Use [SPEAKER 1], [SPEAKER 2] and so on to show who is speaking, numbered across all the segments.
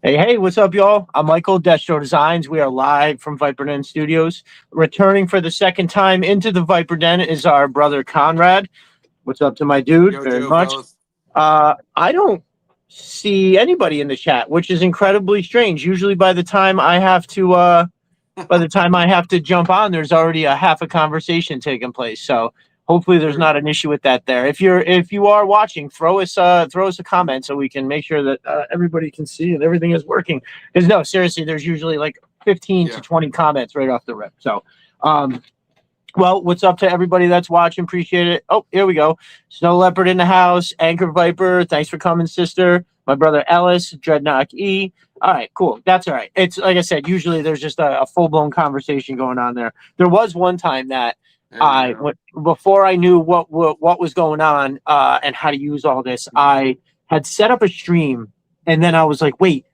[SPEAKER 1] Hey, what's up, y'all? I'm Michael, Destro Designs. We are live from Viper Den Studios. Returning for the second time into the Viper Den is our brother Conrad. What's up to my dude?
[SPEAKER 2] Yo,
[SPEAKER 1] Very
[SPEAKER 2] Joe,
[SPEAKER 1] much.
[SPEAKER 2] fellas.
[SPEAKER 1] I don't see anybody in the chat, which is incredibly strange. Usually by the time I have to jump on, there's already a half a conversation taking place. So hopefully there's not an issue with that there. If you are watching, throw us a comment so we can make sure that everybody can see and everything is working. Because no, seriously, there's usually like 15 to 20 comments right off the rip. So well, what's up to everybody that's watching? Appreciate it. Oh, here we go. Snow Leopard in the house. Anchor Viper. Thanks for coming, sister. My brother Ellis. Dreadnought E. All right, cool. That's all right. It's like I said, usually there's just a full-blown conversation going on there. There was one time that before I knew what was going on and how to use all this, I had set up a stream, and then I was like, wait,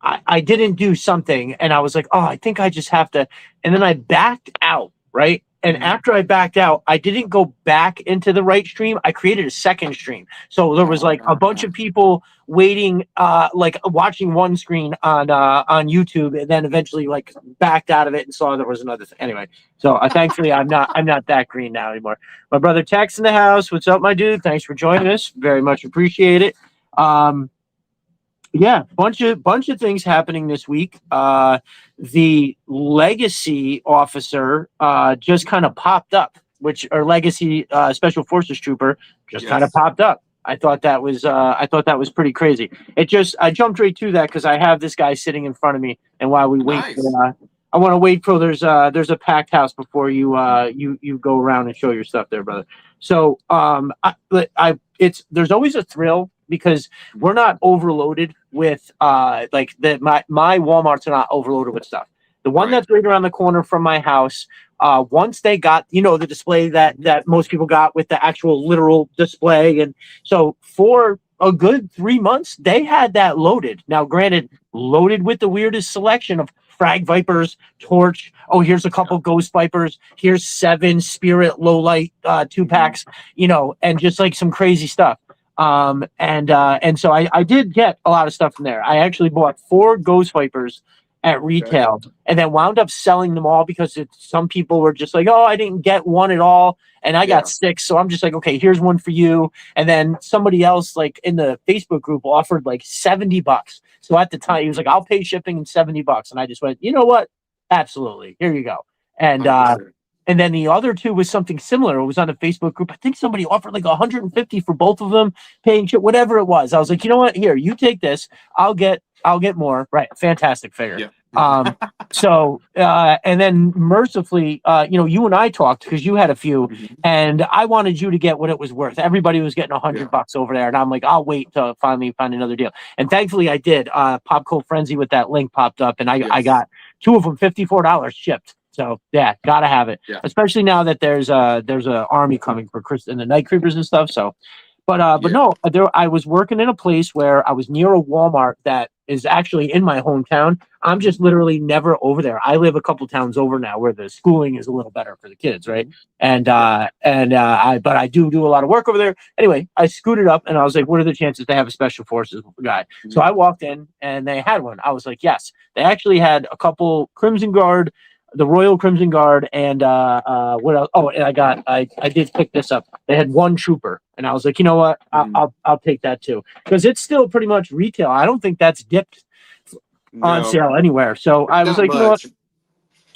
[SPEAKER 1] I didn't do something, and I was like, oh, I think I just have to, and then I backed out, right? And after I backed out, I didn't go back into the right stream. I created a second stream. So there was like a bunch of people waiting, like watching one screen on YouTube, and then eventually like backed out of it and saw there was another thing. Anyway, so thankfully I'm not that green now anymore. My brother Tex in the house. What's up, my dude? Thanks for joining us. Very much appreciate it. Yeah, bunch of things happening this week. The legacy officer just kind of popped up, or legacy special forces trooper just kind of popped up. I thought that was pretty crazy. I jumped right to that because I have this guy sitting in front of me, and while we wait, I want to wait till there's a packed house before you go around and show your stuff there, brother. So there's always a thrill because we're not overloaded with my Walmarts are not overloaded with stuff. The one that's right around the corner from my house, once they got, the display that most people got with the actual literal display. And so for a good 3 months, they had that loaded. Now, granted, loaded with the weirdest selection of Frag Vipers, Torch. Oh, here's a couple Ghost Vipers. Here's 7 Spirit Low Light 2-packs, and just like some crazy stuff. And so I did get a lot of stuff from there. I actually bought 4 Ghost Vipers at retail and then wound up selling them all because some people were just like, oh, I didn't get one at all. And I got 6. So I'm just like, okay, here's one for you. And then somebody else like in the Facebook group offered like $70. So at the time he was like, I'll pay shipping and $70. And I just went, you know what? Absolutely. Here you go. And then the other 2 was something similar. It was on a Facebook group. I think somebody offered like 150 for both of them, paying shit, whatever it was. I was like, you know what? Here, you take this. I'll get more. Right. Fantastic figure. Yeah. And then mercifully, you and I talked because you had a few, and I wanted you to get what it was worth. Everybody was getting $100 over there, and I'm like, I'll wait to finally find another deal. And thankfully, I did. Popco Frenzy with that link popped up, and I got 2 of them, $54 shipped. So yeah, gotta have it. Yeah. Especially now that there's a army coming for Chris and the Night Creepers and stuff. So, but no, I was working in a place where I was near a Walmart that is actually in my hometown. I'm just literally never over there. I live a couple towns over now where the schooling is a little better for the kids, right? But I do a lot of work over there. Anyway, I scooted up and I was like, what are the chances they have a special forces guy? So I walked in and they had one. I was like, yes. They actually had a couple Crimson Guard, the Royal Crimson Guard, and what else? Oh, and I did pick this up. They had 1 trooper, and I was like, you know what? I'll take that too because it's still pretty much retail. I don't think that's dipped on sale anywhere. So I was like, you know what?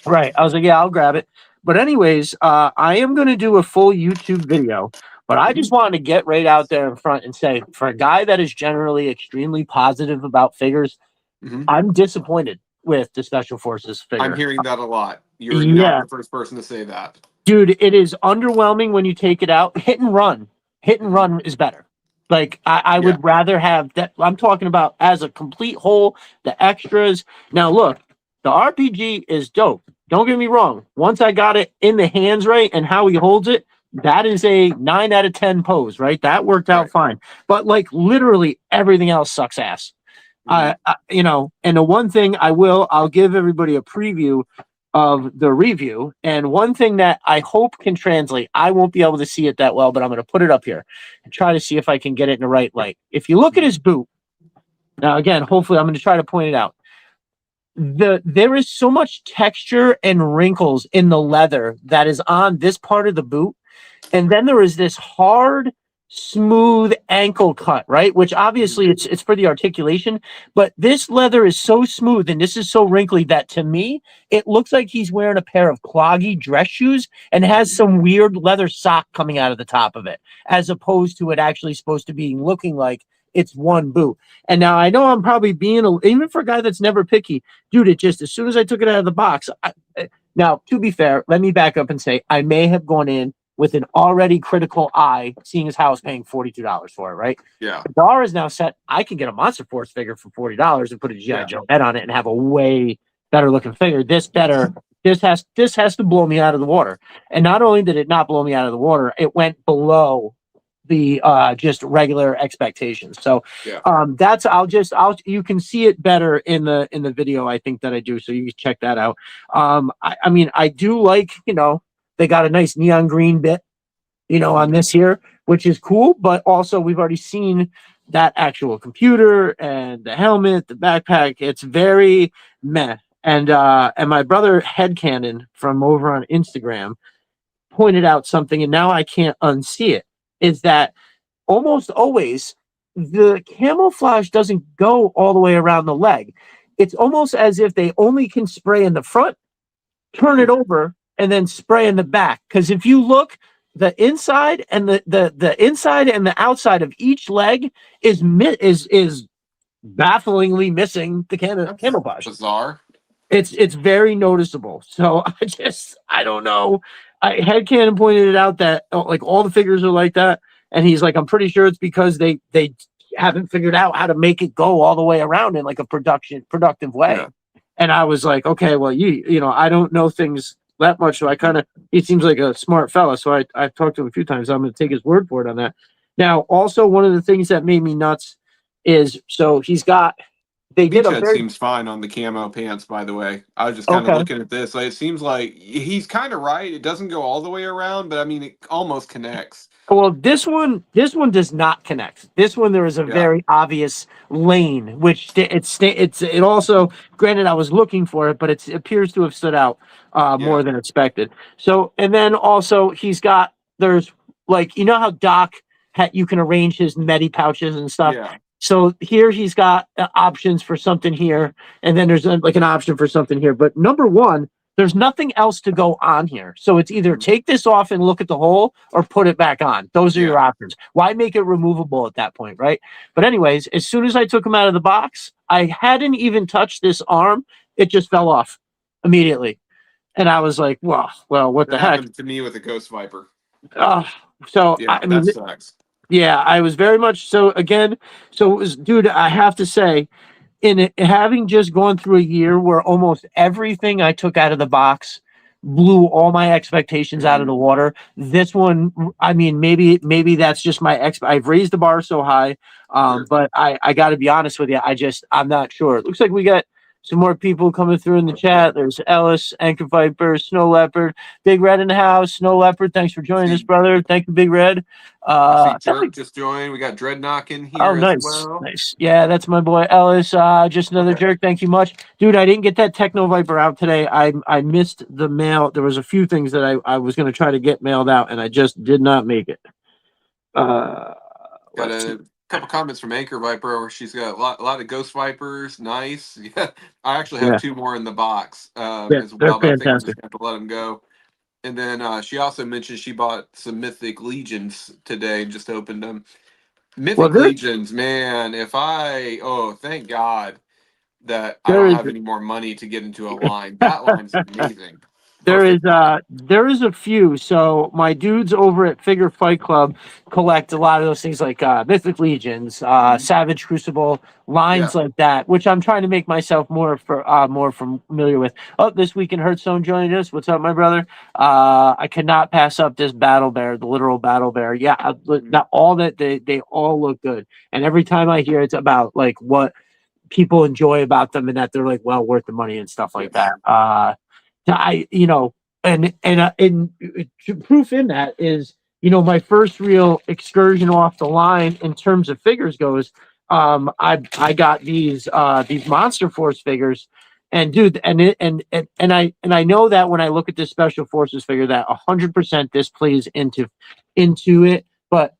[SPEAKER 1] Right. I was like, yeah, I'll grab it. But anyways, I am going to do a full YouTube video. But I just wanted to get right out there in front and say, for a guy that is generally extremely positive about figures, I'm disappointed with the Special Forces figure.
[SPEAKER 2] I'm hearing that a lot. You're not the first person to say that.
[SPEAKER 1] Dude, it is underwhelming when you take it out. Hit and run is better. Like, I would rather have that. I'm talking about as a complete whole, the extras. Now, look, the RPG is dope. Don't get me wrong. Once I got it in the hands right and how he holds it, that is a 9 out of 10 pose, right? That worked out fine. But, like, literally everything else sucks ass. And the one thing I'll give everybody a preview of the review. And one thing that I hope can translate, I won't be able to see it that well, but I'm going to put it up here and try to see if I can get it in the right light. If you look at his boot, Now, again, hopefully I'm going to try to point it out. There is so much texture and wrinkles in the leather that is on this part of the boot. And then there is this hard, smooth ankle cut, right? Which obviously it's for the articulation, but this leather is so smooth and this is so wrinkly that to me, it looks like he's wearing a pair of cloggy dress shoes and has some weird leather sock coming out of the top of it, as opposed to it actually supposed to be looking like it's one boot. And now I know I'm probably being even for a guy that's never picky, dude. It just as soon as I took it out of the box. Now, to be fair, let me back up and say I may have gone in with an already critical eye, seeing as how I was paying $42 for it, right?
[SPEAKER 2] Yeah.
[SPEAKER 1] The bar is now set. I can get a Monster Force figure for $40 and put a G.I. Joe head on it and have a way better looking figure. This has to blow me out of the water. And not only did it not blow me out of the water, it went below the just regular expectations. So that's you can see it better in the video, I think, that I do. So you can check that out. I mean, I do like, they got a nice neon green bit, on this here, which is cool. But also we've already seen that actual computer and the helmet, the backpack. It's very meh. And my brother Headcanon from over on Instagram pointed out something, and now I can't unsee it, is that almost always the camouflage doesn't go all the way around the leg. It's almost as if they only can spray in the front, turn it over, and then spray in the back. Because if you look, the inside and the inside and the outside of each leg is bafflingly missing the camouflage.
[SPEAKER 2] Bizarre.
[SPEAKER 1] It's very noticeable. So I don't know. Headcanon pointed it out that like all the figures are like that, and he's like, I'm pretty sure it's because they haven't figured out how to make it go all the way around in like a productive way. Yeah. And I was like, okay, well, I don't know things that much, so he seems like a smart fella. So I've talked to him a few times. So I'm going to take his word for it on that. Now, also one of the things that made me nuts is
[SPEAKER 2] seems fine on the camo pants, by the way. I was just kind of looking at this. Like, it seems like he's kind of right. It doesn't go all the way around, but I mean, it almost connects.
[SPEAKER 1] Well, this one does not connect. This one, there is a very obvious lane, which it also, granted, I was looking for it, but it appears to have stood out more than expected. So, and then also there's like, how Doc you can arrange his Medi pouches and stuff. Yeah. So here he's got options for something here, and then there's like an option for something here. But number one, there's nothing else to go on here. So it's either take this off and look at the hole or put it back on. Those are your options. Why make it removable at that point, right? But anyways, as soon as I took him out of the box, I hadn't even touched this arm. It just fell off immediately. And I was like, well, what the heck?
[SPEAKER 2] Happened to me with a Ghost Viper.
[SPEAKER 1] I mean,
[SPEAKER 2] that sucks.
[SPEAKER 1] Yeah, I was very much so. Again, so it was, dude, I have to say, having just gone through a year where almost everything I took out of the box blew all my expectations out of the water. This one, I mean, maybe that's just I've raised the bar so high. But I got to be honest with you. I'm not sure. It looks like we got some more people coming through in the chat. There's Ellis, Anchor Viper, Snow Leopard, Big Red in the house. Snow Leopard, thanks for joining us, brother. Thank you, Big Red.
[SPEAKER 2] Jerk just joined. We got Dreadnought in here.
[SPEAKER 1] Oh, nice, nice. Yeah, that's my boy Ellis. Just another jerk. Thank you much, dude. I didn't get that Techno Viper out today. I missed the mail. There was a few things that I was going to try to get mailed out, and I just did not make it.
[SPEAKER 2] Got a couple comments from Anchor Viper where she's got a lot of Ghost Vipers. Nice. Yeah, I actually have two more in the box as well. But I think I'm just have to let them go. And then she also mentioned she bought some Mythic Legions today. Just opened them. Mythic Legions, man. Thank God that I don't have any more money to get into a line. That line's amazing.
[SPEAKER 1] There is a few. So my dudes over at Figure Fight Club collect a lot of those things like Mythic Legions, Savage Crucible, lines like that, which I'm trying to make myself more familiar with. Oh, this week in Hearthstone joining us. What's up, my brother? I cannot pass up this Battle Bear, the literal Battle Bear. Yeah, all that they all look good, and every time I hear it's about like what people enjoy about them and that they're like well worth the money and stuff like that. And proof in that is, my first real excursion off the line in terms of figures goes, I got these Monster Force figures, and dude, and I know that when I look at this Special Forces figure, that 100% this plays into it, but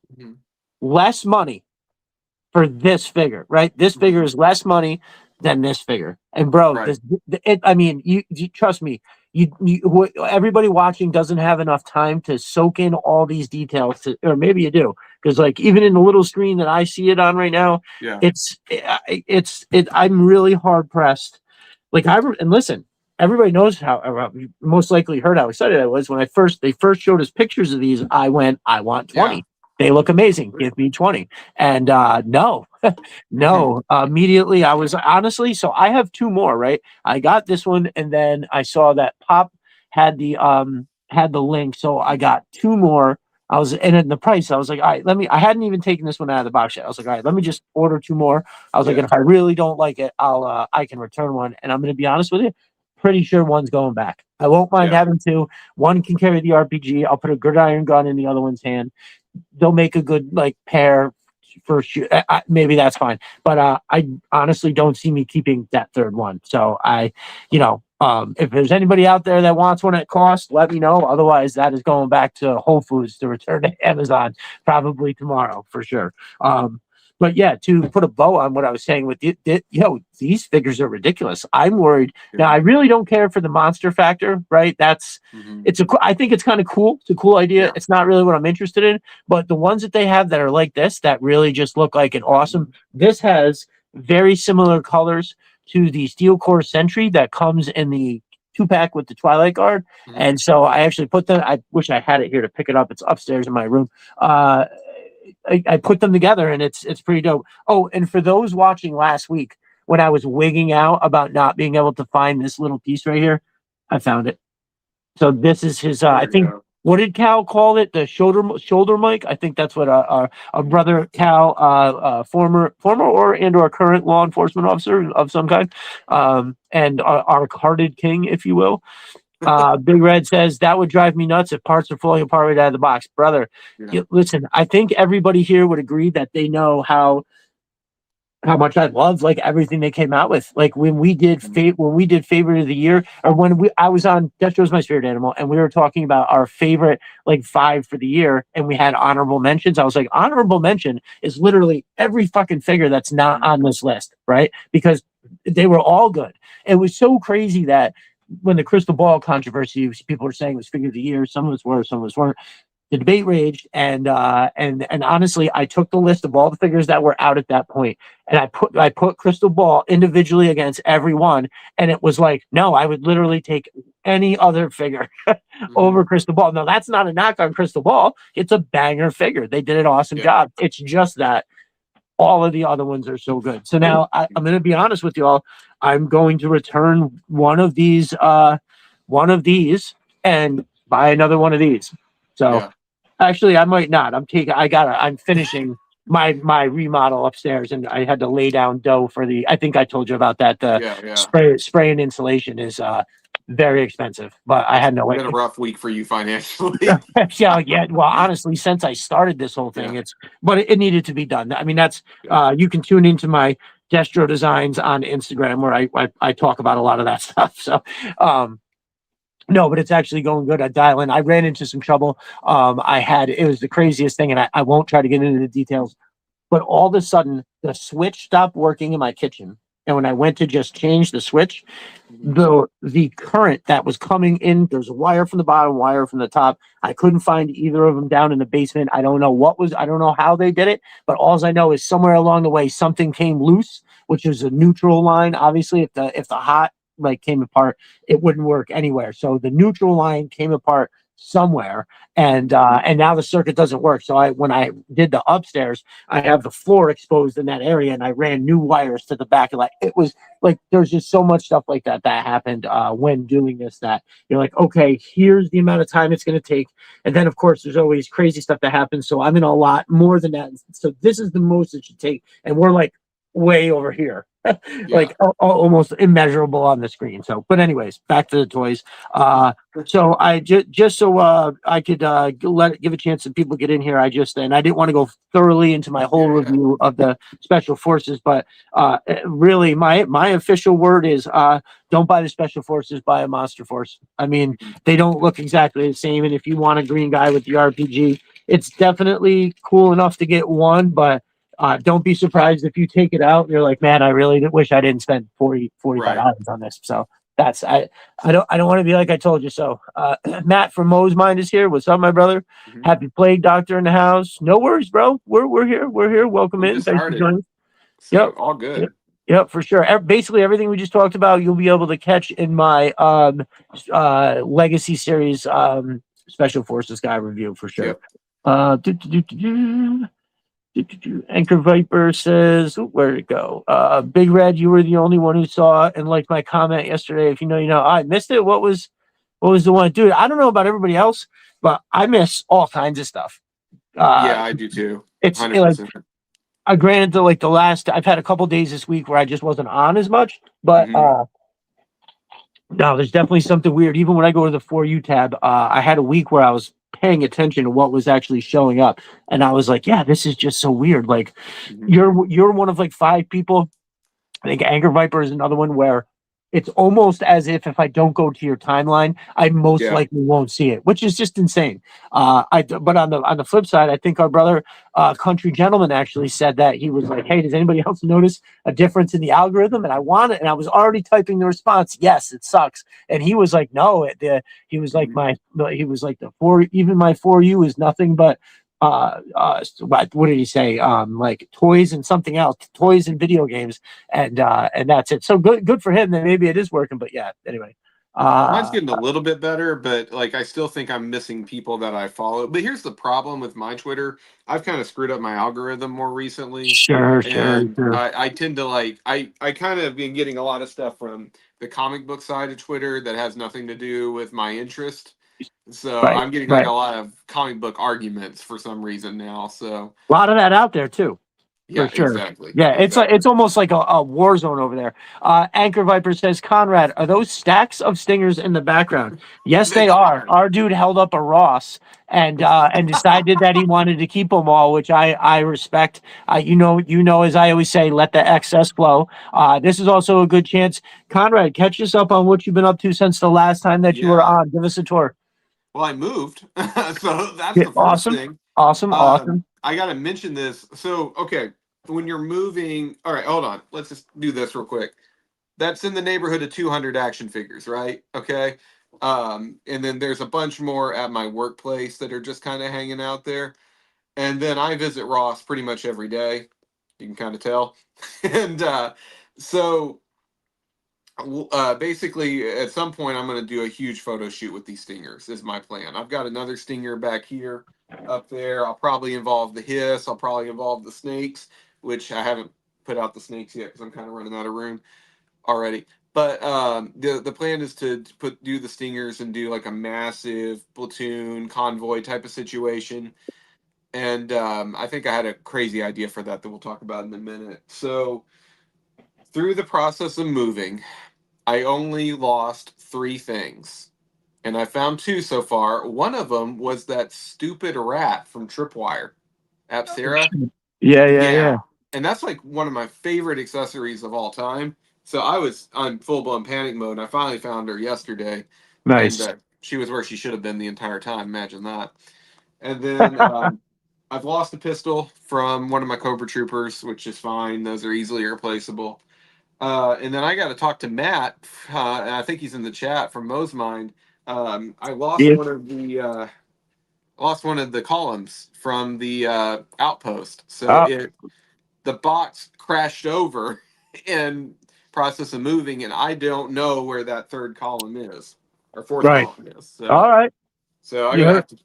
[SPEAKER 1] less money for this figure, right? This figure is less money than this figure, and bro,
[SPEAKER 2] Right.
[SPEAKER 1] I mean, you trust me. Everybody watching doesn't have enough time to soak in all these details, or maybe you do, because like even in the little screen that I see it on right now,
[SPEAKER 2] Yeah.
[SPEAKER 1] I'm really hard pressed. Like and listen, everybody knows how you most likely heard how excited I was when they first showed us pictures of these. I went, I want 20.
[SPEAKER 2] Yeah.
[SPEAKER 1] They look amazing. Give me 20. And no, no. Immediately, I was honestly. So I have two more. Right. I got this one, and then I saw that Pop had the link, so I got two more. I was and in the price. I was like, all right, let me. I hadn't even taken this one out of the box yet. I was like, all right, let me just order two more. I was like, and if I really don't like it, I can return one. And I'm gonna be honest with you, pretty sure one's going back. I won't mind having two. One can carry the RPG. I'll put a gridiron gun in the other one's hand. They'll make a good like pair for sure. Maybe that's fine, but I honestly don't see me keeping that third one. So if there's anybody out there that wants one at cost, let me know. Otherwise, that is going back to Whole Foods to return to Amazon probably tomorrow for sure. But yeah, to put a bow on what I was saying with these figures are ridiculous. I'm worried. Now, I really don't care for the monster factor, right? I think it's kind of cool. It's a cool idea. Yeah. It's not really what I'm interested in, but the ones that they have that are like this, that really just look like an awesome. This has very similar colors to the Steel Core Sentry that comes in the 2-pack with the Twilight Guard. And so I actually put them. I wish I had it here to pick it up. It's upstairs in my room. I put them together, and it's pretty dope. Oh, and for those watching last week, when I was wigging out about not being able to find this little piece right here, I found it. So this is his. I think what did Cal call it? The shoulder mic. I think that's what our brother Cal, former or current law enforcement officer of some kind, and our carded king, if you will. Big Red says that would drive me nuts if parts are falling apart right out of the box, brother. Listen, I think everybody here would agree that they know how much I love like everything they came out with. Like when we did favorite of the year, or when I was on Destro's My Spirit Animal, and we were talking about our favorite like 5 for the year, and we had honorable mentions. I was like, honorable mention is literally every fucking figure that's not on this list, right? Because they were all good. It was so crazy that when the crystal ball controversy, people were saying it was figure of the year. Some of us were, some of us weren't. The debate raged, and honestly, I took the list of all the figures that were out at that point, and I put Crystal Ball individually against every one, and it was like, no, I would literally take any other figure over Crystal Ball. No, that's not a knock on Crystal Ball. It's a banger figure. They did an awesome job. It's just that all of the other ones are so good. So now I'm going to be honest with you all. I'm going to return one of these and buy another one of these. So actually I might not. I'm finishing my remodel upstairs, and I had to lay down dough for I think I told you about that. The spray and insulation is very expensive, but I had no way.
[SPEAKER 2] It's been a rough week for you financially.
[SPEAKER 1] Yeah. Well, honestly, since I started this whole thing, it needed to be done. I mean, that's you can tune into my Destro Designs on Instagram where I talk about a lot of that stuff. So, no, but it's actually going good. I ran into some trouble. It was the craziest thing, and I won't try to get into the details, but all of a sudden the switch stopped working in my kitchen. And when I went to just change the switch, the current that was coming in, there's a wire from the bottom, wire from the top. I couldn't find either of them down in the basement. I don't know how they did it, but all I know is somewhere along the way, something came loose, which is a neutral line. Obviously, if the hot like came apart, it wouldn't work anywhere. So the neutral line came apart somewhere, and now the circuit doesn't work. So when I did the upstairs, I have the floor exposed in that area, and I ran new wires to the back. And it was like there's just so much stuff like that happened when doing this, that you're like, okay, here's the amount of time it's going to take, and then of course there's always crazy stuff that happens. So I'm in a lot more than that. So this is the most it should take, and we're like way over here. Like
[SPEAKER 2] Yeah.
[SPEAKER 1] almost immeasurable on the screen. So, but anyways, back to the toys. So I just so I could give a chance that people get in here. And I didn't want to go thoroughly into my whole review of the special forces, but really my official word is don't buy the special forces, buy a monster force. I mean, they don't look exactly the same, and if you want a green guy with the RPG, it's definitely cool enough to get one, but don't be surprised if you take it out and you're like, man, I really wish I didn't spend $45 on this. So that's I don't want to be like I told you so. Matt from Mo's Mind is here. What's up, my brother?
[SPEAKER 2] Mm-hmm.
[SPEAKER 1] Happy Plague Doctor in the house. No worries, bro. We're here. We're here. Welcome in. Thanks for joining.
[SPEAKER 2] So, yep. All good.
[SPEAKER 1] Yep, for sure. Basically, everything we just talked about, you'll be able to catch in my Legacy series Special Forces guy review for sure. Yep. Anchor Viper says, where'd it go? Big Red, you were the only one who saw it and liked my comment yesterday. If you know, you know. I missed it. What was the one? Dude, I don't know about everybody else, but I miss all kinds of stuff.
[SPEAKER 2] Yeah, I do too.
[SPEAKER 1] It's like, granted, the last, I've had a couple days this week where I just wasn't on as much, but no, there's definitely something weird. Even when I go to the For You tab, I had a week where I was paying attention to what was actually showing up, and I was like, yeah, this is just so weird. Like, you're one of like 5 people. I think Anger Viper is another one where it's almost as if I don't go to your timeline, I most likely won't see it, which is just insane. But on the flip side, I think our brother Country Gentleman actually said that he was like, "Hey, does anybody else notice a difference in the algorithm?" And I want it, and I was already typing the response, "Yes, it sucks." And he was like, "No, he was like the even my For You is nothing but." What did he say? Like toys and something else, toys and video games, and that's it. So good for him. Then maybe it is working. But yeah, anyway.
[SPEAKER 2] Mine's getting a little bit better, but like I still think I'm missing people that I follow. But here's the problem with my Twitter: I've kind of screwed up my algorithm more recently.
[SPEAKER 1] Sure.
[SPEAKER 2] I tend to I kind of been getting a lot of stuff from the comic book side of Twitter that has nothing to do with my interest. So I'm getting like a lot of comic book arguments for some reason now. So
[SPEAKER 1] a lot of that out there too.
[SPEAKER 2] Yeah,
[SPEAKER 1] for sure.
[SPEAKER 2] Exactly.
[SPEAKER 1] Yeah, it's almost like a war zone over there. Anchor Viper says, Conrad, are those stacks of stingers in the background? Yes, they are. Our dude held up a Ross and decided that he wanted to keep them all, which I respect. You know, as I always say, let the excess flow. This is also a good chance. Conrad, catch us up on what you've been up to since the last time that you were on. Give us a tour.
[SPEAKER 2] Well, I moved, so that's the first thing.
[SPEAKER 1] Awesome.
[SPEAKER 2] I got to mention this. So, okay, when you're moving, all right, hold on. Let's just do this real quick. That's in the neighborhood of 200 action figures, right? Okay. And then there's a bunch more at my workplace that are just kind of hanging out there. And then I visit Ross pretty much every day. You can kind of tell. And so basically at some point I'm going to do a huge photo shoot with these stingers is my plan. I've got another stinger back here up there. I'll probably involve the hiss. I'll probably involve the snakes, which I haven't put out the snakes yet because I'm kind of running out of room already. But the plan is to do the stingers and do like a massive platoon convoy type of situation. And I think I had a crazy idea for that we'll talk about in a minute. So through the process of moving, I only lost 3 things. And I found 2 so far. One of them was that stupid rat from Tripwire, Apsara.
[SPEAKER 1] Yeah.
[SPEAKER 2] And that's like one of my favorite accessories of all time. So I was on full blown panic mode, and I finally found her yesterday.
[SPEAKER 1] Nice.
[SPEAKER 2] And she was where she should have been the entire time. Imagine that. And then I've lost a pistol from one of my Cobra Troopers, which is fine. Those are easily replaceable. And then I got to talk to Matt, and I think he's in the chat from Mo's Mind. I lost one of the columns from the outpost, so the box crashed over in process of moving, and I don't know where that 3rd column is or 4th column is. So,
[SPEAKER 1] all right.
[SPEAKER 2] So I'm gonna have to.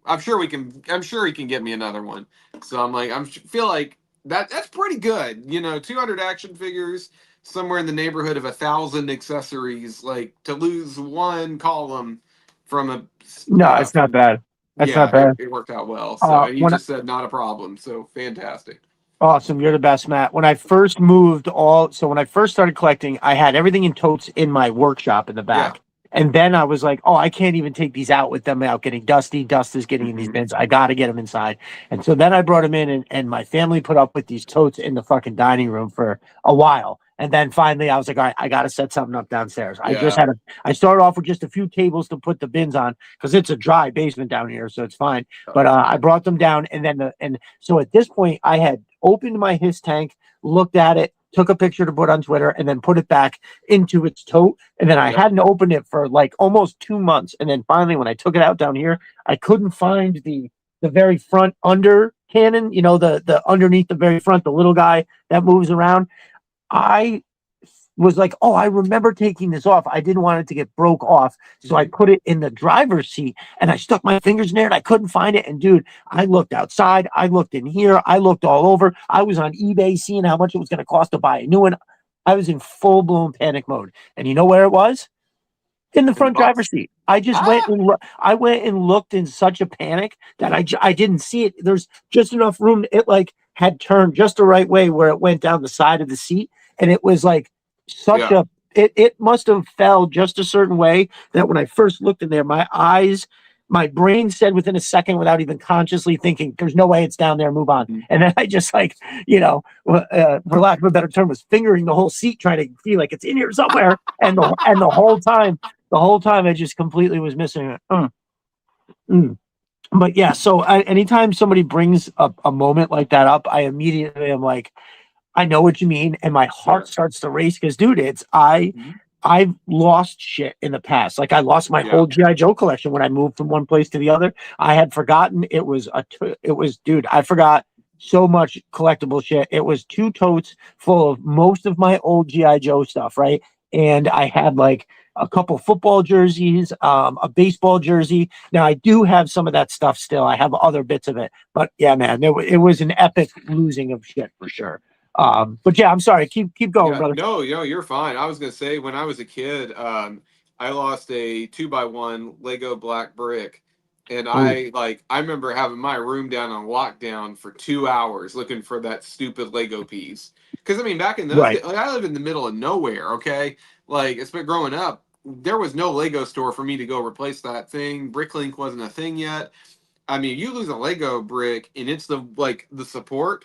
[SPEAKER 2] I'm sure he can get me another one. So I'm like, feel like that's pretty good. 200 action figures, somewhere in the neighborhood of 1,000 accessories. Like to lose one column from a
[SPEAKER 1] it's not bad. That's not bad.
[SPEAKER 2] It worked out well. So and he just said not a problem. So fantastic.
[SPEAKER 1] Awesome. You're the best, Matt. When I first when I first started collecting, I had everything in totes in my workshop in the
[SPEAKER 2] Yeah.
[SPEAKER 1] back. And then I was like, oh, I can't even take these out with them out getting dusty. Dust is getting in these bins. I got to get them inside. And so then I brought them in, and my family put up with these totes in the fucking dining room for a while. And then finally I was like, all right, I got to set something up downstairs.
[SPEAKER 2] Yeah.
[SPEAKER 1] I started off with just a few tables to put the bins on because it's a dry basement down here. So it's fine. But I brought them down, and then and so at this point I had opened my his tank, looked at it, took a picture to put on Twitter, and then put it back into its tote. And then I hadn't opened it for like almost 2 months. And then finally, when I took it out down here, I couldn't find the very front under cannon, the underneath the very front, the little guy that moves around. I was like, oh, I remember taking this off. I didn't want it to get broke off. So I put it in the driver's seat, and I stuck my fingers in there, and I couldn't find it. And dude, I looked outside. I looked in here. I looked all over. I was on eBay seeing how much it was going to cost to buy a new one. I was in full blown panic mode. And you know where it was? In the front driver's seat. I just went and looked in such a panic that I didn't see it. There's just enough room. It like had turned just the right way where it went down the side of the seat. And it was like, it must have fell just a certain way that when I first looked in there, my brain said within a second without even consciously thinking, there's no way it's down there, move on. And then I just like, for lack of a better term, was fingering the whole seat trying to feel like it's in here somewhere. And the whole time I just completely was missing it. But yeah, so anytime somebody brings a moment like that up, I immediately am like, I know what you mean, and my heart starts to race because, dude, I've lost shit in the past. Like I lost my whole GI Joe collection when I moved from one place to the other. I had forgotten dude. I forgot so much collectible shit. It was 2 totes full of most of my old GI Joe stuff, right? And I had like a couple football jerseys, a baseball jersey. Now I do have some of that stuff still. I have other bits of it, but yeah, man, it was an epic losing of shit for sure. But yeah, I'm sorry. Keep going, brother.
[SPEAKER 2] No, you're fine. I was gonna say when I was a kid, I lost a 2x1 Lego black brick, and I remember having my room down on lockdown for 2 hours looking for that stupid Lego piece. Because I mean, back in those days, like I live in the middle of nowhere. Okay, like it's been growing up. There was no Lego store for me to go replace that thing. Bricklink wasn't a thing yet. I mean, you lose a Lego brick and it's the support,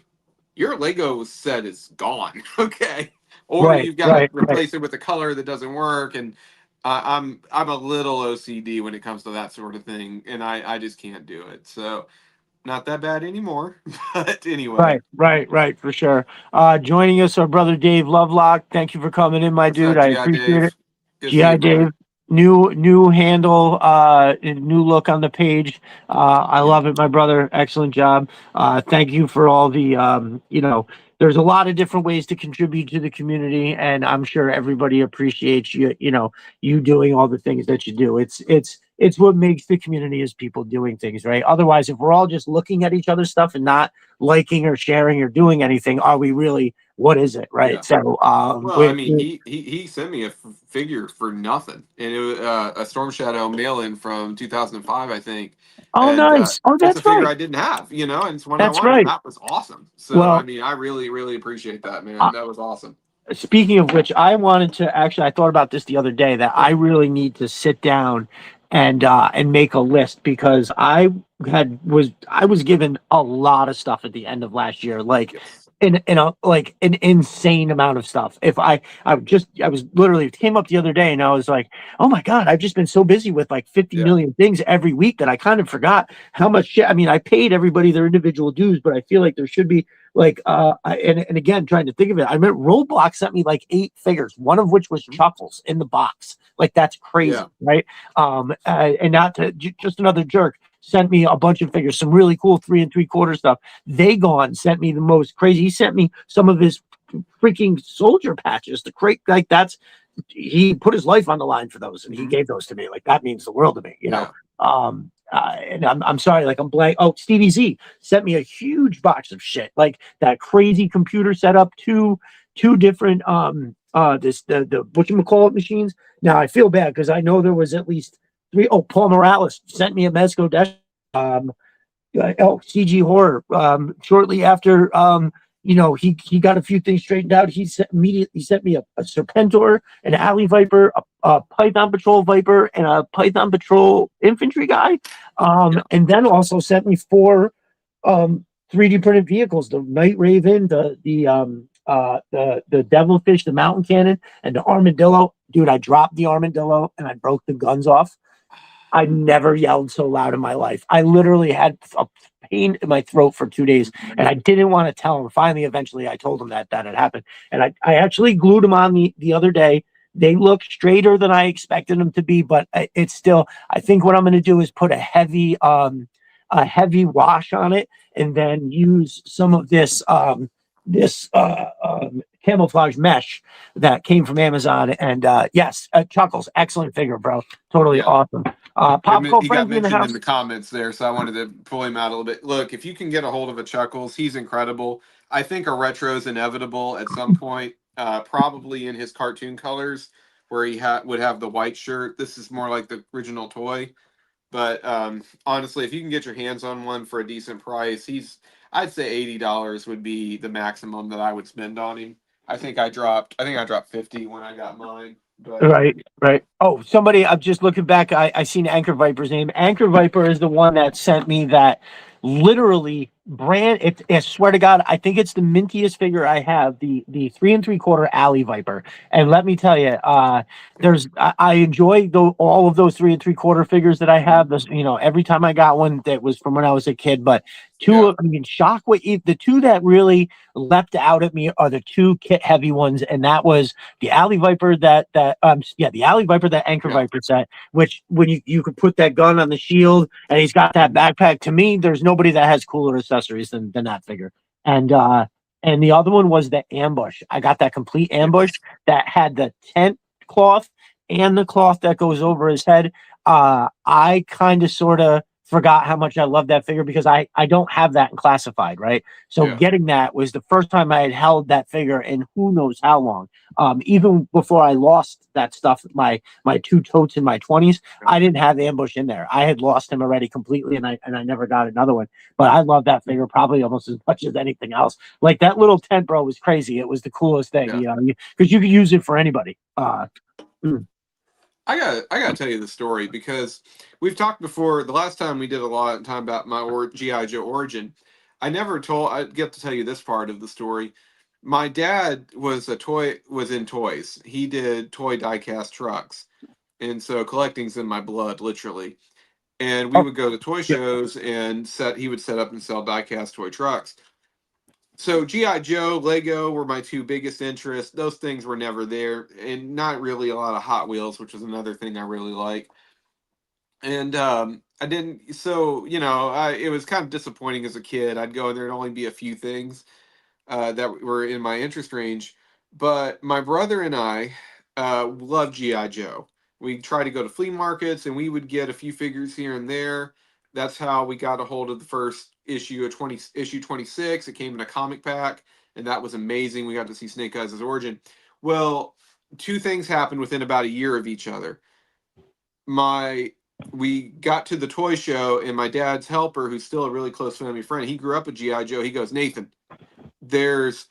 [SPEAKER 2] your Lego set is gone. Okay, or you've got to replace it with a color that doesn't work. And I'm a little OCD when it comes to that sort of thing, and I just can't do it. So not that bad anymore. But anyway,
[SPEAKER 1] right, for sure. Joining us, our brother Dave Lovelock. Thank you for coming in, my dude. I appreciate it. GI Dave. New handle, new look on the page. I love it, my brother. Excellent job. Thank you for all the there's a lot of different ways to contribute to the community, and I'm sure everybody appreciates you doing all the things that you do. It's what makes the community is people doing things, right? Otherwise, if we're all just looking at each other's stuff and not liking or sharing or doing anything, are we really, what is it, right? So
[SPEAKER 2] I mean, he sent me a figure for nothing, and it was a Storm Shadow mail-in from 2005, I think.
[SPEAKER 1] Oh, and, nice.
[SPEAKER 2] That's a figure I didn't have, and it's one I wanted. Right. That was awesome. So I mean, I really, really appreciate that, man. That was awesome.
[SPEAKER 1] Speaking of which, I wanted to I thought about this the other day that I really need to sit down and make a list, because I was given a lot of stuff at the end of last year, like an insane amount of stuff. If I was literally, it came up the other day and I was like, oh my God, I've just been so busy with like 50 million things every week that I kind of forgot how much shit. I mean, I paid everybody their individual dues, but I feel like there should be like and again, trying to think of it, I remember Roblox sent me like 8 figures, one of which was Chuckles in the box. Like that's crazy, right? And not to just another jerk sent me a bunch of figures, some really cool 3 3/4 stuff. They sent me the most crazy. He sent me some of his freaking soldier patches. The crate, like he put his life on the line for those, and he gave those to me. Like that means the world to me, know. And I'm sorry, like I'm blank. Oh, Stevie Z sent me a huge box of shit, like that crazy computer setup, two different the whatchamacallit machines. Now I feel bad because I know there was at least 3. Oh, Paul Morales sent me a Mezco Dash. CG Horror. Shortly after he got a few things straightened out. He sent me a Serpentor, an Alley Viper, a Python Patrol Viper, and a Python Patrol Infantry guy. And then also sent me four 3D printed vehicles: the Night Raven, the Devilfish, the Mountain Cannon, and the Armadillo. Dude, I dropped the Armadillo and I broke the guns off. I never yelled so loud in my life. I literally had a pain in my throat for 2 days, and I didn't want to tell him. Finally, eventually, I told him that had happened, and I actually glued them on the other day. They look straighter than I expected them to be, but it's still. I think what I'm going to do is put a heavy wash on it, and then use some of this camouflage mesh that came from Amazon. And yes, Chuckles, excellent figure, bro. Totally awesome. Popcorn
[SPEAKER 2] He got
[SPEAKER 1] Frenzy in the
[SPEAKER 2] mentioned
[SPEAKER 1] house.
[SPEAKER 2] in the comments there, so I wanted to pull him out a little bit. Look, if you can get a hold of a Chuckles, he's incredible. I think a retro is inevitable at some point, probably in his cartoon colors, where he would have the white shirt. This is more like the original toy. But honestly, if you can get your hands on one for a decent price, I'd say $80 would be the maximum that I would spend on him. I think I dropped 50 when I got mine. But
[SPEAKER 1] Right. Oh, I'm just looking back. I seen Anchor Viper's name. Anchor Viper is the one that sent me that literally brand. I swear to God, I think it's the mintiest figure I have. The 3 3/4 Alley Viper. And let me tell you, I enjoy all of those 3 3/4 figures that I have. Every time I got one that was from when I was a kid. But Shockwave, the two that really leapt out at me are the two kit heavy ones, and that was the Alley Viper the Alley Viper that Anchor Viper set, which when you could put that gun on the shield and he's got that backpack. To me, there's nobody that has cooler accessories than that figure. And the other one was the ambush. I got that complete ambush that had the tent cloth and the cloth that goes over his head. I kind of sort of forgot how much I love that figure because I don't have that in classified, right? So getting that was the first time I had held that figure in who knows how long. Even before I lost that stuff, my two totes in my 20s, I didn't have ambush in there. I had lost him already completely, and I never got another one. But I love that figure probably almost as much as anything else. Like that little tent, bro, was crazy. It was the coolest thing, because you could use it for anybody.
[SPEAKER 2] I gotta tell you the story because we've talked before. The last time we did a lot of time about my GI Joe origin, I get to tell you this part of the story. My dad was in toys. He did toy diecast trucks, and so collecting's in my blood, literally. And we would go to toy shows and he would set up and sell diecast toy trucks. So GI Joe, Lego were my two biggest interests. Those things were never there, and not really a lot of Hot Wheels, which is another thing I really like. And I didn't. So it was kind of disappointing as a kid. I'd go in there and only be a few things that were in my interest range. But my brother and I love GI Joe. We try to go to flea markets, and we would get a few figures here and there. That's how we got a hold of the first issue of issue 26. It came in a comic pack, and that was amazing. We got to see Snake Eyes' origin. Well, two things happened within about a year of each other. We got to the toy show, and my dad's helper, who's still a really close family friend, he grew up with GI Joe. He goes, Nathan, there is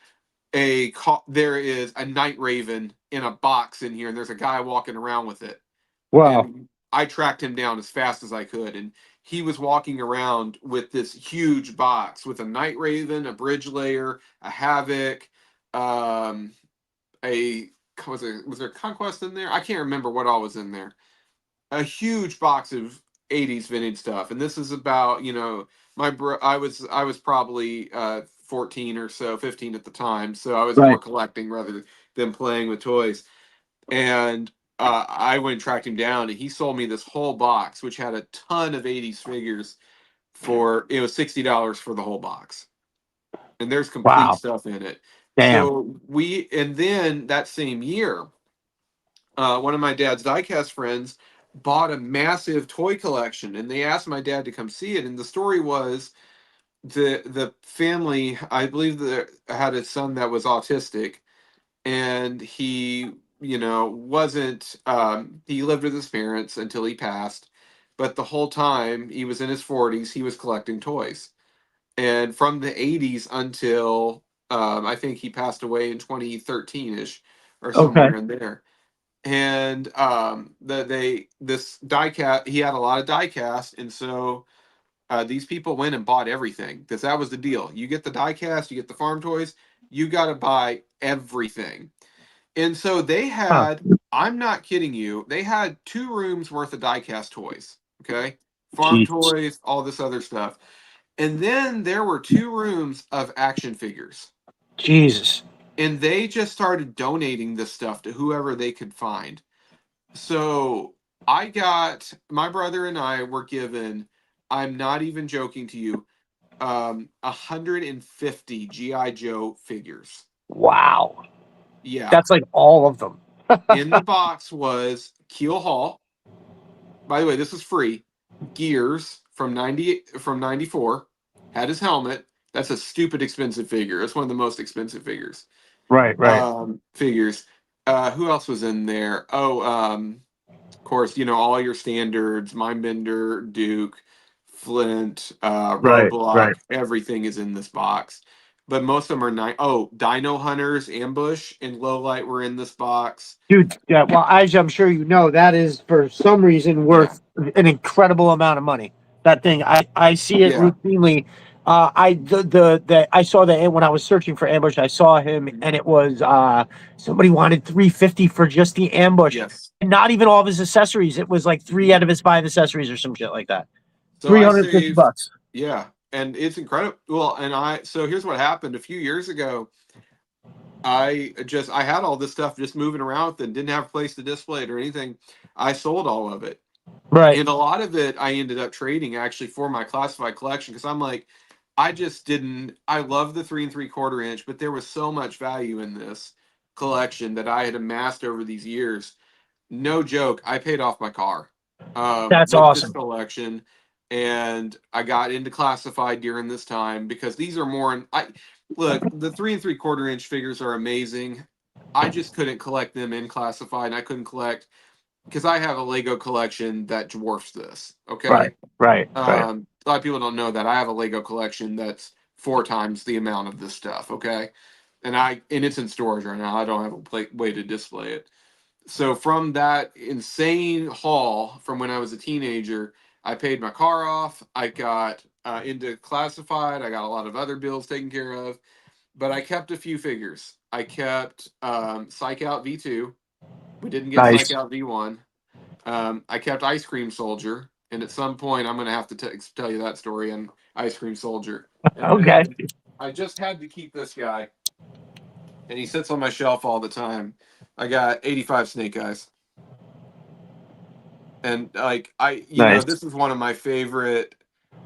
[SPEAKER 2] a Night Raven in a box in here, and there's a guy walking around with it.
[SPEAKER 1] Wow.
[SPEAKER 2] And I tracked him down as fast as I could, and he was walking around with this huge box with a Night Raven, a Bridge Layer, a Havoc, was there Conquest in there? I can't remember what all was in there. A huge box of 80s vintage stuff, and this is about I was probably 14 or so, 15 at the time, so I was more collecting rather than playing with toys. And I went and tracked him down, and he sold me this whole box, which had a ton of 80s figures it was $60 for the whole box, and there's complete stuff in it.
[SPEAKER 1] Damn.
[SPEAKER 2] So and then that same year, one of my dad's diecast friends bought a massive toy collection, and they asked my dad to come see it. And the story was the family, I believe, that had a son that was autistic, and he wasn't he lived with his parents until he passed, but the whole time he was in his 40s, he was collecting toys. And from the 80s until I think he passed away in 2013-ish or
[SPEAKER 1] Okay.
[SPEAKER 2] somewhere in there. And this die cast, he had a lot of die cast, and so these people went and bought everything because that was the deal. You get the die cast, you get the farm toys, you got to buy everything. And so they
[SPEAKER 1] Huh.
[SPEAKER 2] had, I'm not kidding you, they had 2 rooms worth of die cast toys. Okay. Farm
[SPEAKER 1] Jesus.
[SPEAKER 2] toys, all this other stuff. And then there were 2 rooms of action figures.
[SPEAKER 1] Jesus.
[SPEAKER 2] And they just started donating this stuff to whoever they could find. So my brother and I were given, I'm not even joking to you, 150 GI Joe figures.
[SPEAKER 1] Wow.
[SPEAKER 2] Yeah.
[SPEAKER 1] That's like all of them.
[SPEAKER 2] In the box was Keel Hall. By the way, this is free. Gears from 94 had his helmet. That's a stupid expensive figure. It's one of the most expensive figures.
[SPEAKER 1] Right.
[SPEAKER 2] Figures. Who else was in there? Oh, of course, all your standards, Mindbender, Duke, Flint,
[SPEAKER 1] Right.
[SPEAKER 2] Roadblock, everything is in this box. But most of them are Dino Hunters, Ambush, and Lowlight were in this box.
[SPEAKER 1] Dude, yeah, well, as I'm sure you know, that is for some reason
[SPEAKER 2] Yeah.
[SPEAKER 1] worth an incredible amount of money. That thing, I see it
[SPEAKER 2] Yeah.
[SPEAKER 1] routinely. I saw that when I was searching for ambush, I saw him, and it was somebody wanted 350 for just the ambush,
[SPEAKER 2] Yes.
[SPEAKER 1] and not even all of his accessories. It was like 3 out of his 5 accessories or some shit like that.
[SPEAKER 2] So I
[SPEAKER 1] 350
[SPEAKER 2] saved,
[SPEAKER 1] bucks.
[SPEAKER 2] yeah, and it's incredible. Well, so here's what happened a few years ago. I had all this stuff just moving around with it, and didn't have a place to display it or anything. I sold all of it.
[SPEAKER 1] Right.
[SPEAKER 2] And a lot of it I ended up trading actually for my classified collection because I'm like, I just didn't. I love the 3 3/4 inch, but there was so much value in this collection that I had amassed over these years. No joke, I paid off my car
[SPEAKER 1] That's
[SPEAKER 2] with this
[SPEAKER 1] awesome.
[SPEAKER 2] collection, and I got into classified during this time because these are more. I look, the 3 3/4 inch figures are amazing. I just couldn't collect them in classified, and I couldn't collect because I have a Lego collection that dwarfs this. Okay,
[SPEAKER 1] Right.
[SPEAKER 2] a lot of people don't know that I have a Lego collection that's 4 times the amount of this stuff. Okay, and it's in storage right now. I don't have a way to display it. So from that insane haul from when I was a teenager, I paid my car off. I got into classified. I got a lot of other bills taken care of, but I kept a few figures. I kept Psych Out V2. We didn't get
[SPEAKER 1] Nice.
[SPEAKER 2] Psych Out V1. I kept Ice Cream Soldier, and at some point, I'm going to have to tell you that story on Ice Cream Soldier. And
[SPEAKER 1] Okay.
[SPEAKER 2] then I just had to keep this guy, and he sits on my shelf all the time. I got 85 Snake Eyes. And like
[SPEAKER 1] Nice.
[SPEAKER 2] this is one of my favorite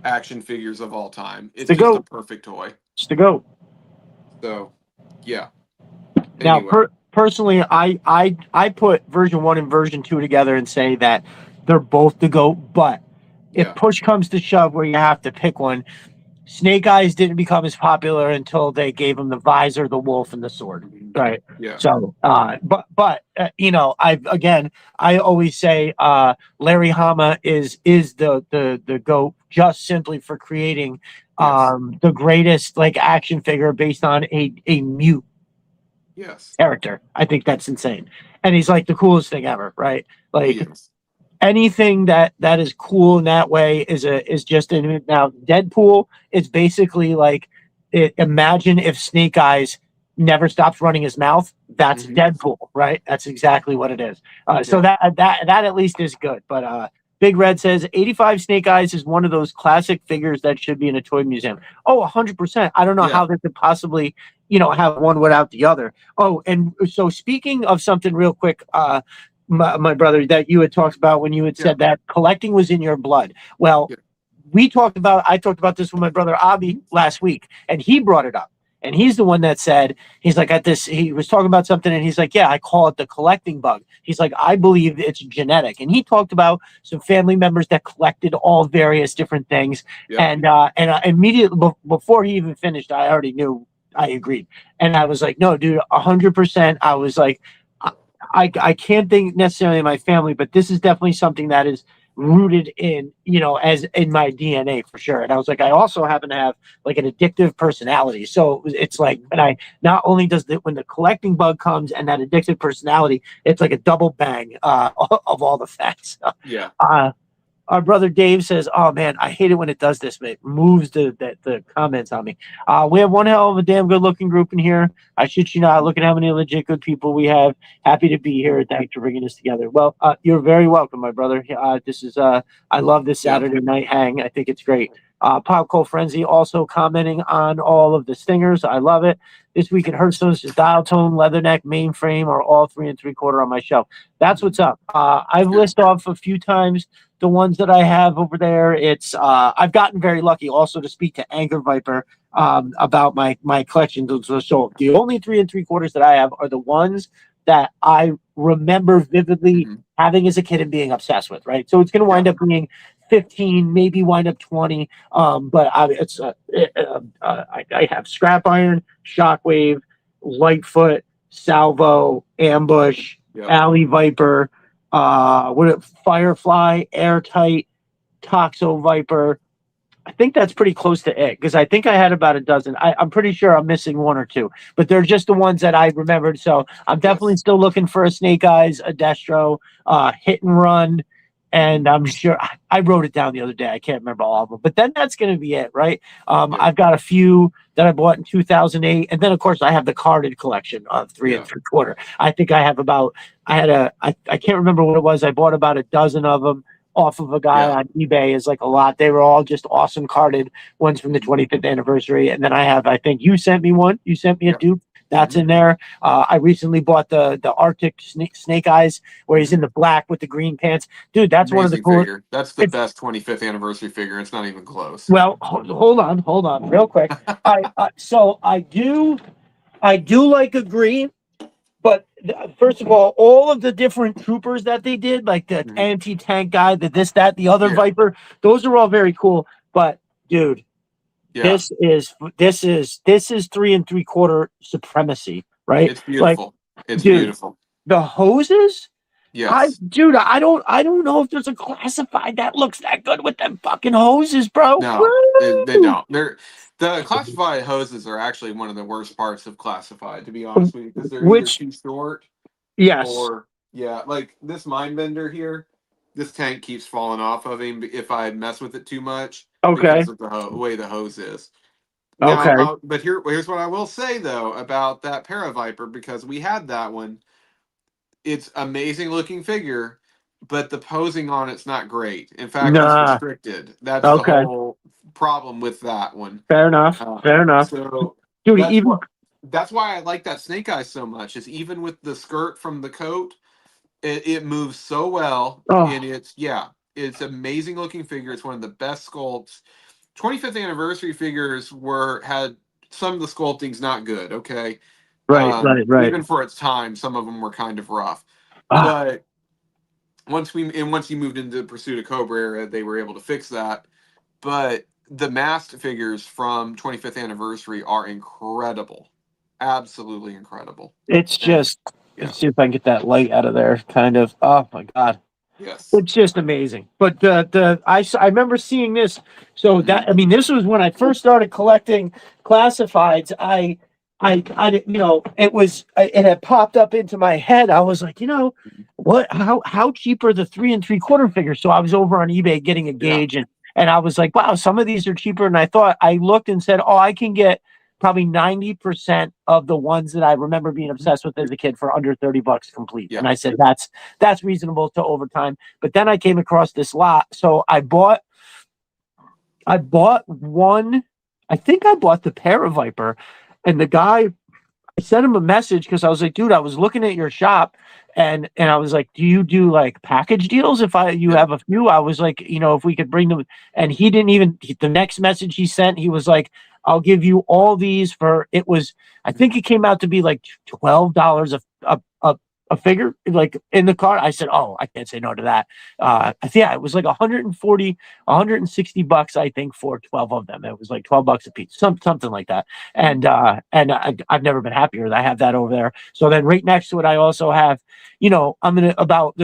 [SPEAKER 2] action figures of all time. It's
[SPEAKER 1] the
[SPEAKER 2] just a
[SPEAKER 1] goat.
[SPEAKER 2] perfect toy.
[SPEAKER 1] It's the goat.
[SPEAKER 2] So, yeah.
[SPEAKER 1] Now,
[SPEAKER 2] Anyway,
[SPEAKER 1] personally, I put version 1 and version 2 together and say that they're both the goat. But if
[SPEAKER 2] yeah.
[SPEAKER 1] push comes to shove, where you have to pick one, Snake Eyes didn't become as popular until they gave him the visor, the wolf, and the sword. Right.
[SPEAKER 2] Yeah.
[SPEAKER 1] So, but I always say Larry Hama is the goat just simply for creating
[SPEAKER 2] Yes.
[SPEAKER 1] the greatest like action figure based on a mute
[SPEAKER 2] Yes.
[SPEAKER 1] character. I think that's insane, and he's like the coolest thing ever. Right. Like
[SPEAKER 2] Yes.
[SPEAKER 1] anything that is cool in that way is just in it. Now Deadpool is basically like imagine if Snake Eyes never stops running his mouth. That's Deadpool, right? That's exactly what it is. So that at least is good. But Big Red says 85 Snake Eyes is one of those classic figures that should be in a toy museum. Oh, 100%. I don't know how they could possibly have one without the other. Oh, and so speaking of something real quick, my brother, that you had talked about when you had said that collecting was in your blood. Well, I talked about this with my brother Avi last week, and he brought it up. And he's the one that said, he's like, he was talking about something, and he's like, yeah, I call it the collecting bug. He's like, I believe it's genetic. And he talked about some family members that collected all various different things. And immediately before he even finished, I already knew I agreed. And I was like, no, dude, 100%. I was like, I can't think necessarily of my family, but this is definitely something that is rooted in, as in my DNA for sure. And I was like, I also happen to have like an addictive personality. So it's like, and I not only when the collecting bug comes and that addictive personality, it's like a double bang of all the facts.
[SPEAKER 2] Yeah.
[SPEAKER 1] Our brother Dave says, "Oh man, I hate it when it does this. Man, it moves the comments on me." We have one hell of a damn good looking group in here. I shit you not. Look at how many legit good people we have. Happy to be here. Thanks for bringing us together. Well, you're very welcome, my brother. This is I love this Saturday night hang. I think it's great. Pop Cole Frenzy also commenting on all of the stingers. I love it. This week at Hearthstone's Dial Tone, Leatherneck, Mainframe are all 3 3/4 on my shelf. That's what's up. I've listed off a few times the ones that I have over there. It's I've gotten very lucky also to speak to Anchor Viper about my collection. So the only 3 3/4 that I have are the ones that I remember vividly having as a kid and being obsessed with. Right, so it's going to wind up being 15, maybe wind up 20. But I have Scrap Iron, Shockwave, Lightfoot, Salvo, Ambush, Alley Viper, Firefly, Airtight, Toxo Viper. I think that's pretty close to it because I think I had about a dozen. I'm pretty sure I'm missing one or two, but they're just the ones that I remembered. So I'm definitely still looking for a Snake Eyes, a Destro, Hit and Run. And I'm sure I wrote it down the other day. I can't remember all of them, but then that's going to be it, right? I've got a few that I bought in 2008, and then of course I have the carded collection of 3 3/4. I think I have I can't remember what it was. I bought about a dozen of them off of a guy on eBay. Is like a lot. They were all just awesome carded ones from the 25th anniversary, and then I think you sent me one. You sent me a dupe. That's in there. I recently bought the Arctic Snake Eyes where he's in the black with the green pants. Dude, that's one of the coolest.
[SPEAKER 2] That's the best 25th anniversary figure. It's not even close.
[SPEAKER 1] Well, hold on, real quick. So I do like a green, but first of all of the different troopers that they did, like the anti-tank guy, the this, that, the other Viper, those are all very cool. But dude. Yeah. This is 3 3/4 supremacy, right?
[SPEAKER 2] It's beautiful. It's beautiful.
[SPEAKER 1] The hoses,
[SPEAKER 2] yes,
[SPEAKER 1] I don't know if there's a classified that looks that good with them fucking hoses, bro.
[SPEAKER 2] No, they don't. The classified hoses are actually one of the worst parts of classified, to be honest with you, because they're either too short.
[SPEAKER 1] Yes.
[SPEAKER 2] Or like this Mindbender here. This tank keeps falling off of him if I mess with it too much.
[SPEAKER 1] Okay.
[SPEAKER 2] Because of the way the hose is. Now, but here's what I will say though about that Paraviper, because we had that one. It's amazing looking figure, but the posing on it's not great. In fact, it's restricted. That's the whole problem with that one.
[SPEAKER 1] Fair enough.
[SPEAKER 2] So,
[SPEAKER 1] dude,
[SPEAKER 2] that's why I like that Snake Eyes so much. Is even with the skirt from the coat. It moves so well, and it's amazing looking figure. It's one of the best sculpts. 25th anniversary figures had some of the sculpting's not good. Okay,
[SPEAKER 1] right.
[SPEAKER 2] Even for its time, some of them were kind of rough. But once you moved into the Pursuit of Cobra era, they were able to fix that. But the masked figures from 25th anniversary are incredible, absolutely incredible.
[SPEAKER 1] It's just. Let's see if I can get that light out of there. Kind of. Oh my god.
[SPEAKER 2] Yes.
[SPEAKER 1] It's just amazing. But I remember seeing this. So this was when I first started collecting classifieds. It had popped up into my head. I was like, how cheap are the 3 3/4 figures? So I was over on eBay getting a gauge and I was like, wow, some of these are cheaper. And I looked and said, I can get probably 90% of the ones that I remember being obsessed with as a kid for under $30 complete. And I said, that's reasonable to over time. But then I came across this lot. So I bought one, I think I bought the Paraviper, and the guy, I sent him a message because I was like, dude, I was looking at your shop and I was like, do you do like package deals? If you have a few, I was like, if we could bring them, and he didn't even, the next message he sent, he was like, I'll give you all these I think it came out to be like $12 a figure like in the cart. I said, oh, I can't say no to that. Yeah, it was like 140, 160 bucks, I think, for 12 of them. It was like 12 bucks a piece, something like that. And I've never been happier that I have that over there. So then right next to it, I also have, they're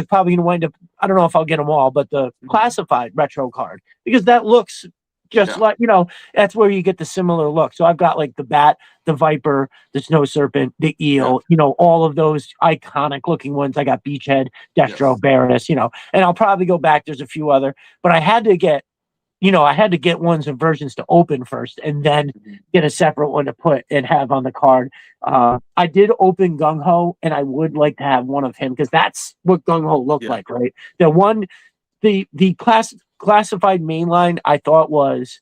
[SPEAKER 1] probably gonna wind up, I don't know if I'll get them all, but the classified retro card, because that looks just like, that's where you get the similar look. So I've got like the bat, the viper, the snow serpent, the eel, all of those iconic looking ones. I got Beachhead, Destro, Baroness, and I'll probably go back. There's a few other, but I had to get ones and versions to open first and then get a separate one to put and have on the card. I did open Gung Ho, and I would like to have one of him because that's what Gung Ho looked like, right? The classified mainline I thought was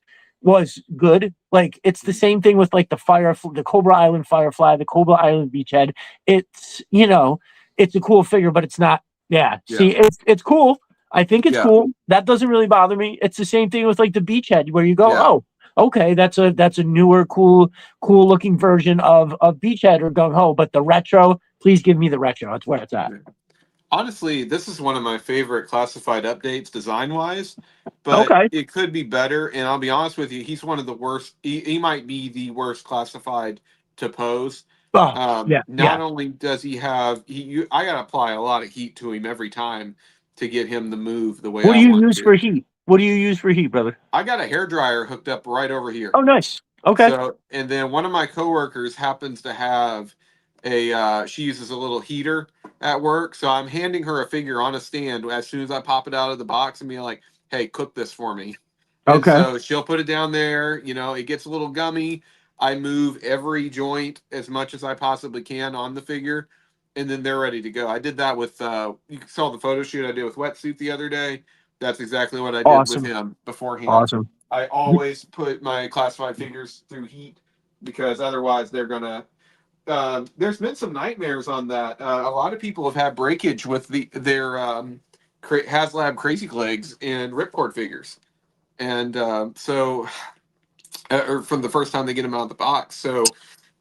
[SPEAKER 1] good. Like it's the same thing with like the Cobra Island Firefly, the Cobra Island Beachhead. It's it's a cool figure, but it's not. Yeah. See, it's cool. I think it's cool. That doesn't really bother me. It's the same thing with like the Beachhead, where you go, oh, okay, that's a newer, cool looking version of Beachhead or Gung Ho. But the retro, please give me the retro. That's where it's at.
[SPEAKER 2] Honestly, this is one of my favorite classified updates design-wise, but it could be better. And I'll be honest with you, he's one of the worst. He might be the worst classified to pose. Not only does he have, I gotta apply a lot of heat to him every time to get him to move the way I want to.
[SPEAKER 1] What do you use for heat? What do you use for heat, brother?
[SPEAKER 2] I got a hairdryer hooked up right over here.
[SPEAKER 1] Oh, nice. Okay.
[SPEAKER 2] So, and then one of my coworkers happens to have she uses a little heater at work. So I'm handing her a figure on a stand as soon as I pop it out of the box and be like, hey, cook this for me. And so she'll put it down there. It gets a little gummy. I move every joint as much as I possibly can on the figure, and then they're ready to go. I did that with, you saw the photo shoot I did with Wetsuit the other day. That's exactly what I did with him beforehand.
[SPEAKER 1] Awesome.
[SPEAKER 2] I always put my classified figures through heat because otherwise they're going to, there's been some nightmares on that. A lot of people have had breakage with their HasLab Crazy Legs and Ripcord figures. And or from the first time they get them out of the box. So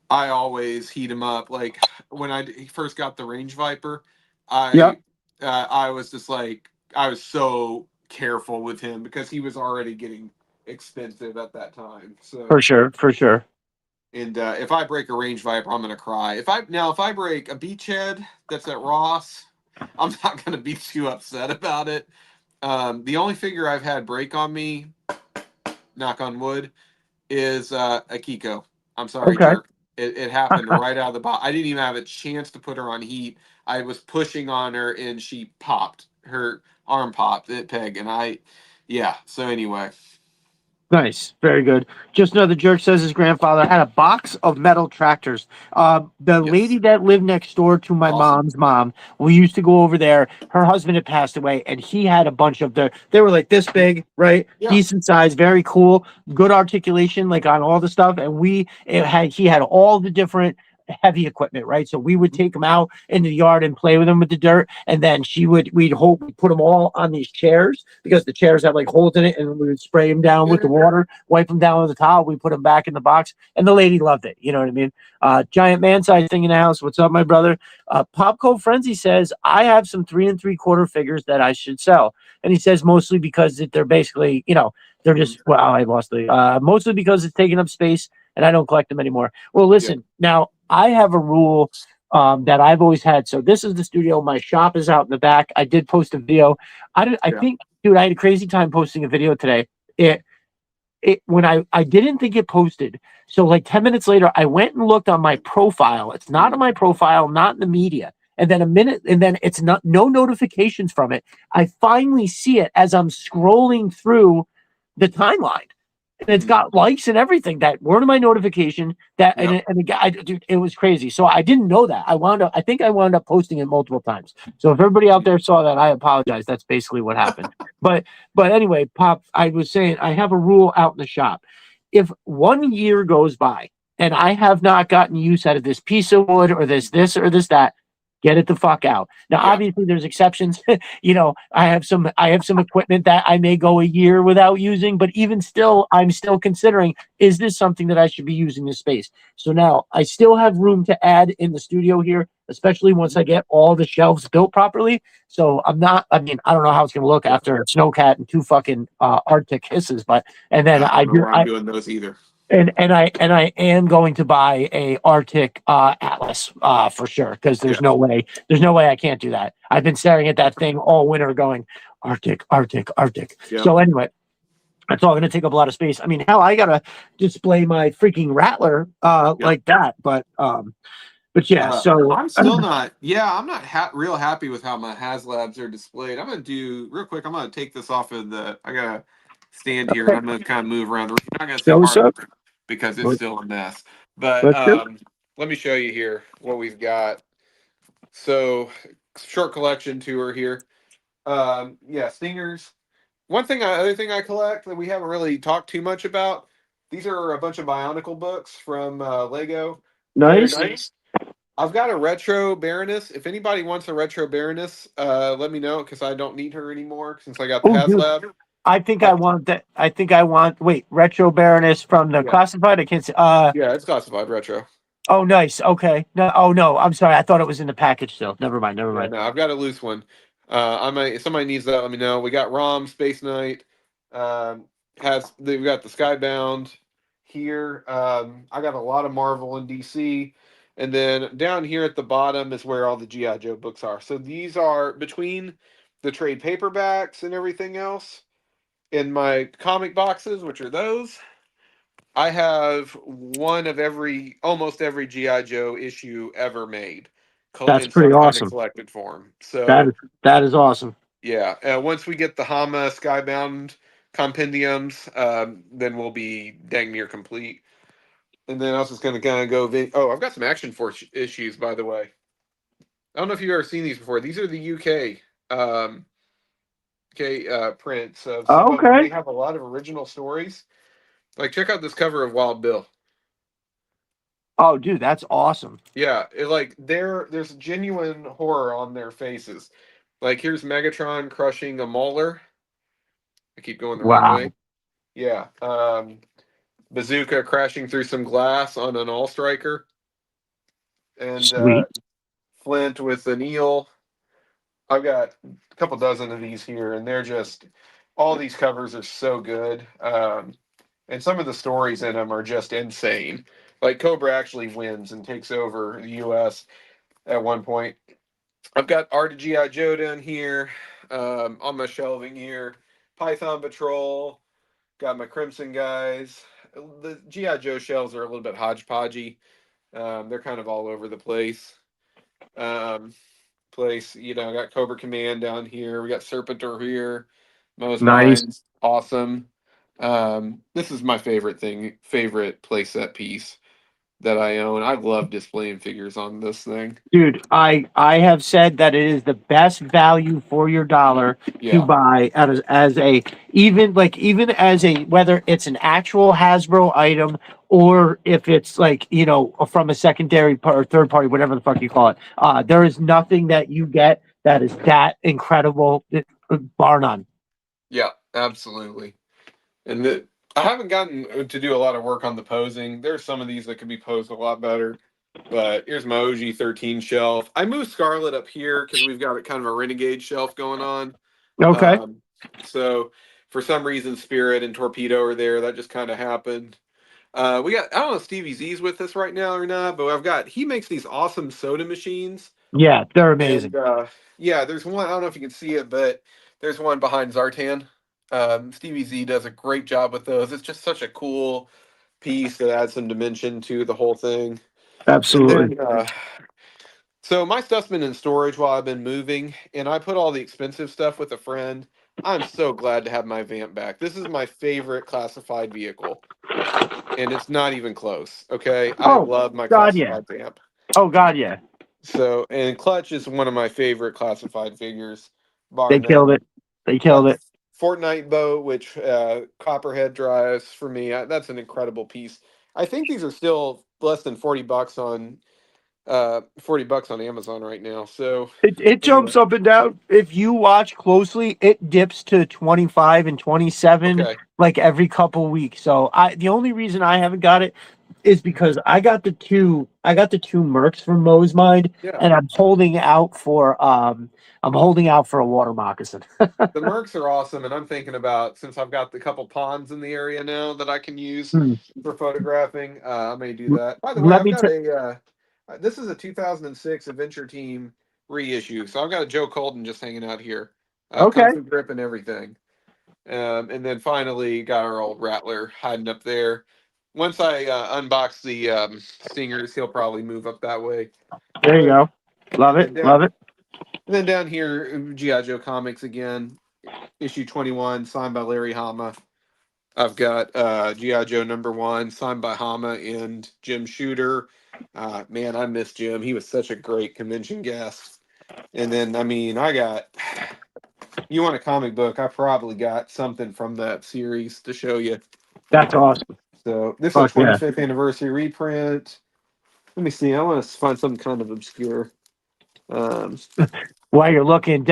[SPEAKER 2] I always heat them up. Like when I first got the Range Viper, I was just like, I was so careful with him because he was already getting expensive at that time. So
[SPEAKER 1] for sure.
[SPEAKER 2] And if I break a Range Viper, I'm gonna cry. If I break a Beachhead that's at Ross, I'm not gonna be too upset about it. The only figure I've had break on me, knock on wood, is a Kiko. I'm sorry, Jerk. It happened right out of the box. I didn't even have a chance to put her on heat. I was pushing on her and she popped. Her arm popped at peg, and so anyway.
[SPEAKER 1] Nice. Very good. Just know the Jerk says his grandfather had a box of metal tractors. The lady that lived next door to my mom's mom, we used to go over there. Her husband had passed away, and he had a bunch of they were like this big, right? Yeah. Decent size, very cool, good articulation, like on all the stuff. And he had all the different heavy equipment, right? So we would take them out into the yard and play with them with the dirt, and then we'd put them all on these chairs because the chairs have like holes in it, and we would spray them down with the water, wipe them down with the towel, we put them back in the box, and the lady loved it. You know what I mean? Giant man size thing in the house. What's up, my brother? Popco Frenzy says I have some 3 3/4 figures that I should sell, and he says mostly because they're basically, they're just I lost the mostly because it's taking up space and I don't collect them anymore. Well, listen, now I have a rule that I've always had. So this is the studio. My shop is out in the back. I did post a video. I think, dude, I had a crazy time posting a video today. When I didn't think it posted. So like 10 minutes later, I went and looked on my profile. It's not on my profile, not in the media. And then it's no notifications from it. I finally see it as I'm scrolling through the timeline. And it's got likes and everything that weren't in my notification. And the guy, dude, it was crazy. So I didn't know that. I think I wound up posting it multiple times. So if everybody out there saw that, I apologize. That's basically what happened. But anyway, Pop, I was saying I have a rule out in the shop. If 1 year goes by and I have not gotten use out of this piece of wood or this or this, that, Get it the fuck out. Now, obviously, there's exceptions. I have some equipment that I may go a year without using, but even still, I'm still considering, is this something that I should be using this space? So now I still have room to add in the studio here, especially once I get all the shelves built properly. So I mean, I don't know how it's going to look after a snowcat and 2 fucking Arctic hisses, but, and then
[SPEAKER 2] I don't know where I'm doing those either.
[SPEAKER 1] And I am going to buy a Arctic Atlas for sure, because there's no way I can't do that. I've been staring at that thing all winter going Arctic, Arctic, Arctic. So anyway, that's all going to take up a lot of space. I mean, hell, I gotta display my freaking Rattler like that, but yeah. So
[SPEAKER 2] I'm still not. Yeah, I'm not real happy with how my HasLabs are displayed. I'm gonna do real quick. I'm gonna take this off of the. I gotta stand here and I'm gonna kind of move around. You're not gonna see part of it because it's still a mess. But let me show you here what we've got. So short collection tour here. Stingers. Other thing I collect that we haven't really talked too much about. These are a bunch of Bionicle books from Lego.
[SPEAKER 1] nice.
[SPEAKER 2] I've got a retro Baroness. If anybody wants a retro Baroness, let me know because I don't need her anymore since I got the HasLab.
[SPEAKER 1] I think I want that. Wait, retro Baroness from the classified. I can't see.
[SPEAKER 2] Yeah, it's classified retro.
[SPEAKER 1] Oh, nice. Okay. No. Oh no. I'm sorry. I thought it was in the package still. Never mind.
[SPEAKER 2] No, I've got a loose one. If somebody needs that, let me know. We got ROM Space Knight. They've got the Skybound here. I got a lot of Marvel and DC. And then down here at the bottom is where all the G.I. Joe books are. So these are between the trade paperbacks and everything else. In my comic boxes, which are those, I have one of almost every G.I. Joe issue ever made.
[SPEAKER 1] That's pretty awesome.
[SPEAKER 2] Collected form. So
[SPEAKER 1] that is awesome.
[SPEAKER 2] Yeah. Once we get the Hama Skybound compendiums, then we'll be dang near complete. And then I was just going to kind of go. I've got some Action Force issues, by the way. I don't know if you've ever seen these before. These are the UK prints of some of them. They have a lot of original stories. Like, check out this cover of Wild Bill.
[SPEAKER 1] Oh, dude, that's awesome.
[SPEAKER 2] Yeah, there's genuine horror on their faces. Like, here's Megatron crushing a Mauler. I keep going the wrong way. Yeah. Bazooka crashing through some glass on an All Striker. And Flint with an eel. I've got a couple dozen of these here, and all these covers are so good. And some of the stories in them are just insane. Like Cobra actually wins and takes over the U.S. at one point. I've got Art of G.I. Joe down here on my shelving here. Python Patrol. Got my Crimson guys. The G.I. Joe shelves are a little bit hodgepodgey. They're kind of all over the place. I got Cobra Command down here. We got Serpentor here. Nice. Awesome. This is my favorite playset piece that I own. I love displaying figures on this thing.
[SPEAKER 1] Dude, I have said that it is the best value for your dollar to buy even as a whether it's an actual Hasbro item or if it's from a secondary or third party, whatever the fuck you call it. There is nothing that you get that is that incredible, bar none.
[SPEAKER 2] Yeah, absolutely. And I haven't gotten to do a lot of work on the posing. There's some of these that could be posed a lot better. But here's my OG-13 shelf. I moved Scarlet up here because we've got kind of a Renegade shelf going on.
[SPEAKER 1] Okay.
[SPEAKER 2] So for some reason, Spirit and Torpedo are there. That just kind of happened. I don't know if Stevie Z's with us right now or not, but he makes these awesome soda machines.
[SPEAKER 1] Yeah, they're amazing.
[SPEAKER 2] And, there's one, I don't know if you can see it, but there's one behind Zartan. Stevie Z does a great job with those. It's just such a cool piece that adds some dimension to the whole thing.
[SPEAKER 1] Absolutely.
[SPEAKER 2] Then, so my stuff's been in storage while I've been moving, and I put all the expensive stuff with a friend. I'm so glad to have my Vamp back. This is my favorite classified vehicle, and it's not even close. Okay, I love my classified Vamp.
[SPEAKER 1] Oh God, yeah.
[SPEAKER 2] So, and Clutch is one of my favorite classified figures.
[SPEAKER 1] They killed it. They killed it.
[SPEAKER 2] Fortnite boat, which Copperhead drives for me. That's an incredible piece. I think these are still less than $40 on $40 on Amazon right now. So
[SPEAKER 1] it jumps up and down. If you watch closely, it dips to 25 and 27
[SPEAKER 2] okay.
[SPEAKER 1] like every couple weeks. So the only reason I haven't got it is because I got the two Mercs from Moe's Mind,
[SPEAKER 2] Yeah.
[SPEAKER 1] and I'm holding out for a water moccasin.
[SPEAKER 2] The Mercs are awesome, and I'm thinking about, since I've got the couple ponds in the area now that I can use for photographing, I may do that. By the way,
[SPEAKER 1] Let
[SPEAKER 2] I've
[SPEAKER 1] me
[SPEAKER 2] got
[SPEAKER 1] tell.
[SPEAKER 2] this is a 2006 Adventure Team reissue, so I've got a Joe Colton just hanging out here,
[SPEAKER 1] Okay.
[SPEAKER 2] Kung Fu grip and everything. And then finally got our old Rattler hiding up there. Once I unbox the Stingers, he'll probably move up that way.
[SPEAKER 1] There you go. Love it. Love it.
[SPEAKER 2] And then down here, G.I. Joe Comics again, issue 21, signed by Larry Hama. I've got G.I. Joe #1, signed by Hama and Jim Shooter. Man, I miss Jim. He was such a great convention guest. And then, I mean, you want a comic book, I probably got something from that series to show you.
[SPEAKER 1] That's awesome.
[SPEAKER 2] So this is a 25th anniversary reprint. Let me see. I want to find something kind of obscure.
[SPEAKER 1] While you're looking,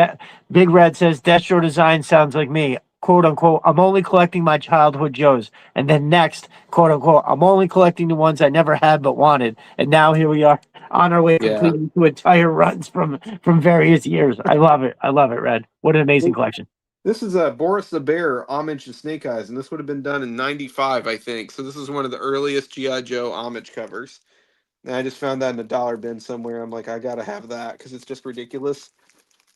[SPEAKER 1] Big Red says Destro design sounds like me. "Quote unquote, I'm only collecting my childhood Joes." And then next, "Quote unquote, I'm only collecting the ones I never had but wanted." And now here we are on our way completing two entire runs from various years. I love it. I love it, Red. What an amazing collection.
[SPEAKER 2] This is Boris the Bear, homage to Snake Eyes, and this would have been done in '95, I think. So this is one of the earliest G.I. Joe homage covers. And I just found that in a dollar bin somewhere. I'm like, I gotta have that because it's just ridiculous.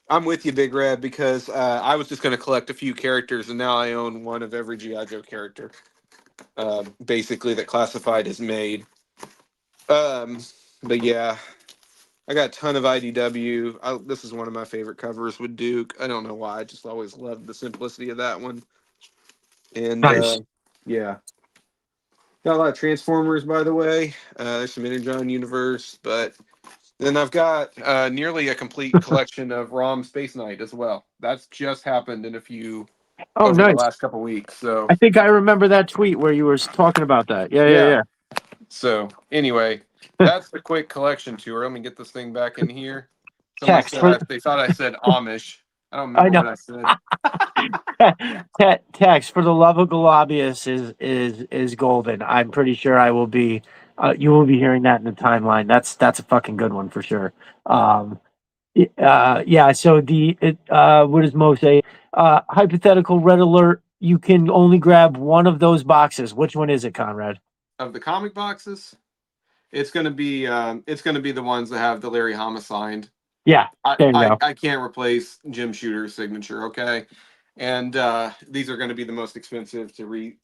[SPEAKER 2] I'm with you, Big Red, because I was just going to collect a few characters, and now I own one of every G.I. Joe character, basically, that Classified has made. But yeah, I got a ton of IDW. This is one of my favorite covers with Duke. I don't know why. I just always loved the simplicity of that one. And
[SPEAKER 1] Nice.
[SPEAKER 2] yeah. Got a lot of Transformers, by the way. There's some Energon Universe, but then I've got nearly a complete collection of ROM Space Knight as well. That's just happened in over the last couple weeks. So
[SPEAKER 1] I think I remember that tweet where you were talking about that. Yeah.
[SPEAKER 2] So anyway, that's the quick collection tour. Let me get this thing back in here. Someone they thought I said Amish. I don't remember what I
[SPEAKER 1] said. Text, "For the love of Galabius" is golden. I'm pretty sure I will be. You will be hearing that in the timeline. That's a fucking good one for sure. Yeah. So what does Mo say? Hypothetical red alert. You can only grab one of those boxes. Which one is it, Conrad?
[SPEAKER 2] Of the comic boxes, it's gonna be the ones that have the Larry Hama signed.
[SPEAKER 1] Yeah.
[SPEAKER 2] I can't replace Jim Shooter's signature. Okay. And these are going to be the most expensive to read.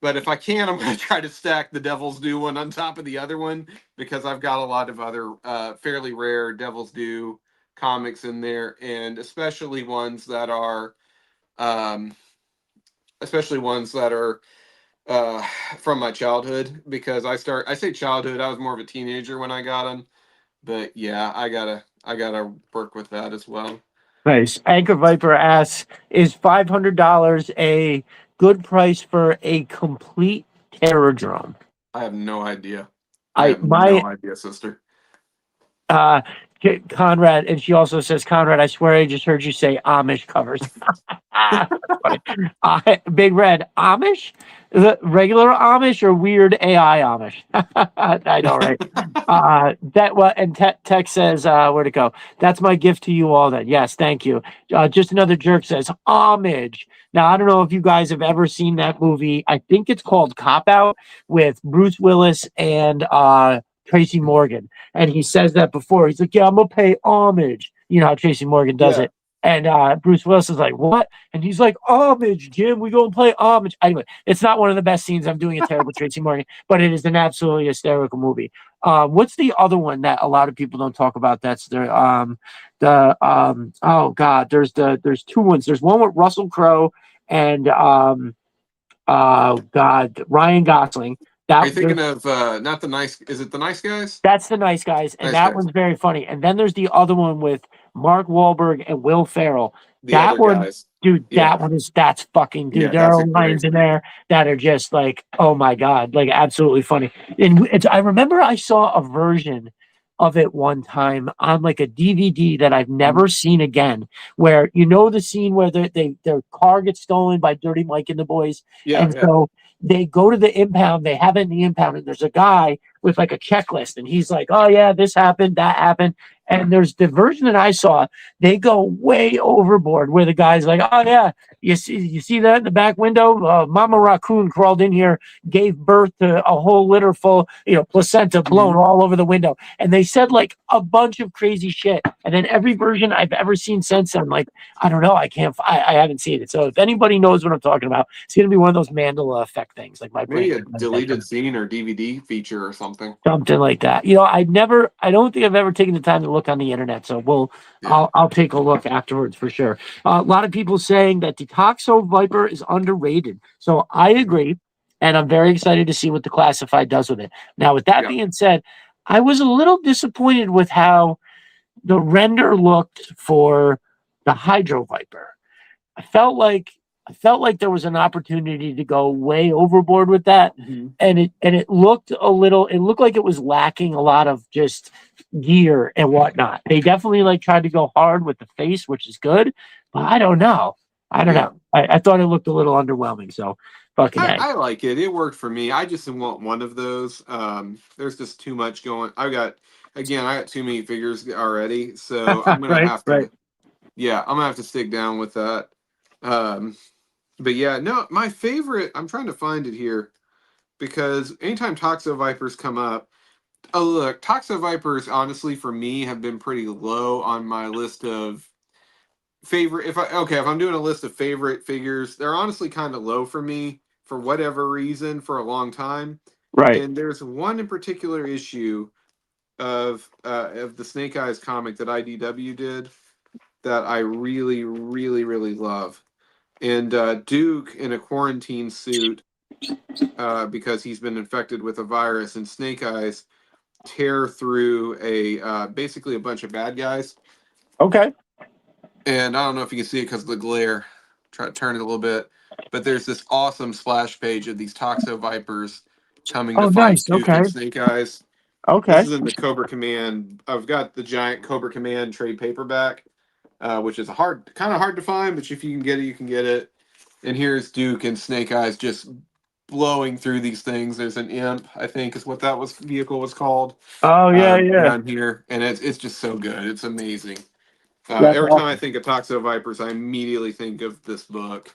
[SPEAKER 2] But if I can, I'm going to try to stack the Devil's Due one on top of the other one because I've got a lot of other fairly rare Devil's Due comics in there, and especially ones that are from my childhood, because I say childhood, I was more of a teenager when I got them. But yeah, I gotta work with that as well.
[SPEAKER 1] Nice. Anchor Viper asks, "Is $500 a good price for a complete Terrordrome?"
[SPEAKER 2] I have no idea. I have no idea, sister.
[SPEAKER 1] Conrad, and she also says, "Conrad, I swear I just heard you say Amish covers." Big Red, Amish? Is it regular Amish or weird AI Amish? I know, right? And Tech says, where'd it go? "That's my gift to you all then." Yes, thank you. Just Another Jerk says, "Homage." Now, I don't know if you guys have ever seen that movie. I think it's called Cop Out with Bruce Willis and Tracy Morgan. And he says that before. He's like, "Yeah, I'm going to pay homage." You know how Tracy Morgan does it. And Bruce Willis is like, "What?" And he's like, "Homage, Jim. We go and play homage." Anyway, it's not one of the best scenes. I'm doing a terrible Tracy Morgan, but it is an absolutely hysterical movie. What's the other one that a lot of people don't talk about? That's oh God, there's two ones. There's one with Russell Crowe and God, Ryan Gosling.
[SPEAKER 2] Are you thinking of not the nice? Is it the Nice Guys?
[SPEAKER 1] That's the Nice Guys, and that one's very funny. And then there's the other one with Mark Wahlberg and Will Ferrell. That one, dude, that's fucking, dude. There are lines in there that are just like, oh my God, like absolutely funny. And I remember I saw a version of it one time on like a DVD that I've
[SPEAKER 2] Mhm.
[SPEAKER 1] never seen again. Where the scene where their car gets stolen by Dirty Mike and the boys,
[SPEAKER 2] Yeah,
[SPEAKER 1] and
[SPEAKER 2] yeah.
[SPEAKER 1] so they go to the impound. They have it in the impound, and there's a guy with like a checklist, and he's like, "Oh yeah, this happened, that happened." And there's the version that I saw. They go way overboard, where the guy's like, "Oh yeah, you see that in the back window? Mama Raccoon crawled in here, gave birth to a whole litter full, placenta blown
[SPEAKER 2] Mhm.
[SPEAKER 1] all over the window." And they said like a bunch of crazy shit. And then every version I've ever seen since, I'm like, I don't know, I haven't seen it. So if anybody knows what I'm talking about, it's gonna be one of those Mandela effect things. Like my
[SPEAKER 2] Maybe
[SPEAKER 1] brain
[SPEAKER 2] a deleted scene or DVD feature or something.
[SPEAKER 1] something like that. I don't think I've ever taken the time to look on the internet. So
[SPEAKER 2] Yeah.
[SPEAKER 1] I'll take a look afterwards for sure. A lot of people saying that the Toxo Viper is underrated. So I agree. And I'm very excited to see what the classified does with it. Now, with that
[SPEAKER 2] Yeah.
[SPEAKER 1] being said, I was a little disappointed with how the render looked for the Hydro Viper. I felt like I felt like there was an opportunity to go way overboard with that,
[SPEAKER 2] Mhm.
[SPEAKER 1] and it looked a little. It looked like it was lacking a lot of just gear and whatnot. They definitely like tried to go hard with the face, which is good, but I don't know. I don't
[SPEAKER 2] Yeah.
[SPEAKER 1] know. I thought it looked a little underwhelming. So fucking
[SPEAKER 2] I,
[SPEAKER 1] A.
[SPEAKER 2] I like it. It worked for me. I just want one of those. There's just too much going. I got too many figures already, so I'm gonna
[SPEAKER 1] Right,
[SPEAKER 2] have
[SPEAKER 1] right.
[SPEAKER 2] to. Yeah, I'm gonna have to stick down with that. Um, but yeah, no, my favorite. I'm trying to find it here because anytime Toxo Vipers come up, oh look, Toxo Vipers honestly for me have been pretty low on my list of favorite. If I'm doing a list of favorite figures, they're honestly kind of low for me for whatever reason for a long time.
[SPEAKER 1] Right.
[SPEAKER 2] And there's one in particular issue of the Snake Eyes comic that IDW did that I really, really, really love. And Duke in a quarantine suit because he's been infected with a virus, and Snake Eyes tear through a basically a bunch of bad guys.
[SPEAKER 1] Okay.
[SPEAKER 2] And I don't know if you can see it because of the glare. Try to turn it a little bit, but there's this awesome splash page of these Toxo Vipers coming to
[SPEAKER 1] Oh,
[SPEAKER 2] fight
[SPEAKER 1] nice.
[SPEAKER 2] Duke
[SPEAKER 1] Okay.
[SPEAKER 2] and Snake Eyes. This
[SPEAKER 1] Okay.
[SPEAKER 2] is in the Cobra Command. I've got the giant Cobra Command trade paperback, which is kind of hard to find, but if you can get it, you can get it. And here's Duke and Snake Eyes just blowing through these things. There's an imp, I think, is what that vehicle was called
[SPEAKER 1] Oh yeah, yeah.
[SPEAKER 2] down here, and it's just so good. It's amazing.
[SPEAKER 1] That's
[SPEAKER 2] Every time I
[SPEAKER 1] awesome.
[SPEAKER 2] think of Toxo Vipers, I immediately think of this book.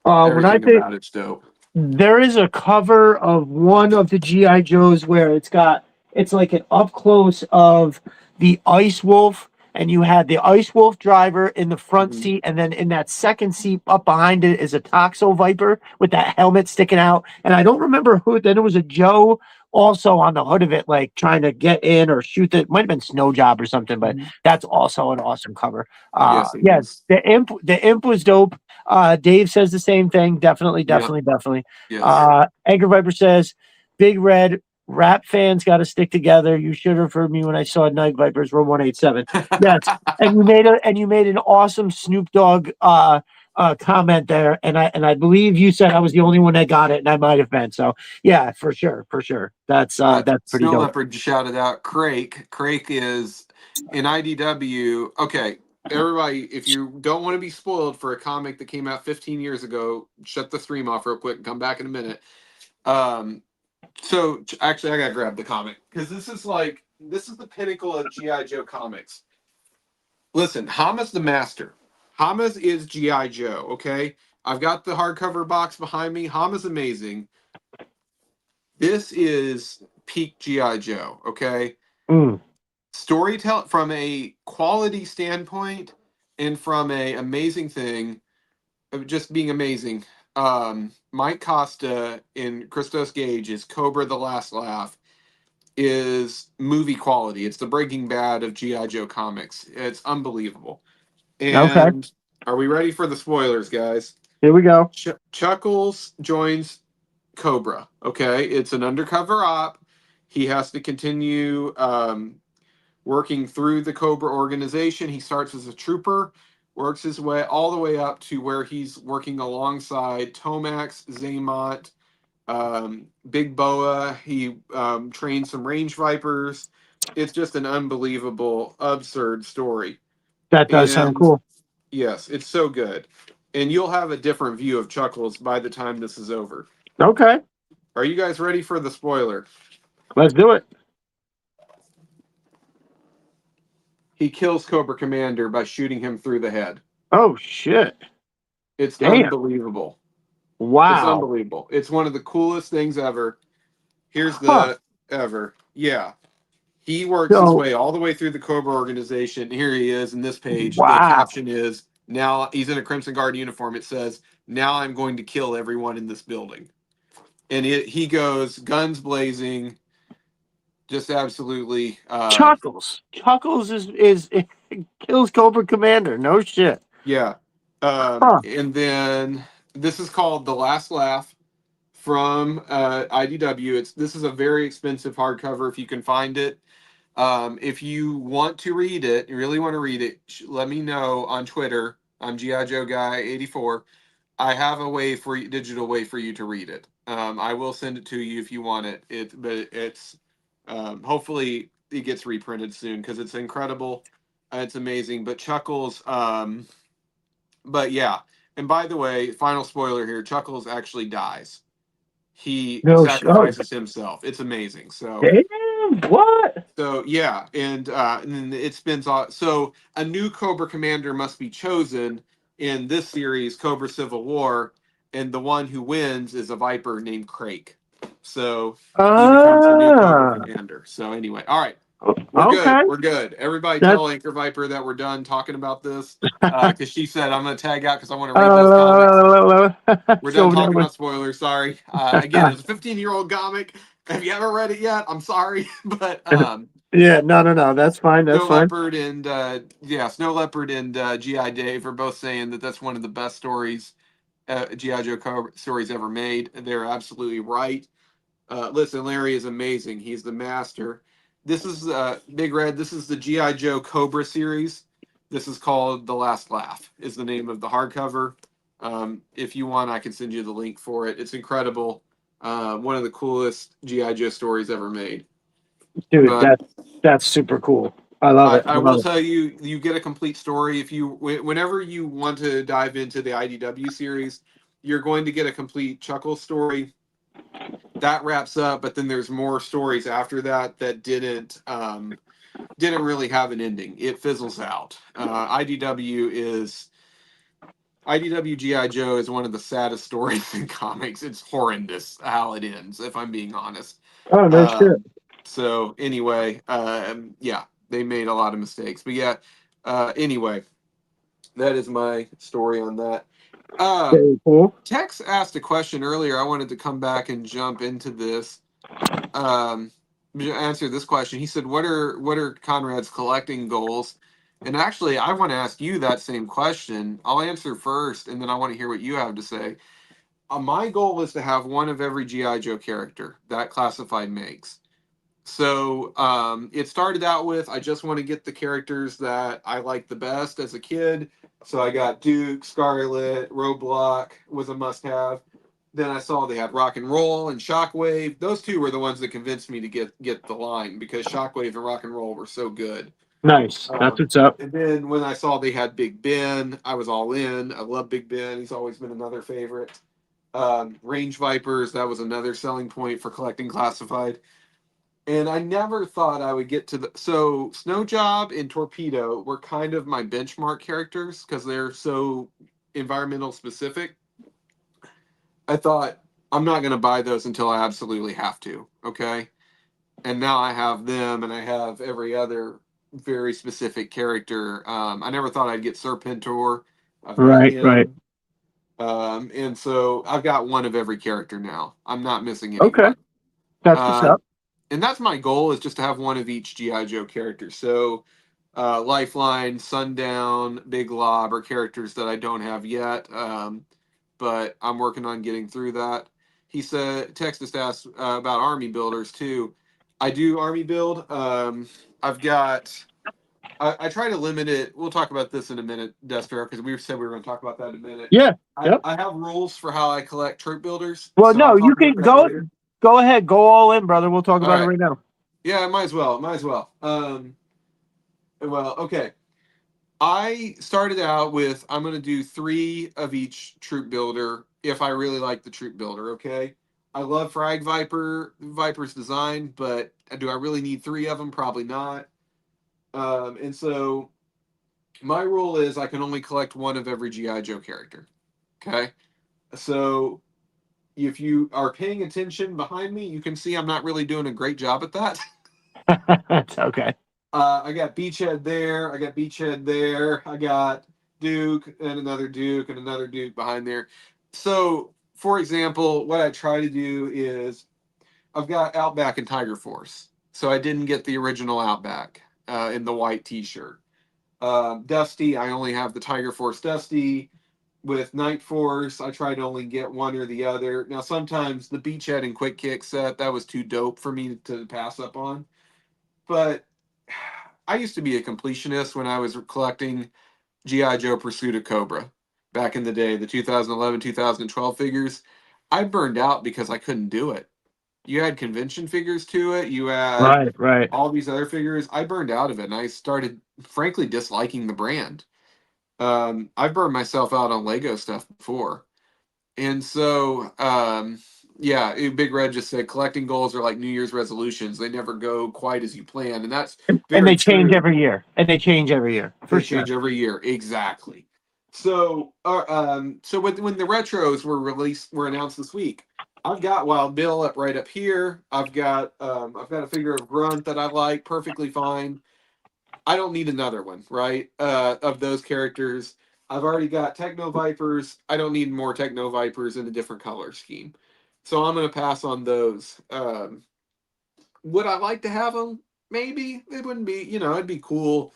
[SPEAKER 1] When I
[SPEAKER 2] Everything
[SPEAKER 1] think
[SPEAKER 2] about it's dope.
[SPEAKER 1] there is a cover of one of the GI Joes where it's like an up close of the Ice Wolf, and you had the Ice Wolf driver in the front
[SPEAKER 2] Hmm.
[SPEAKER 1] seat, and then in that second seat up behind it is a Toxo Viper with that helmet sticking out. And I don't remember who. Then it was a Joe also on the hood of it, like trying to get in or shoot. It might have been Snow Job or something, but
[SPEAKER 2] Hmm.
[SPEAKER 1] that's also an awesome cover.
[SPEAKER 2] Yes, it
[SPEAKER 1] Yeah,
[SPEAKER 2] is.
[SPEAKER 1] the imp was dope. Dave says the same thing. Definitely,
[SPEAKER 2] Yep.
[SPEAKER 1] definitely, definitely.
[SPEAKER 2] Yes.
[SPEAKER 1] Anchor Viper says, Big Red rap fans got to stick together. You should have heard me when I saw Night Vipers Room 187. Yes. And you made an awesome Snoop Dogg comment there. And I believe you said I was the only one that got it, and I might have been. So yeah, for sure, for sure. That's pretty
[SPEAKER 2] Snow
[SPEAKER 1] dope.
[SPEAKER 2] Leopard shouted out Crake. Crake is in IDW. Okay, everybody, if you don't want to be spoiled for a comic that came out 15 years ago, shut the stream off real quick and come back in a minute. Um, actually, I gotta grab the comic because this is the pinnacle of GI Joe comics. Listen, Hama's the master. Hama's is GI Joe. Okay, I've got the hardcover box behind me. Hama's amazing. This is peak GI Joe. Okay,
[SPEAKER 1] Mm,
[SPEAKER 2] storytelling from a quality standpoint and from a amazing thing of just being amazing. Mike Costa in Christos Gage is Cobra: The Last Laugh is movie quality. It's the Breaking Bad of GI Joe comics. It's unbelievable.
[SPEAKER 1] okay,
[SPEAKER 2] And are we ready for the spoilers, guys?
[SPEAKER 1] here we go.
[SPEAKER 2] Chuckles joins Cobra. Okay, it's an undercover op. He has to continue working through the Cobra organization. He starts as a trooper, works his way all the way up to where he's working alongside Tomax, Zaymont, Big Boa. He trains some range vipers. it's just an unbelievable, absurd story.
[SPEAKER 1] That does sound
[SPEAKER 2] And
[SPEAKER 1] cool.
[SPEAKER 2] yes, it's so good. And you'll have a different view of Chuckles by the time this is over.
[SPEAKER 1] Okay.
[SPEAKER 2] Are you guys ready for the spoiler?
[SPEAKER 1] Let's do it.
[SPEAKER 2] He kills Cobra Commander by shooting him through the head.
[SPEAKER 1] Oh, shit.
[SPEAKER 2] It's
[SPEAKER 1] Damn.
[SPEAKER 2] unbelievable.
[SPEAKER 1] Wow.
[SPEAKER 2] It's unbelievable. It's one of the coolest things ever. Here's the ever. Yeah. He works his way all the way through the Cobra organization. Here he is in this page.
[SPEAKER 1] Wow.
[SPEAKER 2] The caption is, now he's in a Crimson Guard uniform. It says, now I'm going to kill everyone in this building. And he goes guns blazing, just absolutely.
[SPEAKER 1] Chuckles is kills Cobra Commander. No shit.
[SPEAKER 2] Yeah. And then this is called The Last Laugh from IDW. This is a very expensive hardcover if you can find it. If you want to read it, you really want to read it, let me know on Twitter. I'm GI Joe Guy 84. I have a way for you, digital way for you to read it. I will send it to you if you want it. But it's hopefully it gets reprinted soon because it's incredible. It's amazing. But Chuckles, but yeah. And by the way, final spoiler here: Chuckles actually dies. He sacrifices himself. It's amazing. So
[SPEAKER 1] damn, what?
[SPEAKER 2] So yeah, and then it spins off. So a new Cobra Commander must be chosen in this series, Cobra Civil War, and the one who wins is a Viper named Crake. So he becomes the new Cobra Commander. So anyway, all right, we're good. We're good. Everybody, tell Anchor Viper that we're done talking about this because she said I'm going to tag out because I want to read those comics. We're done talking about spoilers. Sorry. Again, it's a 15-year-old comic. If you haven't read it yet, I'm sorry, but
[SPEAKER 1] yeah, no, that's fine. That's
[SPEAKER 2] Snow
[SPEAKER 1] fine.
[SPEAKER 2] Leopard and Snow Leopard and GI Dave are both saying that that's one of the best stories, GI Joe stories ever made. They're absolutely right. Listen, Larry is amazing. He's the master. This is Big Red. This is the GI Joe Cobra series. This is called The Last Laugh. Is the name of the hardcover. If you want, I can send you the link for it. It's incredible. One of the coolest GI Joe stories ever made.
[SPEAKER 1] Dude, that's super cool. I love it.
[SPEAKER 2] I will tell you, you get a complete story if you whenever you want to dive into the IDW series, you're going to get a complete Chuckle story. That wraps up, but then there's more stories after that that didn't really have an ending. It fizzles out. IDW GI Joe is one of the saddest stories in comics. It's horrendous how it ends, if I'm being honest.
[SPEAKER 1] Oh no shit.
[SPEAKER 2] So anyway, yeah, they made a lot of mistakes. But yeah, anyway, that is my story on that.
[SPEAKER 1] Very cool.
[SPEAKER 2] Tex asked a question earlier. I wanted to come back and jump into this. Answer this question. He said, "What are Conrad's collecting goals?" And actually, I want to ask you that same question. I'll answer first, and then I want to hear what you have to say. My goal is to have one of every GI Joe character that Classified makes. So it started out with I just want to get the characters that I liked the best as a kid. So I got Duke, Scarlet, Roadblock was a must-have. Then I saw they had Rock and Roll and Shockwave. Those two were the ones that convinced me to get the line because Shockwave and Rock and Roll were so good.
[SPEAKER 1] Nice. That's what's up.
[SPEAKER 2] And then when I saw they had Big Ben, I was all in. I love Big Ben. He's always been another favorite. Range Vipers, that was another selling point for collecting Classified. And I never thought I would get to the... So Snow Job and Torpedo were kind of my benchmark characters because they're so environmental specific. I thought, I'm not going to buy those until I absolutely have to, okay? And now I have them, and I have every other very specific character. I never thought I'd get Serpentor. I've got him.
[SPEAKER 1] Right.
[SPEAKER 2] And so I've got one of every character now. I'm not missing anyone.
[SPEAKER 1] Okay. That's what's up.
[SPEAKER 2] And that's my goal, is just to have one of each G.I. Joe character. So Lifeline, Sundown, Big Lob are characters that I don't have yet. But I'm working on getting through that. He said, Texas asked about army builders too. I do army build. I've got... I try to limit it. We'll talk about this in a minute, Destro, because we said we were going to talk about that in a minute.
[SPEAKER 1] Yeah.
[SPEAKER 2] I have rules for how I collect troop builders.
[SPEAKER 1] Well, so no, you can go ahead. Go all in, brother. We'll talk about it right now.
[SPEAKER 2] Yeah, I might as well. Might as well. Well, okay. I started out with I'm going to do 3 of each troop builder if I really like the troop builder. Okay. I love Viper's design, but do I really need 3 of them? Probably not. And so my rule is I can only collect 1 of every GI Joe character. Okay. So if you are paying attention behind me, you can see I'm not really doing a great job at that.
[SPEAKER 1] It's okay.
[SPEAKER 2] I got Beachhead there. I got Beachhead there. I got Duke and another Duke and another Duke behind there. So, for example, what I try to do is I've got Outback and Tiger Force. So I didn't get the original Outback in the white T-shirt. Dusty, I only have the Tiger Force Dusty. With Night Force, I try to only get one or the other. Now, sometimes the Beachhead and Quick Kick set, that was too dope for me to pass up on. But I used to be a completionist when I was collecting G.I. Joe Pursuit of Cobra back in the day, the 2011, 2012 figures. I burned out because I couldn't do it. You had convention figures to it, you had
[SPEAKER 1] Right.
[SPEAKER 2] all these other figures. I burned out of it and I started, frankly, disliking the brand. I've burned myself out on Lego stuff before. And so, yeah, Big Red just said collecting goals are like New Year's resolutions. They never go quite as you plan. And that's
[SPEAKER 1] And
[SPEAKER 2] very
[SPEAKER 1] they change
[SPEAKER 2] true.
[SPEAKER 1] every year. For
[SPEAKER 2] They
[SPEAKER 1] sure.
[SPEAKER 2] change every year. Exactly. So, so when the retros were announced this week, I've got Wild Bill up right up here. I've got a figure of Grunt that I like perfectly fine. I don't need another one, right? Of those characters, I've already got Techno Vipers. I don't need more Techno Vipers in a different color scheme. So I'm going to pass on those. Would I like to have them? Maybe. It wouldn't be, it'd be cool,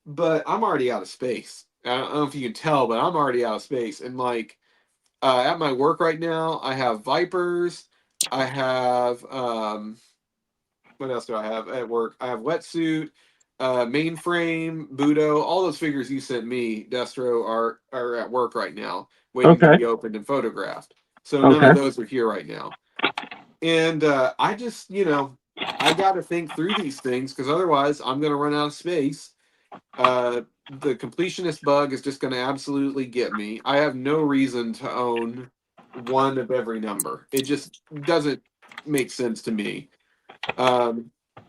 [SPEAKER 2] but I'm already out of space. I don't know if you can tell, but I'm already out of space. And like at my work right now, I have Vipers. I have what else do I have at work? I have Wetsuit, Mainframe, Budo. All those figures you sent me, Destro, are at work right now, waiting to
[SPEAKER 1] Okay.
[SPEAKER 2] be opened and photographed. So none
[SPEAKER 1] Okay.
[SPEAKER 2] of those are here right now. And I just, I got to think through these things because otherwise I'm going to run out of space. The completionist bug is just going to absolutely get me. I have no reason to own 1 of every number. It just doesn't make sense to me.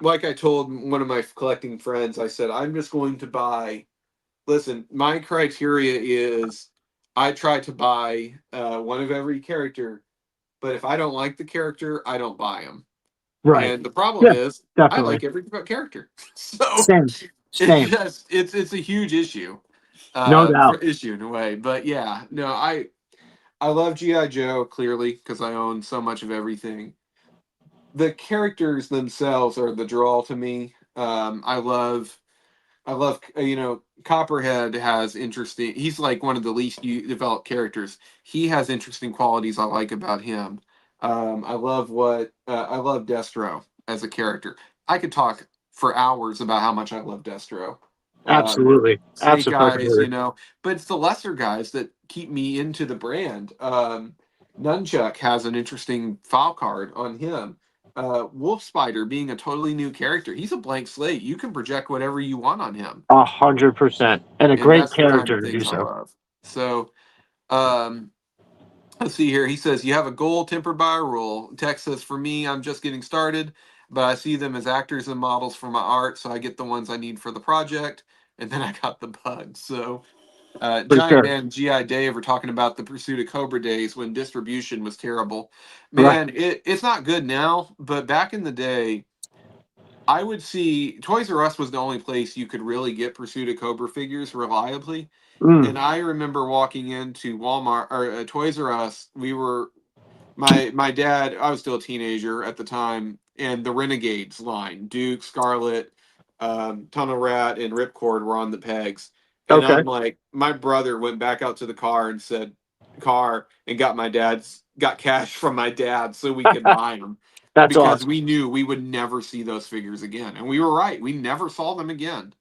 [SPEAKER 2] Like I told one of my collecting friends, I said, I'm just going to buy. Listen, my criteria is I try to buy 1 of every character, but if I don't like the character, I don't buy them.
[SPEAKER 1] Right.
[SPEAKER 2] And the problem
[SPEAKER 1] Yeah,
[SPEAKER 2] is, I
[SPEAKER 1] definitely.
[SPEAKER 2] like every character, so
[SPEAKER 1] Same.
[SPEAKER 2] it's
[SPEAKER 1] Same.
[SPEAKER 2] just it's a huge issue,
[SPEAKER 1] No doubt.
[SPEAKER 2] issue in a way. But yeah, no, I love GI Joe clearly because I own so much of everything. The characters themselves are the draw to me. I love, Copperhead has interesting. He's like one of the least developed characters. He has interesting qualities I like about him. I love Destro as a character. I could talk for hours about how much I love Destro.
[SPEAKER 1] Absolutely.
[SPEAKER 2] Snake Eyes,
[SPEAKER 1] Absolutely.
[SPEAKER 2] but it's the lesser guys that keep me into the brand. Nunchuck has an interesting file card on him. Wolf Spider being a totally new character, he's a blank slate. You can project whatever you want on him,
[SPEAKER 1] 100%. And a
[SPEAKER 2] and
[SPEAKER 1] great
[SPEAKER 2] that's the kind of
[SPEAKER 1] character to do
[SPEAKER 2] things I
[SPEAKER 1] so.
[SPEAKER 2] love. So, um, let's see here. He says you have a goal tempered by a rule. Text says for me, I'm just getting started, but I see them as actors and models for my art, so I get the ones I need for the project, and then I got the bugs. So
[SPEAKER 1] For
[SPEAKER 2] Giant
[SPEAKER 1] sure.
[SPEAKER 2] Man and GI Dave are talking about the Pursuit of Cobra days when distribution was terrible.
[SPEAKER 1] Right.
[SPEAKER 2] Man, it's not good now, but back in the day, I would see Toys R Us was the only place you could really get Pursuit of Cobra figures reliably. And I remember walking into Walmart or Toys R Us. We were my dad. I was still a teenager at the time, and the Renegades line, Duke, Scarlet, Tunnel Rat, and Ripcord were on the pegs. And
[SPEAKER 1] Okay.
[SPEAKER 2] I'm like, my brother went back out to the car and said, "Car," and got cash from my dad so we could buy them
[SPEAKER 1] That's
[SPEAKER 2] because
[SPEAKER 1] awesome.
[SPEAKER 2] we knew we would never see those figures again, and we were right. We never saw them again.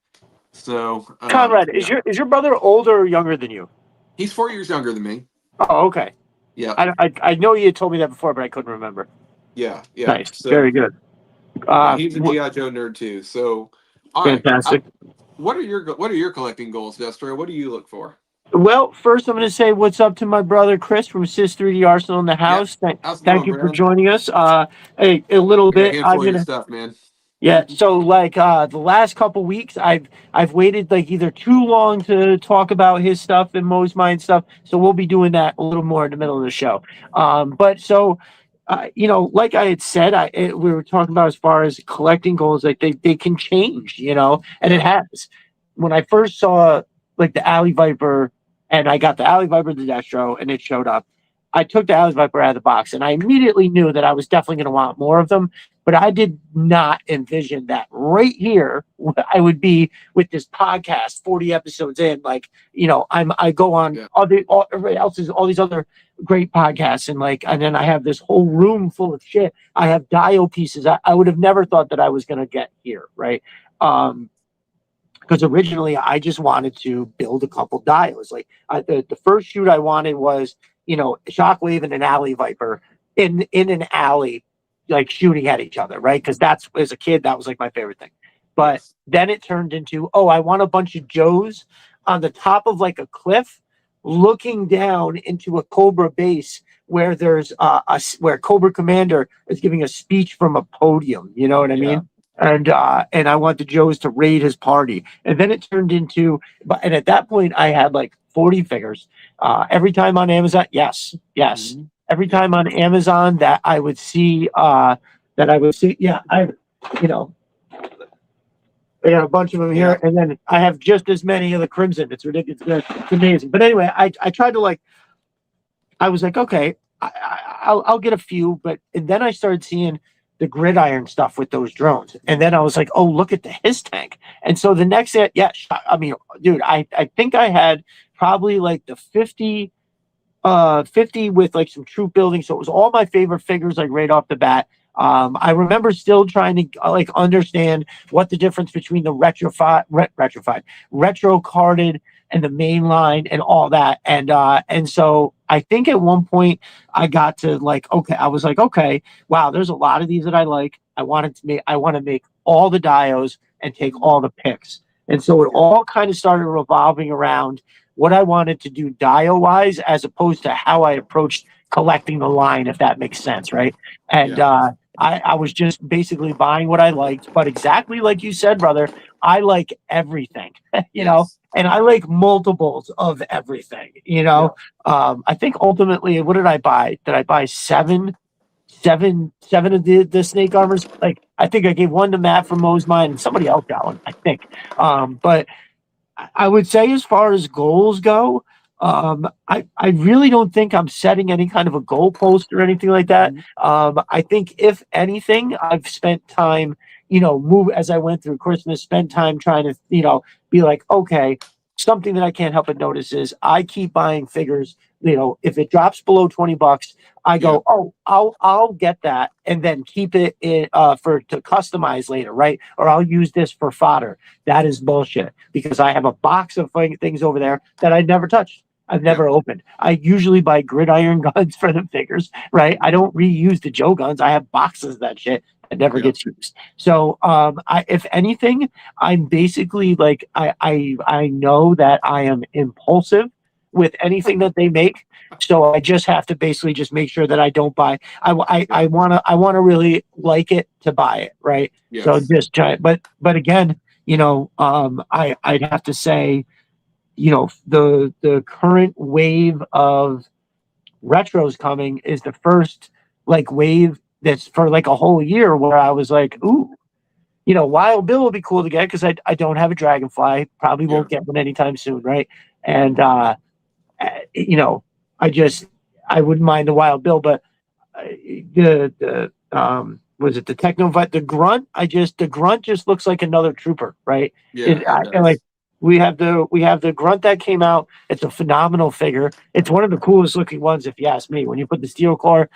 [SPEAKER 2] So,
[SPEAKER 1] Conrad, is
[SPEAKER 2] yeah,
[SPEAKER 1] your brother older or younger than you?
[SPEAKER 2] he's 4 years younger than me.
[SPEAKER 1] Oh, okay.
[SPEAKER 2] Yeah,
[SPEAKER 1] I know you had told me that before, but I couldn't remember.
[SPEAKER 2] yeah, yeah.
[SPEAKER 1] Nice.
[SPEAKER 2] So,
[SPEAKER 1] Very good.
[SPEAKER 2] He's a GI Joe nerd too. So, all
[SPEAKER 1] fantastic.
[SPEAKER 2] Right. What are your collecting goals, Destro? What do you look for?
[SPEAKER 1] Well, first I'm going to say what's up to my brother Chris from Sis 3D Arsenal in the house. Thank you for joining us. A little bit. I'm gonna
[SPEAKER 2] stuff, man.
[SPEAKER 1] Yeah, so like the last couple weeks, I've waited like either too long to talk about his stuff and Mo's Mind stuff, so we'll be doing that a little more in the middle of the show. But so like I had said, we were talking about as far as collecting goals, like they can change, and it has. When I first saw like the Alley Viper, and I got the Alley Viper, the Destro, and it showed up. I took the Alley Viper out of the box, and I immediately knew that I was definitely going to want more of them. But I did not envision that right here I would be with this podcast 40 episodes in. Like, I go on all these other great podcasts, and then I have this whole room full of shit. I have dio pieces. I would have never thought that I was going to get here, right? Because originally I just wanted to build a couple dios. Like the first shoot I wanted was, Shockwave and an Alley Viper in an alley, like shooting at each other, right? Because that's, as a kid, that was like my favorite thing. But then it turned into, I want a bunch of Joes on the top of like a cliff, looking down into a Cobra base where there's where Cobra Commander is giving a speech from a podium. You know what I mean? And I want the Joes to raid his party. And then it turned into, and at that point I had like 40 figures. Every time on Amazon, yes. Mm-hmm. Every time on Amazon that I would see, I got a bunch of them here, and then I have just as many of the Crimson. It's ridiculous. It's amazing. But anyway, I tried to I was like, okay, I'll get a few, and then I started seeing the gridiron stuff with those drones, and then I was like, oh, look at the his tank. And so the next, I mean, dude, I think I had probably like the 50 with like some troop building. So it was all my favorite figures, like right off the bat. I remember still trying to understand what the difference between the retro carded and the main line and all that. And so I think at one point I got to I was like, okay, wow, there's a lot of these that I like. I want to make all the dios and take all the picks. And so it all kind of started revolving around what I wanted to do dio wise, as opposed to how I approached collecting the line, if that makes sense. Right. And, I was just basically buying what I liked, but exactly like you said, brother, I like everything, know, and I like multiples of everything, I think ultimately, what did I buy? Did I buy seven of the snake armors? Like, I think I gave one to Matt from Mo's Mind and somebody else got one, I think. But I would say as far as goals go, I really don't think I'm setting any kind of a goal post or anything like that. I think if anything, I've spent time, as I went through Christmas, spent time trying to, be like, okay, something that I can't help but notice is I keep buying figures. If it drops below $20, I go, I'll get that and then keep it in to customize later, right? Or I'll use this for fodder. That is bullshit, because I have a box of things over there that I never touched. I've never opened. I usually buy gridiron guns for the figures, right? I don't reuse the Joe guns. I have boxes of that shit that never gets used. So, if anything, I'm basically like, I know that I am impulsive with anything that they make. So I just have to basically just make sure that I don't buy. I want to really like it to buy it, right? Yes. So just try. But again, I'd have to say, the current wave of retros coming is the first wave that's for a whole year where I was like, ooh, Wild Bill would be cool to get, because I don't have a Dragonfly, probably won't get one anytime soon, right? And I wouldn't mind the Wild Bill, but was it the Technovite, the Grunt? The Grunt just looks like another trooper, right? We have the Grunt that came out. It's a phenomenal figure. It's one of the coolest looking ones, if you ask me. When you put the Steel Core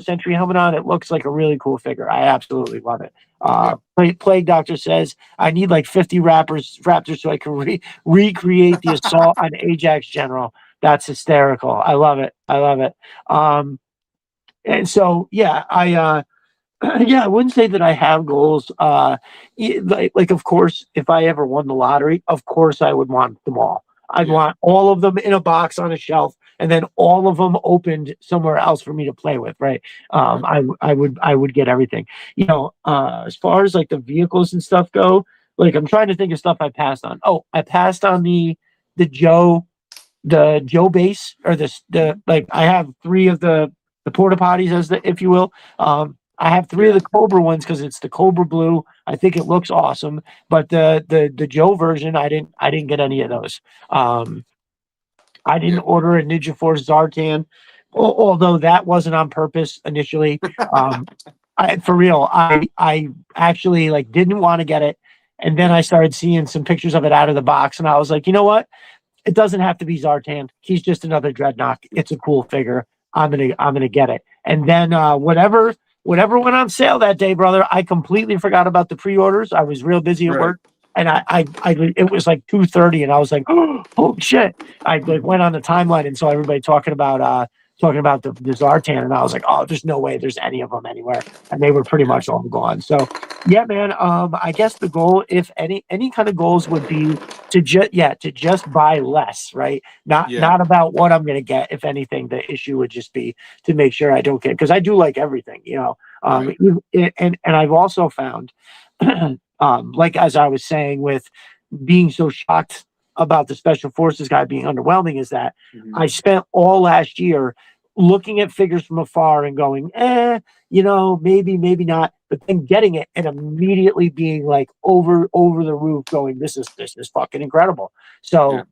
[SPEAKER 1] Sentry helmet on, it looks like a really cool figure. I absolutely love it. Plague Doctor says I need 50 Raptors so I can recreate the assault on Ajax General. That's hysterical. I love it. And so, Yeah, I wouldn't say that I have goals. Like, of course, if I ever won the lottery, of course I would want them all. I'd want all of them in a box on a shelf, and then all of them opened somewhere else for me to play with. Right? I would get everything. As far as like the vehicles and stuff go, like I'm trying to think of stuff I passed on. Oh, I passed on the Joe the Joe base or the like I have three of the porta potties as the if you will. I have three of the Cobra ones because it's the Cobra Blue. I think it looks awesome. But the Joe version, I didn't get any of those. I didn't order a Ninja Force Zartan, although that wasn't on purpose initially. For real, I actually like didn't want to get it, and then I started seeing some pictures of it out of the box, and I was like, you know what? It doesn't have to be Zartan. He's just another Dreadnought. It's a cool figure. I'm gonna get it. And then whatever went on sale that day, brother, I completely forgot about the pre-orders. I was real busy at work, and I it was like 2:30, and I was like, oh shit! I like went on the timeline and saw everybody talking about the Zartan, and I was like, oh, there's no way there's any of them anywhere, and they were pretty much all gone. So yeah, man. I guess the goal, if any kind of goals, would be to just buy less, right? Not about what I'm gonna get. If anything, the issue would just be to make sure I don't get, because I do like everything, and I've also found, like as I was saying, with being so shocked about the special forces guy being underwhelming, is that I spent all last year looking at figures from afar and going, maybe not, but then getting it and immediately being like over the roof, going, this is fucking incredible. So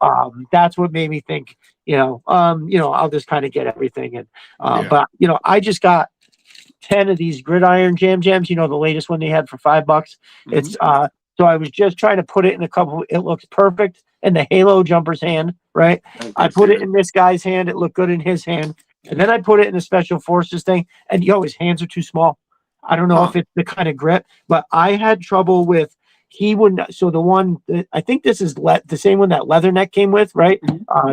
[SPEAKER 1] that's what made me think, I'll just kind of get everything. And but I just got 10 of these gridiron jams, the latest one they had for $5. It's so I was just trying to put it in a couple. It looks perfect in the Halo jumper's hand, right? I put it in this guy's hand. It looked good in his hand. And then I put it in the special forces thing, and his hands are too small. I don't know if it's the kind of grip, but I had trouble with, he wouldn't. So the one, I think this is the same one that Leatherneck came with, right?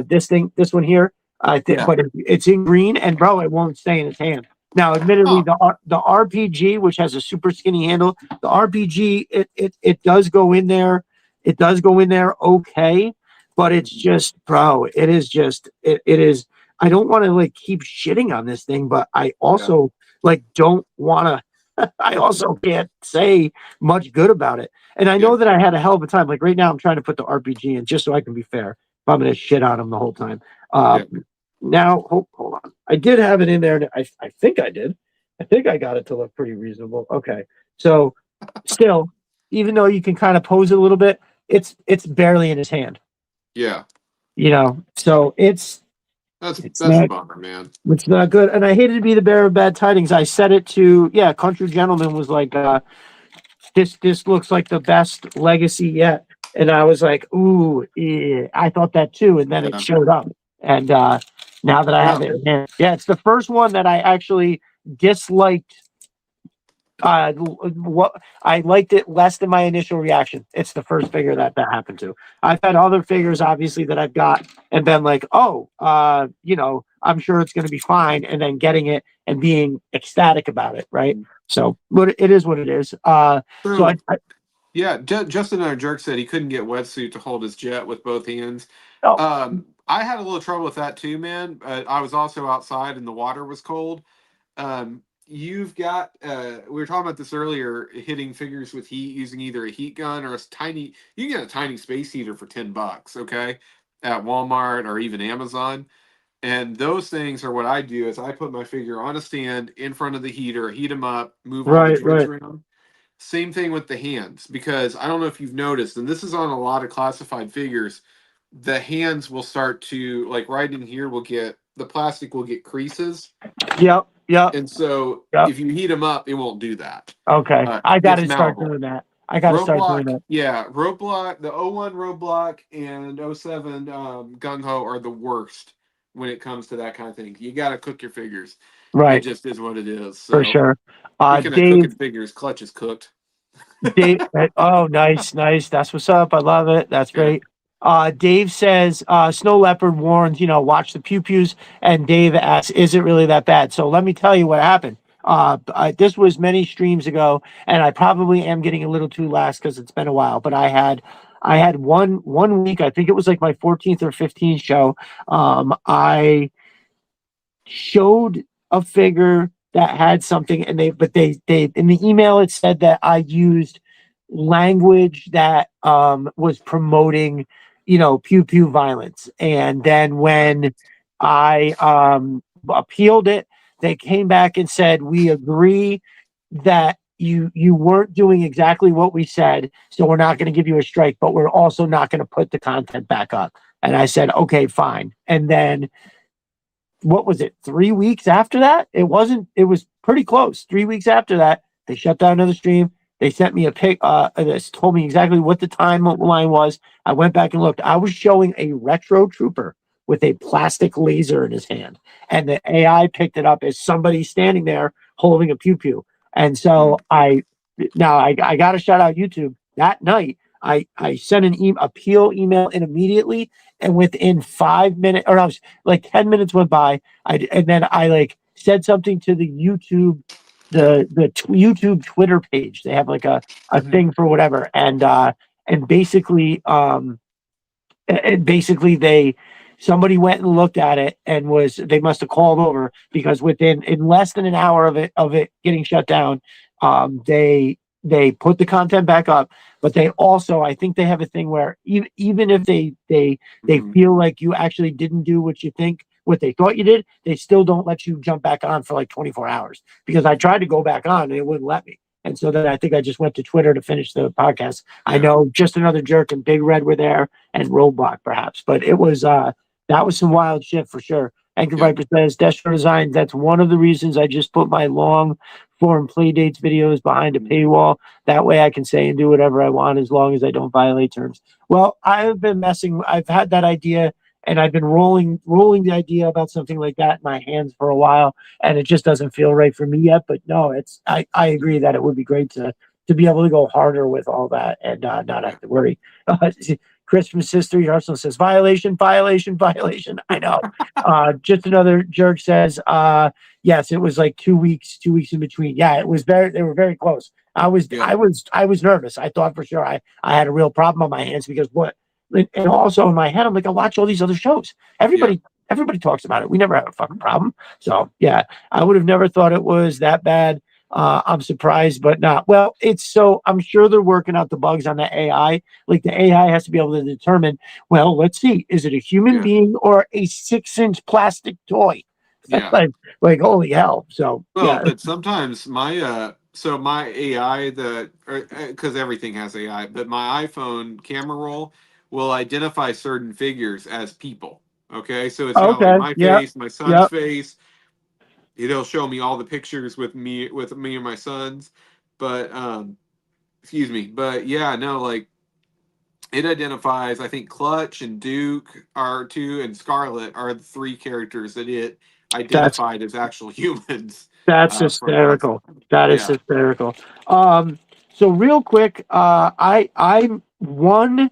[SPEAKER 1] This one here, I think, but it's in green, and bro, it won't stay in his hand. Now, admittedly, the RPG, which has a super skinny handle, the RPG, it does go in there. It does go in there okay, but it's just, bro, it is. I don't want to like keep shitting on this thing, but I also like don't want to. I also can't say much good about it. And I know that I had a hell of a time. Like right now, I'm trying to put the RPG in just so I can be fair. If I'm going to shit on him the whole time. Now, hold on. I did have it in there. I think I did. I think I got it to look pretty reasonable. Okay. So still, even though you can kind of pose it a little bit, it's barely in his hand.
[SPEAKER 2] Yeah.
[SPEAKER 1] So it's
[SPEAKER 2] a bummer, man.
[SPEAKER 1] It's not good. And I hated to be the bearer of bad tidings. I said it to, Country Gentleman was like, this looks like the best legacy yet. And I was like, ooh, yeah. I thought that too. And then it showed up. And now that I have it, it's the first one that I actually disliked. What I liked it less than my initial reaction. It's the first figure that happened to. I've had other figures, obviously, that I've got and been like, I'm sure it's going to be fine, and then getting it and being ecstatic about it, right? So, but it is what it is.
[SPEAKER 2] Justin, our jerk, said he couldn't get wetsuit to hold his jet with both hands. I had a little trouble with that too, man. I was also outside and the water was cold. You've got we were talking about this earlier, hitting figures with heat using either a heat gun or you can get a tiny space heater for $10, okay, at Walmart or even Amazon. And those things are what I do is I put my figure on a stand in front of the heater, heat them up, move all the joints around. Same thing with the hands, because I don't know if you've noticed, and this is on a lot of classified figures, the hands will start to, like right in here, the plastic will get creases.
[SPEAKER 1] Yep.
[SPEAKER 2] And so if you heat them up, it won't do that.
[SPEAKER 1] Okay. I got to start doing that.
[SPEAKER 2] Yeah, Roadblock, the 01 Roadblock and 07 Gung Ho are the worst when it comes to that kind of thing. You got to cook your figures.
[SPEAKER 1] Right.
[SPEAKER 2] It just is what it is. So,
[SPEAKER 1] for sure.
[SPEAKER 2] Speaking of cooking figures, Clutch is cooked.
[SPEAKER 1] Dave, nice. That's what's up. I love it. That's great. Dave says, Snow Leopard warns, watch the pew-pews. And Dave asks, is it really that bad? So let me tell you what happened. This was many streams ago, and I probably am getting a little too lax because it's been a while. But I had one week. I think it was like my 14th or 15th show. I showed a figure that had something, and they in the email it said that I used language that was promoting, pew pew violence. And then when I appealed it, they came back and said, we agree that you weren't doing exactly what we said, so we're not going to give you a strike, but we're also not going to put the content back up. And I said, okay, fine. And then what was it, 3 weeks after that? It was pretty close. 3 weeks after that, they shut down another stream. They sent me a pic, this told me exactly what the timeline was. I went back and looked. I was showing a retro trooper with a plastic laser in his hand, and the AI picked it up as somebody standing there holding a pew pew. And so I got to shout out YouTube. That night, I sent an appeal email in immediately, and within 5 minutes, or I was like 10 minutes went by, and then I like said something to the YouTube, YouTube Twitter page. They have like a thing for whatever, and basically they somebody went and looked at it, and they must have called over, because in less than an hour of it getting shut down, they put the content back up. But they also, I think they have a thing where even if they feel like you actually didn't do what they thought you did, they still don't let you jump back on for like 24 hours, because I tried to go back on and it wouldn't let me. And so then I think I just went to Twitter to finish the podcast. Yeah. I know Just Another Jerk and Big Red were there, and Roadblock perhaps, but it was that was some wild shit for sure. Anchor Viper says, Destro Design, that's one of the reasons I just put my long form play dates videos behind a paywall. That way I can say and do whatever I want as long as I don't violate terms. Well, I've had that idea, and I've been rolling the idea about something like that in my hands for a while, and it just doesn't feel right for me yet. But no, I agree that it would be great to be able to go harder with all that and not have to worry. Chris from Sister Arsenal says, violation. I know. Just Another Jerk says, yes, it was like 2 weeks in between. Yeah, they were very close. I was nervous. I thought for sure I had a real problem on my hands, because and also in my head, I'm like, I watch all these other shows. Everybody talks about it. We never have a fucking problem. So yeah, I would have never thought it was that bad. I'm surprised, but not. Well, I'm sure they're working out the bugs on the AI. Like, the AI has to be able to determine, well, let's see, is it a human being or a 6-inch plastic toy? Yeah. like holy hell. So
[SPEAKER 2] but sometimes my AI, because everything has AI, but my iPhone camera roll will identify certain figures as people. Okay, so it's got like my face, my son's face. It'll show me all the pictures with me and my sons, but excuse me, but yeah, no, like, it identifies, I think Clutch and Duke are two, and Scarlet are the three characters that it identified as actual humans.
[SPEAKER 1] That's hysterical. That is hysterical. So real quick, I won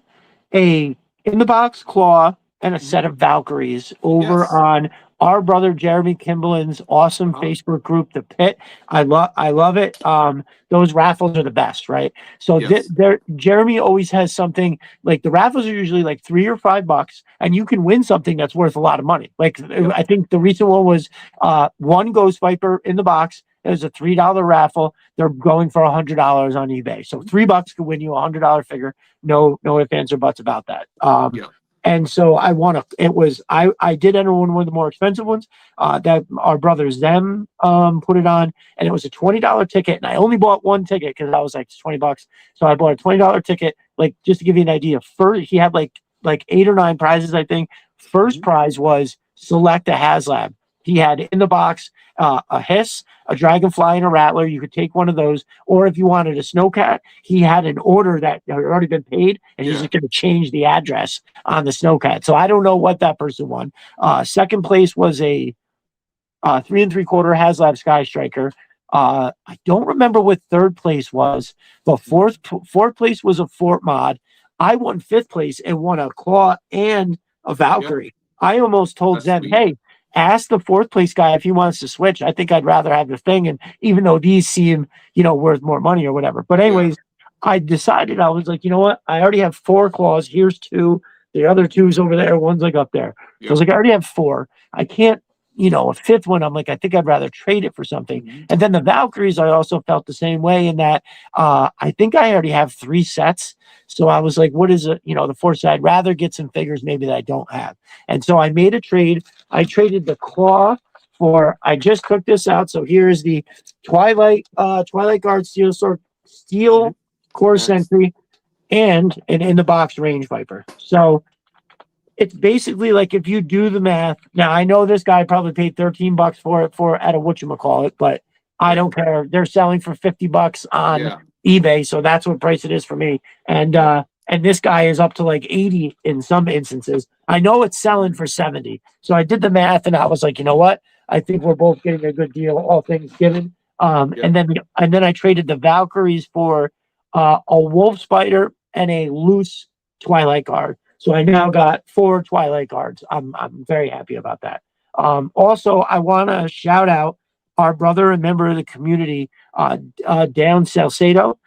[SPEAKER 1] a in the box claw and a set of Valkyries over on our brother Jeremy Kimblin's awesome Facebook group, The Pit. I love it. Those raffles are the best, right? So Jeremy always has something, like, the raffles are usually like $3 or $5, and you can win something that's worth a lot of money. Like, I think the recent one was one Ghost Viper in the box. It was a $3 raffle. They're going for $100 on eBay. So $3 could win you a $100 figure. No ifs, ands, or buts about that. And so I won I did enter one of the more expensive ones that our brothers them put it on, and it was a $20 ticket, and I only bought one ticket because I was like, it's $20. So I bought a $20 ticket, like, just to give you an idea. First, he had like 8 or 9 prizes, I think. First prize was select a HasLab. He had in the box a Hiss, a Dragonfly, and a Rattler. You could take one of those, or if you wanted a Snowcat, he had an order that had already been paid, and he's just going to change the address on the Snowcat. So I don't know what that person won. Second place was a 3 3/4 HasLab Sky Striker. I don't remember what third place was, but fourth place was a Fort Mod. I won 5th place and won a Claw and a Valkyrie. I almost told them, hey, ask the fourth place guy if he wants to switch. I think I'd rather have the thing. And even though these seem, worth more money or whatever. But anyways, I decided, I was like, you know what? I already have 4 claws. Here's 2. The other 2's over there. One's like up there. So I was like, I already have 4. I can't, a 5th one. I'm like, I think I'd rather trade it for something. And then the Valkyries, I also felt the same way in that I think I already have 3 sets. So I was like, what is it? The 4th set, I'd rather get some figures maybe that I don't have. And so I made a trade. I traded the claw for, I just took this out. So here's the Twilight Guard Steel Core Sentry and an in the box Range Viper. So it's basically like, if you do the math, now I know this guy probably paid $13 for it at a whatchamacallit, but I don't care. They're selling for $50 on eBay, so that's what price it is for me. And this guy is up to like 80 in some instances. I know it's selling for 70. So I did the math and I was like, you know what? I think we're both getting a good deal, all things given. And then I traded the Valkyries for a Wolf Spider and a loose Twilight Guard. So I now got 4 Twilight Guards. I'm very happy about that. Also, I want to shout out our brother and member of the community, Dan Salcedo.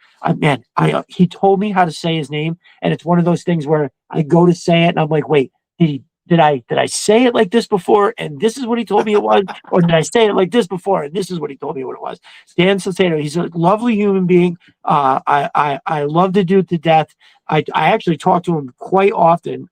[SPEAKER 1] He told me how to say his name, and it's one of those things where I go to say it, and I'm like, wait, did I say it like this before, and this is what he told me it was, or did I say it like this before, and this is what he told me what it was? Dan Salcedo, he's a lovely human being. I love the dude to death. I actually talk to him quite often.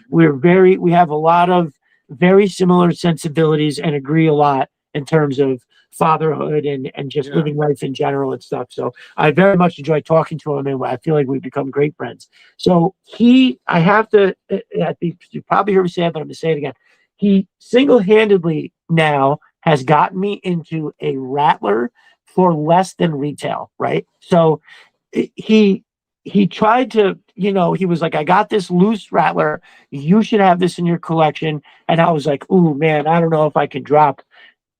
[SPEAKER 1] We have a lot of very similar sensibilities and agree a lot in terms of fatherhood and just living life in general and stuff. So I very much enjoy talking to him, and I feel like we've become great friends. So you probably heard me say it, but I'm going to say it again. He single-handedly now has gotten me into a Rattler for less than retail, right? So he tried to, he was like, I got this loose Rattler. You should have this in your collection. And I was like, ooh, man, I don't know if I can drop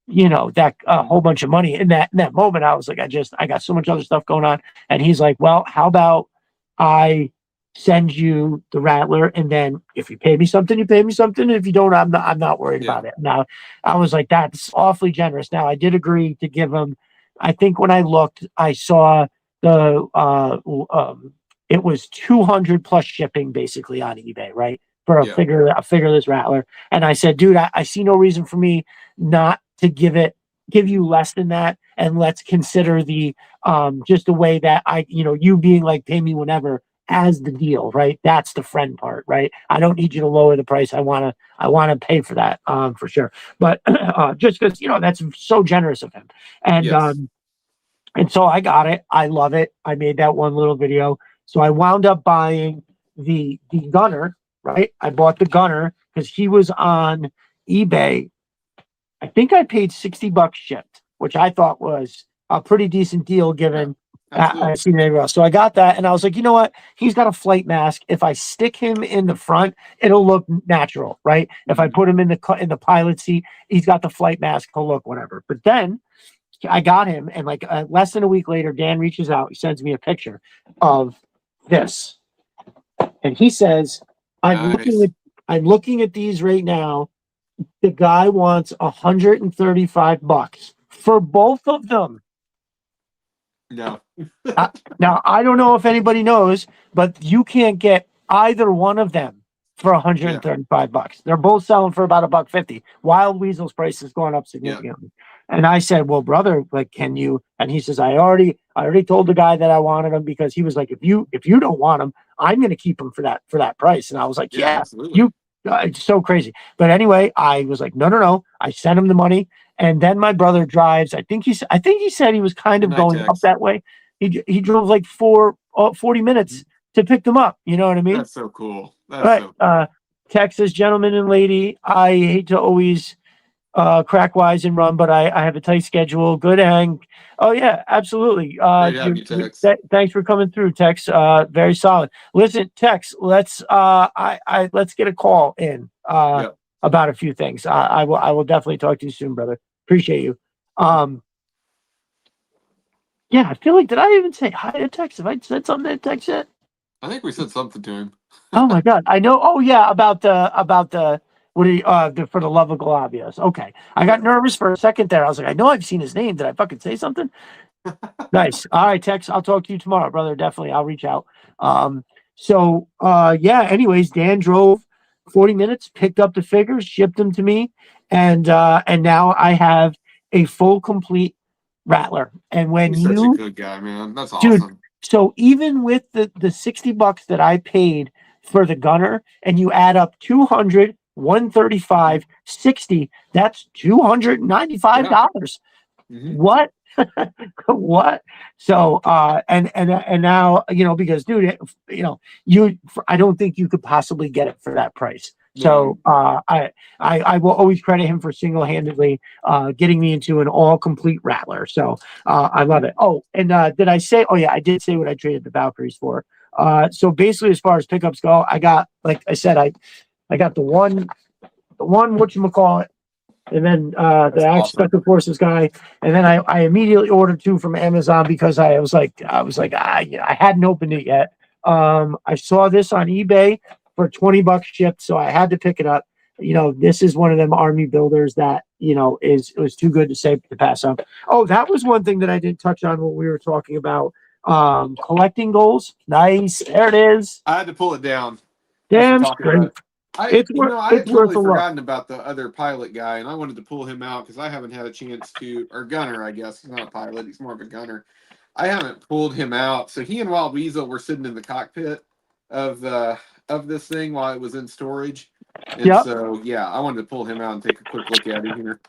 [SPEAKER 1] that a whole bunch of money in that moment. I was like, I got so much other stuff going on. And he's like, well, how about I send you the Rattler, and then if you pay me something, you pay me something. If you don't, I'm not worried about it. Now, I was like, that's awfully generous. Now, I did agree to give him, I think when I looked, I saw the it was 200 plus shipping basically on eBay, right? For a figure this Rattler. And I said, dude, I see no reason for me not to give you less than that, and let's consider the just the way that you being like, pay me whenever as the deal, right? That's the friend part, right? I don't need you to lower the price. I want to pay for that for sure. But just because that's so generous of him. And so I got it. I love it. I made that one little video. So I wound up buying the gunner, right? I bought the gunner because he was on eBay. I think I paid $60 shipped, which I thought was a pretty decent deal given I seen it else. So I got that, and I was like, you know what? He's got a flight mask. If I stick him in the front, it'll look natural, right? If I put him in the pilot seat, he's got the flight mask. He'll look whatever. But then I got him, and like less than a week later, Dan reaches out. He sends me a picture of this, and he says, I'm looking at these right now. The guy wants $135 for both of them.
[SPEAKER 2] No.
[SPEAKER 1] Now, I don't know if anybody knows, but you can't get either one of them for $135. They're both selling for about $150. Wild Weasel's price has gone up significantly. And I said, well, brother, like, can you? And he says, I already told the guy that I wanted them, because he was like, if you don't want them, I'm going to keep them for that price. And I was like, absolutely. It's so crazy. But anyway, I was like, no. I sent him the money. And then my brother drives. I think he said he was kind of going up that way. He drove like 40 minutes to pick them up. You know what I mean?
[SPEAKER 2] That's so cool. So cool.
[SPEAKER 1] Texas gentleman and lady, I hate to always crack wise and run, but I have a tight schedule. Good hang. Oh yeah, absolutely. Thanks for coming through, Tex. Very solid. Listen, Tex, let's get a call in about a few things. I will definitely talk to you soon, brother. Appreciate you. I feel like, did I even say hi to Tex? Have I said something to Tex yet?
[SPEAKER 2] I think we said something to him.
[SPEAKER 1] Oh my God. I know. Oh yeah. About the, What do you, for the love of Galavios? Okay. I got nervous for a second there. I was like, I know I've seen his name. Did I fucking say something? Nice. All right, Tex. I'll talk to you tomorrow, brother. Definitely. I'll reach out. Yeah, anyways, Dan drove 40 minutes, picked up the figures, shipped them to me, and now I have a full complete Rattler. And when
[SPEAKER 2] He's such a good guy, man. That's
[SPEAKER 1] dude,
[SPEAKER 2] awesome.
[SPEAKER 1] so even with the $60 that I paid for the gunner, and you add up 200, 135, 60, that's $295. What? What? So and now, because dude, I don't think you could possibly get it for that price. So I will always credit him for single-handedly getting me into an all complete Rattler. So I love it. Oh, and did I say? Oh yeah, I did say what I traded the Valkyries for. So basically, as far as pickups go, I got, like I said, I got the one whatchamacallit, and then the Special Forces guy, and then I immediately ordered 2 from Amazon because I was like, I hadn't opened it yet. I saw this on eBay for $20 shipped, so I had to pick it up. This is one of them army builders that it was too good to pass up. Oh, that was one thing that I didn't touch on when we were talking about collecting goals. Nice, there it is.
[SPEAKER 2] I had to pull it down.
[SPEAKER 1] Damn straight.
[SPEAKER 2] It's I had totally forgotten about the other pilot guy, and I wanted to pull him out because I haven't had a chance to, or gunner, I guess. He's not a pilot, he's more of a gunner. I haven't pulled him out. So he and Wild Weasel were sitting in the cockpit of this thing while it was in storage. And so, yeah, I wanted to pull him out and take a quick look at him here.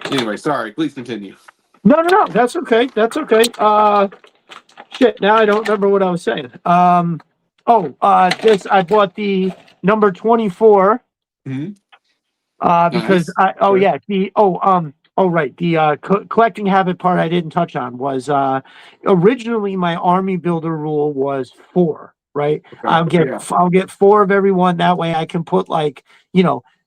[SPEAKER 2] Anyway, sorry, please continue.
[SPEAKER 1] No, that's okay. That's okay. Shit, now I don't remember what I was saying. This, I bought the number 24. Because the collecting habit part I didn't touch on was originally my army builder rule was 4, right? Okay. I'll get 4 of every one. That way I can put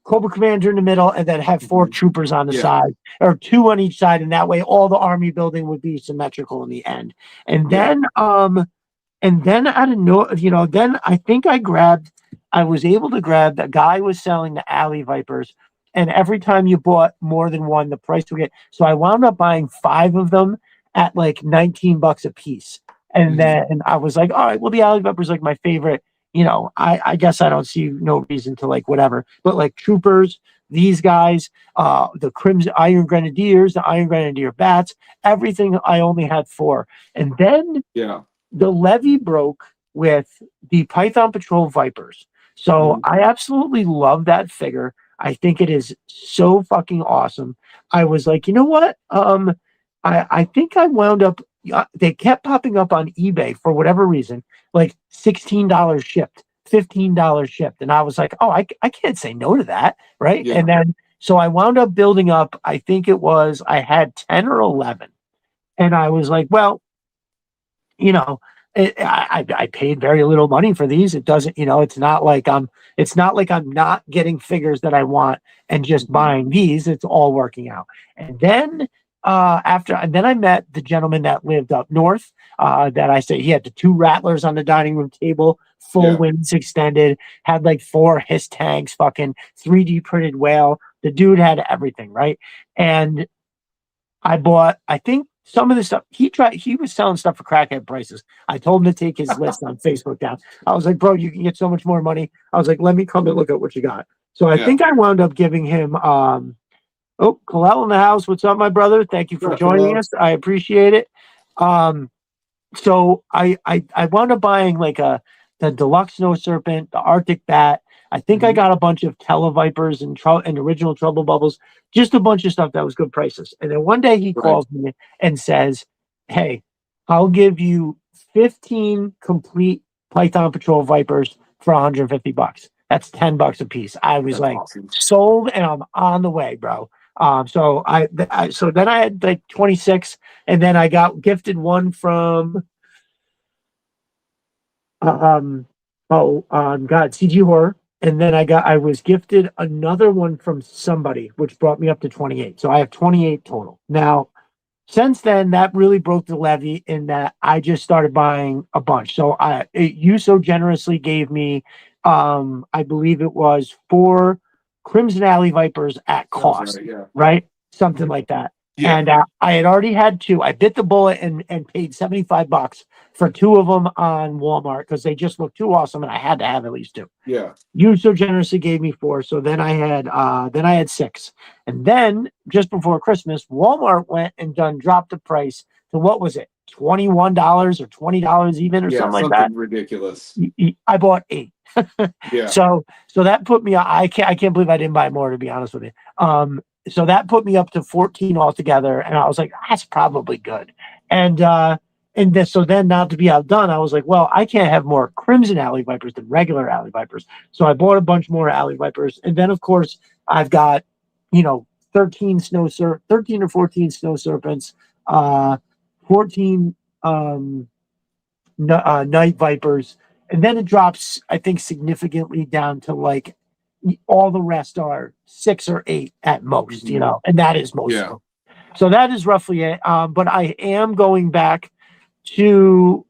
[SPEAKER 1] Cobra Commander in the middle and then have 4 troopers on the side, or 2 on each side, and that way all the army building would be symmetrical in the end. And then I didn't know, then I think I was able to grab, the guy was selling the Alley Vipers, and every time you bought more than one, the price would get, so I wound up buying 5 of them at like $19 a piece. And then I was like, all right, well, the Alley Vipers like my favorite, I guess I don't see no reason to like whatever, but like troopers, these guys, the Crimson Iron Grenadiers, the Iron Grenadier Bats, everything, I only had 4. And then the levy broke with the Python Patrol Vipers. So I absolutely love that figure. I think it is so fucking awesome. I was like, you know what? I think I wound up, they kept popping up on eBay for whatever reason, like $16 shipped, $15 shipped. And I was like, oh, I can't say no to that, right? And then, so I wound up building up, I think it was, I had 10 or 11. And I was like, well, I paid very little money for these. It doesn't, it's not like I'm not getting figures that I want and just buying these. It's all working out. And then I met the gentleman that lived up north, that I said he had the 2 Rattlers on the dining room table, full wings extended, had like 4 HISS tanks, fucking 3D printed whale. The dude had everything, right? And I bought, I think, some of the stuff he was selling stuff for crackhead prices. I told him to take his list on Facebook down. I was like, bro, you can get so much more money. I was like, let me come and look at what you got. So I think I wound up giving him, Kalel in the house. What's up, my brother? Thank you for joining us. I appreciate it. So I wound up buying like the deluxe snow serpent, the Arctic bat. I think I got a bunch of Televipers and original Trouble Bubbles, just a bunch of stuff that was good prices. And then one day he calls me and says, hey, I'll give you 15 complete Python Patrol Vipers for $150. That's $10 a piece. I was sold, and I'm on the way, bro. So then I had like 26, and then I got gifted one from CG Horror. And then I was gifted another one from somebody, which brought me up to 28. So I have 28 total. Now, since then, that really broke the levy in that I just started buying a bunch. So you so generously gave me, I believe it was 4 Crimson Alley Vipers at cost, right? Something like that. Yeah. And I had already had 2. I bit the bullet and paid $75 for 2 of them on Walmart because they just looked too awesome, and I had to have at least 2.
[SPEAKER 2] Yeah.
[SPEAKER 1] You so generously gave me 4, so then I had 6, and then just before Christmas, Walmart went and dropped the price to what was it, $21 or $20 even, or something like that.
[SPEAKER 2] Ridiculous.
[SPEAKER 1] I bought 8.
[SPEAKER 2] Yeah.
[SPEAKER 1] So that put me. I can't believe I didn't buy more, to be honest with you. So that put me up to 14 altogether, and I was like, that's probably good. So then, not to be outdone, I was like, well, I can't have more Crimson Alley Vipers than regular Alley Vipers. So I bought a bunch more Alley Vipers, and then of course I've got 13 or 14 snow serpents, 14 night vipers, and then it drops, I think, significantly down to like all the rest are 6 or 8 at most, and that is most. Yeah. So that is roughly it. But I am going back to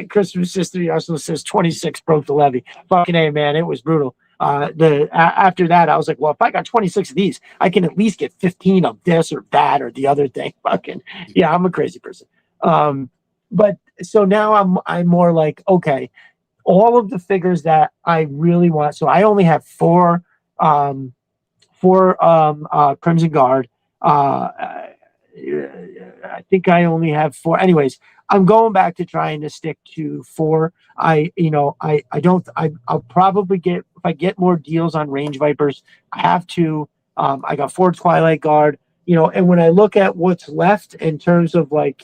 [SPEAKER 1] Christmas history also says 26 broke the levy. Fucking A, man, it was brutal. After that, I was like, well, if I got 26 of these, I can at least get 15 of this or that or the other thing. Fucking yeah, I'm a crazy person. But so now I'm more like, okay, all of the figures that I really want. So I only have 4 Crimson Guard. I think I only have 4. Anyways, I'm going back to trying to stick to 4. I'll probably get, if I get more deals on Range Vipers, I have to. I got 4 Twilight Guard, and when I look at what's left in terms of like,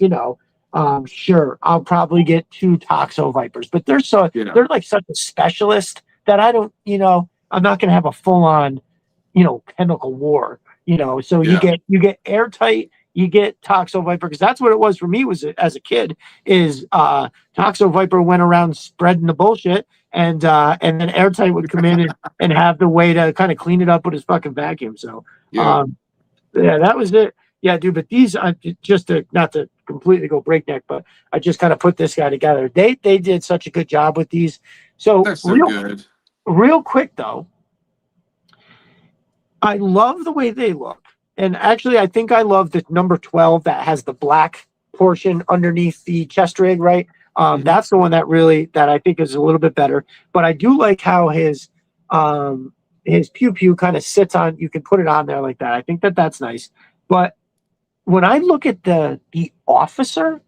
[SPEAKER 1] sure, I'll probably get 2 Toxo Vipers, but they're they're like such a specialist that I don't, I'm not going to have a full on, chemical war, so you get airtight. You get Toxo Viper, because that's what it was for me as a kid, is Toxo Viper went around spreading the bullshit, and then Airtight would come in and have the way to kind of clean it up with his fucking vacuum. So that was it. Yeah, dude, but these, not to completely go breakneck, but I just kind of put this guy together. They did such a good job with these. So
[SPEAKER 2] they're so good.
[SPEAKER 1] Real quick though, I love the way they look. And actually, I think I love the number 12 that has the black portion underneath the chest rig, right? That's the one that I think is a little bit better. But I do like how his pew pew kind of sits on. You can put it on there like that. I think that's nice. But when I look at the officer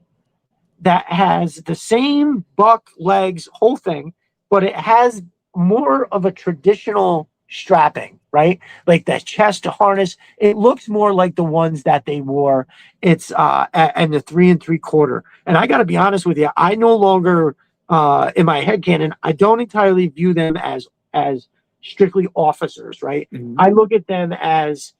[SPEAKER 1] that has the same buck, legs, whole thing, but it has more of a traditional strapping, right? Like the chest harness, it looks more like the ones that they wore. It's and the 3 3/4. And I got to be honest with you, I no longer in my headcanon, I don't entirely view them as strictly officers, right? I look at them as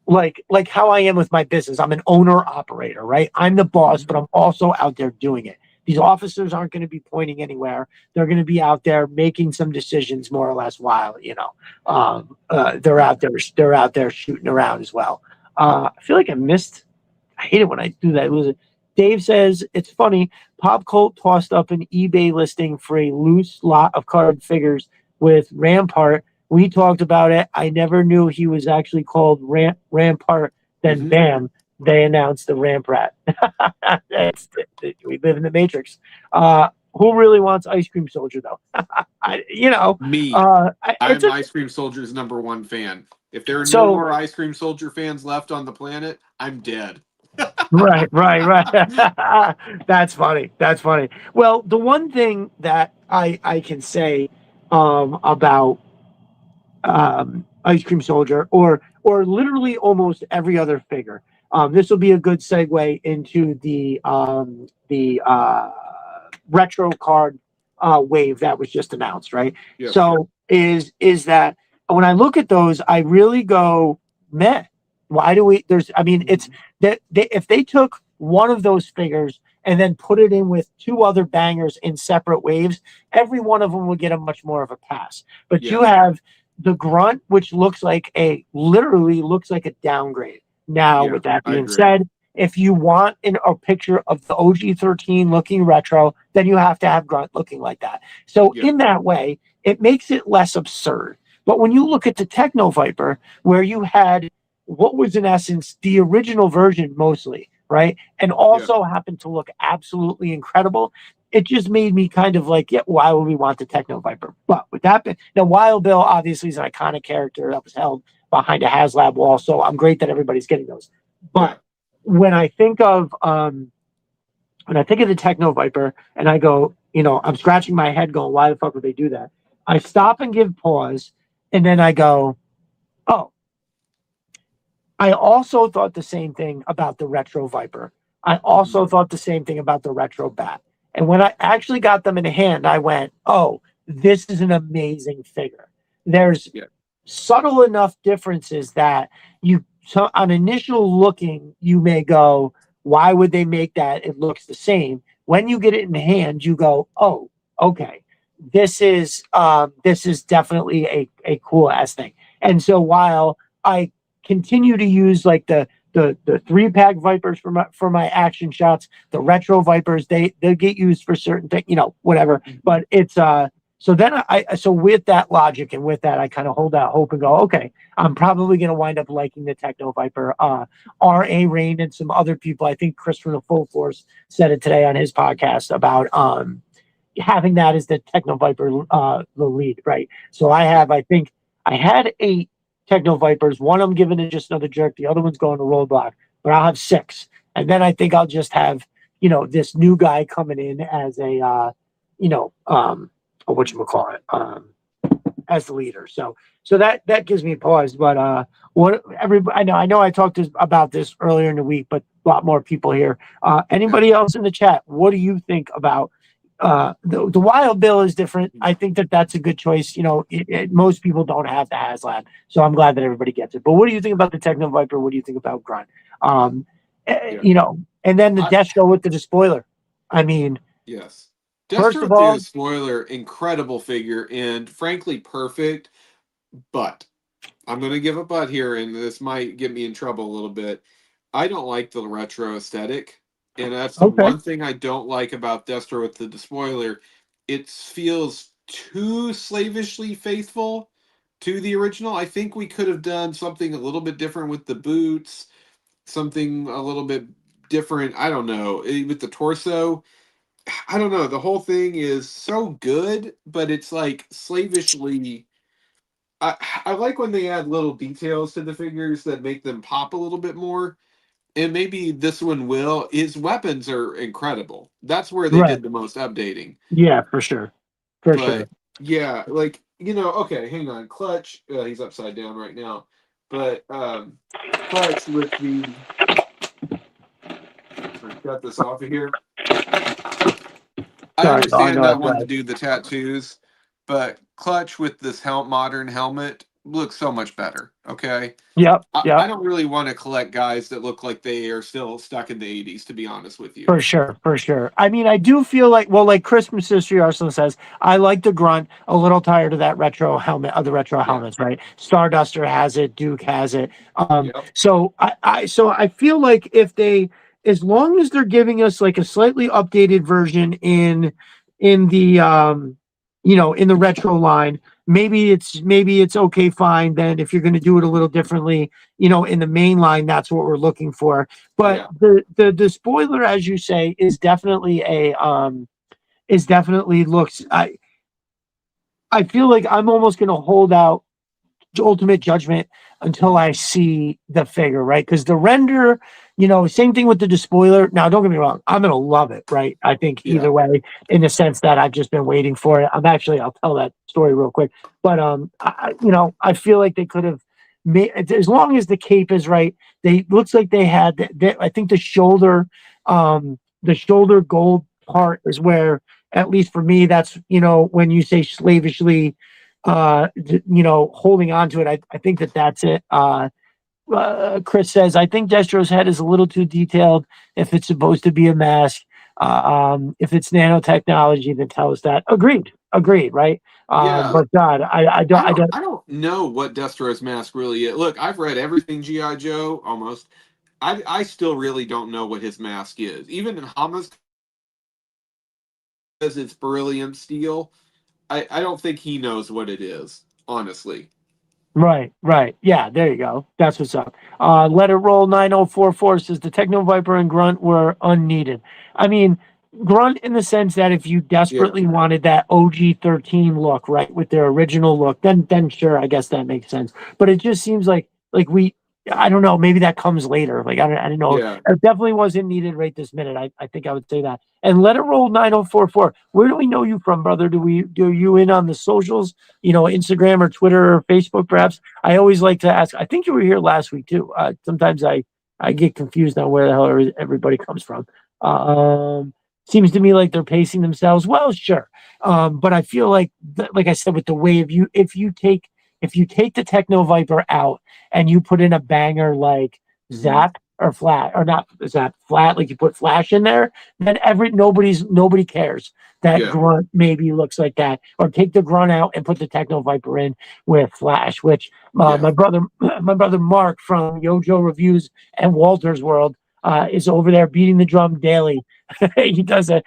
[SPEAKER 1] like how I am with my business. I'm an owner operator, right? I'm the boss, but I'm also out there doing it. These officers aren't going to be pointing anywhere. They're going to be out there making some decisions, more or less, while they're out there shooting around as well. I feel like I hate it when I do that. Dave says it's funny. Pop Cult tossed up an eBay listing for a loose lot of card figures with Rampart. We talked about it. I never knew he was actually called Rampart. Then bam, they announced the Ramp Rat. We live in the Matrix. Who really wants Ice Cream Soldier, though?
[SPEAKER 2] Me. I'm Ice Cream Soldier's #1 fan. If there are no more Ice Cream Soldier fans left on the planet, I'm dead.
[SPEAKER 1] Right. That's funny. Well, the one thing that I can say about Ice Cream Soldier, or literally almost every other figure. This will be a good segue into the retro card wave that was just announced, right? Yep. So is that when I look at those, I really go, meh. Why do we? It's that if they took one of those figures and then put it in with 2 other bangers in separate waves, every one of them would get a much more of a pass. But you have the Grunt, which literally looks like a downgrade. Now, with that being said, if you want a picture of the OG-13 looking retro, then you have to have Grunt looking like that. So in that way, it makes it less absurd. But when you look at the Techno Viper, where you had what was in essence the original version mostly, right? And also happened to look absolutely incredible. It just made me kind of like, yeah, why would we want the Techno Viper? But with that, now Wild Bill obviously is an iconic character that was held behind a HasLab wall, so I'm great that everybody's getting those. But when I think of the Techno Viper and I go, I'm scratching my head going, why the fuck would they do that? I stop and give pause, and then I go, oh, I also thought the same thing about the Retro Viper. I also thought the same thing about the Retro Bat. And when I actually got them in hand, I went, oh, this is an amazing figure. There's subtle enough differences that on initial looking, you may go, why would they make that? It looks the same. When you get it in hand, you go, oh, okay, this is definitely a cool ass thing. And so while I continue to use like the 3-pack Vipers for my action shots, the Retro Vipers, they get used for certain things, whatever. But it's so then so with that logic and with that, I kind of hold out hope and go, okay, I'm probably going to wind up liking the Techno Viper. R.A. Rain and some other people, I think Chris from the Full Force said it today on his podcast about having that as the Techno Viper the lead, right? So I think I had 8 Techno Vipers. One I'm giving it just another jerk. The other one's going to Roadblock, but I'll have 6. And then I think I'll just have, this new guy coming in as a, whatchamacallit, as the leader. So that gives me pause. But I know I talked about this earlier in the week, but a lot more people here. Anybody else in the chat? What do you think about the Wild Bill is different. I think that's a good choice. Most people don't have the HasLab, so I'm glad that everybody gets it. But what do you think about the Techno Viper? What do you think about Grunt? And then the Destro with the despoiler. I mean,
[SPEAKER 2] yes,
[SPEAKER 1] first
[SPEAKER 2] Destro
[SPEAKER 1] of
[SPEAKER 2] with
[SPEAKER 1] all,
[SPEAKER 2] the despoiler, incredible figure and frankly perfect. But I'm going to give a but here, and this might get me in trouble a little bit. I don't like the retro aesthetic. And that's the one thing I don't like about Destro with the despoiler. It feels too slavishly faithful to the original. I think we could have done something a little bit different with the boots, something a little bit different. I don't know. With the torso, I don't know. The whole thing is so good, but it's like slavishly. I like when they add little details to the figures that make them pop a little bit more. And maybe this one will. His weapons are incredible. That's where they did the most updating.
[SPEAKER 1] Yeah, for sure.
[SPEAKER 2] But yeah, like, okay, hang on. Clutch, he's upside down right now. But Clutch with the cut this off of here. I understand not wanting to do the tattoos, but Clutch with this modern helmet looks so much better. Okay.
[SPEAKER 1] Yep.
[SPEAKER 2] I don't really want to collect guys that look like they are still stuck in the 80s, to be honest with you.
[SPEAKER 1] For sure. I mean, I do feel like Christmas History Arsenal says, I like the Grunt, a little tired of that retro helmet, of the retro helmets, right? Starduster has it, Duke has it. So I feel like as long as they're giving us like a slightly updated version in the in the retro line, maybe it's okay, fine. Then if you're going to do it a little differently, in the main line, that's what we're looking for. But the spoiler, as you say, is definitely looks. I feel like I'm almost going to hold out ultimate judgment until I see the figure, right? Because the render, same thing with the despoiler. Now, don't get me wrong, I'm gonna love it, right? I think either way, in the sense that I've just been waiting for it. I'll tell that story real quick. But I feel like they could have made, as long as the cape is right. They looks like they had. I think the shoulder gold part is where, at least for me, that's when you say slavishly holding on to it. I think that's it. Chris says, I think Destro's head is a little too detailed if it's supposed to be a mask. If it's nanotechnology, then tell us that. Agreed, right? But God, I
[SPEAKER 2] don't know what Destro's mask really is. Look, I've read everything G.I. Joe almost. I still really don't know what his mask is. Even in Hamas, because it's beryllium steel. I don't think he knows what it is, honestly.
[SPEAKER 1] Right, right. Yeah, there you go. That's what's up. Let it roll 9044 says the Techno Viper and Grunt were unneeded. I mean, Grunt in the sense that if you desperately wanted that OG 13 look, right, with their original look, then sure, I guess that makes sense. But it just seems like I don't know, maybe that comes later. Like I don't know.
[SPEAKER 2] Yeah.
[SPEAKER 1] It definitely wasn't needed right this minute. I think I would say that. And let it roll 9044. Where do we know you from, brother? Do you in on the socials? Instagram or Twitter or Facebook, perhaps. I always like to ask. I think you were here last week too. Sometimes I get confused on where the hell everybody comes from. Seems to me like they're pacing themselves. Well, sure, but I feel like I said, with the way if you take the Techno Viper out and you put in a banger like Zap or Flat, or not Zap, Flat, like you put Flash in there, then nobody cares that Grunt maybe looks like that. Or take the Grunt out and put the Techno Viper in with Flash, which my brother Mark from Yojo Reviews and Walter's World is over there beating the drum daily. He does it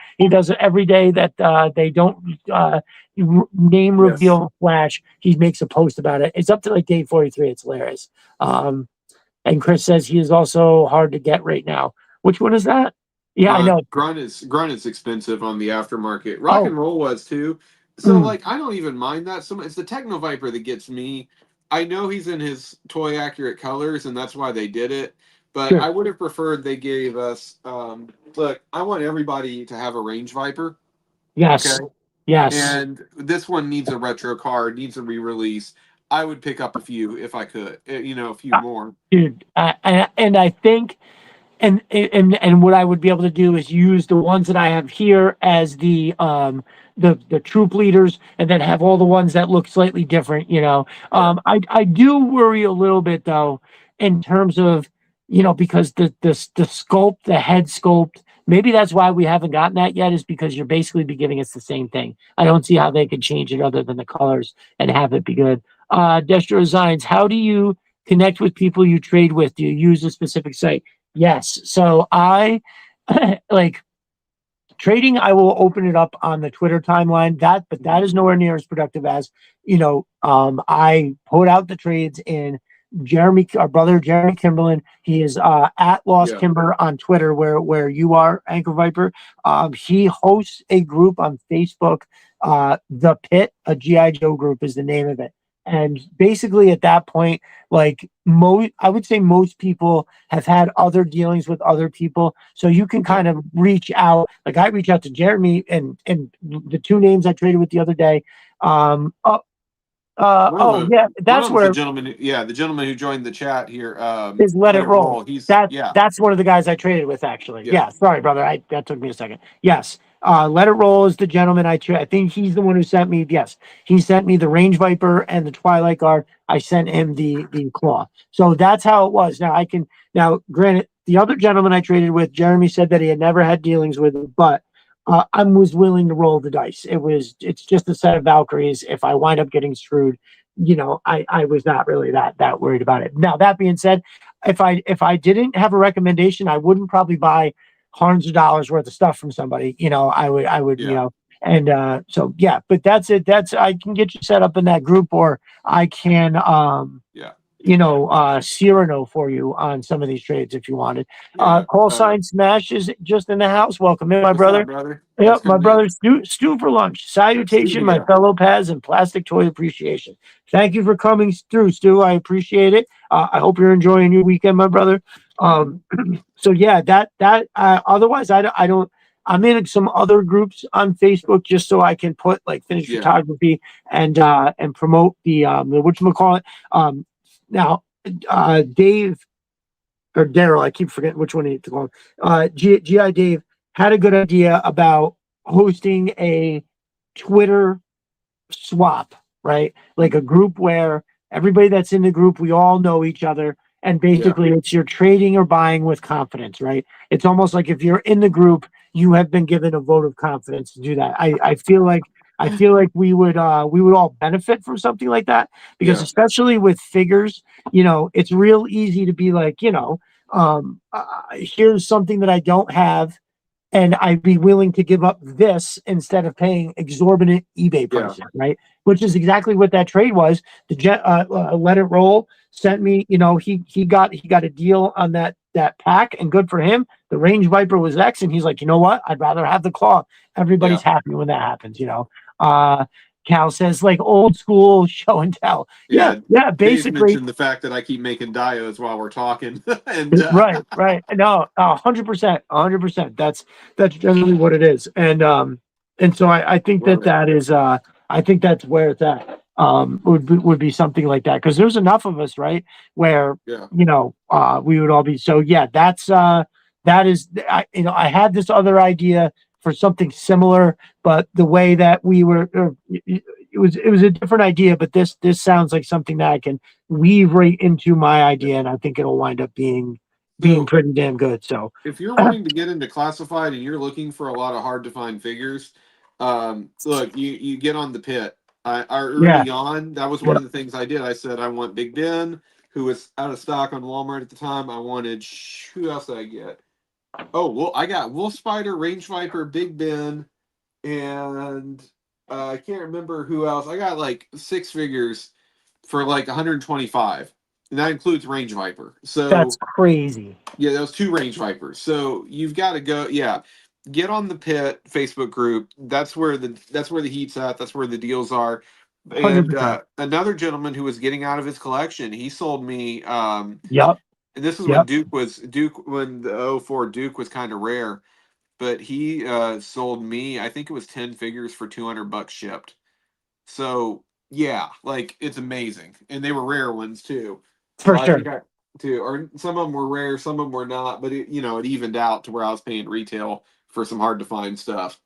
[SPEAKER 1] every day that they don't name reveal Flash. He makes a post about it. It's up to like day 43. It's hilarious. And Chris says he is also hard to get right now. Which one is that? Yeah, I know.
[SPEAKER 2] Grunt is expensive on the aftermarket. Rock and Roll was too. So like I don't even mind that so much. It's the Techno Viper that gets me. I know he's in his toy accurate colors, and that's why they did it. But I would have preferred they gave us. Look, I want everybody to have a Range Viper.
[SPEAKER 1] Yes. Okay? Yes.
[SPEAKER 2] And this one needs a retro card, needs a re-release. I would pick up a few if I could. A few more.
[SPEAKER 1] Dude, and I think. And what I would be able to do is use the ones that I have here as the troop leaders, and then have all the ones that look slightly different. I do worry a little bit though, in terms of because the sculpt, the head sculpt, maybe that's why we haven't gotten that yet, is because you're basically be giving us the same thing. I don't see how they could change it other than the colors and have it be good. Destro Designs, how do you connect with people you trade with? Do you use a specific site? Yes. So I like trading. I will open it up on the Twitter timeline. But that is nowhere near as productive as, I put out the trades in our brother Jeremy Kimberlin. He is at Lost Kimber on Twitter, where you are, Anchor Viper. He hosts a group on Facebook. The Pit, a GI Joe group, is the name of it. And basically at that point, like I would say most people have had other dealings with other people. So you can kind of reach out. Like I reach out to Jeremy and the two names I traded with the other day. That's where
[SPEAKER 2] the gentleman. Yeah, the gentleman who joined the chat here
[SPEAKER 1] is Let It Roll.
[SPEAKER 2] That's
[SPEAKER 1] one of the guys I traded with, actually. Yeah, sorry, brother. That took me a second. Yes, Let It Roll is the gentleman I think he's the one who sent me. Yes, he sent me the Range Viper and the Twilight Guard. I sent him the Claw. So that's how it was. Now, granted, the other gentleman I traded with, Jeremy, said that he had never had dealings with him, but I was willing to roll the dice. It's just a set of Valkyries. If I wind up getting screwed, I was not really that worried about it. Now, that being said, if I didn't have a recommendation, I wouldn't probably buy hundreds of dollars worth of stuff from somebody. I would, and so yeah, but that's it. I can get you set up in that group, or I can Cyrano for you on some of these trades if you wanted. Call sign Smash is just in the house. Welcome in, my brother. Yep, my brother Stu for lunch. Salutation, my fellow Paz, and plastic toy appreciation. Thank you for coming through, Stu. I appreciate it. I hope you're enjoying your weekend, my brother. So yeah, otherwise I don't. I'm in some other groups on Facebook just so I can put like finished photography and promote the whatchamacallit. Now, Dave or Daryl, I keep forgetting which one to call him. GI Dave had a good idea about hosting a Twitter swap, right? Like a group where everybody that's in the group, we all know each other. And basically it's you're trading or buying with confidence, right? It's almost like if you're in the group, you have been given a vote of confidence to do that. I feel like we would all benefit from something like that, because especially with figures, it's real easy to be like, here's something that I don't have, and I'd be willing to give up this instead of paying exorbitant eBay prices, right? Which is exactly what that trade was. Let it roll sent me, he got a deal on that pack, and good for him. The Range Viper was X, and he's like, you know what? I'd rather have the claw. Everybody's happy when that happens, Cal says like old school show and tell. Yeah, basically.
[SPEAKER 2] Dave mentioned the fact that I keep making diodes while we're talking, and
[SPEAKER 1] right. No, 100%. That's generally what it is, and so I think that is I think that's where it's at. Would be something like that, because there's enough of us, right? Where we would all be. So yeah, that is I had this other idea for something similar, but the way that we were, it was a different idea. But this sounds like something that I can weave right into my idea, and I think it'll wind up being pretty damn good. So
[SPEAKER 2] if you're wanting to get into classified and you're looking for a lot of hard to find figures, look, you get on the pit. Early on, that was one of the things I did. I said I want Big Ben, who was out of stock on Walmart at the time. I wanted, who else did I get? Oh, well, I got Wolf Spider, Range Viper, Big Ben, and I can't remember who else. I got like 6 figures for like 125, and that includes Range Viper. So
[SPEAKER 1] that's crazy.
[SPEAKER 2] Yeah, those 2 Range Vipers. So you've got to go. Yeah, get on the Pit Facebook group. That's where the heat's at. That's where the deals are. And another gentleman who was getting out of his collection, he sold me. And this is when when the 04 Duke was kind of rare, but he sold me, I think it was 10 figures for $200 shipped. So yeah, like it's amazing, and they were rare ones too.
[SPEAKER 1] For sure.
[SPEAKER 2] Or some of them were rare, some of them were not, but it evened out to where I was paying retail for some hard to find stuff.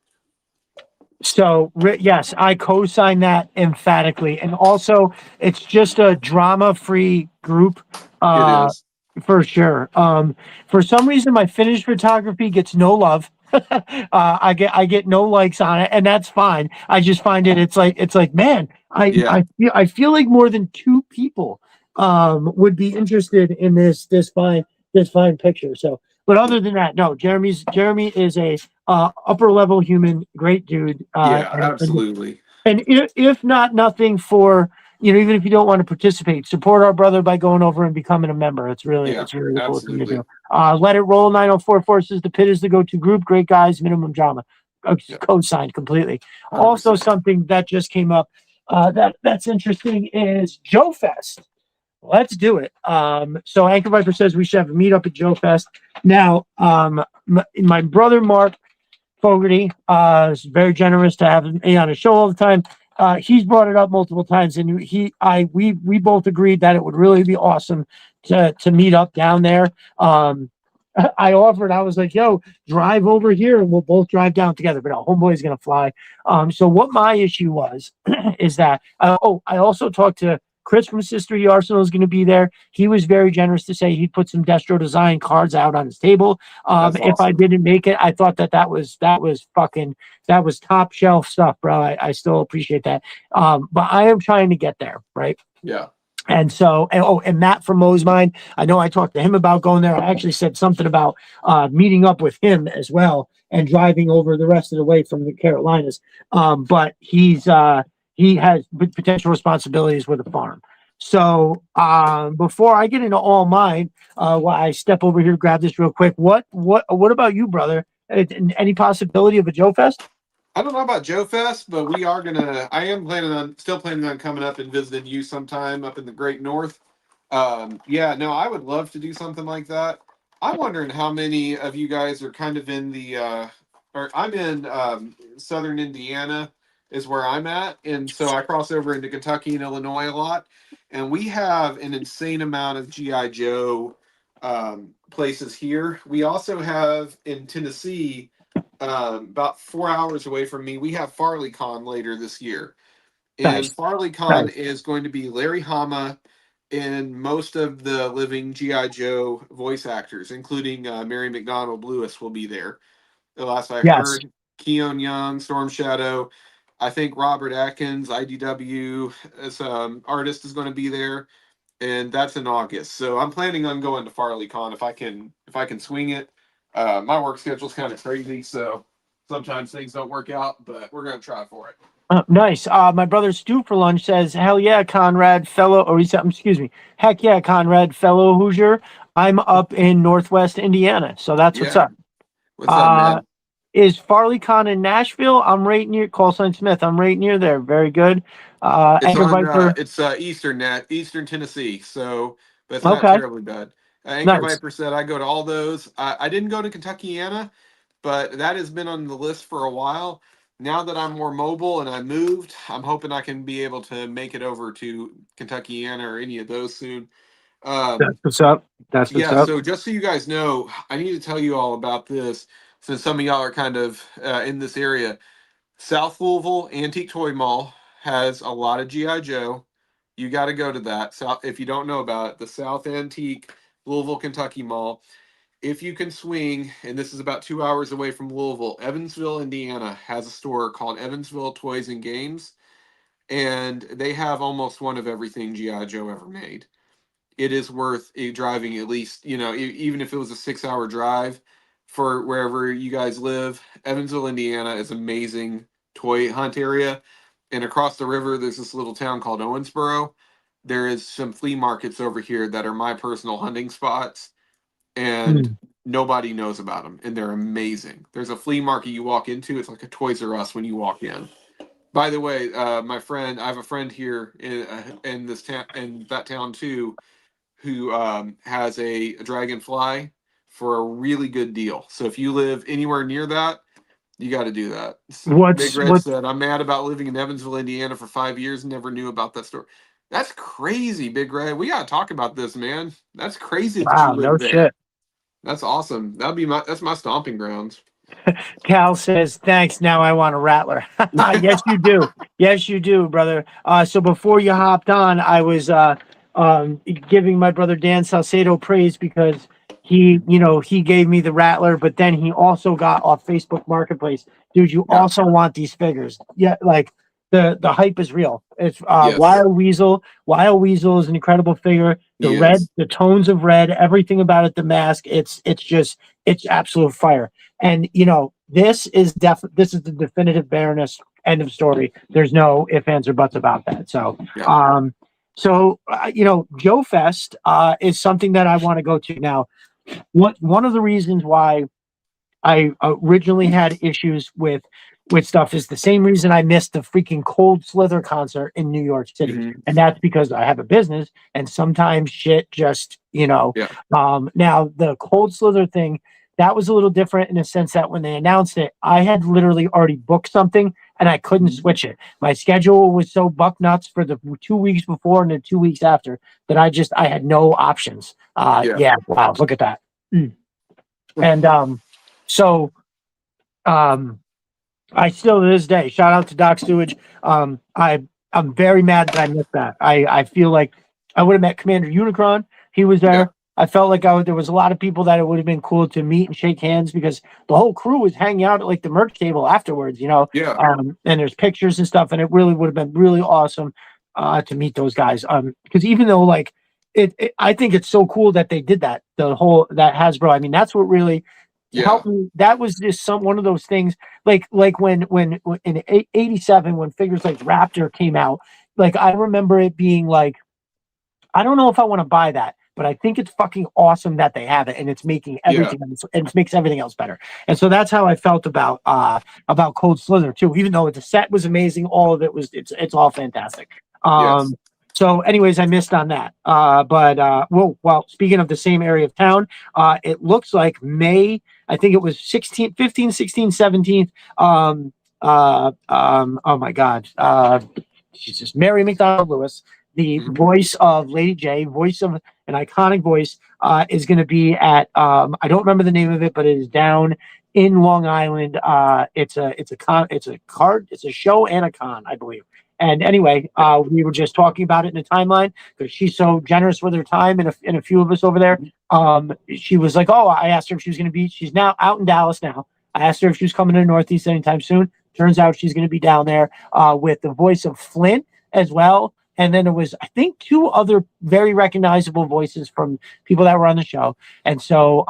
[SPEAKER 1] So yes, I co-sign that emphatically, and also it's just a drama-free group.
[SPEAKER 2] It is.
[SPEAKER 1] For sure. For some reason, my finished photography gets no love. I get no likes on it, and that's fine. I just find it's like, man, I feel like more than 2 people would be interested in this fine picture. So, but other than that, no. Jeremy is a upper level human, great dude.
[SPEAKER 2] Absolutely.
[SPEAKER 1] And if not nothing for, even if you don't want to participate, support our brother by going over and becoming a member. It's really a cool thing to do. Let It Roll 9044 says the Pit is the go-to group. Great guys, minimum drama. Co-signed completely. 100%. Also, something that just came up that's interesting is Joe Fest. Let's do it. So Anchor Viper says we should have a meetup at Joe Fest. Now, my brother Mark Fogarty is very generous to have me on his show all the time. He's brought it up multiple times, and we both agreed that it would really be awesome to meet up down there. I offered, I was like, yo, drive over here and we'll both drive down together, but our homeboy's gonna fly. So what my issue was is that I also talked to Chris from Sister E Arsenal is going to be there. He was very generous to say he'd put some Destro design cards out on his table. Awesome. If I didn't make it, I thought that was top shelf stuff, bro. I still appreciate that. But I am trying to get there, right?
[SPEAKER 2] Yeah.
[SPEAKER 1] And so, and Matt from Mosemine, I know I talked to him about going there. I actually said something about meeting up with him as well and driving over the rest of the way from the Carolinas. But he has potential responsibilities with a farm. So before I get into all mine, while I step over here to grab this real quick, what about you, brother? Any possibility of a Joe Fest?
[SPEAKER 2] I don't know about Joe Fest, but I am still planning on coming up and visiting you sometime up in the Great North. I would love to do something like that. I'm wondering how many of you guys are kind of in I'm in southern Indiana is where I'm at. And so I cross over into Kentucky and Illinois a lot. And we have an insane amount of G.I. Joe places here. We also have in Tennessee, about 4 hours away from me, we have FarleyCon later this year. And FarleyCon is going to be Larry Hama and most of the living G.I. Joe voice actors, including Mary McDonald Lewis will be there. The last I heard, Keon Young, Storm Shadow, I think Robert Atkins, IDW as artist is going to be there, and that's in August. So I'm planning on going to FarleyCon if I can swing it. My work schedule's kind of crazy, so sometimes things don't work out, but we're gonna try for it.
[SPEAKER 1] Nice. My brother Stu for lunch says, "Hell yeah, Conrad, fellow," or he said, "Excuse me, heck yeah, Conrad, fellow Hoosier. I'm up in Northwest Indiana, so that's what's up."
[SPEAKER 2] What's up, man?
[SPEAKER 1] Is FarleyCon in Nashville? I'm right near Call Sign Smith. I'm right near there. Very good.
[SPEAKER 2] It's
[SPEAKER 1] Anchor
[SPEAKER 2] on.
[SPEAKER 1] Viper.
[SPEAKER 2] It's Eastern Tennessee, so that's not
[SPEAKER 1] Okay.
[SPEAKER 2] terribly bad. Anchor
[SPEAKER 1] Nice.
[SPEAKER 2] Viper said I go to all those. I didn't go to Kentuckiana, but that has been on the list for a while. Now that I'm more mobile and I moved, I'm hoping I can be able to make it over to Kentuckiana or any of those soon.
[SPEAKER 1] That's what's up. That's what's
[SPEAKER 2] Yeah,
[SPEAKER 1] up.
[SPEAKER 2] so just so you guys know, I need to tell you all about this since some of y'all are kind of in this area. South Louisville Antique Toy Mall has a lot of GI Joe. You got to go to that. South, if you don't know about it, the South Antique Louisville, Kentucky Mall. If you can swing, and this is about 2 hours away from Louisville, Evansville, Indiana has a store called Evansville Toys and Games, and they have almost one of everything GI Joe ever made. It is worth driving at least, even if it was a 6 hour drive for wherever you guys live. Evansville, Indiana is amazing toy hunt area. And across the river, there's this little town called Owensboro. There is some flea markets over here that are my personal hunting spots, and nobody knows about them, and they're amazing. There's a flea market you walk into. It's like a Toys R Us when you walk in. By the way, my friend, I have a friend here in this town, in that town too, who has a dragonfly for a really good deal. So if you live anywhere near that, you got to do that. Big Red said, "I'm mad about living in Evansville, Indiana for 5 years and never knew about that store." That's crazy, Big Red. We got to talk about this, man. That's crazy that you live there.
[SPEAKER 1] Shit.
[SPEAKER 2] That's awesome. That's my stomping grounds.
[SPEAKER 1] Cal says, "Thanks. Now I want a rattler." Yes, you do. Yes, you do, brother. So before you hopped on, I was giving my brother Dan Salcedo praise because he gave me the rattler, but then he also got off Facebook Marketplace. Dude, you also want these figures. Yeah, like the hype is real. It's
[SPEAKER 2] Yes.
[SPEAKER 1] Wild Weasel. Wild Weasel is an incredible figure. The
[SPEAKER 2] He
[SPEAKER 1] red,
[SPEAKER 2] is.
[SPEAKER 1] the tones of red, everything about it, the mask, it's absolute fire. And this is the definitive Baroness. End of story. There's no ifs, ands, or buts about that. So, Joe Fest is something that I want to go to now. One of the reasons why I originally had issues with stuff is the same reason I missed the freaking Cold Slither concert in New York City, and that's because I have a business, and sometimes shit just Now the Cold Slither thing, that was a little different in the sense that when they announced it, I had literally already booked something and I couldn't switch it. My schedule was so buck nuts for the 2 weeks before and the 2 weeks after that I had no options. Wow, look at that. And so I still to this day, shout out to Doc Stewage. I'm very mad that I missed that. I feel like I would have met Commander Unicron. He was there. Yeah. I felt like there was a lot of people that it would have been cool to meet and shake hands because the whole crew was hanging out at like the merch table afterwards, Yeah. And there's pictures and stuff, and it really would have been really awesome to meet those guys. Because even though I think it's so cool that they did that. That Hasbro. I mean, that's what really helped me. That was just one of those things. Like when in '87 when figures like Raptor came out, like I remember it being like, I don't know if I want to buy that, but I think it's fucking awesome that they have it, and it's making everything and it makes everything else better. And so that's how I felt about Cold Slither too. Even though the set was amazing, all of it was it's all fantastic. So anyways, I missed on that. Well, speaking of the same area of town, it looks like May, I think it was 15, 16, 17th. Oh my God. Jesus, Mary McDonald Lewis, the voice of Lady J, voice of an iconic voice, is going to be at, I don't remember the name of it, but it is down in Long Island. It's a show and a con, I believe. And anyway, we were just talking about it in the timeline because she's so generous with her time, and a few of us over there. She was like, "Oh, I asked her if she was going to be. She's now out in Dallas now. I asked her if she was coming to the Northeast anytime soon. Turns out she's going to be down there with the voice of Flint as well. And then there was, I think, 2 other very recognizable voices from people that were on the show. And so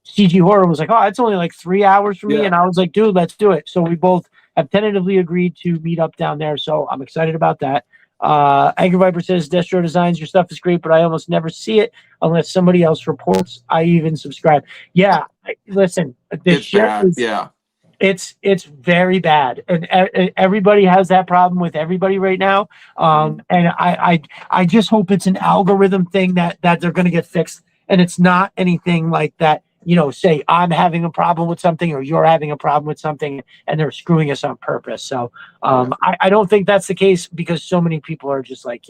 [SPEAKER 1] CG Horror was like, oh, it's only like 3 hours for me. And I was like, dude, let's do it. So we both have tentatively agreed to meet up down there. So I'm excited about that. Angry Viper says, Destro Designs, your stuff is great, but I almost never see it unless somebody else reports. I even subscribe. Yeah, listen, this shit is, it's very bad, and everybody has that problem with everybody right now. And I just hope it's an algorithm thing that they're going to get fixed, and it's not anything like that. Say I'm having a problem with something or you're having a problem with something, and they're screwing us on purpose. So I don't think that's the case because so many people are just like,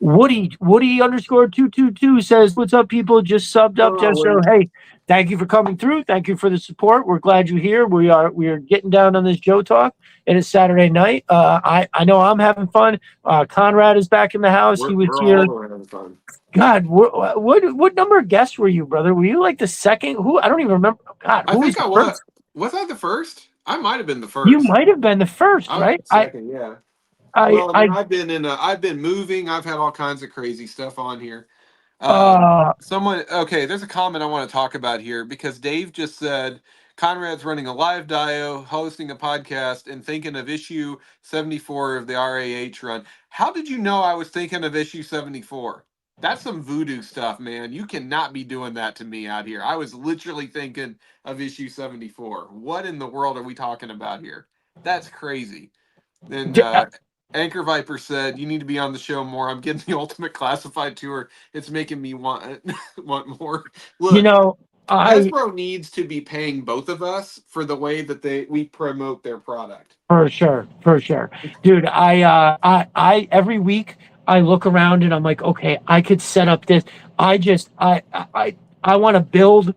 [SPEAKER 1] Woody underscore 222 says, what's up, people? Just subbed up. Just so, hey, thank you for coming through. Thank you for the support. We're glad you're here. We are getting down on this Joe Talk. It is Saturday night. I know I'm having fun. Conrad is back in the house. He was here. God, what number of guests were you, brother? Were you like the second? Who? I don't even remember. God,
[SPEAKER 2] I think I was. Was I the first? I might have been the first.
[SPEAKER 1] You might have been the first, right?
[SPEAKER 2] Second, yeah. I've been moving. I've had all kinds of crazy stuff on here. There's a comment I want to talk about here because Dave just said Conrad's running a live dio, hosting a podcast, and thinking of issue 74 of the RAH run. How did you know I was thinking of issue 74? That's some voodoo stuff, man. You cannot be doing that to me out here. I was literally thinking of issue 74. What in the world are we talking about here? That's crazy. Then Anchor Viper said, you need to be on the show more. I'm getting the Ultimate Classified tour. It's making me want more. Look, Hasbro needs to be paying both of us for the way that we promote their product.
[SPEAKER 1] For sure. Dude, I every week I look around and I'm like, okay, I could set up this. I want to build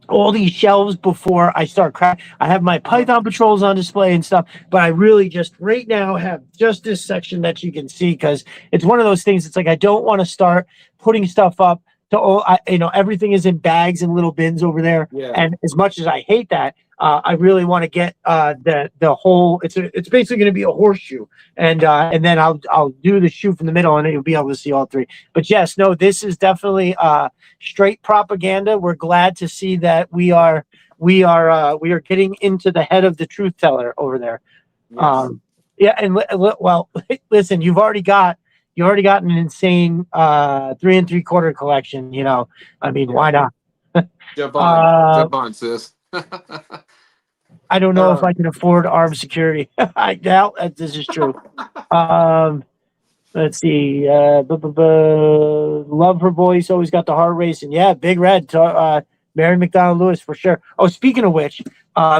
[SPEAKER 1] all these shelves before I start cracking. I have my Python patrols on display and stuff, but I really just right now have just this section that you can see because it's one of those things. It's like I don't want to start putting stuff up everything is in bags and little bins over there. Yeah. And as much as I hate that, I really want to get the whole. It's basically going to be a horseshoe, and then I'll do the shoe from the middle, and you'll be able to see all three. But yes, no, this is definitely straight propaganda. We're glad to see that we are getting into the head of the truth teller over there. Yes. Well, listen, you've already got an insane 3 3/4 collection. I mean, why not?
[SPEAKER 2] Jump on, sis.
[SPEAKER 1] I don't know if I can afford armed security. I doubt that this is true. Let's see. Love her voice. Always got the heart racing. Yeah, Big Red. Mary McDonald Lewis for sure. Oh, speaking of which,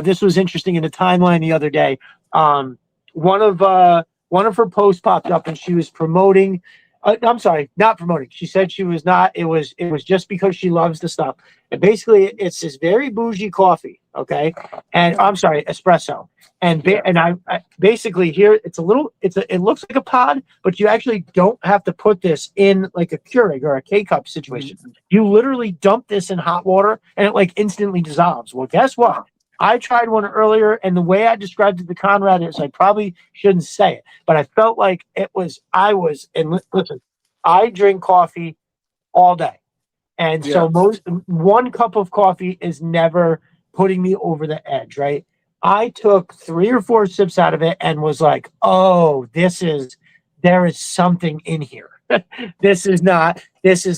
[SPEAKER 1] this was interesting in the timeline the other day. One of her posts popped up and she was promoting. I'm sorry, not promoting. She said she was not. It was just because she loves the stuff. And basically, it's this very bougie coffee, okay? And I'm sorry, espresso. And I basically here it looks like a pod, but you actually don't have to put this in like a Keurig or a K-cup situation. Mm-hmm. You literally dump this in hot water and it like instantly dissolves. Well, guess what? I tried one earlier, and the way I described it to Conrad is I probably shouldn't say it, but I felt like and listen, I drink coffee all day. And so one cup of coffee is never putting me over the edge, right? I took 3 or 4 sips out of it and was like, oh, there is something in here. This is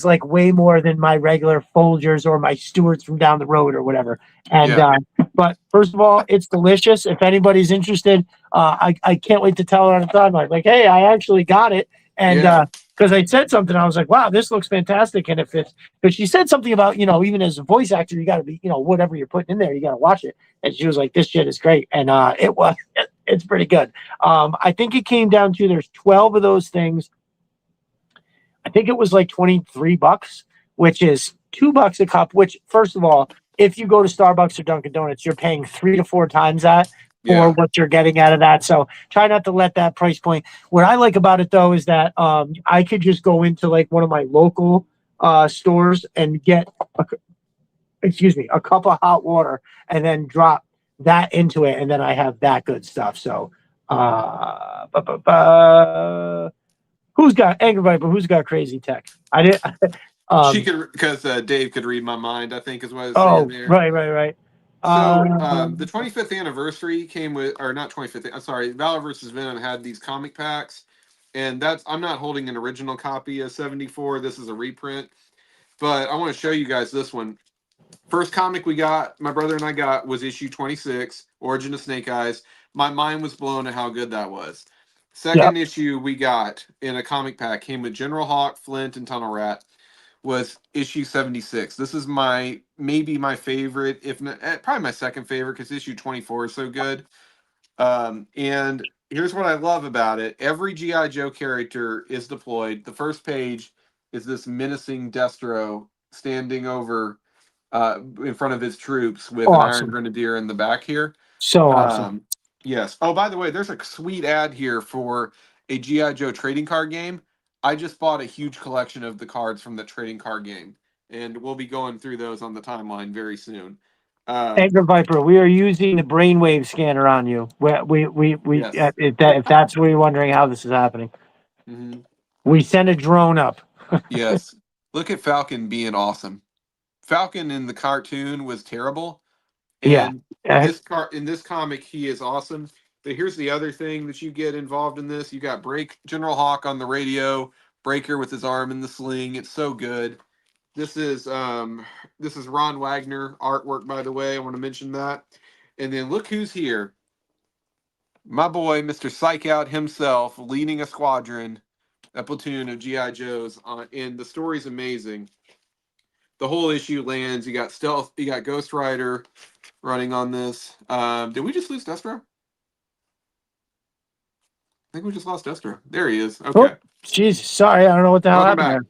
[SPEAKER 1] like way more than my regular Folgers or my Stewart's from down the road or whatever. And but first of all, it's delicious. If anybody's interested, I can't wait to tell her on the timeline. Like, hey, I actually got it. And because I said something, I was like, wow, this looks fantastic. And because she said something about, even as a voice actor, you got to be, whatever you're putting in there, you got to watch it. And she was like, this shit is great. And it's pretty good. I think it came down to there's 12 of those things. I think it was like $23, which is $2 a cup, which first of all, if you go to Starbucks or Dunkin' Donuts, you're paying 3 to 4 times that for what you're getting out of that. So try not to let that price point. What I like about it though is that I could just go into like one of my local stores and get a cup of hot water and then drop that into it, and then I have that good stuff. So who's got Angry Viper? Who's got crazy tech?
[SPEAKER 2] She could, because Dave could read my mind, I think is what I was saying there.
[SPEAKER 1] Right.
[SPEAKER 2] So the 25th anniversary came with, or not 25th, I'm sorry, Valor versus Venom had these comic packs, and I'm not holding an original copy of 74. This is a reprint, but I want to show you guys this one. First comic my brother and I got, was issue 26, Origin of Snake Eyes. My mind was blown at how good that was. Second issue we got in a comic pack came with General Hawk, Flint, and Tunnel Rat. Was issue 76. This is maybe my favorite, if not probably my second favorite, because issue 24 is so good. And here's what I love about it: every GI Joe character is deployed. The first page is this menacing Destro standing over in front of his troops with an Iron Grenadier in the back here.
[SPEAKER 1] So awesome.
[SPEAKER 2] Yes. Oh, by the way, there's a sweet ad here for a GI Joe trading card game. I just bought a huge collection of the cards from the trading card game, and we'll be going through those on the timeline very soon.
[SPEAKER 1] Anchor Viper, we are using the brainwave scanner on you. Yes. If that's where you're wondering how this is happening, we send a drone up.
[SPEAKER 2] Yes. Look at Falcon being awesome. Falcon in the cartoon was terrible, and in this comic he is awesome. But here's the other thing that you get involved in this. You got General Hawk on the radio, Breaker with his arm in the sling. It's so good. This is Ron Wagner artwork, by the way. I want to mention that. And then look who's here. My boy, Mr. Psych Out himself, leading a squadron, a platoon of G.I. Joes. And the story's amazing. The whole issue lands. You got Stealth, you got Ghost Rider running on this. Did we just lose Destro? I think we just lost Destro. There he is. Okay.
[SPEAKER 1] Oh, Jesus, sorry, I don't know what the hell happened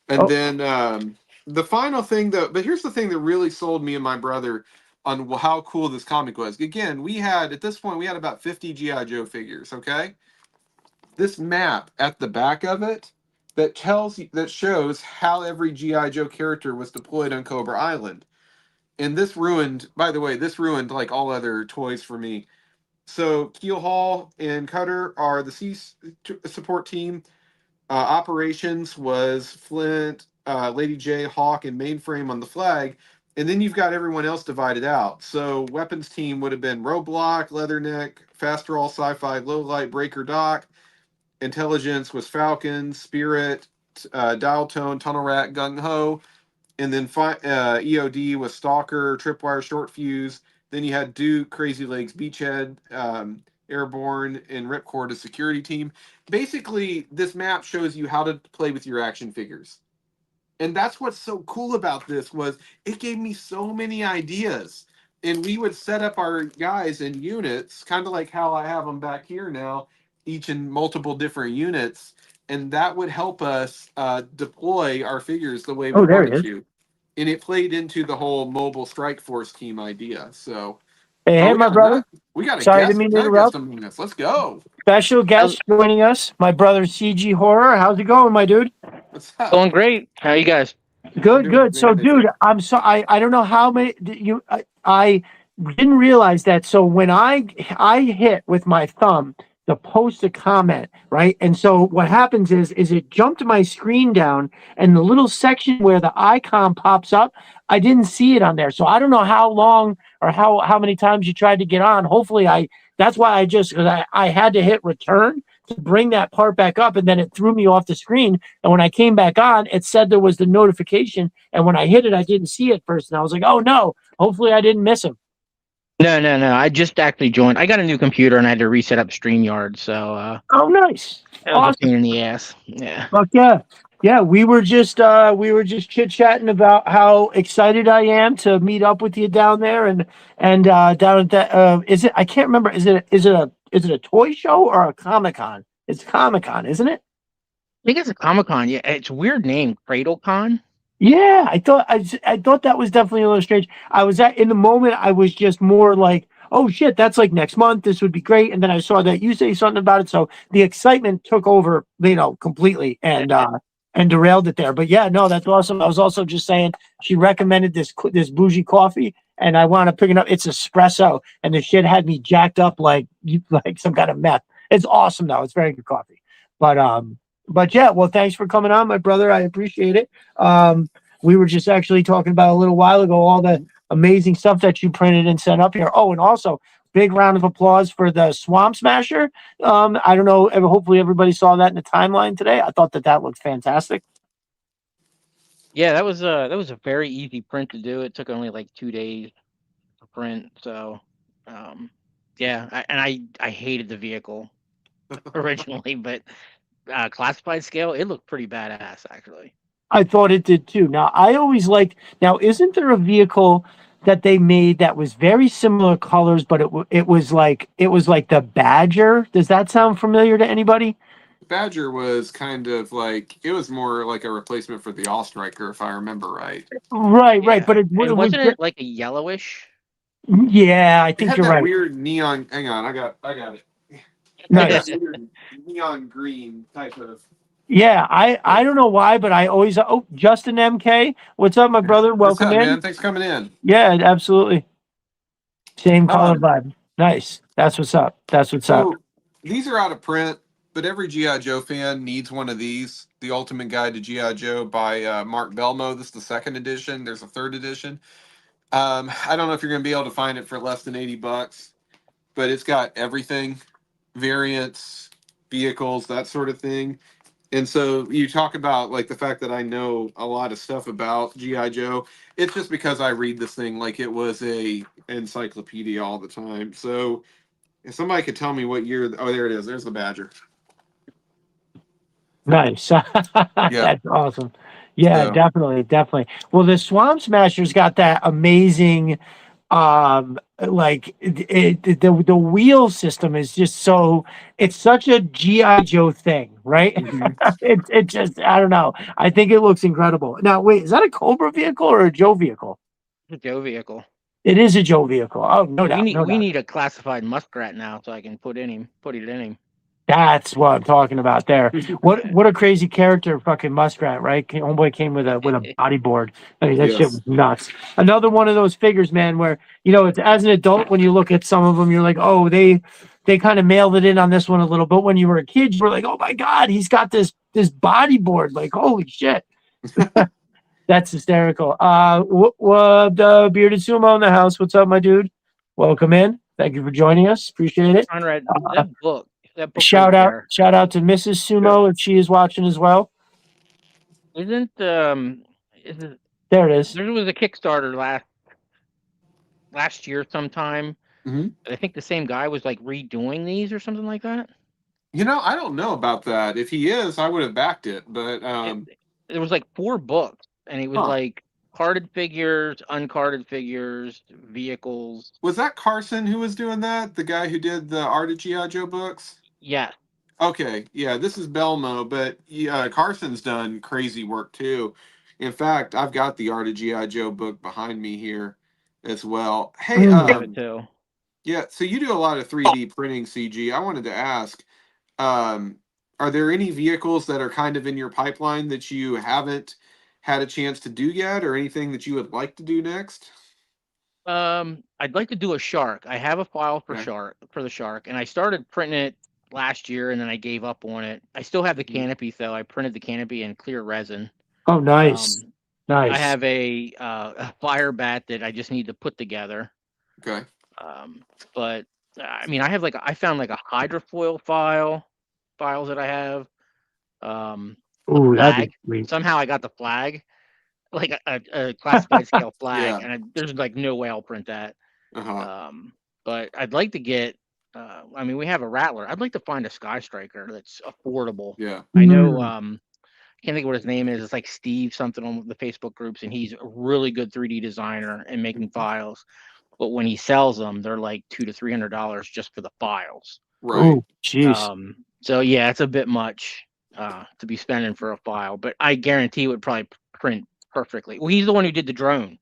[SPEAKER 1] there.
[SPEAKER 2] And then the final thing, but here's the thing that really sold me and my brother on how cool this comic was. Again, at this point, we had about 50 G.I. Joe figures, okay? This map at the back of it that shows how every G.I. Joe character was deployed on Cobra Island. And this ruined like all other toys for me. So Keel Hall and Cutter are the C support team. Operations was Flint, Lady J, Hawk, and Mainframe on the flag. And then you've got everyone else divided out. So weapons team would have been Roadblock, Leatherneck, Faster All Sci-Fi, Lowlight, Breaker Doc. Intelligence was Falcon, Spirit, Dial Tone, Tunnel Rat, Gung Ho. And then EOD was Stalker, Tripwire, Short Fuse. Then you had Duke, Crazy Legs, Beachhead, Airborne, and Ripcord as security team. Basically, this map shows you how to play with your action figures. And that's what's so cool about this was it gave me so many ideas. And we would set up our guys in units, kind of like how I have them back here now, each in multiple different units. And that would help us deploy our figures the way we wanted to. And it played into the whole mobile strike force team idea. So,
[SPEAKER 1] hey, my brother.
[SPEAKER 2] We got a guest among us. Let's go.
[SPEAKER 1] Special guest joining us, my brother CG Horror. How's it going, my dude?
[SPEAKER 3] What's up? Going great. How are you guys?
[SPEAKER 1] Good. So, dude, I'm sorry. I don't know how many I didn't realize that. So when I hit with my thumb to post a comment, right? And so what happens is it jumped my screen down, and the little section where the icon pops up, I didn't see it on there. So I don't know how long or how many times you tried to get on. Hopefully that's why I had to hit return to bring that part back up, and then it threw me off the screen. And when I came back on, it said there was the notification, and when I hit it, I didn't see it first, and I was like, oh no, hopefully I didn't miss him.
[SPEAKER 3] No. I just actually joined. I got a new computer and I had to reset up StreamYard. So
[SPEAKER 1] oh, nice.
[SPEAKER 3] That was a pain in the ass. Yeah.
[SPEAKER 1] Fuck yeah. Yeah, we were just chit-chatting about how excited I am to meet up with you down there and down at that is it, I can't remember, is it a toy show or a Comic-Con? It's Comic-Con, isn't it?
[SPEAKER 3] I think it's a Comic-Con. Yeah, it's a weird name, CradleCon.
[SPEAKER 1] Yeah, I thought that was definitely a little strange. In the moment I was just more like, oh shit, that's like next month. This would be great. And then I saw that you say something about it, so the excitement took over, completely and derailed it there. But yeah, no, that's awesome. I was also just saying she recommended this bougie coffee, and I wound up picking up. It's espresso, and the shit had me jacked up like some kind of meth. It's awesome though. It's very good coffee. But But yeah, well, thanks for coming on, my brother. I appreciate it. We were just actually talking about a little while ago all the amazing stuff that you printed and sent up here. Oh, and also big round of applause for the Swamp Smasher. I don't know. Hopefully everybody saw that in the timeline today. I thought that looked fantastic.
[SPEAKER 3] Yeah, that was a very easy print to do. It took only like 2 days to print. So, yeah, I hated the vehicle originally, but classified scale, it looked pretty badass actually.
[SPEAKER 1] I thought it did too. Now, I always liked. Now, isn't there a vehicle that they made that was very similar colors, but it was like the Badger? Does that sound familiar to anybody?
[SPEAKER 2] Badger was kind of like it was more like a replacement for the All Striker, if I remember right.
[SPEAKER 1] Right,
[SPEAKER 3] Yeah.
[SPEAKER 1] But it
[SPEAKER 3] And
[SPEAKER 1] was.
[SPEAKER 3] wasn't it like a yellowish?
[SPEAKER 1] Yeah, I
[SPEAKER 2] It
[SPEAKER 1] think
[SPEAKER 2] had
[SPEAKER 1] you're
[SPEAKER 2] that
[SPEAKER 1] right.
[SPEAKER 2] weird neon. Hang on, I got it. It had
[SPEAKER 1] Nice.
[SPEAKER 2] that weird neon green type of.
[SPEAKER 1] Yeah, I don't know why, but I always. Oh, Justin MK, what's up, my brother?
[SPEAKER 2] What's
[SPEAKER 1] Welcome
[SPEAKER 2] up,
[SPEAKER 1] in.
[SPEAKER 2] man? Thanks for coming in.
[SPEAKER 1] Yeah, absolutely. Same color
[SPEAKER 2] Um,
[SPEAKER 1] vibe. Nice. That's what's up. That's what's up.
[SPEAKER 2] So these are out of print, but every GI Joe fan needs one of these. The Ultimate Guide to GI Joe by Mark Belmo. This is the second edition. There's a third edition. I don't know if you're going to be able to find it for less than $80, but it's got everything, variants, vehicles, that sort of thing. And so you talk about like the fact that I know a lot of stuff about GI Joe. It's just because I read this thing like it was a encyclopedia all the time. So if somebody could tell me what year, oh, there it is. There's the Badger.
[SPEAKER 1] Nice.
[SPEAKER 2] Yeah.
[SPEAKER 1] That's awesome. Yeah,
[SPEAKER 2] So
[SPEAKER 1] definitely. Well, the Swamp Smasher's got that amazing like the wheel system is just so it's such a GI Joe thing, right? It just I don't know. I think it looks incredible. Now, wait, is that a Cobra vehicle or a Joe vehicle?
[SPEAKER 3] The Joe vehicle.
[SPEAKER 1] It is a Joe vehicle. Oh, no doubt.
[SPEAKER 3] We need a classified muskrat now so I can put it in him.
[SPEAKER 1] That's what I'm talking about there. What a crazy character, fucking Muskrat, right? Homeboy came with a bodyboard. I mean, that shit was nuts. Another one of those figures, man, where it's as an adult when you look at some of them, you're like, oh, they kind of mailed it in on this one a little. But when you were a kid, you were like, oh my god, he's got this bodyboard, like holy shit. That's hysterical. The bearded sumo in the house. What's up, my dude? Welcome in. Thank you for joining us. Appreciate it.
[SPEAKER 3] Conrad, that book
[SPEAKER 1] Shout
[SPEAKER 3] right
[SPEAKER 1] out
[SPEAKER 3] there.
[SPEAKER 1] shout out to Mrs. Sumo if she is watching as well.
[SPEAKER 3] Isn't
[SPEAKER 1] There it is.
[SPEAKER 3] there was a Kickstarter last year sometime. I think the same guy was like redoing these or something like that.
[SPEAKER 2] I don't know about that. If he is, I would have backed it. But
[SPEAKER 3] there was like 4 books, and it was like carded figures, uncarded figures, vehicles.
[SPEAKER 2] Was that Carson who was doing that? The guy who did the Art of G.I. Joe books?
[SPEAKER 3] Yeah.
[SPEAKER 2] Okay, yeah, this is Belmo, but Carson's done crazy work too. In fact, I've got the Art of G.I. Joe book behind me here as well. Hey,
[SPEAKER 3] too.
[SPEAKER 2] Yeah, so you do a lot of 3D printing, CG. I wanted to ask, are there any vehicles that are kind of in your pipeline that you haven't had a chance to do yet, or anything that you would like to do next?
[SPEAKER 3] I'd like to do a shark. I have a file for the shark, and I started printing it last year, and then I gave up on it. I still have the canopy though. I printed the canopy in clear resin.
[SPEAKER 1] Oh, nice. Nice.
[SPEAKER 3] I have a fire bat that I just need to put together.
[SPEAKER 2] Okay.
[SPEAKER 3] But I mean, I found like a hydrofoil files that I have.
[SPEAKER 1] Ooh, that'd be sweet.
[SPEAKER 3] Somehow I got the flag, like a classified scale flag, and there's like no way I'll print that. But I'd like to get. I mean, we have a Rattler. I'd like to find a Sky Striker that's affordable.
[SPEAKER 2] Yeah.
[SPEAKER 3] I know. I can't think of what his name is. It's like Steve something on the Facebook groups, and he's a really good 3D designer and making files. But when he sells them, they're like $200 to $300 just for the files.
[SPEAKER 2] Right.
[SPEAKER 1] Oh, jeez.
[SPEAKER 3] So yeah, it's a bit much to be spending for a file, but I guarantee it would probably print perfectly. Well, he's the one who did the drone.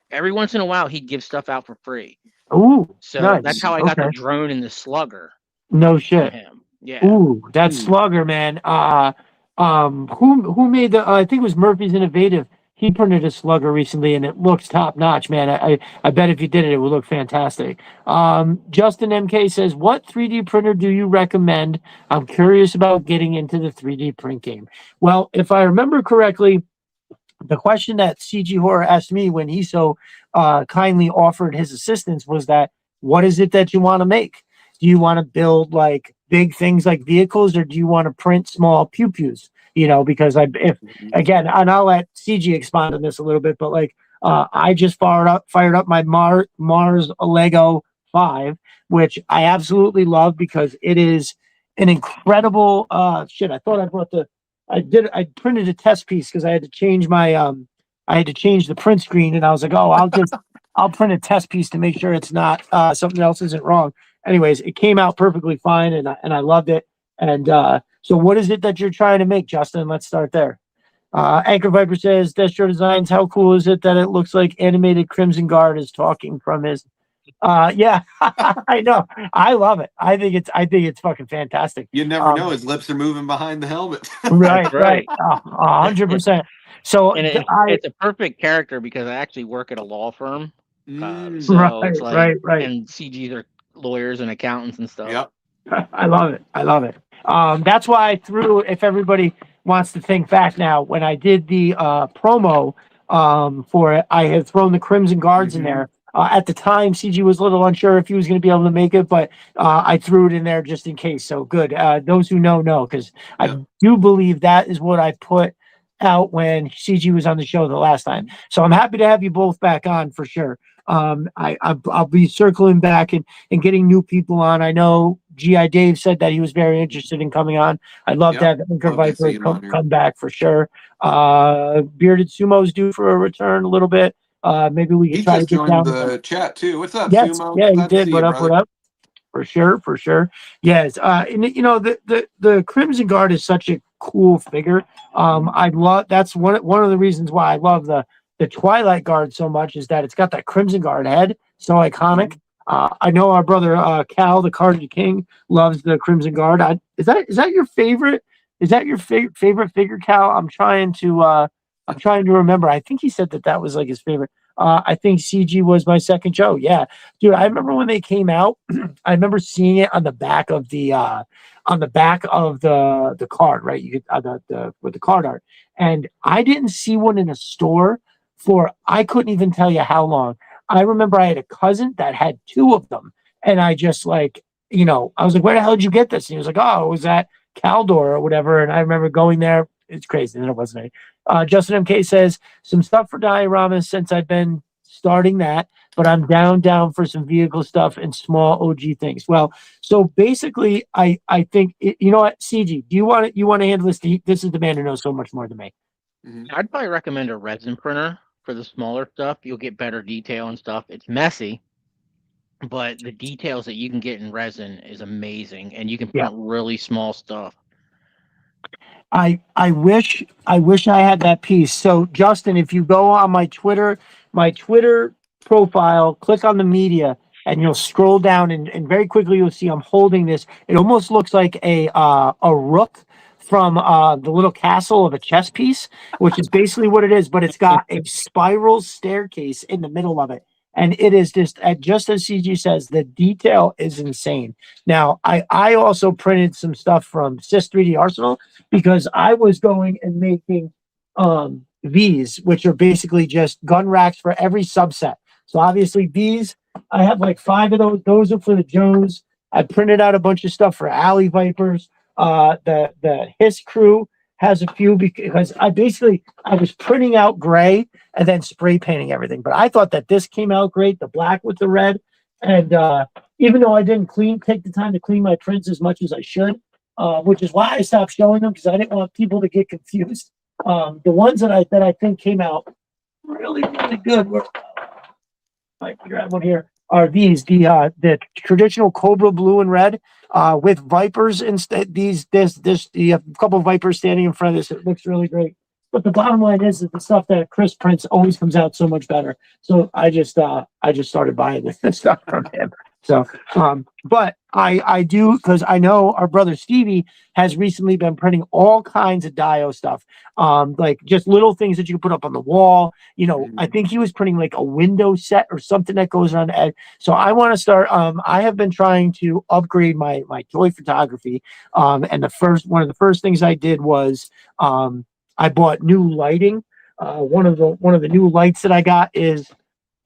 [SPEAKER 3] Every once in a while, he'd give stuff out for free.
[SPEAKER 1] Ooh,
[SPEAKER 3] so
[SPEAKER 1] nice.
[SPEAKER 3] That's how I got the drone and the slugger.
[SPEAKER 1] No shit.
[SPEAKER 3] Him. Yeah.
[SPEAKER 1] Ooh, that slugger, man. Who made the? I think it was Murphy's Innovative. he printed a slugger recently, and it looks top notch, man. I bet if you did it, it would look fantastic. Justin MK says, "What 3D printer do you recommend? I'm curious about getting into the 3D print game." Well, if I remember correctly, the question that CG Horror asked me when he so kindly offered his assistance was that, what is it that you want to make? Do you want to build like big things like vehicles, or do you want to print small pew-pews? You know, because if again, and I'll let CG expand on this a little bit, but like I just fired up my Mars Lego 5, which I absolutely love because it is an incredible shit. I thought I brought the I printed a test piece because I had to change my I had to change the print screen, and I was like, oh, I'll print a test piece to make sure it's not something else isn't wrong. Anyways, it came out perfectly fine, and I loved it. And so what is it that you're trying to make, Justin? Let's start there. Anchor Viper says, Destro Designs, how cool is it that it looks like animated Crimson Guard is talking from his yeah, I know. I love it. I think it's fucking fantastic.
[SPEAKER 2] You never know, his lips are moving behind the helmet.
[SPEAKER 1] Right. 100%. So
[SPEAKER 3] and it's a perfect character because I actually work at a law firm. So it's like,
[SPEAKER 1] right.
[SPEAKER 3] And CGs are lawyers and accountants and stuff.
[SPEAKER 2] Yep.
[SPEAKER 1] I love it. That's why I threw, if everybody wants to think back now, when I did the promo for it, I had thrown the Crimson Guards in there. At the time, CG was a little unsure if he was going to be able to make it, but I threw it in there just in case. So good. Those who know, because I do believe that is what I put out when CG was on the show the last time. So I'm happy to have you both back on for sure. I'll be circling back and getting new people on. I know G.I. Dave said that he was very interested in coming on. I'd love to have Anchor Viper come back for sure. Bearded Sumo's due for a return a little bit. Maybe we can try to get down
[SPEAKER 2] the chat too. What's up,
[SPEAKER 1] yes,
[SPEAKER 2] Sumo?
[SPEAKER 1] Yeah, he did. What up? For sure. Yes. And the Crimson Guard is such a cool figure. I love that's one of the reasons why I love the Twilight Guard so much is that it's got that Crimson Guard head, so iconic. I know our brother Cal, the Cardi King, loves the Crimson Guard. Is that your favorite? Is that your favorite figure, Cal? I'm trying to remember. I think he said that was like his favorite. I think CG was my second show. Yeah, dude. I remember when they came out. I remember seeing it on the back of the card, right? You could with the card art, and I didn't see one in a store for I couldn't even tell you how long. I remember I had a cousin that had two of them, and I just like I was like, where the hell did you get this? And he was like, oh, it was at Caldor or whatever. And I remember going there. It's crazy. And it wasn't any. Justin MK says, some stuff for dioramas since I've been starting that, but I'm down for some vehicle stuff and small OG things. Well, so basically, I think, you know what, CG, do you want to handle this? This is the man who knows so much more than me.
[SPEAKER 3] I'd probably recommend a resin printer for the smaller stuff. You'll get better detail and stuff. It's messy, but the details that you can get in resin is amazing, and you can print really small stuff.
[SPEAKER 1] I wish I had that piece. So Justin, if you go on my Twitter profile, click on the media, and you'll scroll down, and very quickly you'll see I'm holding this. It almost looks like a rook from the little castle of a chess piece, which is basically what it is, but it's got a spiral staircase in the middle of it. And it is just as CG says, the detail is insane. Now, I also printed some stuff from Sys 3D Arsenal because I was going and making V's, which are basically just gun racks for every subset. So obviously these, I have like 5 of those. Those are for the Joes. I printed out a bunch of stuff for Alley Vipers. The Hiss crew has a few because I was printing out gray and then spray painting everything. But I thought that this came out great, the black with the red. And even though I didn't take the time to clean my prints as much as I should, which is why I stopped showing them because I didn't want people to get confused. The ones that I think came out really, really good were, I can grab one here, are these, the traditional Cobra blue and red with Vipers instead. You have a couple of Vipers standing in front of this. It looks really great. But the bottom line is that the stuff that Chris prints always comes out so much better. So I just started buying this stuff from him. So, but I do, because I know our brother Stevie has recently been printing all kinds of Dio stuff, like just little things that you can put up on the wall. You know, I think he was printing like a window set or something that goes on the edge. So I want to start. I have been trying to upgrade my toy photography. And one of the first things I did was I bought new lighting. One of the new lights that I got is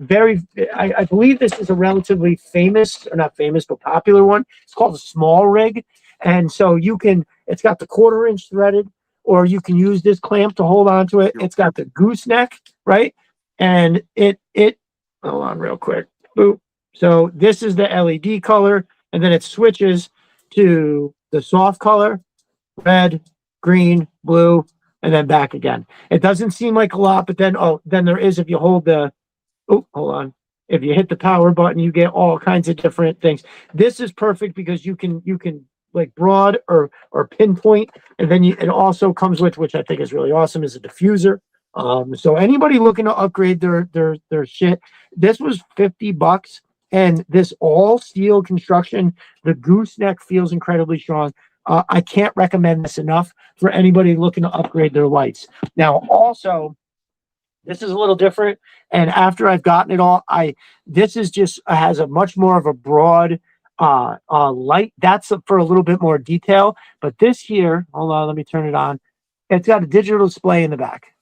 [SPEAKER 1] I believe this is a relatively famous, or not famous, but popular one. It's called a small rig. And so it's got the 1/4 inch threaded, or you can use this clamp to hold on to it. It's got the gooseneck, right? And hold on real quick. Boop. So this is the LED color, and then it switches to the soft color, red, green, blue, and then back again. It doesn't seem like a lot, but then there is, if you hold hold on. If you hit the power button, you get all kinds of different things. This is perfect because you can like broad or pinpoint, and then it also comes with, which I think is really awesome, is a diffuser. So anybody looking to upgrade their shit, this was $50, and this all steel construction. The gooseneck feels incredibly strong. I can't recommend this enough for anybody looking to upgrade their lights. Now, also, this is a little different, and after I've gotten it all, this is just has a much more of a broad light. That's for a little bit more detail. But this here, hold on, let me turn it on. It's got a digital display in the back,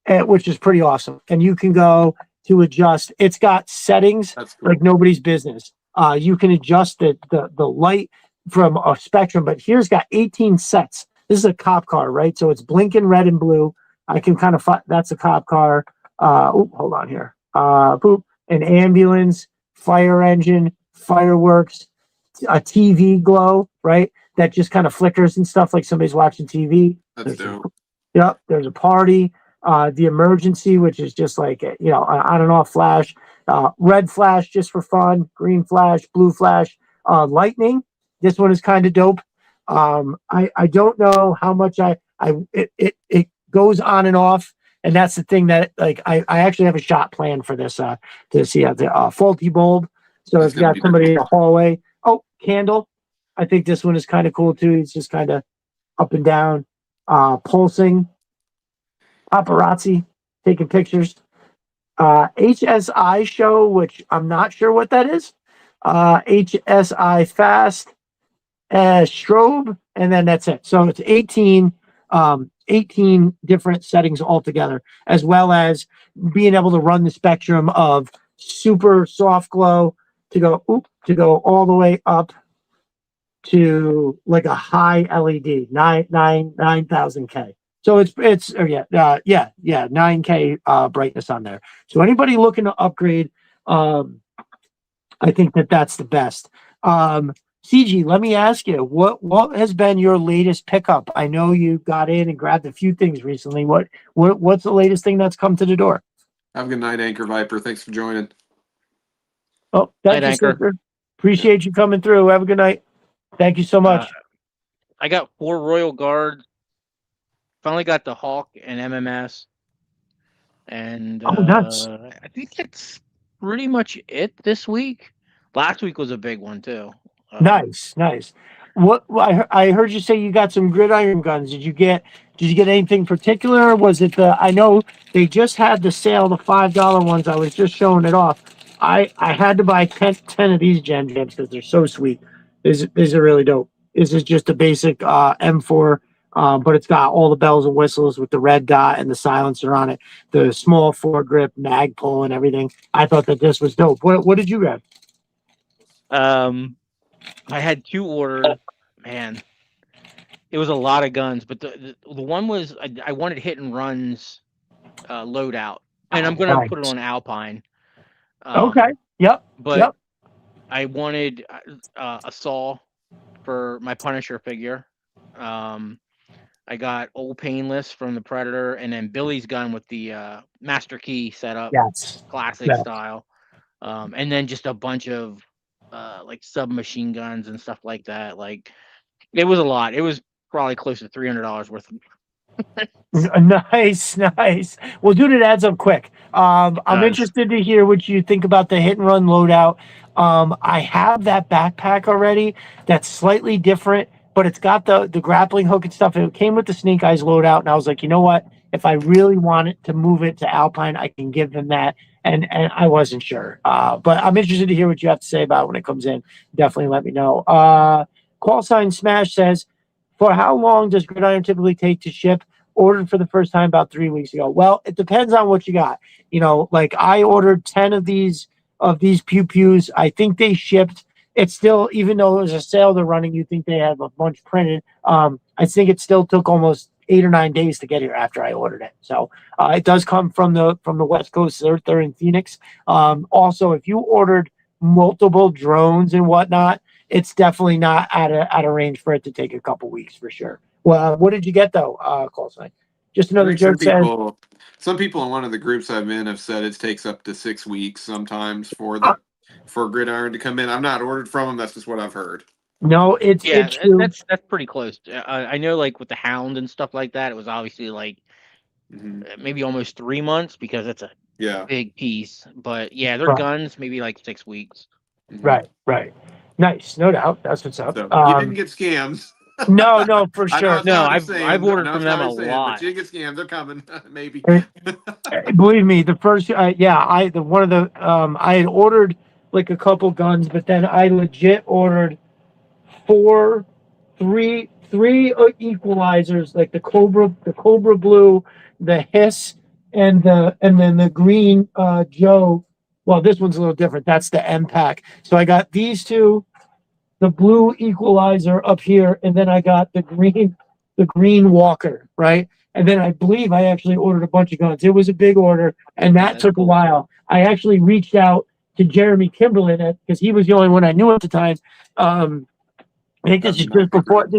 [SPEAKER 1] which is pretty awesome. And you can go to adjust. It's got settings
[SPEAKER 2] That's cool.
[SPEAKER 1] like nobody's business. You can adjust the light from a spectrum, but here's got 18 sets. This is a cop car, right? So it's blinking red and blue. I can kind of that's a cop car. Hold on here. An ambulance, fire engine, fireworks, a TV glow, right? That just kind of flickers and stuff like somebody's watching TV.
[SPEAKER 2] That's dope.
[SPEAKER 1] Yep, there's a party. The emergency, which is just like, an on and off flash. Red flash just for fun. Green flash, blue flash. Lightning. This one is kind of dope. I don't know how much it goes on and off, and that's the thing that, like, I actually have a shot plan for this to see the faulty bulb. So if you got somebody in the hallway, candle. I think this one is kind of cool too. It's just kind of up and down, pulsing. Paparazzi taking pictures. HSI show, which I'm not sure what that is. HSI fast, strobe, and then that's it. So it's 18 different settings altogether, as well as being able to run the spectrum of super soft glow to go all the way up to like a high LED 9,000K. So it's 9K brightness on there. So anybody looking to upgrade, I think that's the best. CG, let me ask you, what has been your latest pickup? I know you got in and grabbed a few things recently. What's the latest thing that's come to the door?
[SPEAKER 2] Have a good night, Anchor Viper. Thanks for joining.
[SPEAKER 1] Oh, thank you, Anchor. Appreciate you coming through. Have a good night. Thank you so much.
[SPEAKER 3] I got 4 Royal Guards. Finally got the Hawk and MMS. And
[SPEAKER 1] nuts.
[SPEAKER 3] I think that's pretty much it this week. Last week was a big one too.
[SPEAKER 1] Nice. What I heard you say you got some gridiron guns. Did you get anything particular? Was it I know they just had the sale, the $5 ones. I was just showing it off. I had to buy 10 of these Gen Jams because they're so sweet. These are really dope. This is just a basic M4, but it's got all the bells and whistles with the red dot and the silencer on it, the small foregrip mag pull and everything. I thought that this was dope. What did you grab?
[SPEAKER 3] I had 2 orders. Man, it was a lot of guns, but the one was I wanted hit and runs loadout, and I'm gonna put it on Alpine.
[SPEAKER 1] Okay. Yep.
[SPEAKER 3] But I wanted a saw for my Punisher figure. I got Old Painless from the Predator, and then Billy's gun with the Master Key setup, classic style. And then just a bunch of like submachine guns and stuff like that. Like, it was a lot. It was probably close to $300 worth of
[SPEAKER 1] Nice. Well, dude, it adds up quick. I'm interested to hear what you think about the hit and run loadout. I have that backpack already that's slightly different, but it's got the grappling hook and stuff. It came with the Snake Eyes loadout, and I was like, you know what? If I really want it to move it to Alpine, I can give them that. And I wasn't sure. But I'm interested to hear what you have to say about it when it comes in. Definitely let me know. Call sign Smash says, for how long does Gridiron typically take to ship? Ordered for the first time about 3 weeks ago. Well, it depends on what you got. You know, like I ordered 10 of these pew pews. I think they shipped. It's still, even though it was a sale they're running, you think they have a bunch printed. I think it still took almost 8 or 9 days to get here after I ordered it. So it does come from the West Coast. They're in Phoenix. Also, if you ordered multiple drones and whatnot, it's definitely not out of range for it to take a couple weeks for sure. Well, what did you get though? Call sign. Just another joke.
[SPEAKER 2] Some people in one of the groups I'm in have said it takes up to 6 weeks sometimes for Gridiron to come in. I'm not ordered from them. That's just what I've heard.
[SPEAKER 1] No, it's true.
[SPEAKER 3] That's pretty close. I know, like with the Hound and stuff like that, it was obviously like maybe almost 3 months because it's a big piece. But yeah, their guns maybe like 6 weeks.
[SPEAKER 1] Right. Nice, no doubt. That's what's up.
[SPEAKER 2] So, you didn't get scams.
[SPEAKER 1] No, for sure.
[SPEAKER 3] No, I've ordered from them a lot.
[SPEAKER 2] But you didn't get scammed. They're coming, maybe.
[SPEAKER 1] Believe me, the first I had ordered like a couple guns, but then I legit ordered three equalizers, like the Cobra Blue, the Hiss, and then the green Joe. Well, this one's a little different. That's the M pack. So I got these two, the blue equalizer up here, and then I got the green Walker, right? And then I believe I actually ordered a bunch of guns. It was a big order, and that took a while. I actually reached out to Jeremy Kimberlin because he was the only one I knew at the time. I think this is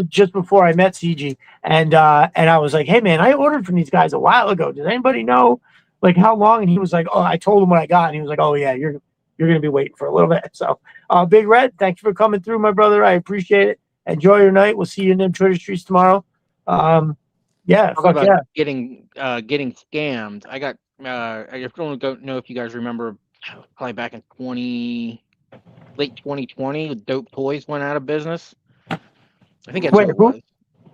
[SPEAKER 1] just before I met CG, and I was like, hey man, I ordered from these guys a while ago. Does anybody know like how long? And he was like, oh, I told him what I got, and he was like, oh yeah, you're gonna be waiting for a little bit. So Big Red, thank you for coming through, my brother. I appreciate it. Enjoy your night. We'll see you in them Twitter streets tomorrow.
[SPEAKER 3] Getting scammed. I got I just don't know if you guys remember, probably back in late 2020, Dope Toys went out of business. I think that's what it was.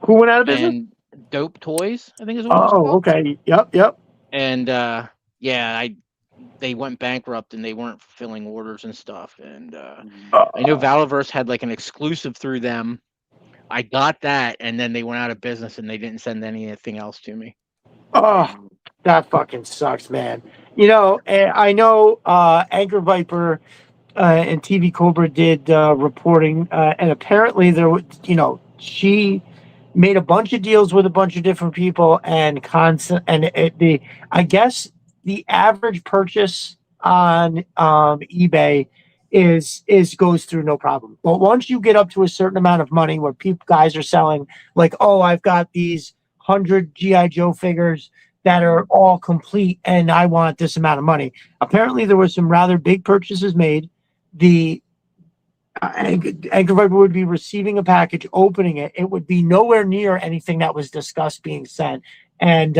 [SPEAKER 1] Who went out of business?
[SPEAKER 3] And Dope Toys, I think is what it was called.
[SPEAKER 1] Oh, okay. Yep.
[SPEAKER 3] And they went bankrupt and they weren't fulfilling orders and stuff. And I know Valaverse had like an exclusive through them. I got that, and then they went out of business and they didn't send anything else to me.
[SPEAKER 1] Oh, that fucking sucks, man. You know, I know Anchor Viper and TV Cobra did reporting, and apparently she made a bunch of deals with a bunch of different people, and I guess the average purchase on eBay goes through no problem. But once you get up to a certain amount of money where guys are selling like, oh, I've got these 100 G.I. Joe figures that are all complete and I want this amount of money. Apparently there were some rather big purchases made. The Anchor Viper would be receiving a package, opening it. It would be nowhere near anything that was discussed being sent. And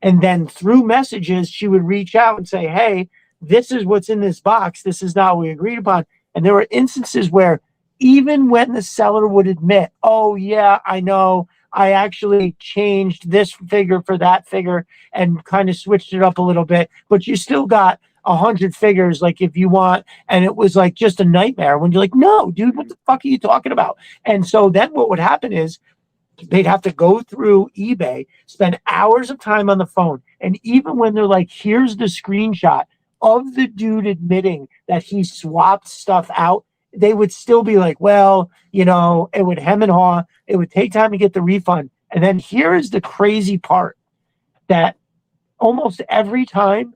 [SPEAKER 1] then through messages, she would reach out and say, hey, this is what's in this box. This is not what we agreed upon. And there were instances where even when the seller would admit, oh, yeah, I know, I actually changed this figure for that figure and kind of switched it up a little bit, but you still got 100 figures, like if you want, and it was like just a nightmare when you're like, no, dude, what the fuck are you talking about? And so then what would happen is they'd have to go through eBay, spend hours of time on the phone. And even when they're like, here's the screenshot of the dude admitting that he swapped stuff out, they would still be like, well, you know, it would hem and haw. It would take time to get the refund. And then here is the crazy part, that almost every time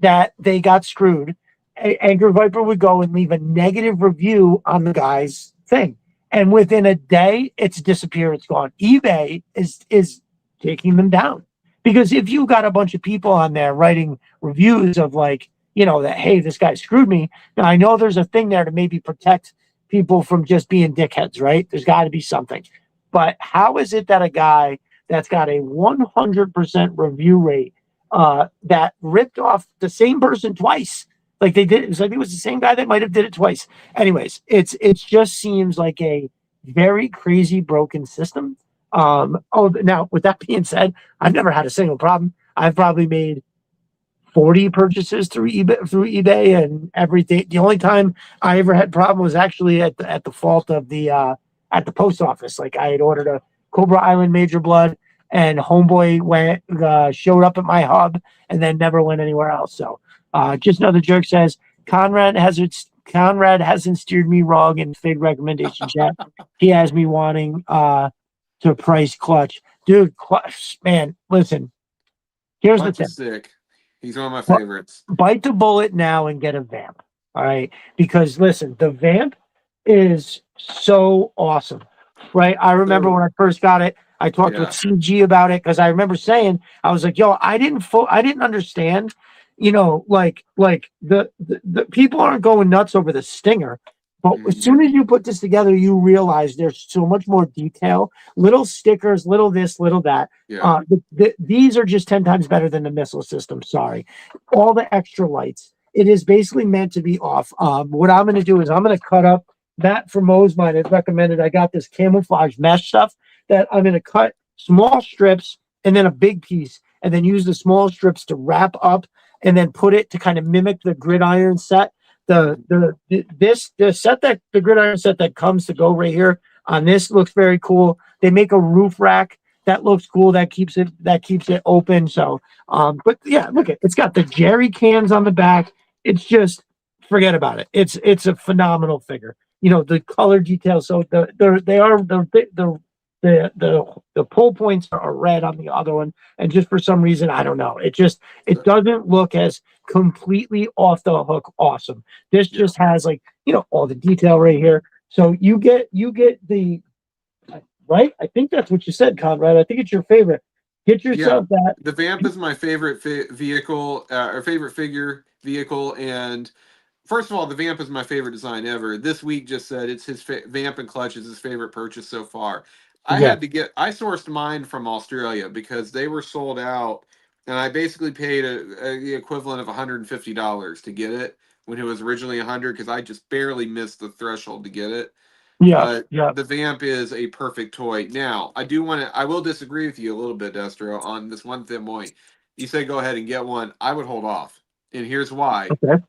[SPEAKER 1] that they got screwed, Anchor Viper would go and leave a negative review on the guy's thing. And within a day, it's disappeared. It's gone. eBay is taking them down. Because if you got a bunch of people on there writing reviews of like, you know, that, hey, this guy screwed me. Now, I know there's a thing there to maybe protect people from just being dickheads, right? There's got to be something. But how is it that a guy that's got a 100% review rate that ripped off the same person twice. Like they did, I think it was the same guy that might have did it twice. Anyways, it just seems like a very crazy broken system. Now with that being said, I've never had a single problem. I've probably made 40 purchases through eBay and everything. The only time I ever had problem was actually at the fault of the at the post office. Like I had ordered a Cobra Island Major Blood, and homeboy went showed up at my hub and then never went anywhere else. So just another jerk says Conrad hasn't steered me wrong in fig recommendations yet. He has me wanting to price clutch. Dude, clutch, man, listen. Here's
[SPEAKER 2] Clutch
[SPEAKER 1] the
[SPEAKER 2] is
[SPEAKER 1] thing.
[SPEAKER 2] sick. He's one of my favorites.
[SPEAKER 1] Bite the bullet now and get a vamp. All right. Because listen, the vamp is so awesome. Right. I remember when I first got it, I talked with CG about it because I remember saying, I was like, yo, I didn't understand, like the people aren't going nuts over the stinger. But as soon as you put this together, you realize there's so much more detail, little stickers, little this, little that.
[SPEAKER 2] Yeah.
[SPEAKER 1] These are just 10 times better than the missile system. Sorry. All the extra lights. It is basically meant to be off. What I'm going to do is I'm going to cut up that for Mo's Mine. It's recommended. I got this camouflage mesh stuff that I'm going to cut small strips and then a big piece, and then use the small strips to wrap up and then put it to kind of mimic the gridiron set. The gridiron set that comes to go right here on this looks very cool. They make a roof rack that looks cool, that keeps it open. So but yeah, look, it's got the jerry cans on the back. It's just, forget about it. It's a phenomenal figure. The color details. So the pull points are red on the other one, and just for some reason, I don't know, it doesn't look as completely off the hook awesome. This just has all the detail right here. So you get the right. I think that's what you said, Conrad. I think it's your favorite. Get yourself that.
[SPEAKER 2] The vamp is my favorite vehicle, or favorite figure vehicle, and first of all, the vamp is my favorite design ever. This week just said it's his vamp and clutch is his favorite purchase so far. I sourced mine from Australia because they were sold out, and I basically paid the equivalent of $150 to get it when it was originally $100 because I just barely missed the threshold to get it. But the vamp is a perfect toy. Now, I will disagree with you a little bit, Destro, on this one thin point. You say go ahead and get one. I would hold off. And here's why.
[SPEAKER 1] Okay.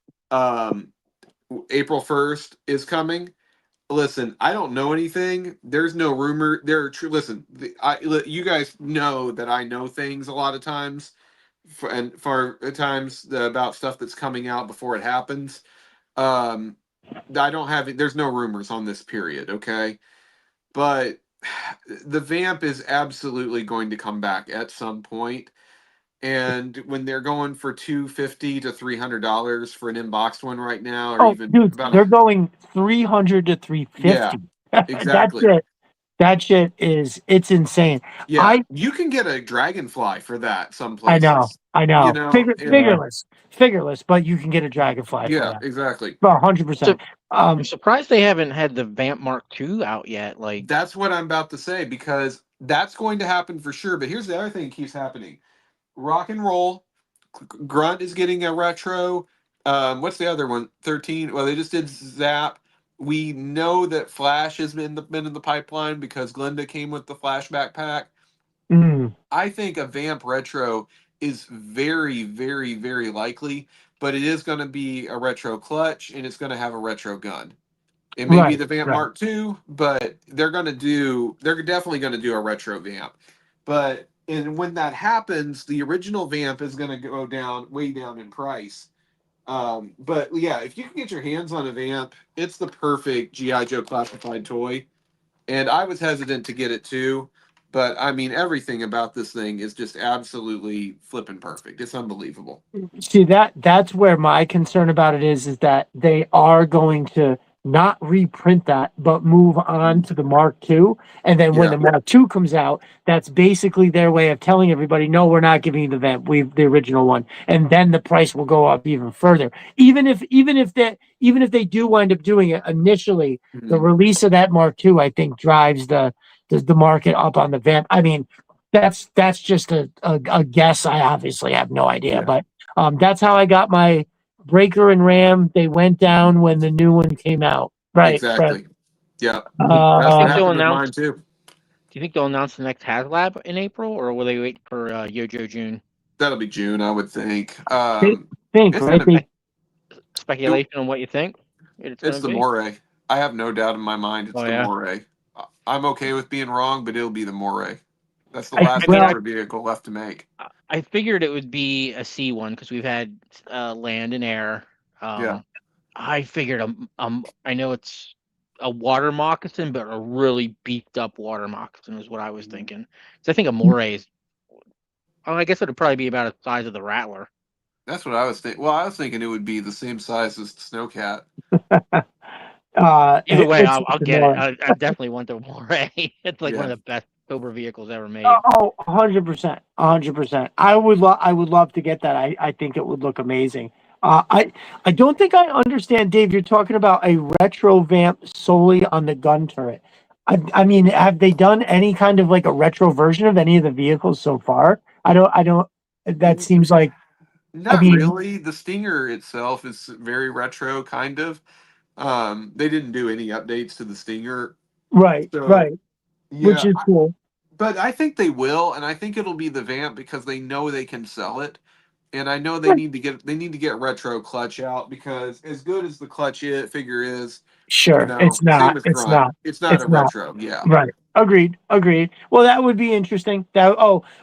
[SPEAKER 2] April 1st is coming. Listen, I don't know anything. There's no rumor. Listen, you guys know that I know things a lot of times, about stuff that's coming out before it happens. There's no rumors on this period, okay? But the vamp is absolutely going to come back at some point. And when they're going for $250 to $300 for an inboxed one right now, or
[SPEAKER 1] they're going $300 to $350.
[SPEAKER 2] Yeah, exactly.
[SPEAKER 1] That shit it's insane.
[SPEAKER 2] Yeah, you can get a dragonfly for that some places.
[SPEAKER 1] I know. Figureless, but you can get a dragonfly.
[SPEAKER 2] Yeah,
[SPEAKER 1] for that.
[SPEAKER 2] Exactly.
[SPEAKER 1] 100%.
[SPEAKER 3] I'm surprised they haven't had the Vamp Mark II out yet.
[SPEAKER 2] That's what I'm about to say, because that's going to happen for sure. But here's the other thing that keeps happening. Rock and Roll, Grunt is getting a retro. What's the other one? 13. Well, they just did Zap. We know that Flash has been in the pipeline because Glenda came with the Flash backpack. I think a Vamp retro is very, very, very likely, but it is going to be a retro clutch and it's going to have a retro gun. It may be the Vamp Mark II, but they're definitely going to do a retro Vamp. And when that happens, the original Vamp is going to go way down in price. But yeah, if you can get your hands on a Vamp, it's the perfect G.I. Joe classified toy. And I was hesitant to get it too, but I mean, everything about this thing is just absolutely flipping perfect. It's unbelievable.
[SPEAKER 1] See, that's where my concern about it is that they are going to not reprint that, but move on to the Mark II. And then when the Mark II comes out, that's basically their way of telling everybody, no, we're not giving you the Vamp, the original one. And then the price will go up even further. Even if they do wind up doing it initially, the release of that Mark II, I think, drives the market up on the Vamp. I mean, that's just a guess. I obviously have no idea, but that's how I got my Breaker and Ram. They went down when the new one came out. Right.
[SPEAKER 2] Exactly. Yeah.
[SPEAKER 3] Do
[SPEAKER 2] That's
[SPEAKER 3] you
[SPEAKER 2] what
[SPEAKER 3] think they'll
[SPEAKER 2] happened with mine
[SPEAKER 3] announce?
[SPEAKER 2] too.
[SPEAKER 3] Do you think they'll announce the next HasLab in April, or will they wait for Yojo June?
[SPEAKER 2] That'll be June, I would think.
[SPEAKER 1] Think
[SPEAKER 2] It's
[SPEAKER 1] right.
[SPEAKER 2] gonna,
[SPEAKER 3] Speculation on what you think it's going
[SPEAKER 2] it's
[SPEAKER 3] to
[SPEAKER 2] the
[SPEAKER 3] be.
[SPEAKER 2] Moray. I have no doubt in my mind it's
[SPEAKER 3] Oh
[SPEAKER 2] the
[SPEAKER 3] yeah.
[SPEAKER 2] Moray. I'm okay with being wrong, but it'll be the Moray. That's the
[SPEAKER 1] I
[SPEAKER 2] last
[SPEAKER 1] mean,
[SPEAKER 2] camper vehicle left to make.
[SPEAKER 3] I figured it would be a C one because we've had land and air.
[SPEAKER 2] Yeah.
[SPEAKER 3] I figured I know it's a water moccasin, but a really beefed up water moccasin is what I was thinking. So I think a Moray is. Oh, I guess it would probably be about the size of the Rattler.
[SPEAKER 2] That's what I was thinking. Well, I was thinking it would be the same size as the Snowcat.
[SPEAKER 3] Either way,
[SPEAKER 1] it's
[SPEAKER 3] I'll get it. I definitely want the Moray. It's like one of the best Cobra vehicles ever made.
[SPEAKER 1] 100%, 100%. I would love to get that. I think it would look amazing. I don't think I understand, Dave. You're talking about a retro vamp solely on the gun turret. I mean, have they done any kind of like a retro version of any of the vehicles so far? I don't. That seems like.
[SPEAKER 2] Not really. The Stinger itself is very retro, kind of. They didn't do any updates to the Stinger.
[SPEAKER 1] Right.
[SPEAKER 2] So,
[SPEAKER 1] right.
[SPEAKER 2] Yeah,
[SPEAKER 1] Which is cool.
[SPEAKER 2] But I think they will, and I think it'll be the Vamp because they know they can sell it. And I know they need to get retro clutch out because as good as the clutch figure is,
[SPEAKER 1] Sure, it's
[SPEAKER 2] same
[SPEAKER 1] not.
[SPEAKER 2] as
[SPEAKER 1] It's
[SPEAKER 2] Grunt.
[SPEAKER 1] not.
[SPEAKER 2] It's not a retro. Yeah.
[SPEAKER 1] Right. Agreed. Agreed. Well, that would be interesting.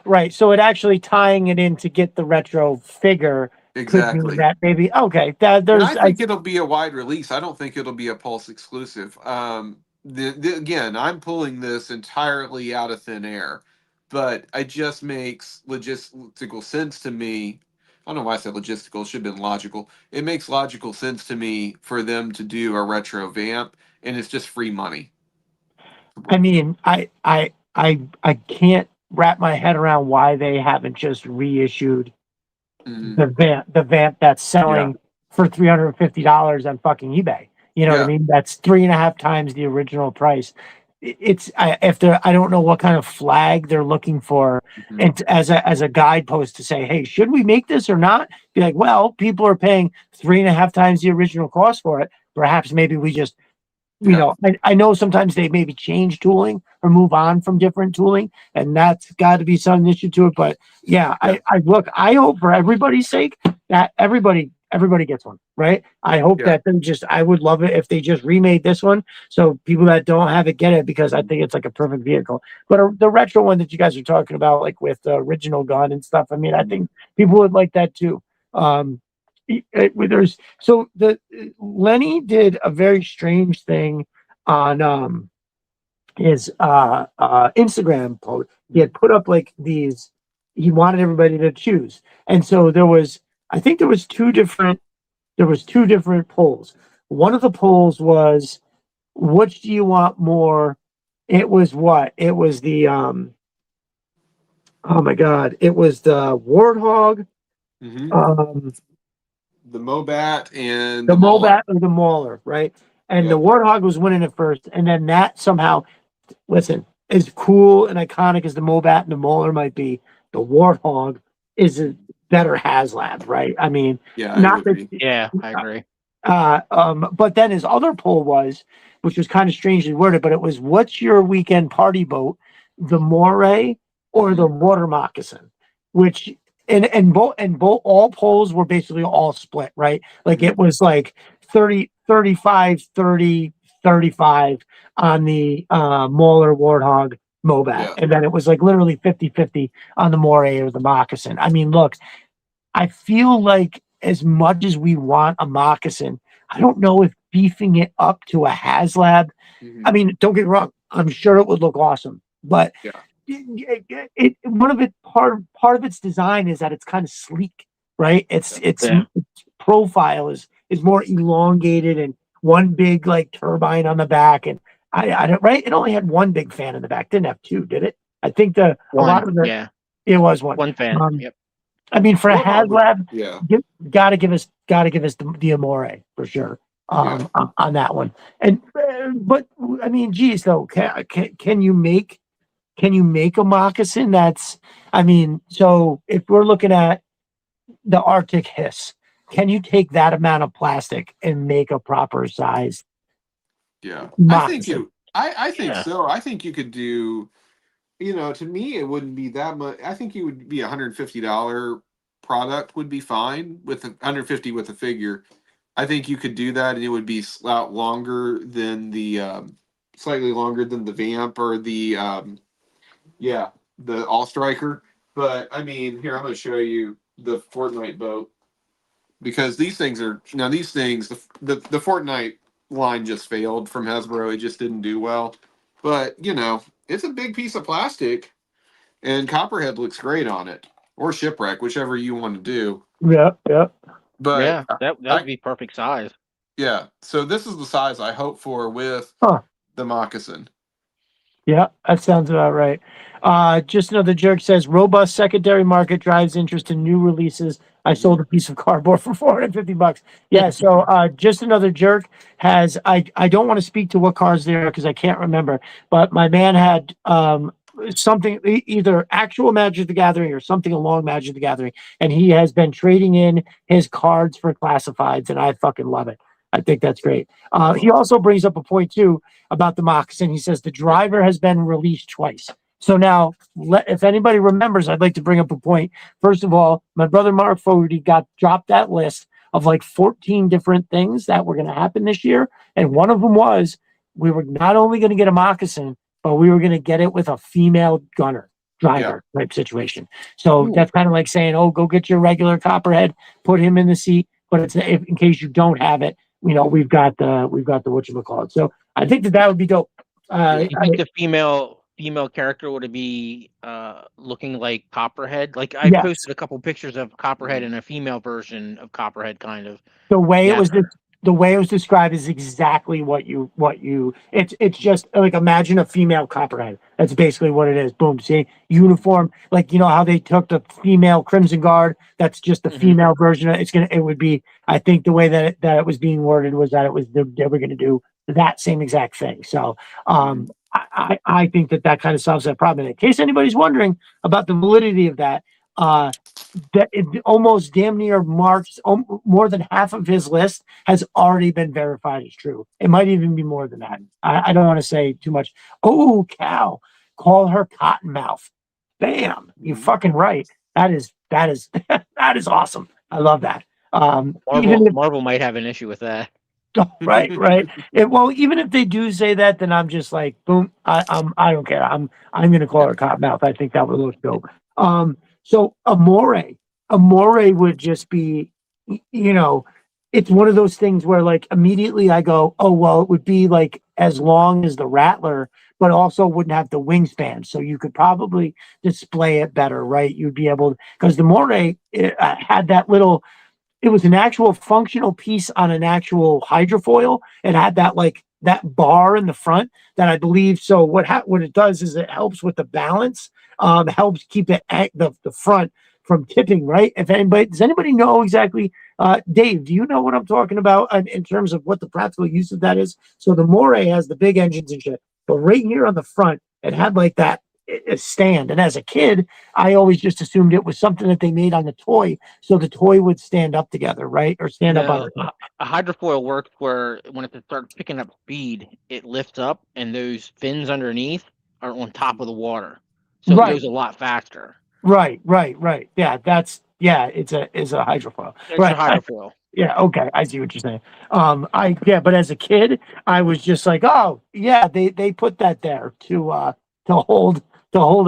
[SPEAKER 1] Right. So it actually tying it in to get the retro figure could mean
[SPEAKER 2] Exactly.
[SPEAKER 1] that maybe okay. That
[SPEAKER 2] And
[SPEAKER 1] there's
[SPEAKER 2] I think it'll be a wide release. I don't think it'll be a Pulse exclusive. Again, I'm pulling this entirely out of thin air, but it just makes logistical sense to me. I don't know why I said logistical. It should have been logical. It makes logical sense to me for them to do a retro vamp, and it's just free money.
[SPEAKER 1] I mean, I can't wrap my head around why they haven't just reissued the vamp that's selling for $350 on fucking eBay. You know what I mean? That's 3.5 times the original price. I don't know what kind of flag they're looking for, and as a guidepost to say, hey, should we make this or not? Be like, well, people are paying 3.5 times the original cost for it. Perhaps maybe we just I know sometimes they maybe change tooling or move on from different tooling, and that's got to be some issue to it. But I look, I hope for everybody's sake that everybody gets one, right? I hope that I would love it if they just remade this one so people that don't have it get it because I think it's like a perfect vehicle. But the retro one that you guys are talking about, like with the original gun and stuff, I mean, I think people would like that too. Lenny did a very strange thing on his Instagram post. He had put up like these. He wanted everybody to choose, and so I think there was two different polls. One of the polls was, which do you want more? It was what? It was the oh my god! It was the Warthog.
[SPEAKER 2] The Mobat and
[SPEAKER 1] the Mobat or the Mauler, right? And the Warthog was winning at first, and then that somehow, listen, as cool and iconic as the Mobat and the Mauler might be, the Warthog is a better HasLab, right? I mean,
[SPEAKER 3] I agree.
[SPEAKER 1] But then his other poll was, which was kind of strangely worded, but it was, what's your weekend party boat, the Moray or the water moccasin? Which and both all polls were basically all split, right? Like it was like 30, 35, 30, 35 on the Mauler Warthog Mobat. And then it was like literally 50-50 on the Moray or the moccasin. I mean, look, I feel like as much as we want a moccasin, I don't know if beefing it up to a HasLab. I mean, don't get me wrong, I'm sure it would look awesome, but part of its design is that it's kind of sleek, right? Its profile is more elongated and one big like turbine on the back, and I don't right. It only had one big fan in the back, didn't have two, did it? I think it was one
[SPEAKER 3] fan. Yep.
[SPEAKER 1] I mean, for a HasLab, gotta give us the Amore for sure on that one. And but I mean, geez, though, can you make can you make a moccasin that's, I mean, so if we're looking at the Arctic Hiss, can you take that amount of plastic and make a proper size
[SPEAKER 2] Yeah,
[SPEAKER 1] moccasin?
[SPEAKER 2] I think so. I think you could do. To me, it wouldn't be that much. I think it would be $150 product would be fine with 150 with a figure. I think you could do that, and it would be slightly longer than the Vamp or the All Striker. But I mean, here I'm going to show you the Fortnite boat because these things the Fortnite line just failed from Hasbro. It just didn't do well. But it's a big piece of plastic, and Copperhead looks great on it, or Shipwreck, whichever you want to do.
[SPEAKER 1] Yeah, yeah.
[SPEAKER 2] But
[SPEAKER 3] Yeah, that would be perfect size.
[SPEAKER 2] yeah, so this is the size I hope for with the moccasin.
[SPEAKER 1] Yeah, that sounds about right. Just another jerk says robust secondary market drives interest in new releases. I sold a piece of cardboard for $450. Yeah, so just another jerk has I don't want to speak to what cars they are because I can't remember, but my man had something either actual Magic the Gathering or something along Magic the Gathering, and he has been trading in his cards for classifieds, and I fucking love it. I think that's great. He also brings up a point too about the moccasin. He says the driver has been released twice. So now, if anybody remembers, I'd like to bring up a point. First of all, my brother Mark Fogarty dropped that list of like 14 different things that were going to happen this year. And one of them was we were not only going to get a moccasin, but we were going to get it with a female gunner driver type situation. So that's kind of like saying, oh, go get your regular Copperhead, put him in the seat. But it's in case you don't have it, we've got the whatchamacallit. So I think that would be dope.
[SPEAKER 3] You think the female character would be looking like Copperhead? Like I posted a couple pictures of Copperhead and a female version of Copperhead, kind of.
[SPEAKER 1] The way it was described is exactly what you it's just like imagine a female Copperhead. That's basically what it is. Boom. See, uniform, like how they took the female Crimson Guard. That's just the female version. It would be, I think the way that it was being worded was that they were gonna do that same exact thing. So I think that kind of solves that problem. In case anybody's wondering about the validity of that, that it almost damn near marks more than half of his list has already been verified as true. It might even be more than that. I don't want to say too much. Oh, cow! Call her Cottonmouth. Bam! You fucking right. That is that is awesome. I love that.
[SPEAKER 3] Marvel might have an issue with that.
[SPEAKER 1] Right. Even if they do say that, then I'm just like, boom. I don't care. I'm gonna call her Cottonmouth. I think that would look dope. So Amore would just be, it's one of those things where like immediately I go, oh, well, it would be like as long as the Rattler, but also wouldn't have the wingspan. So you could probably display it better, right? You'd be able, because the Moray had that little, it was an actual functional piece on an actual hydrofoil. It had that bar in the front that I believe. So what it does is it helps with the balance, helps keep the front from tipping, right? Does anybody know exactly, Dave, do you know what I'm talking about in terms of what the practical use of that is? So the Moray has the big engines and shit, but right here on the front, it had like that stand. And as a kid, I always just assumed it was something that they made on the toy, so the toy would stand up together, right? Or stand up on the top.
[SPEAKER 3] A hydrofoil works where when it starts picking up speed, it lifts up, and those fins underneath are on top of the water, so it goes a lot faster.
[SPEAKER 1] Right. Yeah, it's a hydrofoil.
[SPEAKER 3] It's a hydrofoil.
[SPEAKER 1] Yeah, okay, I see what you're saying. But as a kid, I was just like, oh yeah, they put that there to hold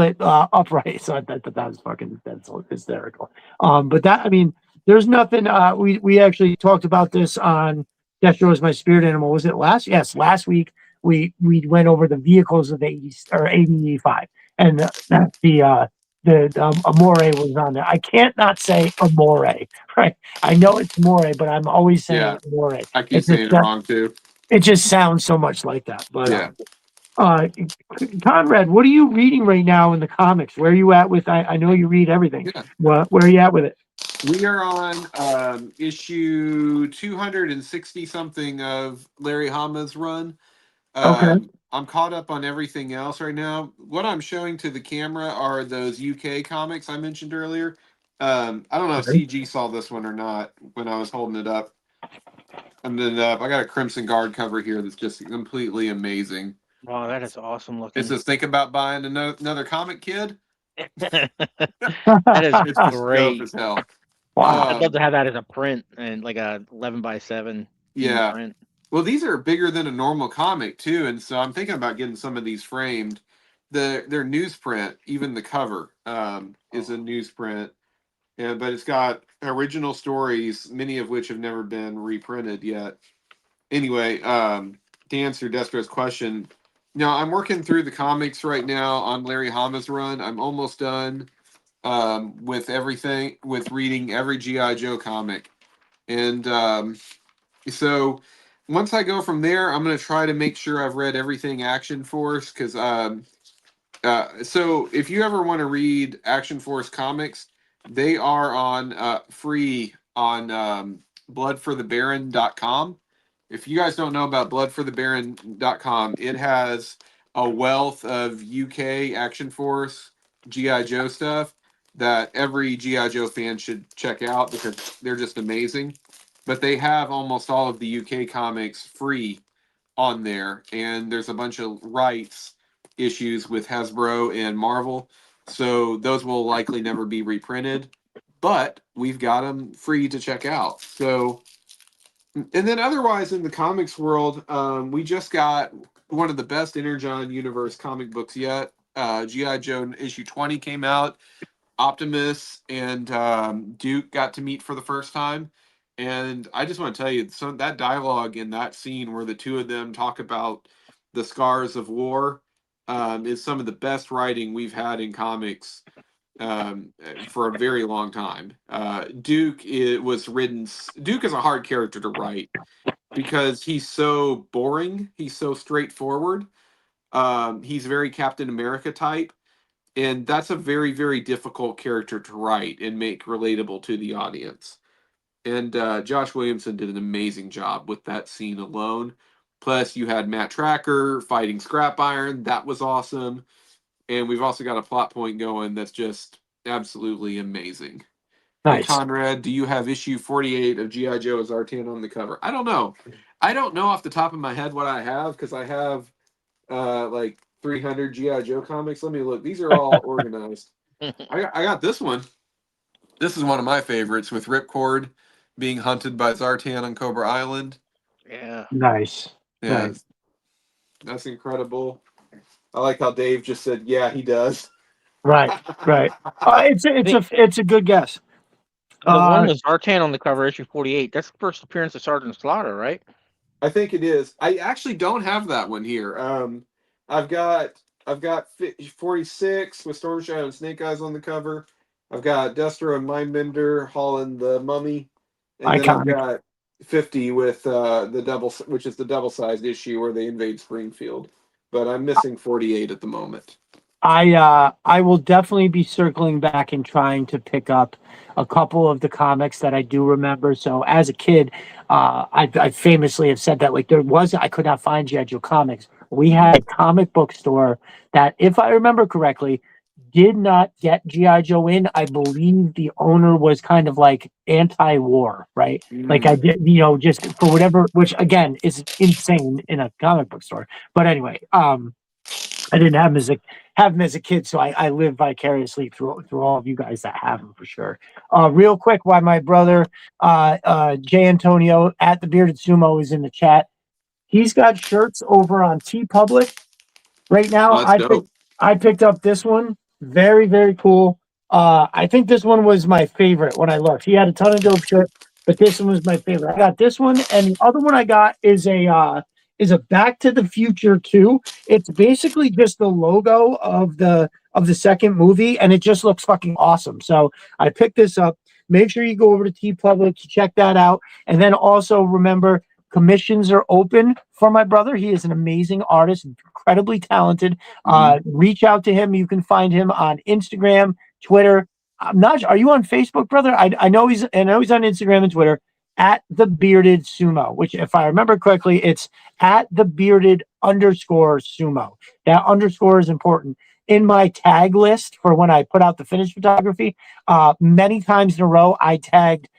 [SPEAKER 1] it upright. So that was that's hysterical. But that, I mean, there's nothing. We actually talked about this on Destro is my spirit animal. Was it last? Yes, last week we went over the vehicles of the 80s or 85, and the Amore was on there. I can't not say Amore, right? I know it's More, but I'm always saying Amore.
[SPEAKER 2] I keep saying it wrong too.
[SPEAKER 1] It just sounds so much like that. But Conrad, what are you reading right now in the comics? Where are you at with? I know you read everything. Yeah. Where are you at with it?
[SPEAKER 2] We are on issue 260 something of Larry Hama's run.
[SPEAKER 1] Okay.
[SPEAKER 2] I'm caught up on everything else right now. What I'm showing to the camera are those UK comics I mentioned earlier. I don't know if CG saw this one or not when I was holding it up. And then I got a Crimson Guard cover here that's just completely amazing.
[SPEAKER 3] Wow, that is awesome
[SPEAKER 2] It
[SPEAKER 3] looking.
[SPEAKER 2] says, "Think about buying another comic, kid."
[SPEAKER 3] That is
[SPEAKER 2] It's just dope
[SPEAKER 3] great.
[SPEAKER 2] as hell.
[SPEAKER 1] Wow.
[SPEAKER 3] I'd love to have that as a print and like a 11x7
[SPEAKER 2] Yeah.
[SPEAKER 3] print.
[SPEAKER 2] Well, these are bigger than a normal comic too, and so I'm thinking about getting some of these framed. They're newsprint. Even the cover is a newsprint. Yeah, but it's got original stories, many of which have never been reprinted yet. Anyway, to answer Destro's question, now I'm working through the comics right now on Larry Hama's run. I'm almost done with everything, with reading every G.I. Joe comic. And so once I go from there, I'm going to try to make sure I've read everything Action Force, because so if you ever want to read Action Force comics, they are on free on bloodforthebaron.com. If you guys don't know about bloodforthebaron.com, it has a wealth of UK Action Force GI Joe stuff that every GI Joe fan should check out because they're just amazing. But they have almost all of the UK comics free on there, and there's a bunch of rights issues with Hasbro and Marvel, so those will likely never be reprinted, but we've got them free to check out. So, and then otherwise in the comics world, we just got one of the best Energon Universe comic books yet. GI Joe issue 20 came out. Optimus and Duke got to meet for the first time. And I just want to tell you, that dialogue in that scene where the two of them talk about the scars of war is some of the best writing we've had in comics for a very long time. Duke was written. Duke is a hard character to write because he's so boring. He's so straightforward. He's very Captain America type, and that's a very, very difficult character to write and make relatable to the audience. And Josh Williamson did an amazing job with that scene alone. Plus, you had Matt Tracker fighting Scrap Iron. That was awesome. And we've also got a plot point going that's just absolutely amazing. Hey,
[SPEAKER 1] Nice.
[SPEAKER 2] Conrad, do you have issue 48 of G.I. Joe as Zartan on the cover? I don't know. I don't know off the top of my head what I have because I have like 300 G.I. Joe comics. Let me look. These are all organized. I got this one. This is one of my favorites with Ripcord being hunted by Zartan on Cobra Island.
[SPEAKER 3] Yeah.
[SPEAKER 1] Nice.
[SPEAKER 2] Yeah.
[SPEAKER 1] Nice.
[SPEAKER 2] That's incredible. I like how Dave just said, "Yeah, he does."
[SPEAKER 1] Right. Right. It's a good guess.
[SPEAKER 3] The one with Zartan on the cover, issue 48. That's the first appearance of Sergeant Slaughter, right?
[SPEAKER 2] I think it is. I actually don't have that one here. I've got 46 with Storm Shadow and Snake Eyes on the cover. I've got Destro and Mindbender hauling the Mummy, and then I've got 50 with which is the double-sized issue where they invade Springfield. But I'm missing 48 at the moment.
[SPEAKER 1] I will definitely be circling back and trying to pick up a couple of the comics that I do remember. So as a kid, I famously have said that like I could not find G.I. Joe comics. We had a comic book store that, if I remember correctly, did not get G.I. Joe in. I believe the owner was kind of like anti-war, right? Like I did, just for whatever, which again is insane in a comic book store. But anyway, I didn't have him as a kid, so I live vicariously through all of you guys that have him for sure. Real quick, why my brother Jay Antonio at the Bearded Sumo is in the chat. He's got shirts over on TeePublic right now. I picked up this one. Very, very cool. I think this one was my favorite when I looked. He had a ton of dope shit, but this one was my favorite. I got this one, and the other one I got is a Back to the Future 2. It's basically just the logo of the second movie, and it just looks fucking awesome. So I picked this up. Make sure you go over to TeePublic to check that out. And then also remember, commissions are open for my brother. He is an amazing artist, incredibly talented. Reach out to him. You can find him on Instagram, Twitter. I'm not. Are you on Facebook, brother? I know he's on Instagram and Twitter at the Bearded Sumo, which, if I remember correctly, it's at the Bearded underscore sumo. That underscore is important. In my tag list for when I put out the finished photography, many times in a row, I tagged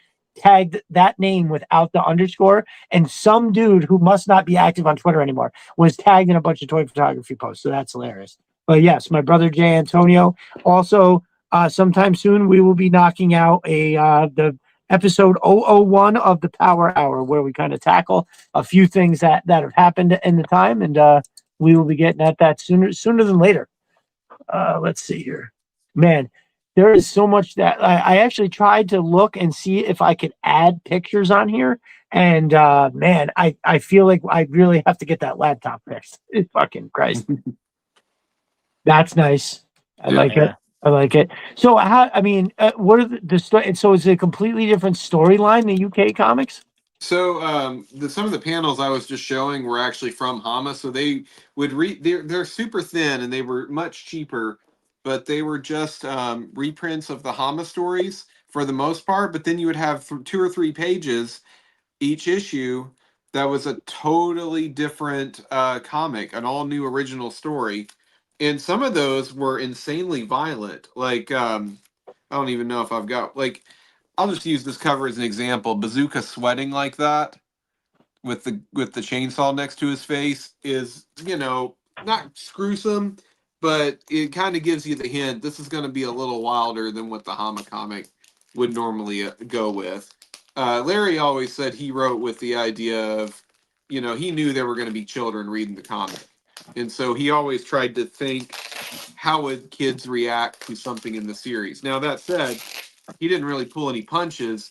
[SPEAKER 1] that name without the underscore, and some dude who must not be active on Twitter anymore was tagged in a bunch of toy photography posts. So that's hilarious. But yes, my brother Jay Antonio. Also, sometime soon we will be knocking out the episode 001 of the Power Hour, where we kind of tackle a few things that have happened in the time, and we will be getting at that sooner than later. Let's see here, man. There is so much that I actually tried to look and see if I could add pictures on here. And man, I feel like I really have to get that laptop fixed. It's fucking Christ. That's nice. I like it. I like it. So how, I mean, what are the story? So is it a completely different storyline, the UK comics?
[SPEAKER 2] So some of the panels I was just showing were actually from Hama. So they would they're super thin and they were much cheaper, but they were just reprints of the Hama stories for the most part. But then you would have 2 or 3 pages each issue that was a totally different comic, an all new original story. And some of those were insanely violent. Like I don't even know if I've got like, I'll just use this cover as an example. Bazooka sweating like that with the chainsaw next to his face is, not gruesome, but it kind of gives you the hint this is going to be a little wilder than what the Hama comic would normally go with. Larry always said he wrote with the idea of, he knew there were going to be children reading the comic. And so he always tried to think, how would kids react to something in the series? Now, that said, he didn't really pull any punches.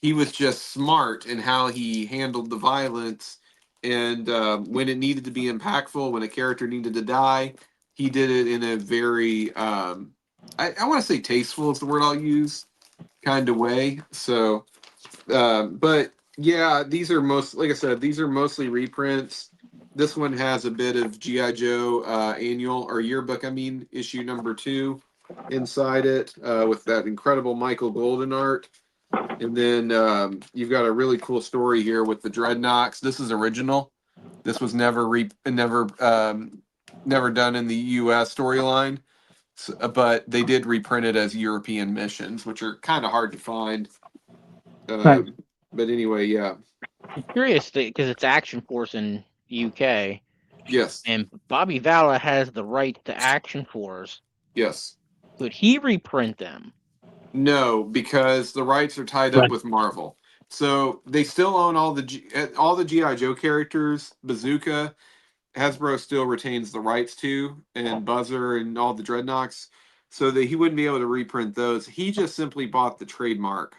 [SPEAKER 2] He was just smart in how he handled the violence. And when it needed to be impactful, when a character needed to die, he did it in a very, I want to say tasteful is the word I'll use, kind of way. So, but yeah, these are like I said, these are mostly reprints. This one has a bit of G.I. Joe annual or yearbook, issue number 2 inside it with that incredible Michael Golden art. And then you've got a really cool story here with the Dreadnoks. This is original. This was never done in the U.S. storyline, but they did reprint it as European missions, which are kind of hard to find.
[SPEAKER 1] Right.
[SPEAKER 2] But anyway, yeah.
[SPEAKER 3] I'm curious because it's Action Force in the UK.
[SPEAKER 2] Yes.
[SPEAKER 3] And Bobby Valla has the right to Action Force.
[SPEAKER 2] Yes.
[SPEAKER 3] Could he reprint them?
[SPEAKER 2] No, because the rights are tied up with Marvel. So they still own all the G.I. Joe characters. Bazooka, Hasbro still retains the rights to, and Buzzer and all the Dreadnoks. So that he wouldn't be able to reprint those. He just simply bought the trademark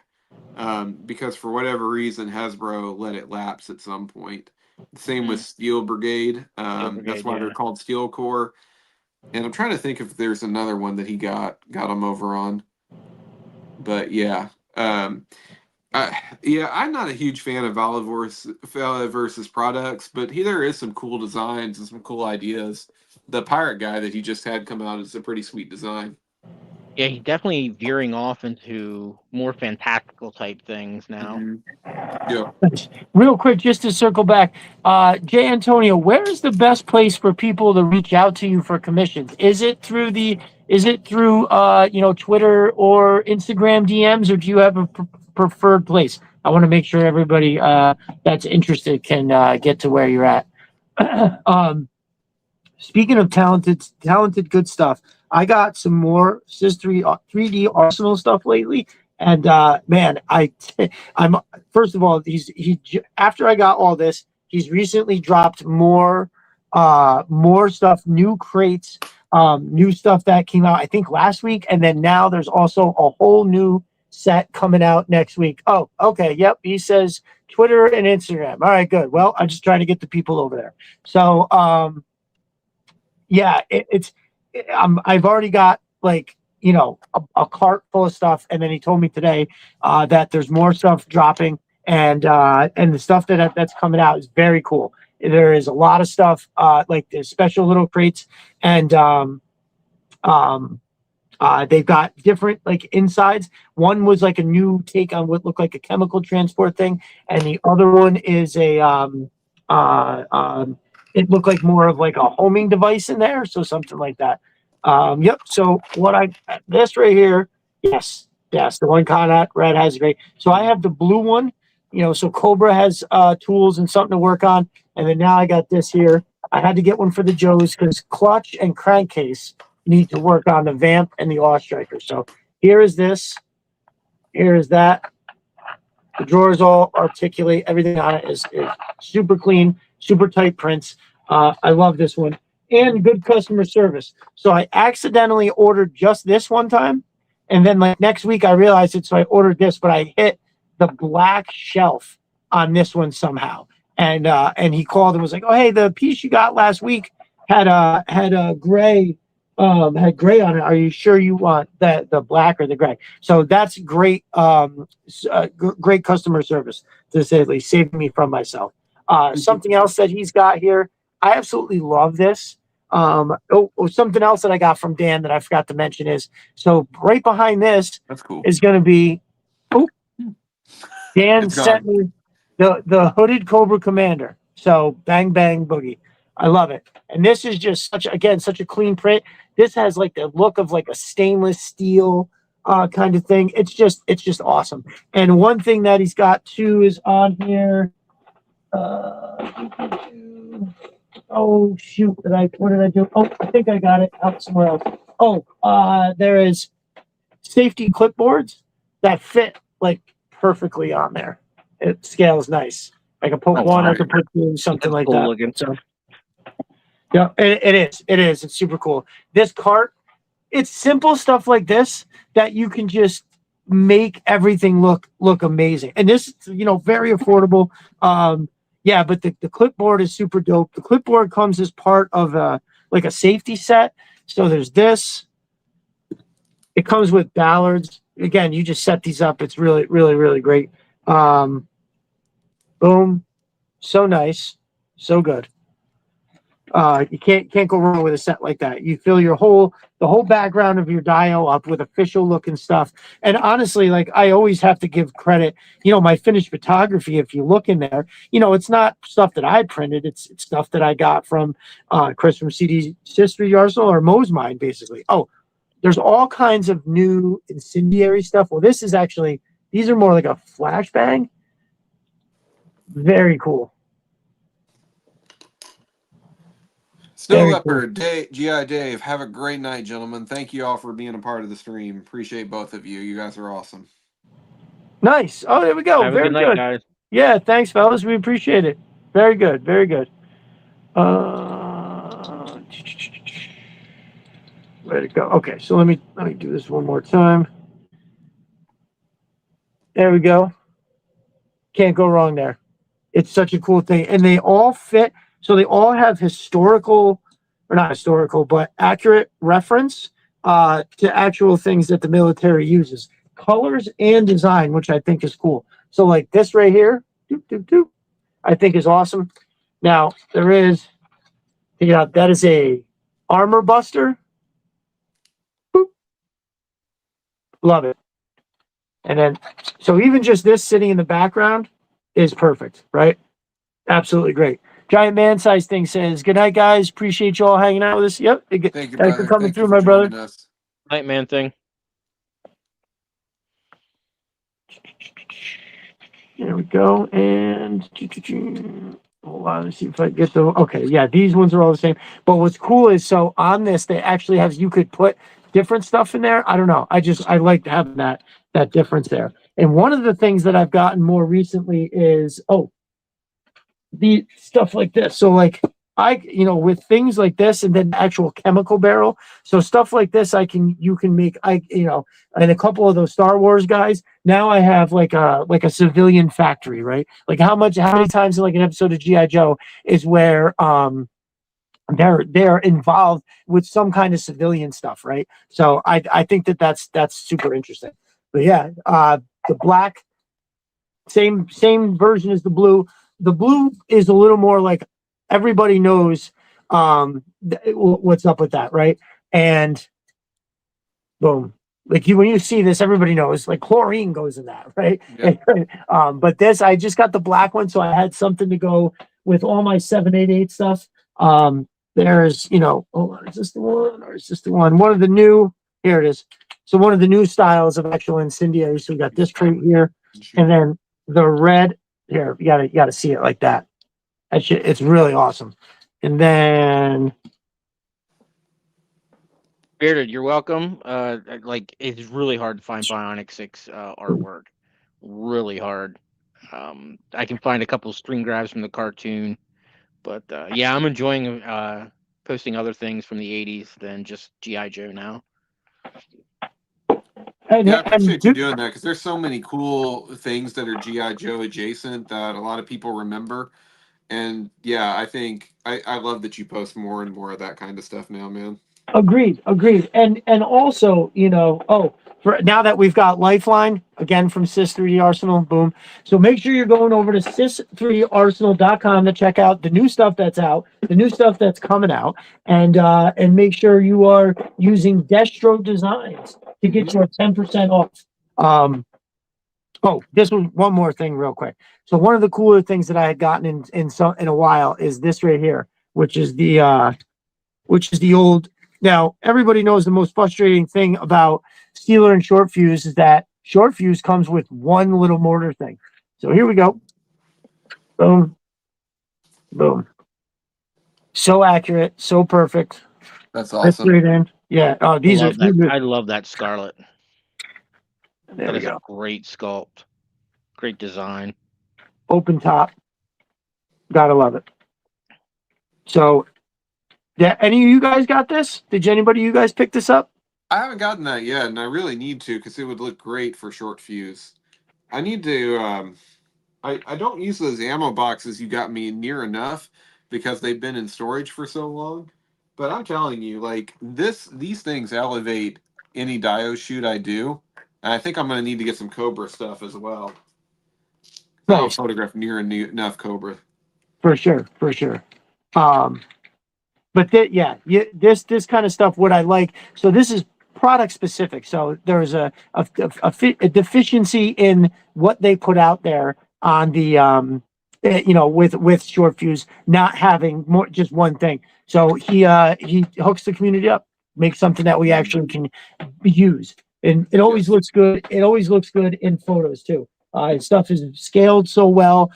[SPEAKER 2] because for whatever reason Hasbro let it lapse at some point. Same with Steel Brigade. That's why they're called Steel Corps. And I'm trying to think if there's another one that he got them over on. But yeah, I'm not a huge fan of Vala versus products, but there is some cool designs and some cool ideas. The pirate guy that he just had come out is a pretty sweet design.
[SPEAKER 3] Yeah, he's definitely veering off into more fantastical type things now.
[SPEAKER 2] Mm-hmm. Yeah.
[SPEAKER 1] Real quick, just to circle back, Jay Antonio, where is the best place for people to reach out to you for commissions? Is it through Twitter or Instagram DMs, or do you have a preferred place? I want to make sure everybody that's interested can get to where you're at. Speaking of talented good stuff, I got some more Sis 3D Arsenal stuff lately, and man, I'm first of all, after I got all this, he's recently dropped more stuff, new crates, new stuff that came out I think last week, and then now there's also a whole new set coming out next week. Oh, okay, yep, he says Twitter and Instagram. All right, good. Well, I'm just trying to get the people over there. So yeah, I've already got like, a cart full of stuff, and then he told me today that there's more stuff dropping, and the stuff that's coming out is very cool. There is a lot of stuff like there's special little crates, and they've got different like insides. One was like a new take on what looked like a chemical transport thing, and the other one is a it looked like more of like a homing device in there, so something like that. Yep. So this right here, yes, the one Conrad has great. So I have the blue one, so Cobra has tools and something to work on, and then now I got this here. I had to get one for the Joes because clutch and crankcase need to work on the Vamp and the Awe Striker. So here is this, here is that. The drawers all articulate. Everything on it is super clean, super tight prints. I love this one. And good customer service. So I accidentally ordered just this one time. And then like next week I realized it, so I ordered this, but I hit the black shelf on this one somehow. And he called and was like, "Oh, hey, the piece you got last week had a gray on it. Are you sure you want the black or the gray?" So that's great, great customer service, to say at least, saving me from myself. Something else that he's got here, I absolutely love this. Something else that I got from Dan that I forgot to mention is, so right behind this,
[SPEAKER 2] that's cool,
[SPEAKER 1] is going to be, Dan sent me the hooded Cobra Commander. So bang, bang, boogie. I love it. And this is just such a clean print. This has like the look of like a stainless steel kind of thing. It's just awesome. And one thing that he's got too is on here. Oh shoot! What did I do? Oh, I think I got it out somewhere else. Oh, there is safety clipboards that fit like perfectly on there. It scales nice. I can put one, I can put two, something like that.
[SPEAKER 3] Looking.
[SPEAKER 1] So, yeah, it is. It's super cool. This cart, it's simple stuff like this that you can just make everything look amazing. And this, very affordable. Yeah, but the clipboard is super dope. The clipboard comes as part of like a safety set. So there's this. It comes with ballards. Again, you just set these up. It's really, really, really great. Boom. So nice. So good. You can't go wrong with a set like that. You fill the whole background of your dial up with official looking stuff. And honestly, like I always have to give credit, my finished photography, if you look in there, it's not stuff that I printed. It's stuff that I got from Chris from CD's History Arsenal or Mo's Mind, basically. Oh, there's all kinds of new incendiary stuff. Well, these are more like a flashbang. Very cool.
[SPEAKER 2] Snow Leopard, GI Dave, have a great night, gentlemen. Thank you all for being a part of the stream. Appreciate both of you. You guys are awesome.
[SPEAKER 1] Nice. Oh, there we go.
[SPEAKER 3] Have
[SPEAKER 1] Very
[SPEAKER 3] a good night, guys.
[SPEAKER 1] Yeah, thanks, fellas. We appreciate it. Very good. Very good. Where'd it go? Okay, so let me do this one more time. There we go. Can't go wrong there. It's such a cool thing. And they all fit. So they all have not historical, but accurate reference to actual things that the military uses. Colors and design, which I think is cool. So like this right here, I think is awesome. Now there is, that is a armor buster. Boop. Love it. And then, so even just this sitting in the background is perfect, right? Absolutely great. Giant Man Size Thing says, "Good night, guys. Appreciate you all hanging out with us." Yep.
[SPEAKER 2] Thank you,
[SPEAKER 1] Thanks
[SPEAKER 2] brother.
[SPEAKER 1] for coming
[SPEAKER 2] Thank
[SPEAKER 1] through,
[SPEAKER 2] you
[SPEAKER 1] my
[SPEAKER 2] for
[SPEAKER 1] brother.
[SPEAKER 2] joining us.
[SPEAKER 3] Night Man Thing.
[SPEAKER 1] There we go. And hold on, let's see if I get the. Okay, yeah, these ones are all the same. But what's cool is, so on this, they actually have, you could put different stuff in there. I don't know. I like having that difference there. And one of the things that I've gotten more recently is, the stuff like this. So like with things like this, and then actual chemical barrel. So stuff like this, you can make, and a couple of those Star Wars guys. Now I have like a civilian factory, right? Like how many times in like an episode of G.I. Joe is where they're involved with some kind of civilian stuff, right? So I think that's super interesting. But yeah, the black, same version as the blue. The blue is a little more like everybody knows what's up with that, right? And boom, like when you see this, everybody knows like chlorine goes in that, right?
[SPEAKER 2] Yeah.
[SPEAKER 1] But this, I just got the black one, so I had something to go with all my 788 stuff. There's, hold on, is this the one or is this the one? One of the new, here it is. So one of the new styles of actual incendiary. So we got this crate here, and then the red here. You gotta see it like that. It's really awesome. And then
[SPEAKER 3] Bearded, you're welcome. Like it's really hard to find Bionic 6 artwork. Really hard. I can find a couple screen grabs from the cartoon, but yeah, I'm enjoying posting other things from the 80s than just GI Joe now.
[SPEAKER 2] Yeah, I appreciate you doing that because there's so many cool things that are GI Joe adjacent that a lot of people remember. And yeah, I think I love that you post more and more of that kind of stuff now, man.
[SPEAKER 1] Agreed. And also, for now that we've got Lifeline again from Sis3D Arsenal, boom. So make sure you're going over to sis3darsenal.com to check out the new stuff that's out, the new stuff that's coming out, and make sure you are using Destro Designs to get your 10% off. This was one more thing real quick. So one of the cooler things that I had gotten in a while is this right here, which is the old. Now, everybody knows the most frustrating thing about Steeler and Short Fuse is that Short Fuse comes with one little mortar thing. So here we go. Boom. Boom. So accurate. So perfect.
[SPEAKER 2] That's awesome.
[SPEAKER 1] Right in. Yeah. Oh,
[SPEAKER 3] I love that Scarlet.
[SPEAKER 1] There we go.
[SPEAKER 3] A great sculpt. Great design.
[SPEAKER 1] Open top. Gotta love it. So, yeah, any of you guys got this? Did anybody of you guys pick this up?
[SPEAKER 2] I haven't gotten that yet, and I really need to because it would look great for Short Fuse. I need to. I don't use those ammo boxes you got me near enough because they've been in storage for so long. But I'm telling you, like these things elevate any Dio shoot I do, and I think I'm going to need to get some Cobra stuff as well. I don't photograph near enough Cobra.
[SPEAKER 1] For sure. But this kind of stuff, what I like. So this is product specific. So there's a deficiency in what they put out there on the with Short Fuse not having more just one thing. So he hooks the community up, makes something that we actually can use, and it always looks good. It always looks good in photos too. Stuff is scaled so well.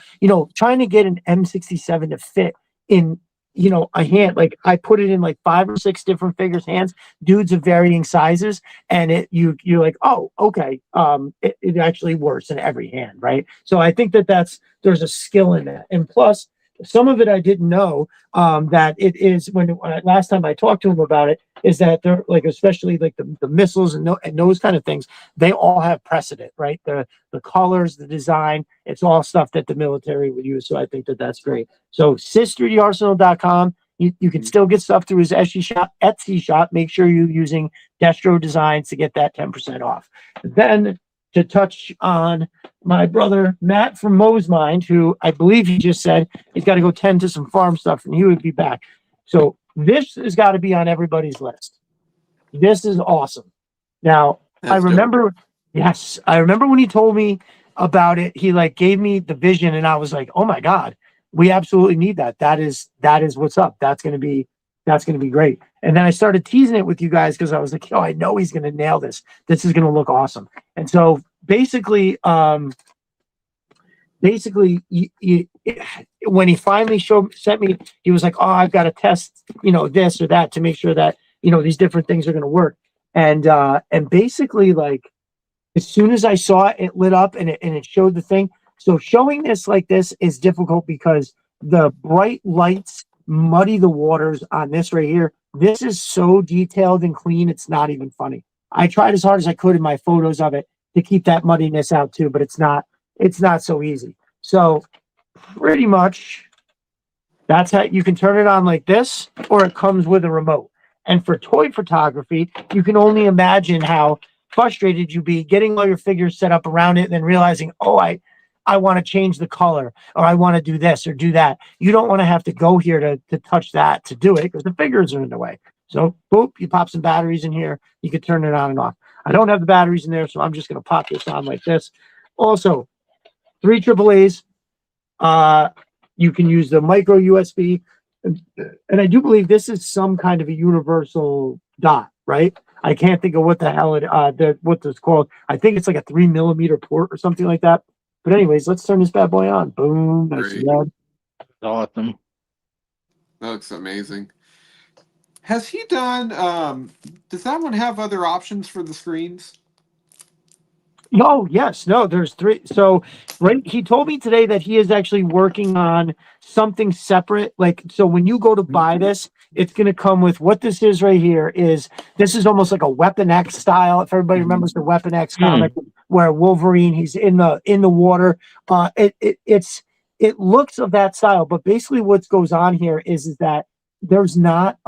[SPEAKER 1] Trying to get an M67 to fit in a hand, like I put it in like 5 or 6 different figures hands, dudes of varying sizes, and you're like, oh, okay, it actually works in every hand, right? So I think there's a skill in that, and plus some of it I didn't know that it is when last time I talked to him about it is that they're like, especially like the missiles and those kind of things, they all have precedent, right? The colors, the design, it's all stuff that the military would use. So I think that's great. So sis3darsenal.com. You can still get stuff through his Etsy shop. Make sure you're using Destro Designs to get that 10% off. Then to touch on my brother Matt from Mo's Mind, who I believe he just said he's got to go tend to some farm stuff and he would be back. So this has got to be on everybody's list. This is awesome. Now, I remember when he told me about it, he like gave me the vision and I was like, oh my God, we absolutely need that. That is what's up. That's going to be great. And then I started teasing it with you guys because I was like, I know he's going to nail this. This is going to look awesome. And so basically, when he finally sent me, he was like, I've got to test, this or that to make sure that, these different things are going to work. And basically, like, as soon as I saw it, it lit up and it showed the thing. So showing this like this is difficult because the bright lights muddy the waters on this right here. This is so detailed and clean, it's not even funny. I tried as hard as I could in my photos of it to keep that muddiness out too, but it's not so easy. So pretty much that's how you can turn it on like this, or it comes with a remote. And for toy photography, you can only imagine how frustrated you'd be getting all your figures set up around it and then realizing, I want to change the color, or I want to do this or do that. You don't want to have to go here to touch that to do it because the figures are in the way. So, boop, you pop some batteries in here. You can turn it on and off. I don't have the batteries in there, so I'm just going to pop this on like this. Also, 3 AAAs. You can use the micro USB. and I do believe this is some kind of a universal dot, right? I can't think of what the hell what it's called. I think it's like a 3mm port or something like that. But anyways, let's turn this bad boy on. Boom, nice and loud.
[SPEAKER 3] Awesome.
[SPEAKER 2] That looks amazing. Has he done? Does that one have other options for the screens?
[SPEAKER 1] No, yes, no, there's three. So, right, he told me today that he is actually working on something separate. Like, so when you go to buy this, it's going to come with what this is right here. This is almost like a Weapon X style. If everybody remembers the Weapon X comic where Wolverine, he's in the water. It looks of that style, but basically what goes on here is that there's not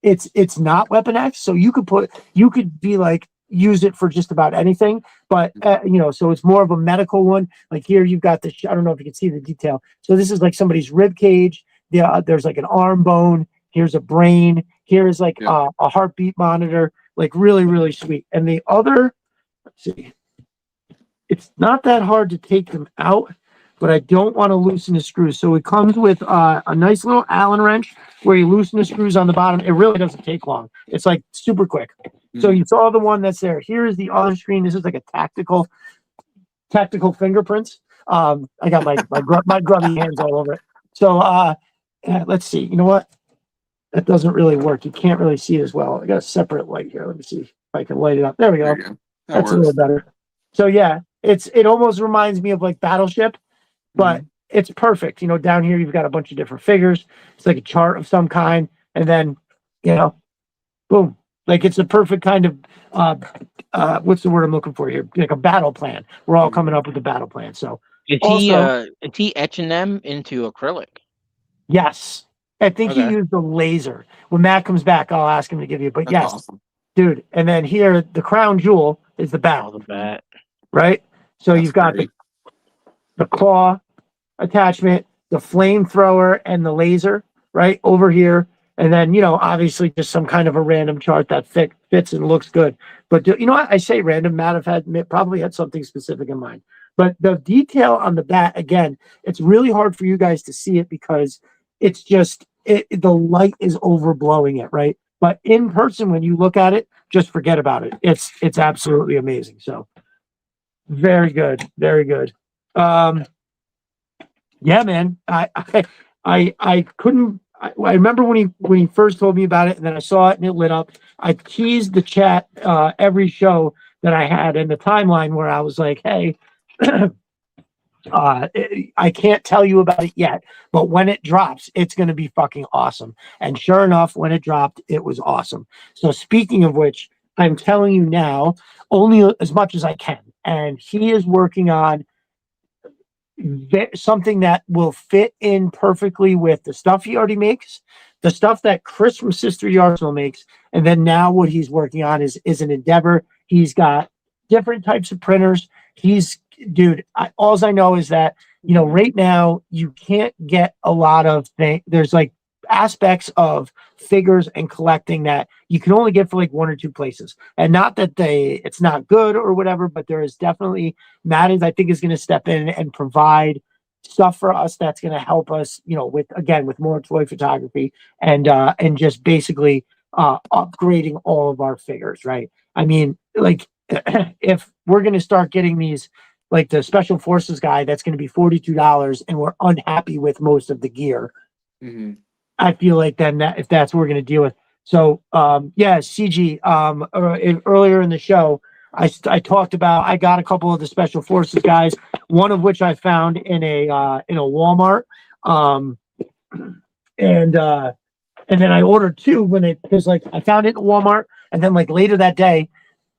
[SPEAKER 1] it's not Weapon X. So you could be like use it for just about anything, but so it's more of a medical one. Like here you've got I don't know if you can see the detail. So this is like somebody's rib cage. There's like an arm bone. Here's a brain. Here is like a heartbeat monitor. Like really, really sweet. And the other, let's see, it's not that hard to take them out, but I don't want to loosen the screws. So it comes with a nice little Allen wrench where you loosen the screws on the bottom. It really doesn't take long. It's like super quick. So you saw the one that's there. Here is the other screen. This is like a tactical fingerprints. I got my grubby hands all over it. So let's see. You know what? That doesn't really work. You can't really see it as well. I got a separate light here. Let me see if I can light it up. There we go. That's a little better. So yeah, it almost reminds me of like Battleship, but it's perfect. Down here you've got a bunch of different figures. It's like a chart of some kind, and then boom. Like it's a perfect kind of what's the word I'm looking for here? Like a battle plan. We're all coming up with a battle plan. So
[SPEAKER 3] is he etching them into acrylic?
[SPEAKER 1] Yes. I think he used the laser. When Matt comes back, I'll ask him to give you. But
[SPEAKER 2] That's awesome.
[SPEAKER 1] Dude. And then here, the crown jewel is the bat.
[SPEAKER 3] The bat.
[SPEAKER 1] Right? So you've got the claw attachment, the flamethrower, and the laser right over here. And then, obviously just some kind of a random chart that fits and looks good. But you know what? I say random. Matt probably had something specific in mind. But the detail on the bat, again, it's really hard for you guys to see it because it's just, the light is overblowing it, right? But in person, when you look at it, just forget about it. It's absolutely amazing. So very good. Very good. Yeah, man. I couldn't. I remember when he first told me about it, and then I saw it and it lit up. I teased the chat every show that I had in the timeline where I was like, "Hey, I can't tell you about it yet, but when it drops, it's going to be fucking awesome." And sure enough, when it dropped, it was awesome. So speaking of which, I'm telling you now, only as much as I can. And he is working on something that will fit in perfectly with the stuff he already makes, the stuff that Chris from Sister Arsenal makes, and then now what he's working on is an endeavor. He's got different types of printers. Dude, all I know is that right now you can't get a lot of things. There's like aspects of figures and collecting that you can only get for like one or two places, and not that it's not good or whatever, but there is definitely Matt I think is going to step in and provide stuff for us that's going to help us with more toy photography and just basically upgrading all of our figures, right? I mean, like if we're going to start getting these, like the Special Forces guy, that's going to be $42 and we're unhappy with most of the gear. I feel like then if that's what we're going to deal with. So, CG, earlier in the show, I talked about, I got a couple of the Special Forces guys, one of which I found in a Walmart. And then I ordered two because like I found it in Walmart, and then like later that day,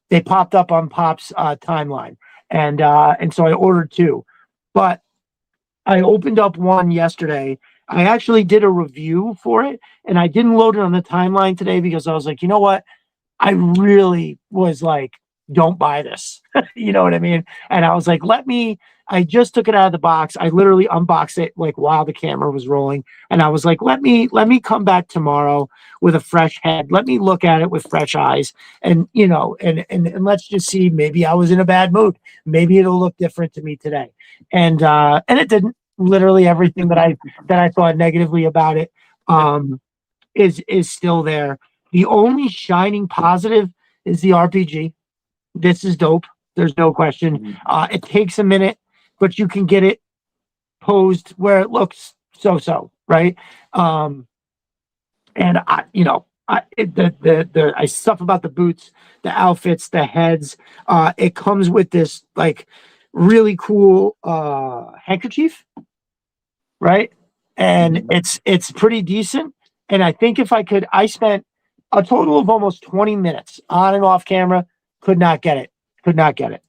[SPEAKER 1] they popped up on Pop's timeline. And so I ordered two, but I opened up one yesterday. I actually did a review for it, and I didn't load it on the timeline today because I was like, you know what? I really was like, don't buy this. You know what I mean? And I was like, I just took it out of the box. I literally unboxed it like while the camera was rolling. And I was like, let me come back tomorrow with a fresh head. Let me look at it with fresh eyes. And, and let's just see, maybe I was in a bad mood. Maybe it'll look different to me today. And it didn't. Literally everything that I thought negatively about it is still there. The only shining positive is the RPG. This is dope. There's no question. It takes a minute, but you can get it posed where it looks so, right? And I stuff about the boots, the outfits, the heads. It comes with this like really cool handkerchief, right? And it's pretty decent. And I think if I spent a total of almost 20 minutes on and off camera, could not get it.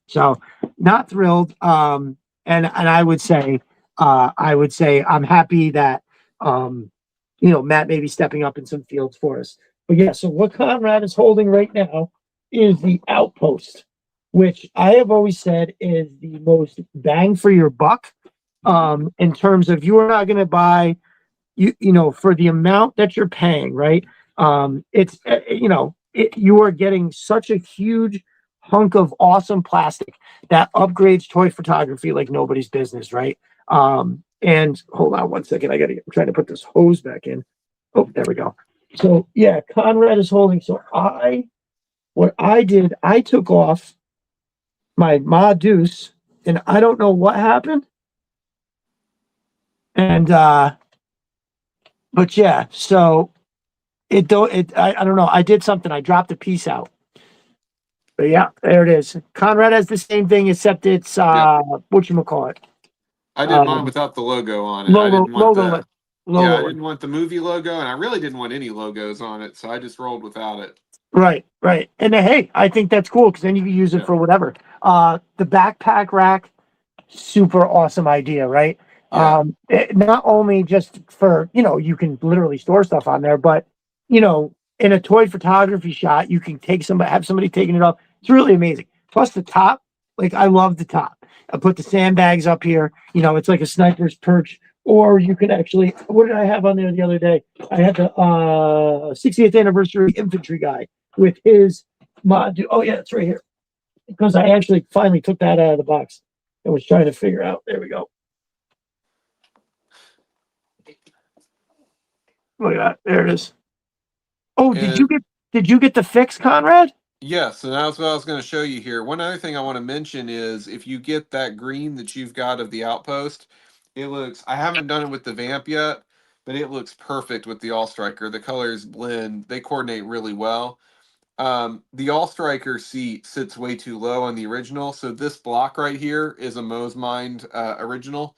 [SPEAKER 1] So not thrilled. And I would say I'm happy that Matt may be stepping up in some fields for us. But yeah, so what Conrad is holding right now is the Outpost, which I have always said is the most bang for your buck. In terms of you are not going to buy for the amount that you're paying, right? It's you are getting such a huge hunk of awesome plastic that upgrades toy photography like nobody's business, right? And hold on one second, I'm trying to put this hose back in. Oh, there we go. So yeah, Conrad is holding. So what I did, I took off my Ma Deuce, and I don't know what happened. And but yeah, so I don't know. I did something. I dropped a piece out. But yeah, there it is. Conrad has the same thing, except it's whatchamacallit.
[SPEAKER 2] I did mine without the logo on it. I didn't want I didn't want the movie logo, and I really didn't want any logos on it, so I just rolled without it.
[SPEAKER 1] Right. And hey, I think that's cool because then you can use it for whatever. The backpack rack, super awesome idea, right?
[SPEAKER 2] Yeah.
[SPEAKER 1] Not only just for, you can literally store stuff on there, but, in a toy photography shot, you can have somebody taking it up. It's really amazing. Plus the top, like I love the top. I put the sandbags up here, it's like a sniper's perch, or you can actually, what did I have on there the other day? I had the 60th anniversary infantry guy with his mod. Oh yeah, it's right here. Because I actually finally took that out of the box. I was trying to figure out. There we go. Look at that. There it is. Oh, did you get the fix, Conrad?
[SPEAKER 2] Yes, and that's what I was going to show you here. One other thing I want to mention is if you get that green that you've got of the Outpost, it looks, I haven't done it with the Vamp yet, but it looks perfect with the All Striker. The colors blend, they coordinate really well. The All Striker seat sits way too low on the original, so this block right here is a Moe's Mind original.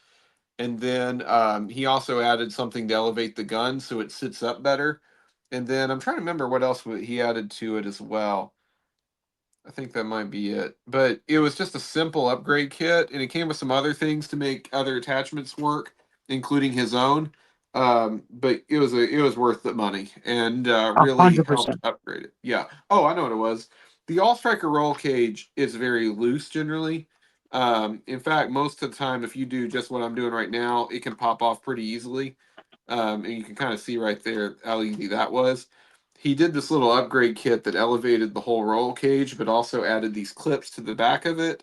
[SPEAKER 2] And then he also added something to elevate the gun so it sits up better. And then I'm trying to remember what else he added to it as well. I think that might be it. But it was just a simple upgrade kit, and it came with some other things to make other attachments work, including his own. But it was worth the money, and really
[SPEAKER 1] 100%.
[SPEAKER 2] helped upgrade it. Yeah. Oh, I know what it was. The All Striker roll cage is very loose generally. In fact, most of the time, if you do just what I'm doing right now, it can pop off pretty easily. And you can kind of see right there how easy that was. He did this little upgrade kit that elevated the whole roll cage, but also added these clips to the back of it.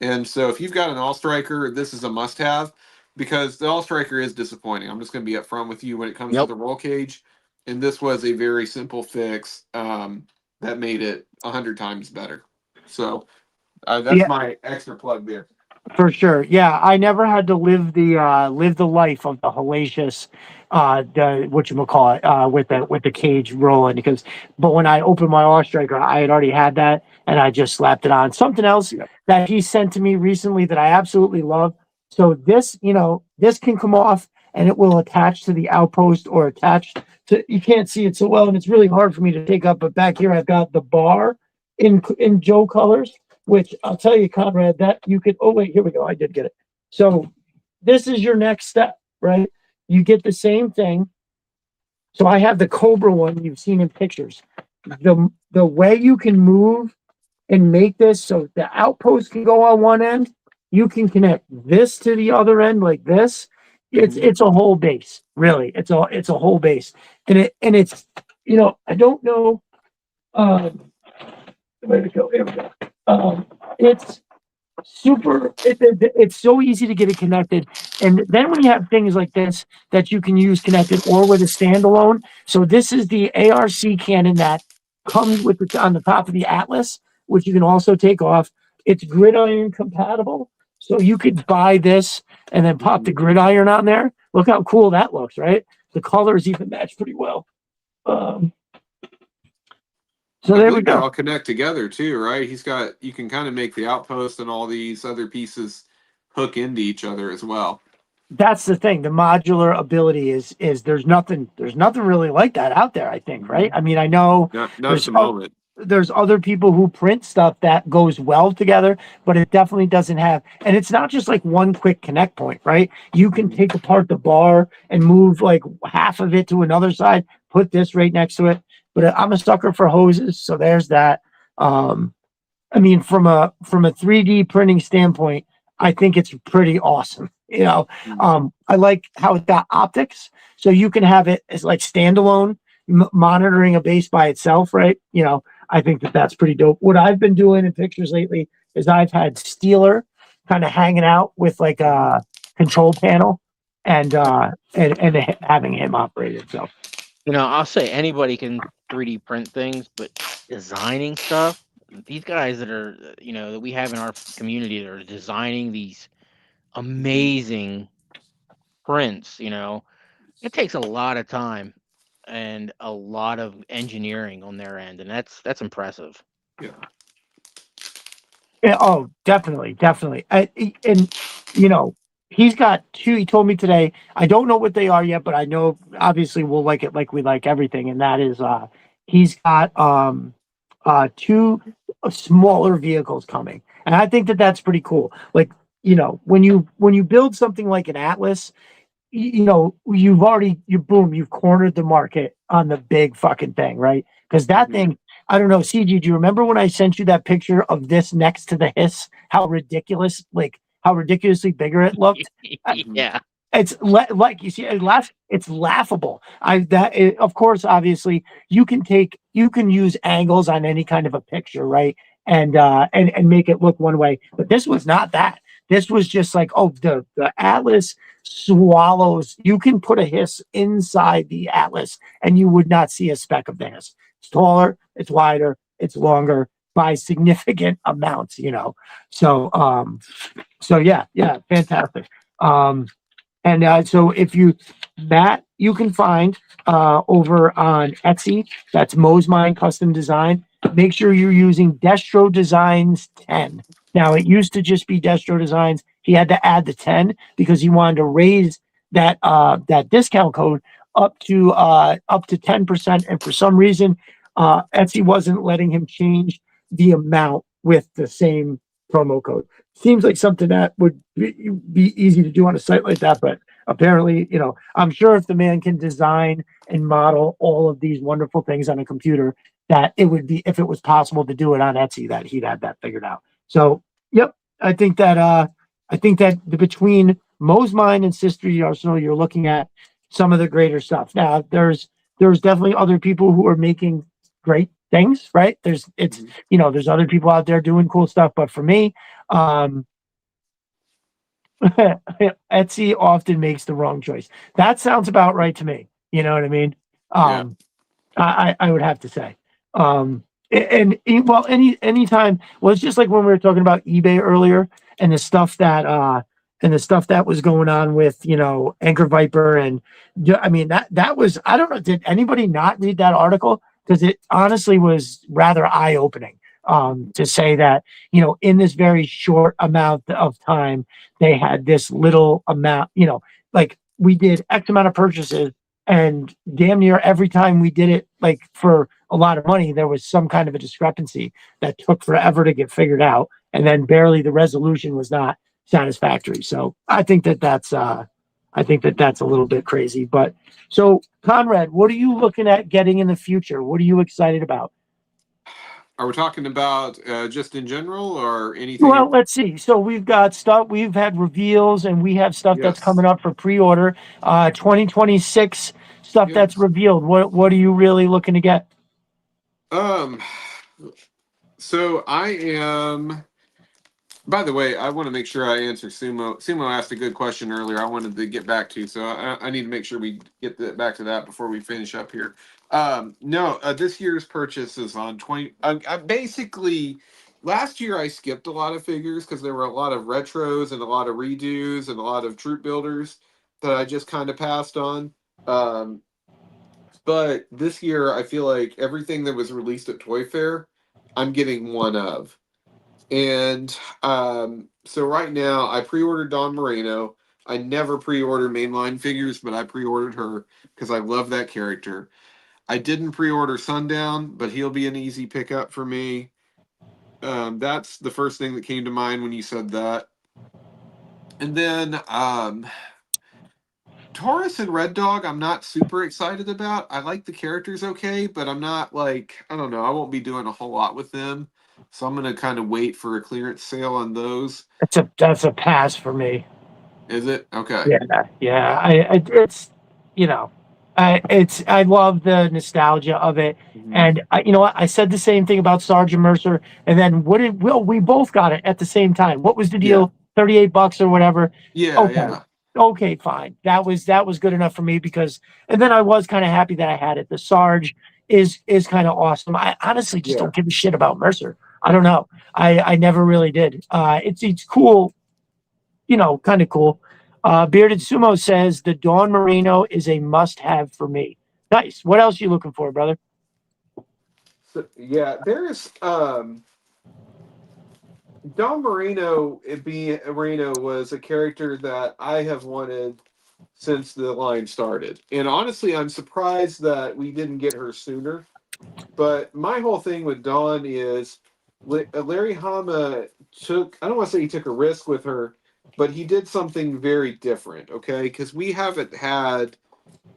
[SPEAKER 2] And so if you've got an All Striker, this is a must-have because the All Striker is disappointing. I'm just going to be upfront with you when it comes to the roll cage. And this was a very simple fix that made it 100 times better. So that's my extra plug there.
[SPEAKER 1] For sure. Yeah, I never had to live the life of the hellacious with the cage rolling but when I opened my All Striker, I had already had that and I just slapped it on. Something else that he sent to me recently that I absolutely love. So this can come off and it will attach to the Outpost or attach to, you can't see it so well and it's really hard for me to take up, but back here I've got the bar in Joe colors. Which I'll tell you, Conrad, that you could, oh, wait, here we go. I did get it. So this is your next step, right? You get the same thing. So I have the Cobra one you've seen in pictures. The way you can move and make this so the Outpost can go on one end, you can connect this to the other end like this. It's a whole base, really. It's a whole base. And it's, I don't know, where to go. Here we go. super. It's so easy to get it connected, and then when you have things like this that you can use connected or with a standalone. So this is the ARC cannon that comes with on the top of the Atlas, which you can also take off. It's gridiron compatible, so you could buy this and then pop the gridiron on there. Look how cool that looks, right? The colors even match pretty well. So there we
[SPEAKER 2] They
[SPEAKER 1] go.
[SPEAKER 2] all connect together too, right? You can kind of make the outpost and all these other pieces hook into each other as well.
[SPEAKER 1] That's the thing. The modular ability is there's nothing really like that out there, I think, right? I mean, I know
[SPEAKER 2] Not at the moment.
[SPEAKER 1] There's other people who print stuff that goes well together, but it definitely doesn't have, and it's not just like one quick connect point, right? You can take apart the bar and move like half of it to another side, put this right next to it. But I'm a sucker for hoses, so there's that. I mean, from a 3D printing standpoint, I think it's pretty awesome. I like how it got optics, so you can have it as like standalone, monitoring a base by itself, right? I think that's pretty dope. What I've been doing in pictures lately is I've had Steeler kind of hanging out with like a control panel and having him operate it. So,
[SPEAKER 3] I'll say anybody can 3D print things, but designing stuff, these guys that are, that we have in our community that are designing these amazing prints, it takes a lot of time and a lot of engineering on their end, and that's impressive.
[SPEAKER 2] Yeah.
[SPEAKER 1] Yeah, oh, definitely. And he's got two. He told me today. I don't know what they are yet, but I know obviously we'll like it like we like everything, and that is he's got two smaller vehicles coming, and I think that's pretty cool. Like when you build something like an Atlas, you've cornered the market on the big fucking thing, right? Because that thing, I don't know, CG, do you remember when I sent you that picture of this next to the Hiss? How ridiculously bigger it looked?
[SPEAKER 3] Yeah.
[SPEAKER 1] It's like you see, it's laughable. Of course, obviously, you can use angles on any kind of a picture, right? And make it look one way. But this was not that. This was just like, oh, the Atlas swallows. You can put a Hiss inside the Atlas, and you would not see a speck of the Hiss. It's taller, it's wider, it's longer by significant amounts. So yeah, fantastic. So if you can find over on Etsy. That's Mo's Mind Custom Design. Make sure you're using Destro Designs 10. Now, it used to just be Destro Designs. He had to add the 10 because he wanted to raise that discount code up to 10%. And for some reason, Etsy wasn't letting him change the amount with the same promo code. Seems like something that would be easy to do on a site like that, but apparently, I'm sure if the man can design and model all of these wonderful things on a computer, that it would be, if it was possible to do it on Etsy, that he'd have that figured out. So, yep, I think that between Mo's Mind and Sister Arsenal, you're looking at some of the greater stuff. Now, there's definitely other people who are making great things, right? There's other people out there doing cool stuff, but for me, Etsy often makes the wrong choice. That sounds about right to me. You know what I mean?
[SPEAKER 2] Yeah.
[SPEAKER 1] I would have to say. Anytime. Well, it's just like when we were talking about eBay earlier and the stuff that was going on with Anchor Viper, and I mean that was, I don't know, did anybody not read that article? Because it honestly was rather eye-opening. To say that, in this very short amount of time, they had this little amount, like we did X amount of purchases, and damn near every time we did it, like for a lot of money, there was some kind of a discrepancy that took forever to get figured out. And then barely the resolution was not satisfactory. So I think that's a little bit crazy. But so Conrad, what are you looking at getting in the future? What are you excited about?
[SPEAKER 2] Are we talking about just in general or anything?
[SPEAKER 1] Well, let's see. So we've got stuff. We've had reveals, and we have stuff that's coming up for pre-order. 2026 stuff that's revealed. What are you really looking to get?
[SPEAKER 2] So I am By the way, I want to make sure I answer Sumo. Sumo asked a good question earlier. I wanted to get back to, so I need to make sure we get back to that before we finish up here. No, this year's purchase is on 20. I basically, last year I skipped a lot of figures because there were a lot of retros and a lot of redos and a lot of troop builders that I just kind of passed on. Um, but this year I feel like everything that was released at Toy Fair, I'm getting one of. And so right now, I pre-ordered Dawn Moreno. I never pre-order mainline figures, but I pre-ordered her because I love that character. I didn't pre-order Sundown, but he'll be an easy pickup for me. That's the first thing that came to mind when you said that. And then Taurus and Red Dog, I'm not super excited about. I like the characters okay, but I'm not like, I don't know, I won't be doing a whole lot with them. So I'm gonna kind of wait for a clearance sale on those.
[SPEAKER 1] That's a pass for me.
[SPEAKER 2] Is it? Okay.
[SPEAKER 1] Yeah. It's I love the nostalgia of it, and you know what? I said the same thing about Sergeant Mercer, and then we both got it at the same time. What was the deal? $38 or whatever.
[SPEAKER 2] Yeah.
[SPEAKER 1] Okay, fine. That was good enough for me because, and then I was kind of happy that I had it. The Sarge is kind of awesome. I honestly just don't give a shit about Mercer. I don't know. I never really did. It's cool, kind of cool. Bearded Sumo says the Dawn Moreno is a must-have for me. Nice. What else are you looking for, brother?
[SPEAKER 2] So, yeah, there's Don Marino. Marino was a character that I have wanted since the line started, and honestly, I'm surprised that we didn't get her sooner. But my whole thing with Dawn is Larry Hama I don't want to say he took a risk with her, but he did something very different, okay? Because we haven't had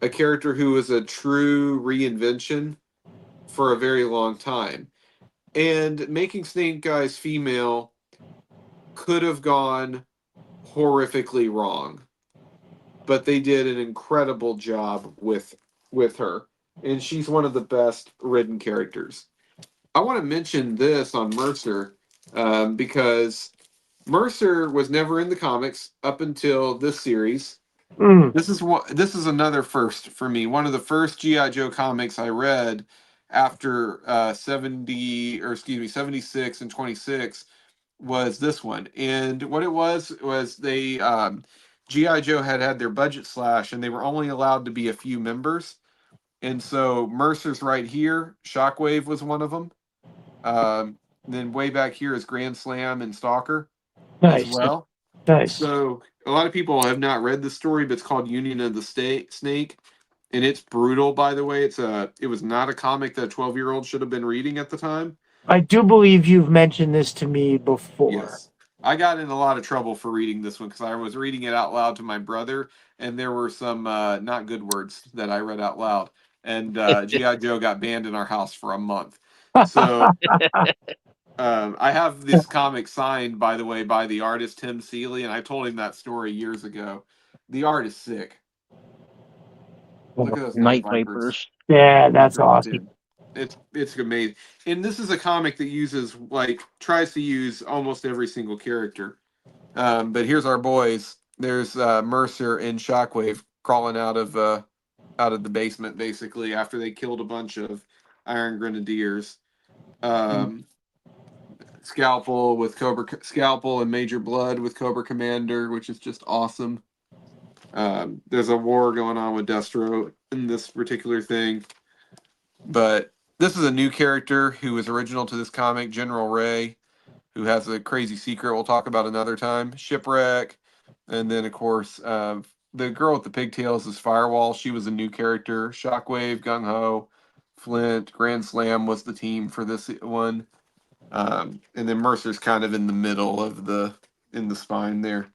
[SPEAKER 2] a character who was a true reinvention for a very long time. And making Snake Eyes female could have gone horrifically wrong. But they did an incredible job with her. And she's one of the best written characters. I want to mention this on Mercer because Mercer was never in the comics up until this series. This is another first for me. One of the first GI Joe comics I read after 76 and 26 was this one. And what it was they GI Joe had their budget slash and they were only allowed to be a few members. And so Mercer's right here. Shockwave was one of them. Then way back here is Grand Slam and Stalker as well.
[SPEAKER 1] Nice.
[SPEAKER 2] So a lot of people have not read the story, but it's called Union of the Snake, and it's brutal. By the way, it was not a comic that a 12-year-old should have been reading at the time.
[SPEAKER 1] I do believe you've mentioned this to me before.
[SPEAKER 2] Yes, I got in a lot of trouble for reading this one because I was reading it out loud to my brother, and there were some not good words that I read out loud, and GI Joe got banned in our house for a month. So. I have this comic signed, by the way, by the artist Tim Seeley, and I told him that story years ago. The art is sick. Look at those Night Vipers.
[SPEAKER 1] Yeah, that's awesome.
[SPEAKER 2] It's amazing. And this is a comic that tries to use almost every single character. But here's our boys. There's Mercer and Shockwave crawling out of the basement, basically, after they killed a bunch of Iron Grenadiers. Scalpel and Major Blood with Cobra Commander, which is just awesome. There's a war going on with Destro in this particular thing. But this is a new character who was original to this comic, General Ray, who has a crazy secret we'll talk about another time. Shipwreck. And then, of course, the girl with the pigtails is Firewall. She was a new character. Shockwave, Gung Ho, Flint, Grand Slam was the team for this one. And then Mercer's kind of in the middle of in the spine there.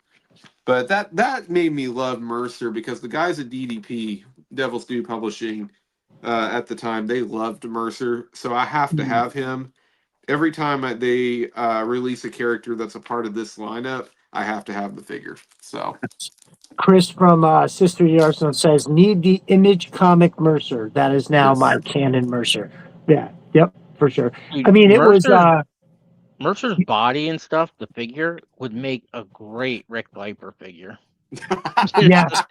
[SPEAKER 2] But that made me love Mercer because the guys at DDP, Devil's Due Publishing, at the time, they loved Mercer. So I have to have him. Every time they release a character that's a part of this lineup, I have to have the figure. So
[SPEAKER 1] Chris from Sister Arsenal says, need the Image comic Mercer. That is now my canon Mercer. Yeah. Yep. For sure.
[SPEAKER 3] Dude,
[SPEAKER 1] I mean,
[SPEAKER 3] Mercer,
[SPEAKER 1] it was
[SPEAKER 3] Mercer's body and stuff, the figure would make a great Rick Viper figure.
[SPEAKER 1] Yes,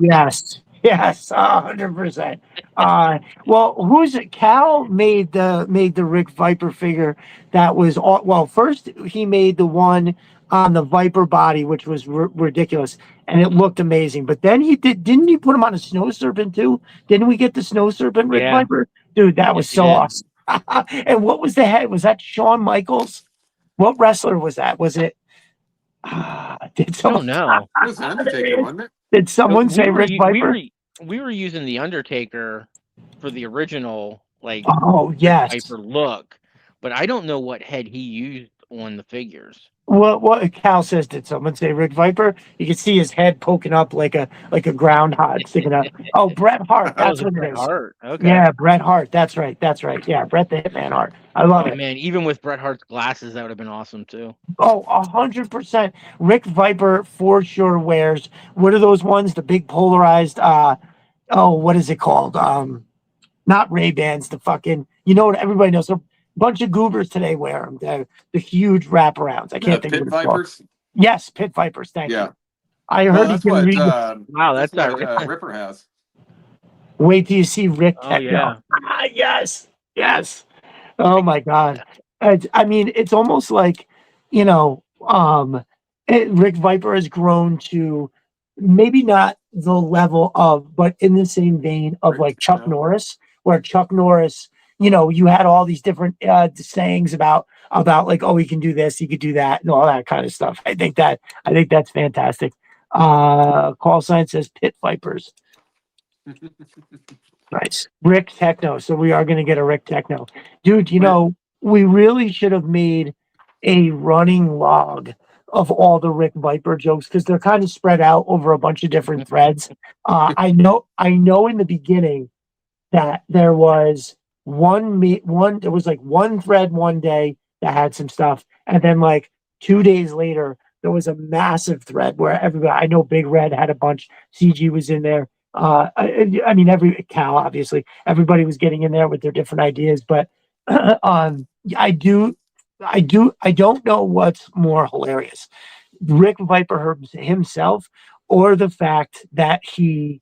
[SPEAKER 1] yes, yes, 100%. Well, who's it? Cal made the Rick Viper figure that was all. Well, first he made the one on the Viper body, which was ridiculous, and it looked amazing. But then didn't he put him on a snow serpent too? Didn't we get the snow serpent Rick
[SPEAKER 3] Yeah.
[SPEAKER 1] Viper? Dude, that was
[SPEAKER 3] Yes, he
[SPEAKER 1] so
[SPEAKER 3] did.
[SPEAKER 1] awesome. And what was the head? Was that Shawn Michaels? What wrestler was that? Was it? Did
[SPEAKER 3] I
[SPEAKER 1] someone?
[SPEAKER 3] don't know.
[SPEAKER 2] It was the Undertaker, wasn't it?
[SPEAKER 1] Did someone
[SPEAKER 3] We
[SPEAKER 1] say
[SPEAKER 3] were
[SPEAKER 1] Rick
[SPEAKER 3] u-
[SPEAKER 1] Viper?
[SPEAKER 3] we were using the Undertaker for the original like
[SPEAKER 1] Oh
[SPEAKER 3] Rick
[SPEAKER 1] yes.
[SPEAKER 3] Viper look, but I don't know what head he used on the figures.
[SPEAKER 1] What Cal says? Did someone say Rick Viper? You can see his head poking up like a groundhog sticking up. Oh, Bret Hart.
[SPEAKER 3] Oh,
[SPEAKER 1] That's
[SPEAKER 3] was it
[SPEAKER 1] what it
[SPEAKER 3] Bret
[SPEAKER 1] is.
[SPEAKER 3] Hart? Okay.
[SPEAKER 1] Yeah, Bret Hart. That's right. That's right. Yeah, Bret the Hitman Hart. I love
[SPEAKER 3] Oh
[SPEAKER 1] it.
[SPEAKER 3] man, even with Bret Hart's glasses, that would have been awesome too.
[SPEAKER 1] Oh, 100%. Rick Viper for sure wears. What are those ones? The big polarized. Oh, what is it called? Not Ray Bans. The fucking. You know what? Everybody knows. A bunch of goobers today wear them. The huge wraparounds. I can't think of
[SPEAKER 2] Pit
[SPEAKER 1] what it's called.
[SPEAKER 2] Vipers.
[SPEAKER 1] Yes, Pit Vipers. Thank
[SPEAKER 2] Yeah.
[SPEAKER 1] you. I
[SPEAKER 2] Well,
[SPEAKER 1] heard you
[SPEAKER 2] that's
[SPEAKER 1] can
[SPEAKER 2] what
[SPEAKER 1] read.
[SPEAKER 3] Wow,
[SPEAKER 2] that's
[SPEAKER 3] that's
[SPEAKER 2] what Ripper has.
[SPEAKER 1] Wait till you see Rick
[SPEAKER 3] Oh
[SPEAKER 1] Techno.
[SPEAKER 3] yeah.
[SPEAKER 1] Yes, yes. Oh my God. I mean, it's almost like, you know, Rick Viper has grown to maybe not the level of, but in the same vein of
[SPEAKER 2] Rick
[SPEAKER 1] like Chuck
[SPEAKER 2] Techno.
[SPEAKER 1] Norris, where Chuck Norris, you had all these different sayings about like, oh, he can do this, he could do that, and all that kind of stuff. I think that's fantastic. Call sign says Pit Vipers. Nice. Rick Techno. So we are going to get a Rick Techno. Dude, we really should have made a running log of all the Rick Viper jokes because they're kind of spread out over a bunch of different threads. I know in the beginning that there was there was like one thread one day that had some stuff, and then like 2 days later there was a massive thread where everybody. I know Big Red had a bunch. CG was in there. I mean, every Cal obviously everybody was getting in there with their different ideas, but um, I do, I don't know what's more hilarious, Rick Viper himself, or the fact that he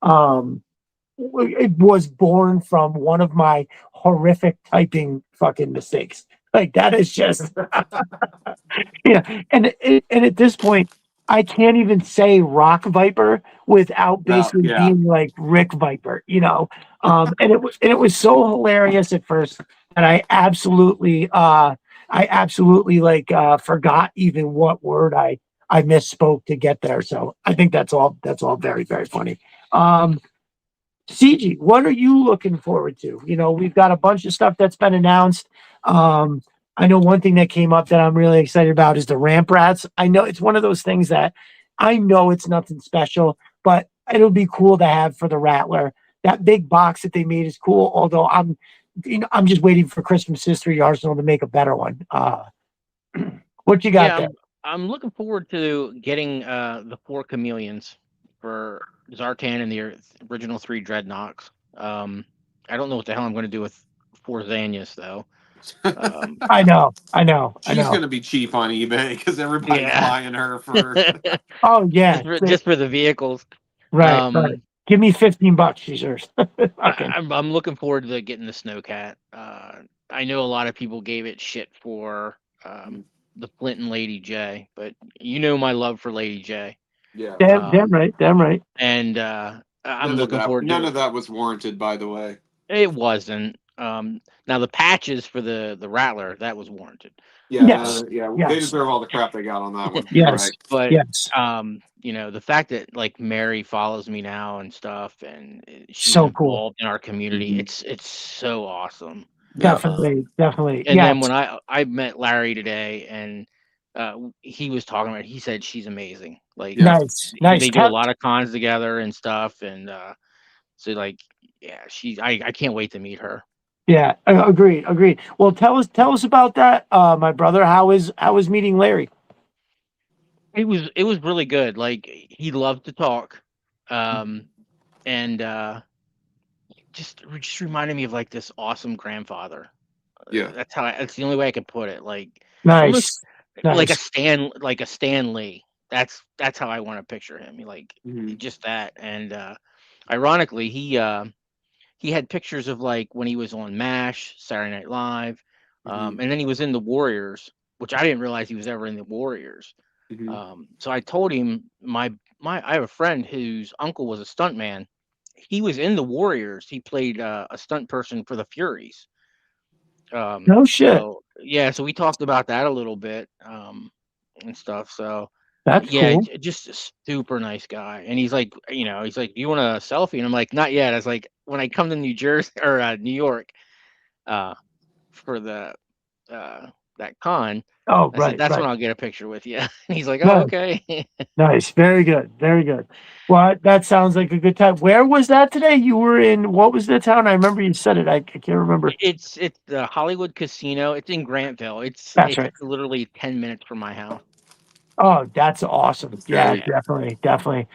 [SPEAKER 1] um it was born from one of my horrific typing fucking mistakes. Like that is just yeah. And at this point, I can't even say Rock Viper without basically
[SPEAKER 2] Yeah.
[SPEAKER 1] being like Rick Viper, and it was so hilarious at first that I absolutely like forgot even what word I misspoke to get there. So I think that's all very, very funny. CG, what are you looking forward to? We've got a bunch of stuff that's been announced. I know one thing that came up that I'm really excited about is the ramp rats. I know it's one of those things that I know it's nothing special, but it'll be cool to have for the Rattler. That big box that they made is cool, although I'm just waiting for Christmas History Arsenal to make a better one. What you got
[SPEAKER 3] Yeah,
[SPEAKER 1] there?
[SPEAKER 3] I'm looking forward to getting the 4 chameleons for Zartan and the original 3 dreadnoks. I don't know what the hell I'm going to do with 4 Zanyas though.
[SPEAKER 1] I know.
[SPEAKER 2] She's going to be cheap on eBay because everybody's
[SPEAKER 3] Yeah.
[SPEAKER 2] buying her for.
[SPEAKER 1] Oh yeah,
[SPEAKER 3] just for the vehicles.
[SPEAKER 1] right. Give me $15, she's yours.
[SPEAKER 3] I'm looking forward to getting the Snowcat. I know a lot of people gave it shit for the Flint and Lady J, but you know my love for Lady J.
[SPEAKER 2] Yeah.
[SPEAKER 1] Damn right.
[SPEAKER 3] And I'm looking forward to
[SPEAKER 2] none of that was warranted, by the way.
[SPEAKER 3] It wasn't. Now the patches for the Rattler, that was warranted.
[SPEAKER 2] Yeah,
[SPEAKER 1] Yes.
[SPEAKER 2] They deserve all the crap they got on that one.
[SPEAKER 1] Yes.
[SPEAKER 2] Right.
[SPEAKER 3] But
[SPEAKER 1] yes.
[SPEAKER 3] the fact that like Mary follows me now and stuff, and she's
[SPEAKER 1] So
[SPEAKER 3] involved
[SPEAKER 1] cool.
[SPEAKER 3] in our community,
[SPEAKER 2] Mm-hmm.
[SPEAKER 3] it's so awesome.
[SPEAKER 1] Definitely.
[SPEAKER 3] And
[SPEAKER 1] Yeah.
[SPEAKER 3] then when I met Larry today, and he was talking about, he said she's amazing. Like,
[SPEAKER 1] Nice.
[SPEAKER 3] they do a lot of cons together and stuff, and so like, yeah, I can't wait to meet her.
[SPEAKER 1] Yeah. Agreed. Well, tell us about that, my brother. How is meeting Larry?
[SPEAKER 3] It was really good. Like, he loved to talk, and just reminded me of like this awesome grandfather.
[SPEAKER 2] Yeah.
[SPEAKER 3] That's the only way I could put it. Like,
[SPEAKER 1] Nice.
[SPEAKER 3] Like
[SPEAKER 1] Nice.
[SPEAKER 3] a Stan Lee. That's how I want to picture him. Just that. And ironically, he had pictures of like when he was on MASH, Saturday Night Live, and then he was in the Warriors, which I didn't realize he was ever in the Warriors. So I told him I have a friend whose uncle was a stuntman. He was in the Warriors. He played a stunt person for the Furies.
[SPEAKER 1] No shit.
[SPEAKER 3] So yeah, so we talked about that a little bit and stuff. So
[SPEAKER 1] That's
[SPEAKER 3] yeah,
[SPEAKER 1] cool.
[SPEAKER 3] just a super nice guy. And he's like, he's like, you want a selfie? And I'm like, not yet. I was like, when I come to New Jersey or New York, for the that con,
[SPEAKER 1] Oh,
[SPEAKER 3] I said
[SPEAKER 1] right,
[SPEAKER 3] that's when
[SPEAKER 1] right.
[SPEAKER 3] I'll get a picture with you. And he's like, oh,
[SPEAKER 1] Nice,
[SPEAKER 3] okay.
[SPEAKER 1] nice. Very good, very good. Well, that sounds like a good time. Where was that today? You were in, what was the town? I remember you said it. I can't remember.
[SPEAKER 3] It's the Hollywood Casino. It's in Grantville.
[SPEAKER 1] That's
[SPEAKER 3] It's
[SPEAKER 1] right.
[SPEAKER 3] literally 10 minutes from my house.
[SPEAKER 1] Oh, that's awesome.
[SPEAKER 2] That's
[SPEAKER 1] Yeah,
[SPEAKER 2] great.
[SPEAKER 3] Yeah.
[SPEAKER 1] definitely, definitely.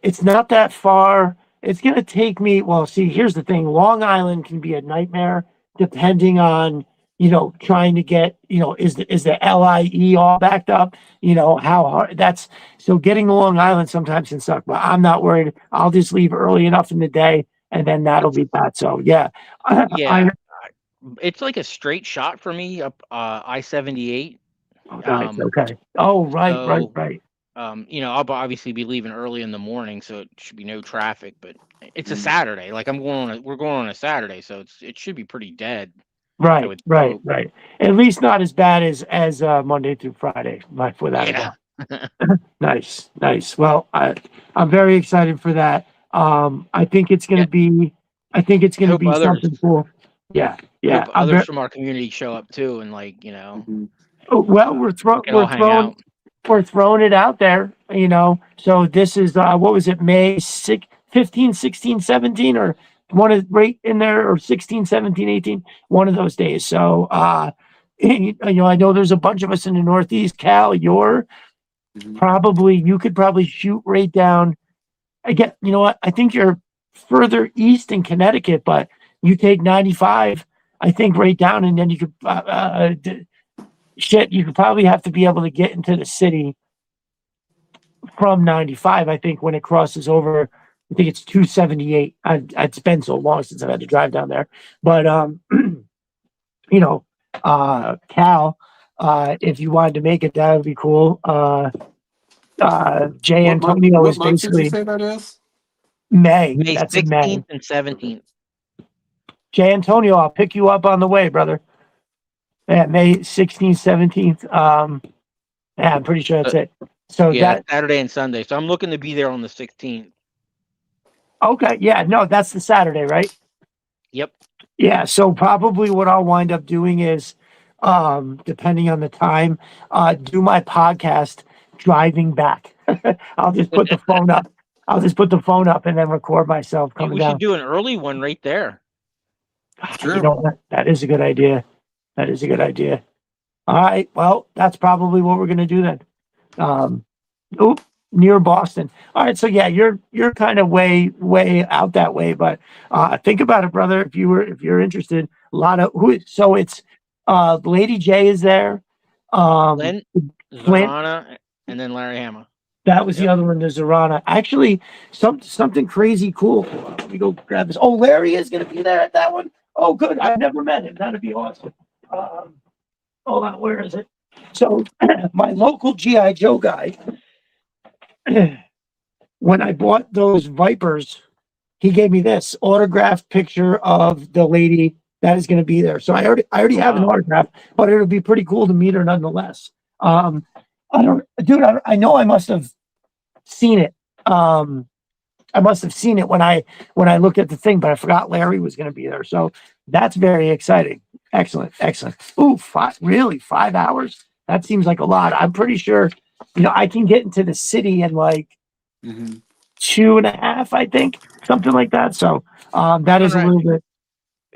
[SPEAKER 1] It's not that far. It's gonna take me, well, see, here's the thing. Long Island can be a nightmare depending on, trying to get, is the LIE all backed up? How hard so getting to Long Island sometimes can suck, but I'm not worried. I'll just leave early enough in the day and then that'll be that. So yeah. I
[SPEAKER 3] Yeah. It's like a straight shot for me up I-78.
[SPEAKER 1] oh, nice. Okay. Oh, right, right,
[SPEAKER 3] So
[SPEAKER 1] right.
[SPEAKER 3] I'll obviously be leaving early in the morning, so it should be no traffic. But it's a
[SPEAKER 2] Mhm.
[SPEAKER 3] Saturday. Like we're going on a Saturday, so it should be pretty dead. I
[SPEAKER 1] Right,
[SPEAKER 3] would
[SPEAKER 1] right,
[SPEAKER 3] hope.
[SPEAKER 1] right. At least not as bad as Monday through Friday, like without a
[SPEAKER 3] Yeah.
[SPEAKER 1] doubt. Nice, nice. Well, I'm very excited for that. I think it's gonna
[SPEAKER 3] Yeah.
[SPEAKER 1] be I think it's
[SPEAKER 3] I
[SPEAKER 1] gonna
[SPEAKER 3] hope
[SPEAKER 1] be
[SPEAKER 3] others
[SPEAKER 1] something cool. Yeah,
[SPEAKER 3] I
[SPEAKER 1] yeah.
[SPEAKER 3] hope others from our community show up too, and
[SPEAKER 2] Mhm.
[SPEAKER 1] Well,
[SPEAKER 3] we can all hang out.
[SPEAKER 1] we're throwing it out there, So this is what was it, May 6, 15, 16, 17, or one is right in there, or 16, 17, 18, one of those days. So I know there's a bunch of us in the Northeast. Cal,
[SPEAKER 2] Mhm.
[SPEAKER 1] you could probably shoot right down. Again, you know what? I think you're further east in Connecticut, but you take 95, I think, right down, and then you could shit, you could probably have to be able to get into the city from 95. I think when it crosses over, I think it's 278. It's been so long since I've had to drive down there, but you know, Cal, if you wanted to make it, that would be cool. Jay
[SPEAKER 2] What month?
[SPEAKER 1] Antonio
[SPEAKER 2] What
[SPEAKER 1] is
[SPEAKER 2] month did you
[SPEAKER 1] basically
[SPEAKER 2] say that is?
[SPEAKER 1] May.
[SPEAKER 3] May
[SPEAKER 1] That's in May.
[SPEAKER 3] 16th and 17th.
[SPEAKER 1] Jay Antonio, I'll pick you up on the way, brother. Yeah, May 16th, 17th. Yeah, I'm pretty sure that's
[SPEAKER 3] Uh,
[SPEAKER 1] it. So
[SPEAKER 3] yeah,
[SPEAKER 1] that
[SPEAKER 3] Saturday and Sunday. So I'm looking to be there on the 16th.
[SPEAKER 1] okay, yeah, no, that's the Saturday, right?
[SPEAKER 3] Yep.
[SPEAKER 1] Yeah, so probably what I'll wind up doing is, depending on the time, do my podcast driving back. I'll just put the phone up. I'll just put the phone up and then record myself coming
[SPEAKER 3] We should
[SPEAKER 1] down.
[SPEAKER 3] do an early one right there.
[SPEAKER 1] You
[SPEAKER 2] True.
[SPEAKER 1] know what? That is a good idea. That is a good idea. All right. Well, that's probably what we're gonna do then. Um, oop, near Boston. All right. So yeah, you're kind of way out that way, but think about it, brother. If you're interested, a lot of so it's Lady J is there.
[SPEAKER 3] Glenn,
[SPEAKER 1] Flint,
[SPEAKER 3] Zorana, and then Larry Hama.
[SPEAKER 1] that was the
[SPEAKER 3] Yep.
[SPEAKER 1] other one, the Zorana. Actually, something crazy cool. Let me go grab this. Oh, Larry is gonna be there at that one. Oh, good. I've never met him. That'd be awesome. Hold on, where is it? So my local GI Joe guy, when I bought those Vipers, he gave me this autographed picture of the lady that is going to be there. So I already have an
[SPEAKER 3] Wow.
[SPEAKER 1] autograph, but it'll be pretty cool to meet her nonetheless. I don't, dude. I know I must have seen it. I must have seen it when I looked at the thing, but I forgot Larry was going to be there. So that's very exciting. Excellent, excellent. Ooh, really 5 hours? That seems like a lot. I'm pretty sure, I can get into the city in like
[SPEAKER 2] Hmm.
[SPEAKER 1] 2.5, I think, something like that. So that is a
[SPEAKER 3] Conrad,
[SPEAKER 1] little bit.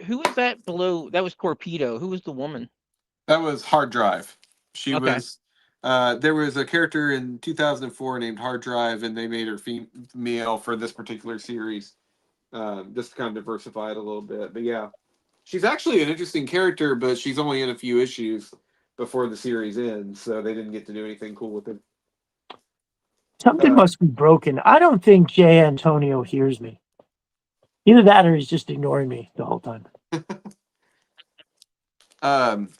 [SPEAKER 3] who was that below? That was Torpedo. Who was the woman?
[SPEAKER 2] That was Hard Drive. She
[SPEAKER 3] Okay.
[SPEAKER 2] was. There was a character in 2004 named Hard Drive, and they made her female for this particular series, just to kind of diversify it a little bit. But yeah, She's actually an interesting character, but she's only in a few issues before the series ends, so they didn't get to do anything cool with it.
[SPEAKER 1] Something must be broken. I don't think J. Antonio hears me. Either that or he's just ignoring me the whole time.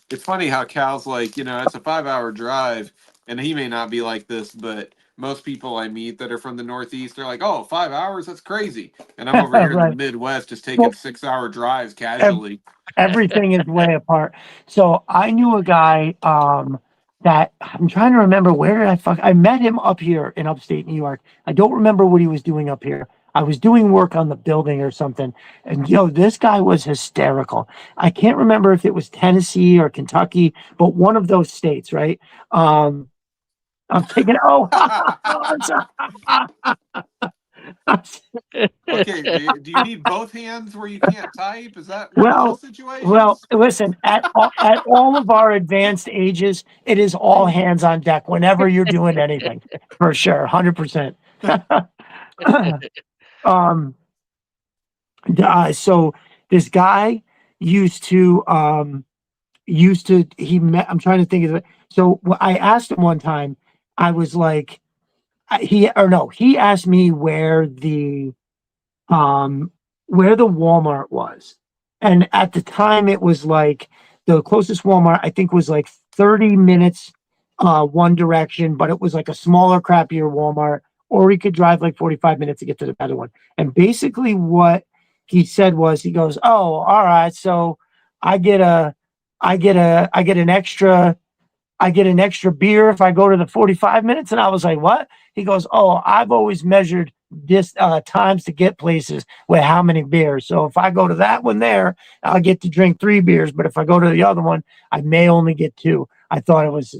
[SPEAKER 2] It's funny how Cal's like, it's a 5-hour drive, and he may not be like this, but most people I meet that are from the Northeast, they're like, oh, 5 hours? That's crazy. And I'm over here
[SPEAKER 1] Right.
[SPEAKER 2] in the Midwest just taking 6-hour drives casually.
[SPEAKER 1] Everything is way apart. So I knew a guy that I'm trying to remember I met him up here in upstate New York. I don't remember what he was doing up here. I was doing work on the building or something. And this guy was hysterical. I can't remember if it was Tennessee or Kentucky, but one of those states, right? I'm thinking, I'm sorry.
[SPEAKER 2] Okay, do you need both hands where you can't type? Is that one of those situations?
[SPEAKER 1] Well, listen, at all of our advanced ages, it is all hands on deck whenever you're doing anything, for sure, 100%. So this guy I'm trying to think of it. So I asked him one time, I was like, he asked me where the Walmart was. And at the time it was like the closest Walmart I think was like 30 minutes one direction, but it was like a smaller, crappier Walmart, or he could drive like 45 minutes to get to the better one. And basically what he said was, he goes, "Oh, all right, so I get an extra beer if I go to the 45 minutes." And I was like, "What?" He goes, "Oh, I've always measured this times to get places with how many beers. So if I go to that one there, I'll get to drink 3 beers. But if I go to the other one, I may only get 2." I thought it was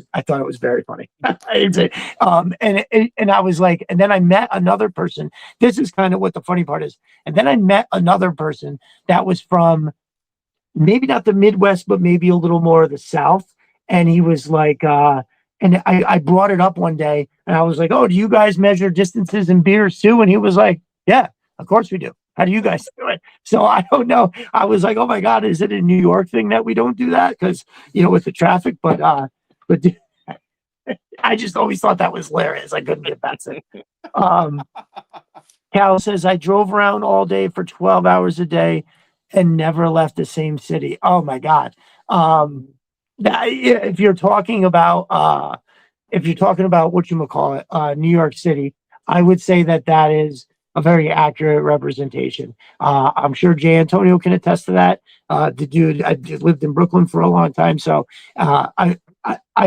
[SPEAKER 1] very funny. And I was like, and then I met another person. This is kind of what the funny part is. And then I met another person that was from maybe not the Midwest, but maybe a little more of the South. And he was like, and I brought it up one day and I was like, "Oh, do you guys measure distances in beers too?" And he was like, "Yeah, of course we do. How do you guys do it?" So I don't know. I was like, "Oh my God, is it a New York thing that we don't do that?" Because, with the traffic, but I just always thought that was hilarious. I couldn't get past it. Cal says, "I drove around all day for 12 hours a day and never left the same city." Oh my God. If you're talking about whatchamacallit, New York City, I would say that is a very accurate representation. I'm sure J. Antonio can attest to that. The dude, I lived in Brooklyn for a long time, so I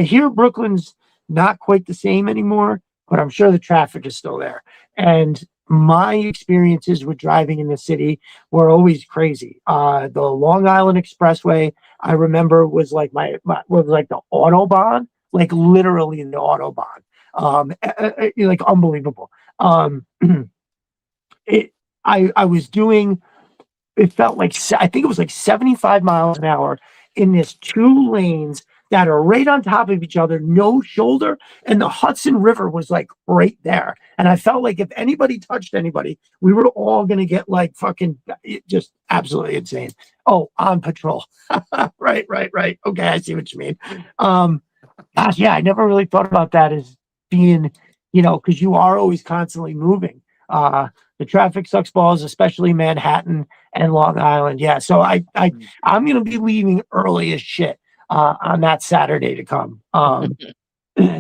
[SPEAKER 1] hear Brooklyn's not quite the same anymore, but I'm sure the traffic is still there. And my experiences with driving in the city were always crazy. The Long Island Expressway, I remember, was like was like the Autobahn, like literally the Autobahn. Like unbelievable. I was doing, it felt like, I think it was like 75 miles an hour in this 2 lanes that are right on top of each other, no shoulder, and the Hudson River was like right there. And I felt like if anybody touched anybody, we were all going to get like fucking just absolutely insane. Oh, on patrol. Right. Okay, I see what you mean. Gosh, yeah, I never really thought about that as being, because you are always constantly moving. The traffic sucks balls, especially Manhattan and Long Island. Yeah, so I'm gonna be leaving early as shit on that Saturday to come.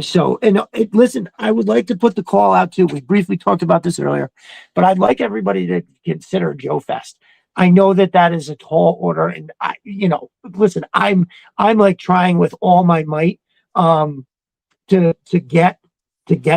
[SPEAKER 1] So, and listen, I would like to put the call out too. We briefly talked about this earlier, but I'd like everybody to consider Joe Fest. I know that is a tall order, and listen, I'm like trying with all my might to get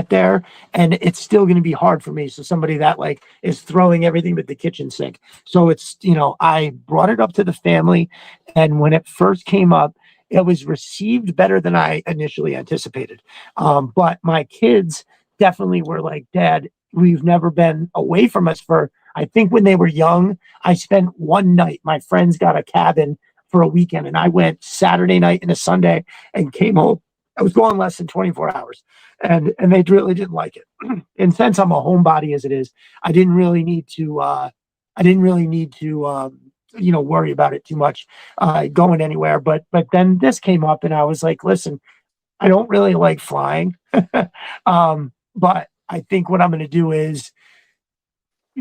[SPEAKER 1] there, and it's still going to be hard for me. So somebody that like is throwing everything but the kitchen sink. So it's, I brought it up to the family, and when it first came up, it was received better than I initially anticipated. But my kids definitely were like, "Dad, we've never been away from us for," I think when they were young, I spent one night, my friends got a cabin for a weekend, and I went Saturday night and a Sunday and came home. I was gone less than 24 hours, and they really didn't like it. And since I'm a homebody as it is, I didn't really need to worry about it too much going anywhere. But then this came up, and I was like, listen, I don't really like flying, but I think what I'm going to do is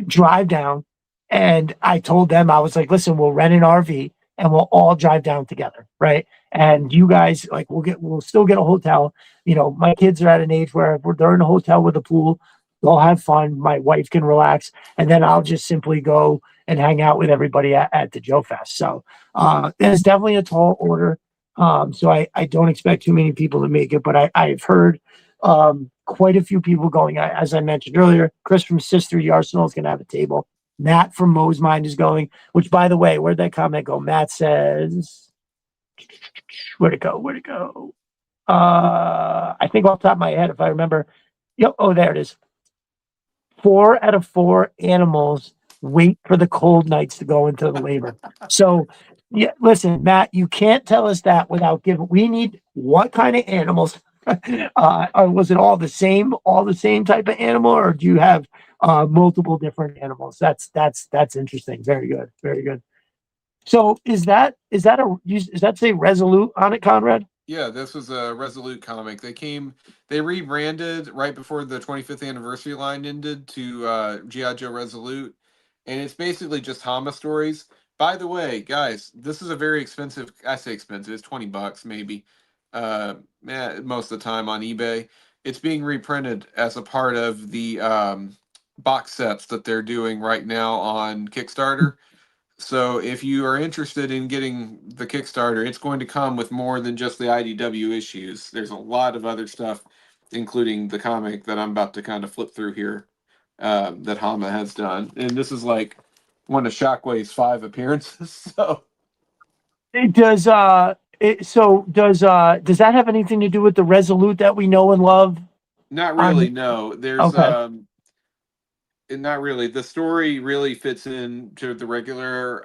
[SPEAKER 1] drive down. And I told them, I was like, listen, we'll rent an RV and we'll all drive down together. Right. And you guys, like, we'll still get a hotel. My kids are at an age where they're in a hotel with a pool. They'll have fun. My wife can relax. And then I'll just simply go and hang out with everybody at the Joe Fest. So it's definitely a tall order. So I don't expect too many people to make it, but I've heard quite a few people going. As I mentioned earlier, Chris from Sister the Arsenal is going to have a table. Matt from Mo's Mind is going, which, by the way, where'd that comment go? Matt says, where'd it go? I think off the top of my head, if I remember. Yep. Oh, there it is. 4 out of 4 animals wait for the cold nights to go into the labor. So, yeah, listen, Matt, you can't tell us that without we need what kind of animals? Or was it all the same type of animal, or do you have multiple different animals? That's interesting. Very good. Very good. So does that say Resolute on it, Conrad?
[SPEAKER 2] Yeah, this was a Resolute comic. They rebranded right before the 25th anniversary line ended to G.I. Joe Resolute, and it's basically just Hama stories. By the way, guys, this is a very expensive. I say expensive. It's $20 maybe. Most of the time on eBay. It's being reprinted as a part of the box sets that they're doing right now on Kickstarter. So if you are interested in getting the Kickstarter, it's going to come with more than just the IDW issues. There's a lot of other stuff, including the comic that I'm about to kind of flip through here, that Hama has done. And this is like one of Shockwave's 5 appearances. So
[SPEAKER 1] it does. Does that have anything to do with the Resolute that we know and love?
[SPEAKER 2] Not really. No, there's
[SPEAKER 1] okay.
[SPEAKER 2] Not really. The story really fits into the regular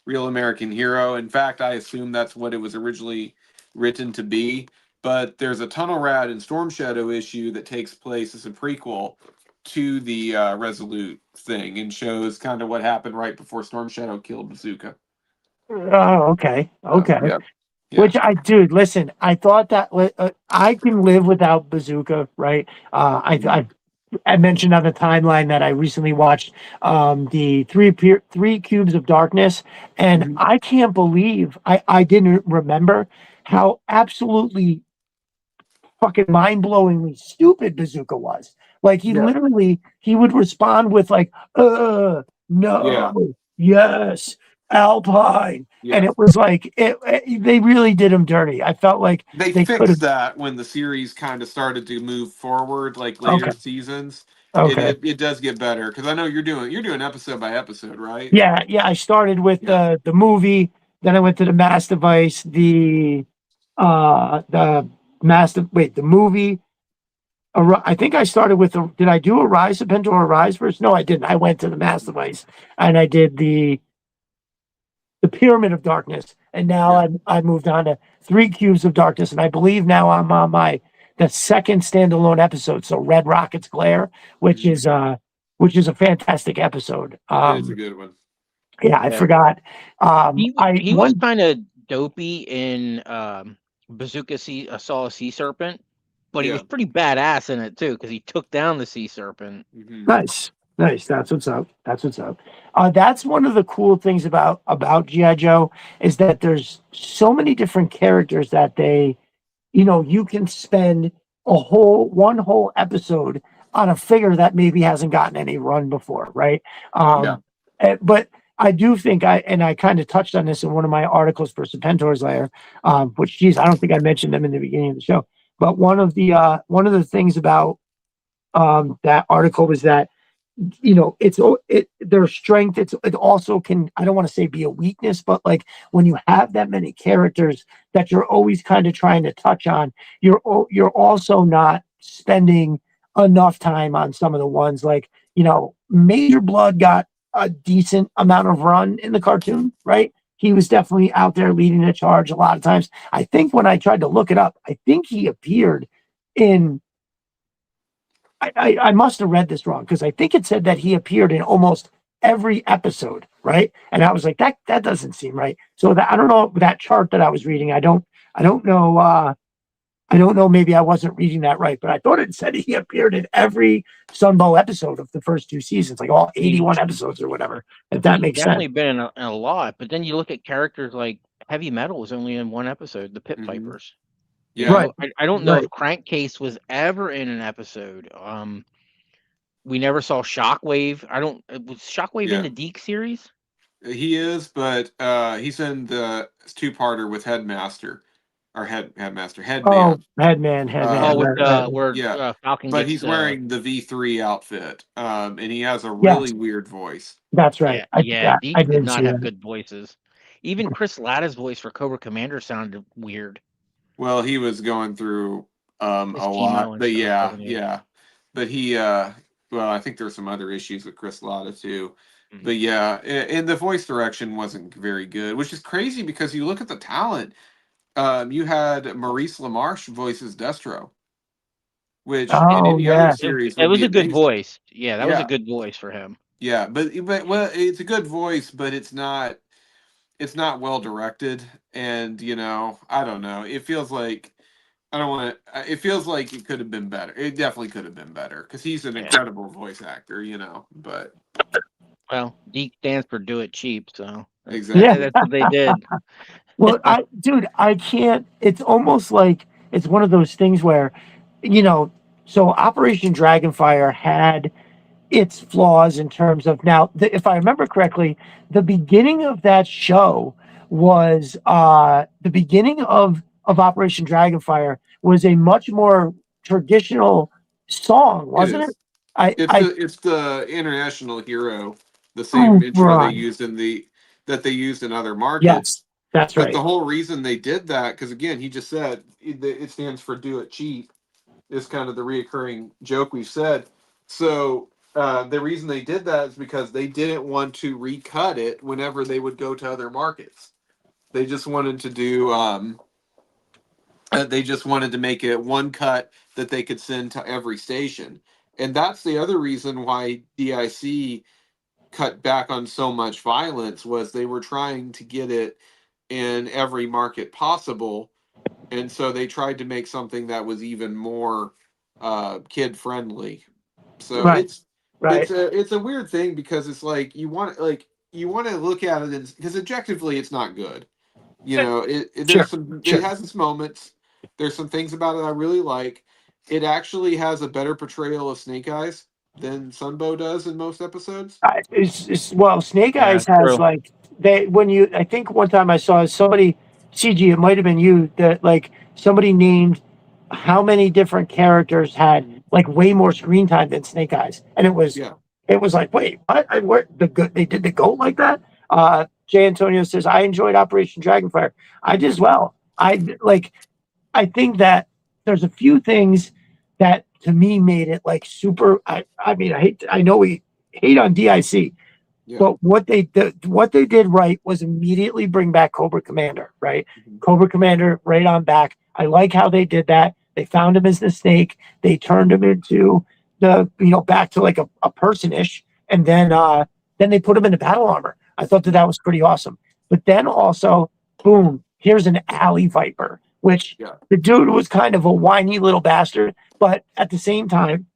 [SPEAKER 2] Real American Hero. In fact, I assume that's what it was originally written to be. But there's a Tunnel Rat and Storm Shadow issue that takes place as a prequel to the Resolute thing and shows kind of what happened right before Storm Shadow killed Bazooka.
[SPEAKER 1] Oh, okay.
[SPEAKER 2] Yeah.
[SPEAKER 1] Which listen, I thought that I can live without Bazooka, right? I mentioned on the timeline that I recently watched the three Cubes of Darkness, and I can't believe I didn't remember how absolutely fucking mind-blowingly stupid Bazooka was. Like he would respond with like, no, yes, Alpine.
[SPEAKER 2] Yeah.
[SPEAKER 1] And it was like they really did him dirty. I felt like
[SPEAKER 2] they fixed that when the series kind of started to move forward, like later seasons.
[SPEAKER 1] Okay.
[SPEAKER 2] It does get better because I know you're doing episode by episode, right?
[SPEAKER 1] Yeah. I started with the movie, then I went to the Mass Device, the movie. I think I started with did I do Arise Serpento or Arise first? No, I didn't. I went to the Mass Device and I did the Pyramid of Darkness, and now I moved on to 3 Cubes of Darkness, and I believe now I'm on the second standalone episode. So Red Rocket's Glare, which is a fantastic episode.
[SPEAKER 2] It's a good one.
[SPEAKER 1] Yeah, I forgot.
[SPEAKER 3] He was kind of dopey in Bazooka Saw a Sea Serpent, but he was pretty badass in it too because he took down the Sea Serpent.
[SPEAKER 1] Nice. That's what's up. That's one of the cool things about G.I. Joe is that there's so many different characters that they, you can spend one whole episode on a figure that maybe hasn't gotten any run before, right? But I do think I kind of touched on this in one of my articles for Serpentor's Lair, which, geez, I don't think I mentioned them in the beginning of the show. But one of the things about that article was that their strength. It also can, I don't want to say be a weakness, but like when you have that many characters that you're always kind of trying to touch on, you're also not spending enough time on some of the ones like, Major Blood got a decent amount of run in the cartoon, right? He was definitely out there leading the charge a lot of times. I think when I tried to look it up, I think he appeared in, I must have read this wrong because I think it said that he appeared in almost every episode, right? And I was like, that doesn't seem right. So I don't know that chart that I was reading. I don't know. I don't know. Maybe I wasn't reading that right, but I thought it said he appeared in every Sunbow episode of the first 2 seasons, like all 81 episodes or whatever. If that makes
[SPEAKER 3] definitely
[SPEAKER 1] sense.
[SPEAKER 3] been in a lot. But then you look at characters like Heavy Metal was only in one episode, the Pit Vipers. You know, I don't know if Crankcase was ever in an episode. We never saw Shockwave. Was Shockwave in the Deke series?
[SPEAKER 2] He is, but he's in the 2-parter with Headmaster. Or Headmaster. Headman.
[SPEAKER 1] Oh, Headman.
[SPEAKER 3] Where Falcon
[SPEAKER 2] but
[SPEAKER 3] gets
[SPEAKER 2] he's wearing the V3 outfit. And he has a
[SPEAKER 1] Yes.
[SPEAKER 2] really weird voice.
[SPEAKER 1] That's right.
[SPEAKER 3] Deke
[SPEAKER 1] I
[SPEAKER 3] did not have good voices. Even Chris Latta's voice for Cobra Commander sounded weird.
[SPEAKER 2] Well, he was going through a lot. But yeah. But he well, I think there's some other issues with Chris Latta too. But yeah, and the voice direction wasn't very good, which is crazy because you look at the talent. You had Maurice LaMarche voices Destro, which in any other series
[SPEAKER 3] it was a good
[SPEAKER 2] amazing.
[SPEAKER 3] voice. Yeah, that was a good voice for him.
[SPEAKER 2] Yeah, but well, it's a good voice, but it's not well directed, and I don't know. It feels like I don't want to. It feels like it could have been better. It definitely could have been better because he's an incredible voice actor, But
[SPEAKER 3] well, Deke stands for "Do It Cheap," so
[SPEAKER 2] exactly
[SPEAKER 3] that's what they did.
[SPEAKER 1] Well, I can't. It's almost like it's one of those things where, so Operation Dragonfire had its flaws in terms of if I remember correctly, the beginning of that show was the beginning of Operation Dragonfire was a much more traditional song, wasn't it?
[SPEAKER 2] It's the international hero, the same intro they used in other markets.
[SPEAKER 1] Yes, that's right.
[SPEAKER 2] But the whole reason they did that, because again, he just said it stands for "Do It Cheap," is kind of the reoccurring joke we've said. So the reason they did that is because they didn't want to recut it whenever they would go to other markets. They just wanted to do. They just wanted to make it one cut that they could send to every station, and that's the other reason why DIC cut back on so much violence was they were trying to get it in every market possible, and so they tried to make something that was even more kid friendly. So it's a weird thing because it's like you want to look at it because objectively it's not good. It has its moments. There's some things about it I really like. It actually has a better portrayal of Snake Eyes than Sunbow does in most episodes.
[SPEAKER 1] Snake Eyes has I think one time I saw somebody, CG, it might have been you, that somebody named how many different characters had way more screen time than Snake Eyes, and it was like, wait, what? They did the goat like that? Jay Antonio says, I enjoyed Operation Dragonfire. I did as well. I think that there's a few things that to me made it super. I know we hate on DIC, but what they did right was immediately bring back Cobra Commander, right? Cobra Commander right on back. I like how they did that. They found him as the snake. They turned him into back to a person-ish, and then they put him into battle armor. I thought that was pretty awesome. But then also, boom, here's an alley viper, which the dude was kind of a whiny little bastard, but at the same time,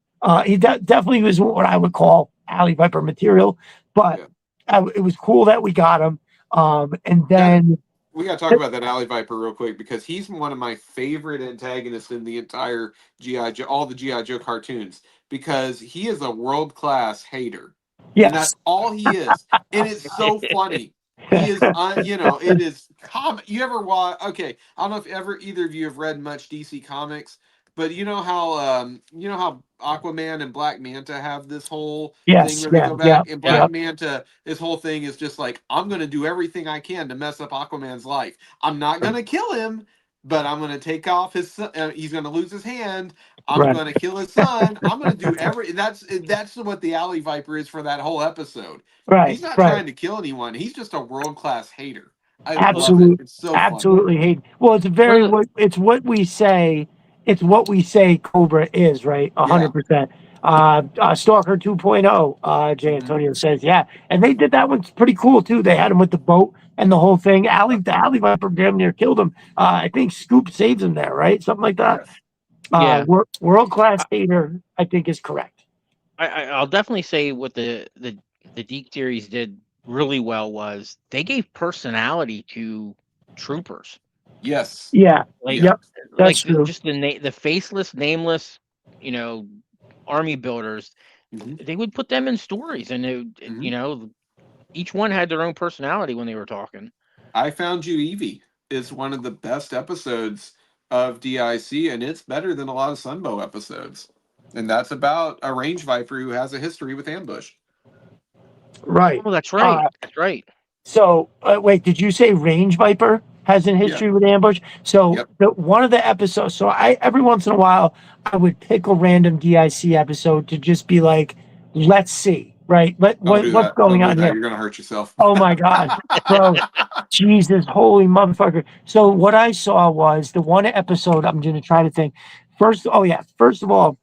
[SPEAKER 1] he definitely was what I would call alley viper material. But it was cool that we got him. And then
[SPEAKER 2] we got to talk about that alley viper real quick because he's one of my favorite antagonists in the entire GI Joe, all the GI Joe cartoons, because he is a world-class hater. Yes. And that's all he is. And it's so funny. He is, it is you ever watch? Okay, I don't know if either of you have read much DC Comics, but you know how Aquaman and Black Manta have this whole thing where they go back, and Black Manta, this whole thing is just like, I'm gonna do everything I can to mess up Aquaman's life. I'm not gonna kill him, but I'm gonna take off his son. He's gonna lose his hand. I'm gonna kill his son. I'm gonna do that's what the alley viper is for that whole episode.
[SPEAKER 1] Right.
[SPEAKER 2] He's not trying to kill anyone. He's just a world-class hater.
[SPEAKER 1] Absolutely.
[SPEAKER 2] It's so
[SPEAKER 1] absolutely
[SPEAKER 2] funny.
[SPEAKER 1] hate. Well, it's what we say. It's what we say Cobra is, right? 100%. Stalker 2.0, Jay Antonio says, yeah. And they did that one pretty cool, too. They had him with the boat and the whole thing. The Alley Viper damn near killed him. I think Scoop saves him there, right? Something like that.
[SPEAKER 3] Yeah.
[SPEAKER 1] World-class hater, I think, is correct.
[SPEAKER 3] I'll definitely say what the Deke series did really well was they gave personality to troopers.
[SPEAKER 2] Yes.
[SPEAKER 1] Yeah.
[SPEAKER 3] Like,
[SPEAKER 1] yep. That's
[SPEAKER 3] like
[SPEAKER 1] true.
[SPEAKER 3] just the faceless, nameless, army builders.
[SPEAKER 2] Mm-hmm.
[SPEAKER 3] They would put them in stories, and each one had their own personality when they were talking.
[SPEAKER 2] I Found You, Evie is one of the best episodes of DIC, and it's better than a lot of Sunbow episodes. And that's about a range viper who has a history with ambush.
[SPEAKER 1] Right.
[SPEAKER 3] Oh, that's right. That's right.
[SPEAKER 1] So, wait, did you say range viper has a history with ambush? So, one of the episodes, so every once in a while, I would pick a random DIC episode to just be like, let's see, right? What's going on here?
[SPEAKER 2] You're going to hurt yourself.
[SPEAKER 1] Oh my God, bro. Jesus, holy motherfucker. So, what I saw was the one episode, I'm going to try to think. First of all,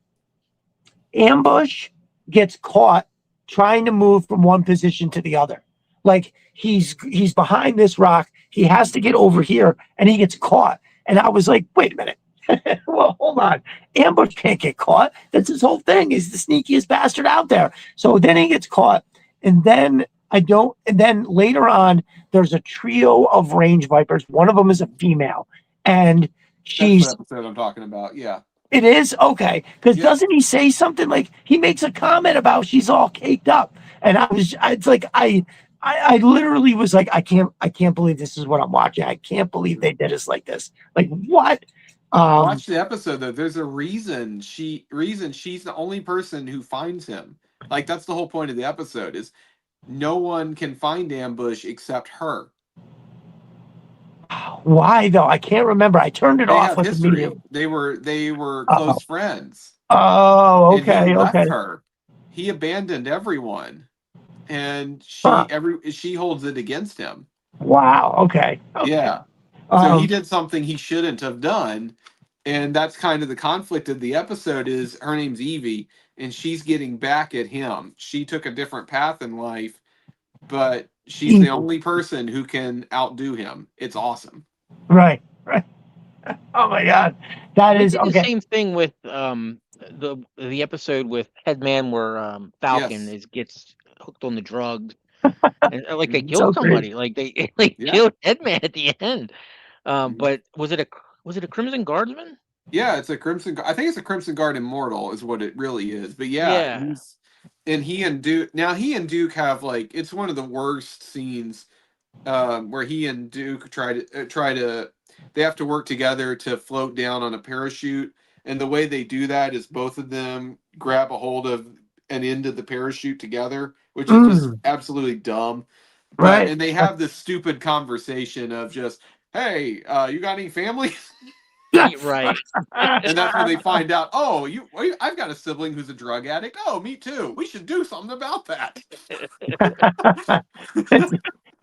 [SPEAKER 1] ambush gets caught trying to move from one position to the other. Like he's behind this rock, he has to get over here, and he gets caught. And I was like, wait a minute. Well, hold on. Ambush can't get caught. That's his whole thing. He's the sneakiest bastard out there. So then he gets caught. And then later on, there's a trio of range vipers. One of them is a female. And she's
[SPEAKER 2] that's the episode I'm talking about. Yeah.
[SPEAKER 1] It is? Okay. Because doesn't he say something like he makes a comment about she's all caked up? And I literally was like, I can't believe this is what I'm watching. I can't believe they did us like this. Like what?
[SPEAKER 2] Watch the episode though. There's a reason she's the only person who finds him. Like that's the whole point of the episode is no one can find ambush except her.
[SPEAKER 1] Why though? I can't remember. I turned it off with
[SPEAKER 2] history. They were close friends.
[SPEAKER 1] Oh, okay.
[SPEAKER 2] And he left her. He abandoned everyone, and she holds it against him.
[SPEAKER 1] Wow. Okay.
[SPEAKER 2] Yeah. So he did something he shouldn't have done, and that's kind of the conflict of the episode. Is her name's Evie, and she's getting back at him. She took a different path in life, but she's the only person who can outdo him. It's awesome.
[SPEAKER 1] Right. Oh my God, that is okay.
[SPEAKER 3] The same thing with the episode with Headman where Falcon gets hooked on the drugs, and like they killed somebody. Like they killed Headman at the end. But was it a Crimson Guardsman?
[SPEAKER 2] Yeah, it's a Crimson. I think it's a Crimson Guard Immortal is what it really is. But he and Duke have like it's one of the worst scenes where he and Duke try to they have to work together to float down on a parachute, and the way they do that is both of them grab a hold of an end of the parachute together, which is just absolutely dumb. Right. And they have this stupid conversation of just, hey, you got any family?
[SPEAKER 3] Right.
[SPEAKER 2] And that's when they find out, I've got a sibling who's a drug addict. Oh, me too. We should do something about that.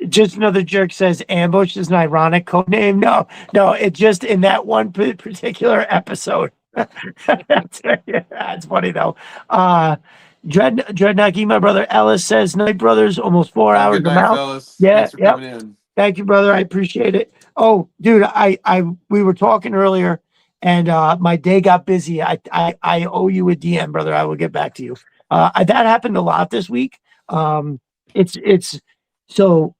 [SPEAKER 1] Just another jerk says ambush is an ironic code name. No, it's just in that one particular episode. That's funny though. Dreadnought, my brother Ellis says Night Brothers, almost 4 hours.
[SPEAKER 2] Good night, fellas.
[SPEAKER 1] Yeah,
[SPEAKER 2] thanks for coming in.
[SPEAKER 1] Thank you, brother. I appreciate it. Oh, dude, we were talking earlier, and my day got busy. I owe you a DM, brother. I will get back to you. That happened a lot this week. It's so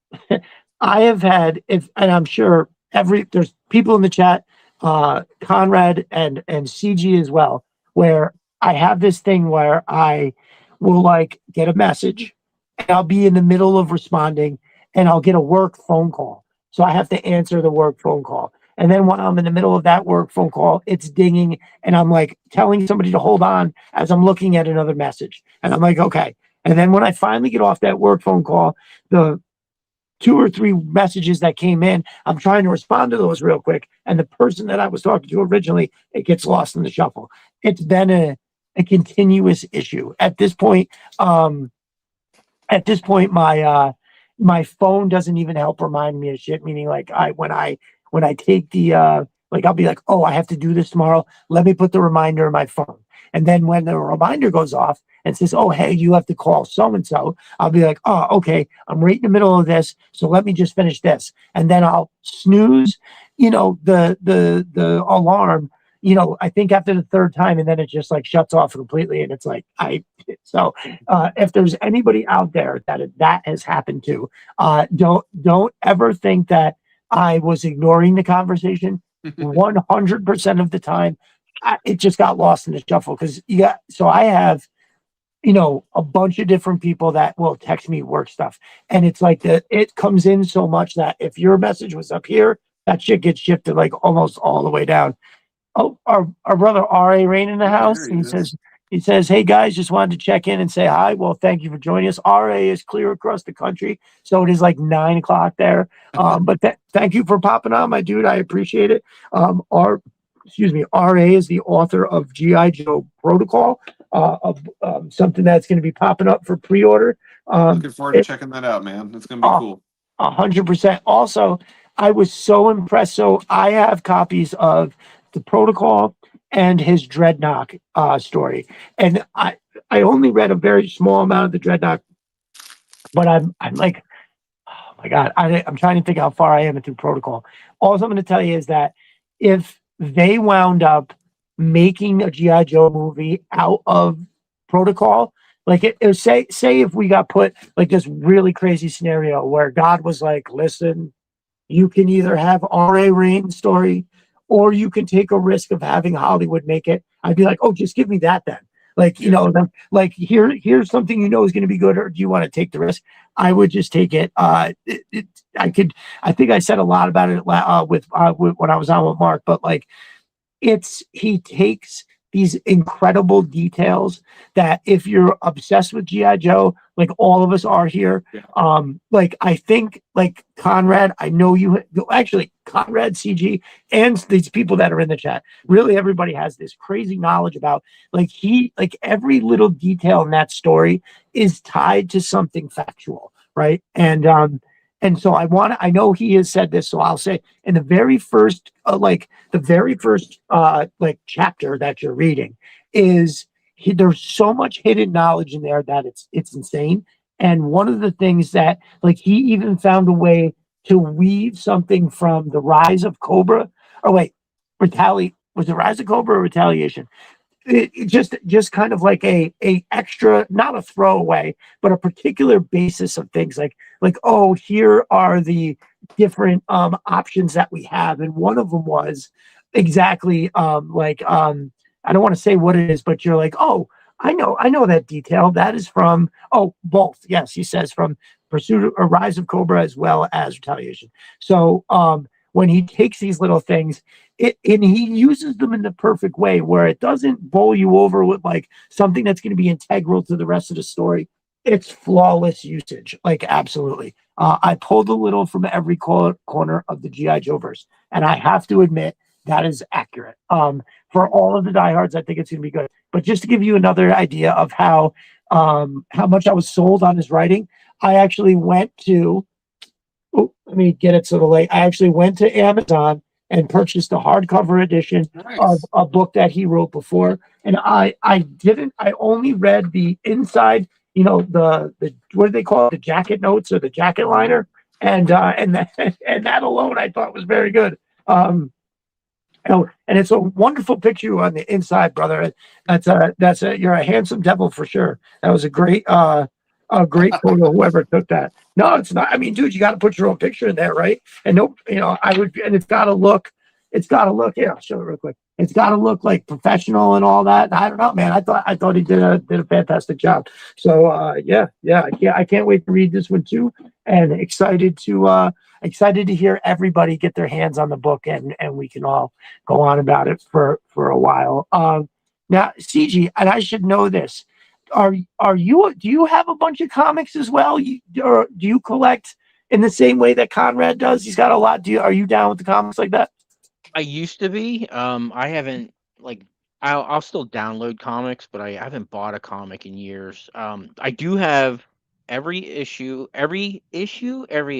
[SPEAKER 1] I have had and I'm sure there's people in the chat, Conrad and CG as well, where I have this thing where I will like get a message and I'll be in the middle of responding and I'll get a work phone call. So I have to answer the work phone call. And then when I'm in the middle of that work phone call, it's dinging and I'm like telling somebody to hold on as I'm looking at another message. And I'm like, okay. And then when I finally get off that work phone call, the 2 or 3 messages that came in, I'm trying to respond to those real quick. And the person that I was talking to originally, it gets lost in the shuffle. It's been a continuous issue. At this point, my phone doesn't even help remind me of shit. Meaning, like when I take the I'll be like, oh, I have to do this tomorrow. Let me put the reminder in my phone. And then when the reminder goes off and says, oh, hey, you have to call so-and-so, I'll be like, oh, okay, I'm right in the middle of this. So let me just finish this. And then I'll snooze, the alarm, I think after the third time, and then it just like shuts off completely. And it's like, if there's anybody out there that has happened to, don't ever think that I was ignoring the conversation. 100% of the time, it just got lost in the shuffle because so I have, a bunch of different people that will text me work stuff. And it's like it comes in so much that if your message was up here, that shit gets shifted like almost all the way down. Oh, our brother R.A. Rain in the house. He says, hey guys, just wanted to check in and say hi. Well, thank you for joining us. R.A. is clear across the country, so it is like 9 o'clock there. But thank you for popping on, my dude. I appreciate it. R.A. is the author of G.I. Joe Protocol, of something that's going to be popping up for pre-order.
[SPEAKER 2] Looking forward to checking that out, man. It's going to be cool.
[SPEAKER 1] 100%. Also, I was so impressed. So I have copies of the Protocol and his Dreadnought story, and I only read a very small amount of the Dreadnought, but I'm like, oh my god, I'm trying to think how far I am into Protocol. All I'm going to tell you is that if they wound up making a GI Joe movie out of Protocol, like say if we got put like this really crazy scenario where God was like, listen, you can either have R.A. Rain's story or you can take a risk of having Hollywood make it. I'd be like, oh, just give me that then. Like, like here's something is going to be good, or do you want to take the risk? I would just take it. I think I said a lot about it with when I was on with Mark, but like he takes these incredible details that if you're obsessed with G.I. Joe, like all of us are here, like I think like Conrad, I know you actually Conrad, CG, and these people that are in the chat, really everybody has this crazy knowledge about like every little detail in that story is tied to something factual, right? And so I know he has said this, so I'll say in the very first, chapter that you're reading is there's so much hidden knowledge in there that it's insane. And one of the things that like he even found a way to weave something from the Rise of Cobra, or wait, was it Rise of Cobra or Retaliation? It just kind of like a extra, not a throwaway, but a particular basis of things like oh, here are the different options that we have, and one of them was exactly I don't want to say what it is, but you're like, oh, I know that detail. That is from both. Yes, he says from Pursuit or Rise of Cobra as well as Retaliation. So when he takes these little things, and he uses them in the perfect way where it doesn't bowl you over with like something that's going to be integral to the rest of the story. It's flawless usage, like absolutely. I pulled a little from every corner of the G.I. Joe verse, and I have to admit that is accurate. For all of the diehards, I think it's going to be good. But just to give you another idea of how much I was sold on his writing, I actually went to. Oh, let me get it so the late. I actually went to Amazon and purchased a hardcover edition of a book that he wrote before. And I only read the inside, the what do they call it? The jacket notes or the jacket liner. And that alone I thought was very good. And it's a wonderful picture on the inside, brother. You're a handsome devil for sure. That was a great photo, whoever took that. No, it's not. I mean, dude, you got to put your own picture in there, right? And and it's got to look, yeah, I'll show it real quick. It's got to look like professional and all that. I don't know, man. I thought he did a fantastic job. So, I can't wait to read this one too. And excited to hear everybody get their hands on the book and we can all go on about it for a while. Now, CG, and I should know this. Do you have a bunch of comics as well? Or do you collect in the same way that Conrad does? He's got a lot. Are you down with the comics like that?
[SPEAKER 3] I used to be. I haven't I'll still download comics, but I haven't bought a comic in years. I do have every issue, every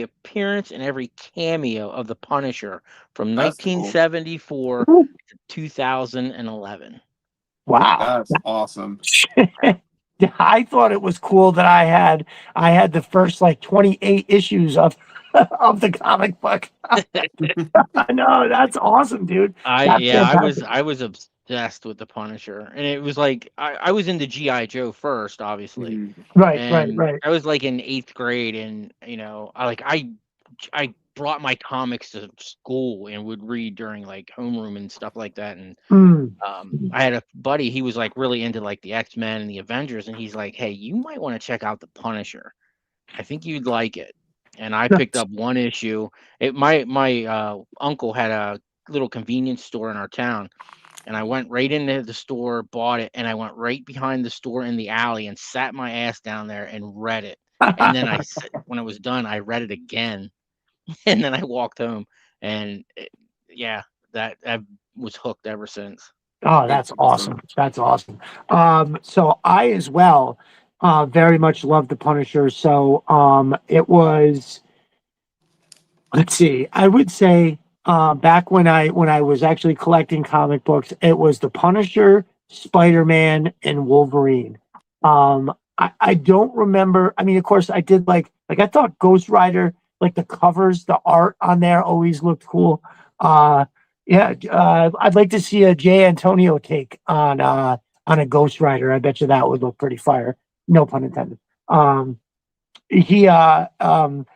[SPEAKER 3] appearance, and every cameo of the Punisher from
[SPEAKER 2] That's cool.
[SPEAKER 3] 1974 to 2011.
[SPEAKER 1] Wow.
[SPEAKER 2] That's awesome.
[SPEAKER 1] I thought it was cool that I had the first like 28 issues of of the comic book. I know, that's awesome, dude. That's fantastic.
[SPEAKER 3] I was obsessed with the Punisher, and it was like I was into GI Joe first, obviously,
[SPEAKER 1] Right, right,
[SPEAKER 3] and
[SPEAKER 1] right.
[SPEAKER 3] I was like in 8th grade, and I brought my comics to school and would read during like homeroom and stuff like that, and
[SPEAKER 1] Mm.
[SPEAKER 3] I had a buddy, he was like really into like the X-Men and the Avengers, and he's like, hey, you might want to check out the Punisher. I think you'd like it. And I picked up one issue. My uncle had a little convenience store in our town, and I went right into the store, bought it, and I went right behind the store in the alley and sat my ass down there and read it. And then when it was done, I read it again, and then I walked home, and yeah, that I was hooked ever since.
[SPEAKER 1] Oh, that's awesome. That's awesome. So I as well very much love the Punisher. So it was, let's see, I would say back when I was actually collecting comic books, it was the Punisher, Spider-Man, and Wolverine. I don't remember. I mean, of course, I did like I thought Ghost Rider, like the covers, the art on there always looked cool. Uh, yeah, I'd like to see a J. Antonio take on a Ghost Rider. I bet you that would look pretty fire. No pun intended. He I'm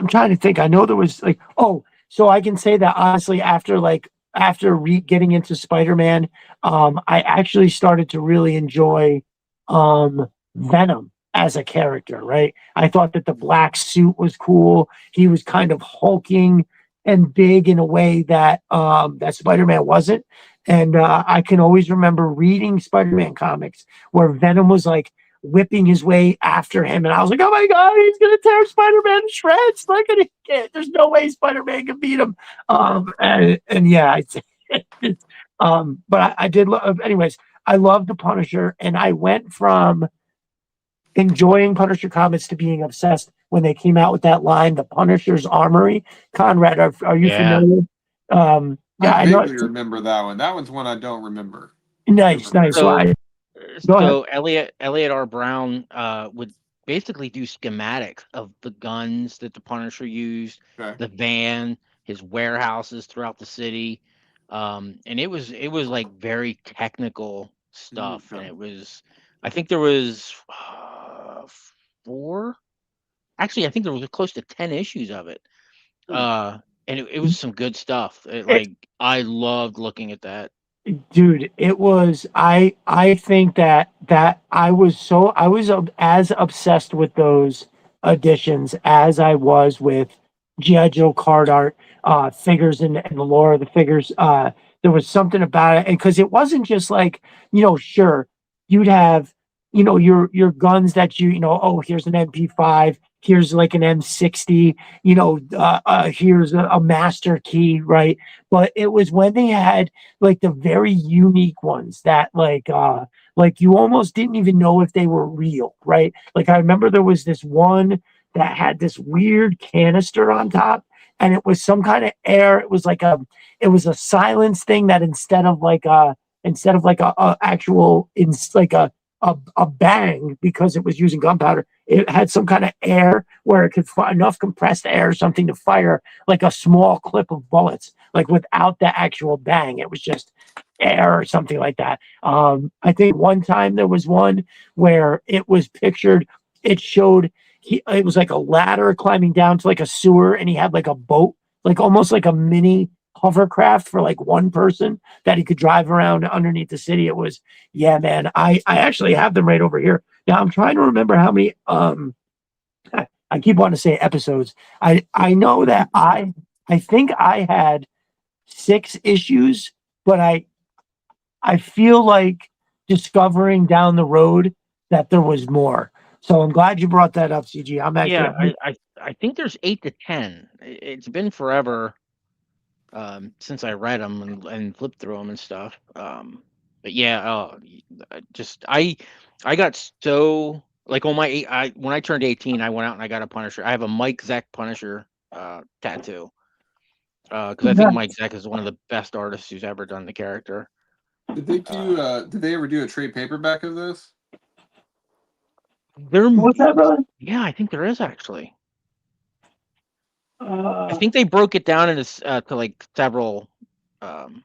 [SPEAKER 1] trying to think. I know there was like, oh, so I can say that honestly, after getting into Spider-Man, I actually started to really enjoy Venom as a character, right? I thought that the black suit was cool. He was kind of hulking and big in a way that that Spider-Man wasn't. And I can always remember reading Spider-Man comics where Venom was like whipping his way after him. And I was like, oh my God, he's going to tear Spider-Man to shreds. Look at it. There's no way Spider-Man can beat him. And yeah, but I did love, anyways, I love the Punisher. And I went from enjoying Punisher comics to being obsessed when they came out with that line, The Punisher's Armory. Conrad, are you
[SPEAKER 3] Yeah.
[SPEAKER 1] familiar? Yeah,
[SPEAKER 2] I
[SPEAKER 1] I know.
[SPEAKER 2] vaguely remember that one. That one's one I don't remember.
[SPEAKER 1] Nice, nice.
[SPEAKER 3] So,
[SPEAKER 1] go ahead.
[SPEAKER 3] so Elliot R. Brown would basically do schematics of the guns that the Punisher used,
[SPEAKER 2] Okay.
[SPEAKER 3] the van, his warehouses throughout the city, and it was like very technical stuff, and I think there was 4. Actually, I think there was close to 10 issues of it, and it was some good stuff. I loved looking at that.
[SPEAKER 1] Dude, it was I think that I was as obsessed with those editions as I was with GI Joe card art, figures, and the lore of the figures. There was something about it, and because it wasn't just like, sure, you'd have, your guns that oh, here's an MP5, here's like an M60, here's a master key, right? But it was when they had like the very unique ones that like you almost didn't even know if they were real, right? Like I remember there was this one that had this weird canister on top, and it was some kind of air. It was a silence thing that instead of like a actual in like a bang, because it was using gunpowder, it had some kind of air where it could enough compressed air or something to fire like a small clip of bullets, like without the actual bang. It was just air or something like that. I think one time there was one where it was pictured, it showed it was like a ladder climbing down to like a sewer, and he had like a boat, like almost like a mini hovercraft for like one person that he could drive around underneath the city. It was, yeah, man. I actually have them right over here. Now I'm trying to remember how many I keep wanting to say episodes. I know that I think I had 6 issues, but I feel like discovering down the road that there was more. So I'm glad you brought that up, CG. I'm actually
[SPEAKER 3] Yeah, I think there's 8 to 10. It's been forever since I read them and flipped through them and stuff. But yeah, I got so like on my when I turned 18, I went out and I got a Punisher. I have a Mike Zeck Punisher tattoo because I think Mike Zeck is one of the best artists who's ever done the character.
[SPEAKER 2] Did they do? Did they ever do a trade paperback of this?
[SPEAKER 1] What's that, brother?
[SPEAKER 3] Yeah, I think there is actually. I
[SPEAKER 1] Uh,
[SPEAKER 3] think they broke it down into to like several trade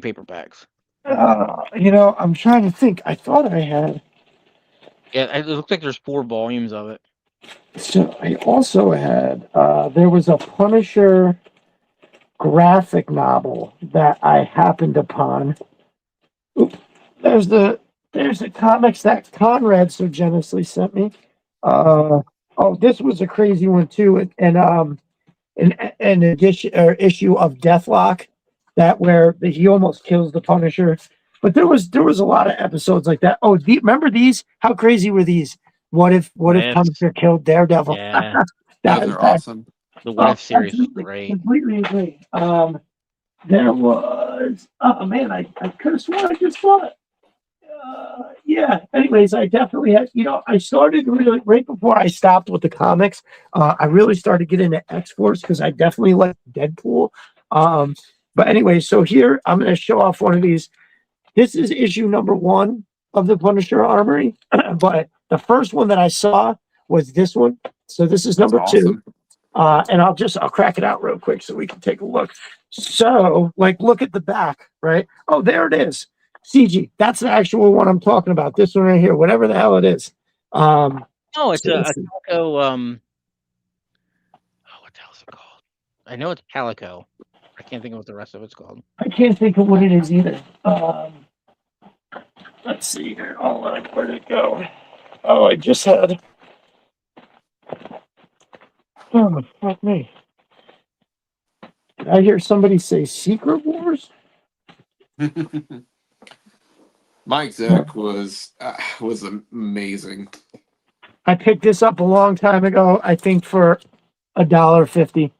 [SPEAKER 3] paperbacks.
[SPEAKER 1] I'm trying to think. I thought I had.
[SPEAKER 3] Yeah, it looks like there's 4 volumes of it.
[SPEAKER 1] So I also had. There was a Punisher graphic novel that I happened upon. Oop, there's the comics that Conrad so generously sent me. Oh, this was a crazy one too, and an edition or issue of Deathlock that where he almost kills the Punisher. But there was a lot of episodes like that. Oh, remember these? How crazy were these? What if
[SPEAKER 3] ifs.
[SPEAKER 1] Punisher killed Daredevil?
[SPEAKER 3] Yeah,
[SPEAKER 2] Those are awesome.
[SPEAKER 3] the What If series was
[SPEAKER 1] absolutely,
[SPEAKER 3] great.
[SPEAKER 1] completely agree. There was. Oh man, I could have sworn I just saw it. Yeah. Anyways, I definitely had. I started really right before I stopped with the comics. I really started getting into X Force because I definitely like Deadpool. Um, but anyway, so here I'm going to show off one of these. This is issue number 1 of the Punisher Armory, but the first one that I saw was this one. So this is
[SPEAKER 2] That's
[SPEAKER 1] number 2.
[SPEAKER 2] awesome.
[SPEAKER 1] And I'll crack it out real quick so we can take a look. So, look at the back, right? Oh, there it is. CG. That's the actual one I'm talking about. This one right here, whatever the hell it is.
[SPEAKER 3] No, it's
[SPEAKER 1] So
[SPEAKER 3] a calico. Oh, what the hell is it called? I know it's calico. I can't think of what the rest of it's called.
[SPEAKER 1] I can't think of what it is either. Let's see here. Oh, where'd it go? Oh, I just had. Oh, fuck me. Did I hear somebody say Secret Wars?
[SPEAKER 2] Mike Zeck was amazing.
[SPEAKER 1] I picked this up a long time ago. I think for $1.50.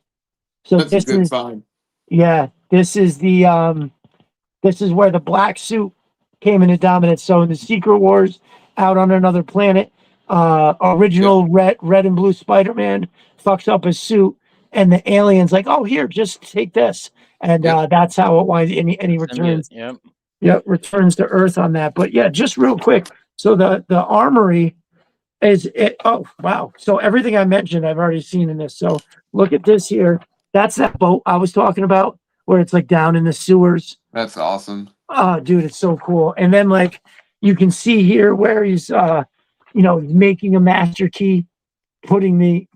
[SPEAKER 1] So
[SPEAKER 2] That's a good find.
[SPEAKER 1] yeah, this is where the black suit came into dominance. So in the Secret Wars, out on another planet, original red and blue Spider-Man fucks up his suit, and the alien's like, "Oh, here, just take this," and that's how it winds. And he returns.
[SPEAKER 3] Yep.
[SPEAKER 1] Yeah, returns to Earth on that. But yeah, just real quick. So the armory is it. Oh wow! So everything I mentioned, I've already seen in this. So look at this here. That's that boat I was talking about, where it's like down in the sewers.
[SPEAKER 2] That's awesome.
[SPEAKER 1] Oh, dude, it's so cool. And then you can see here where he's making a master key, putting the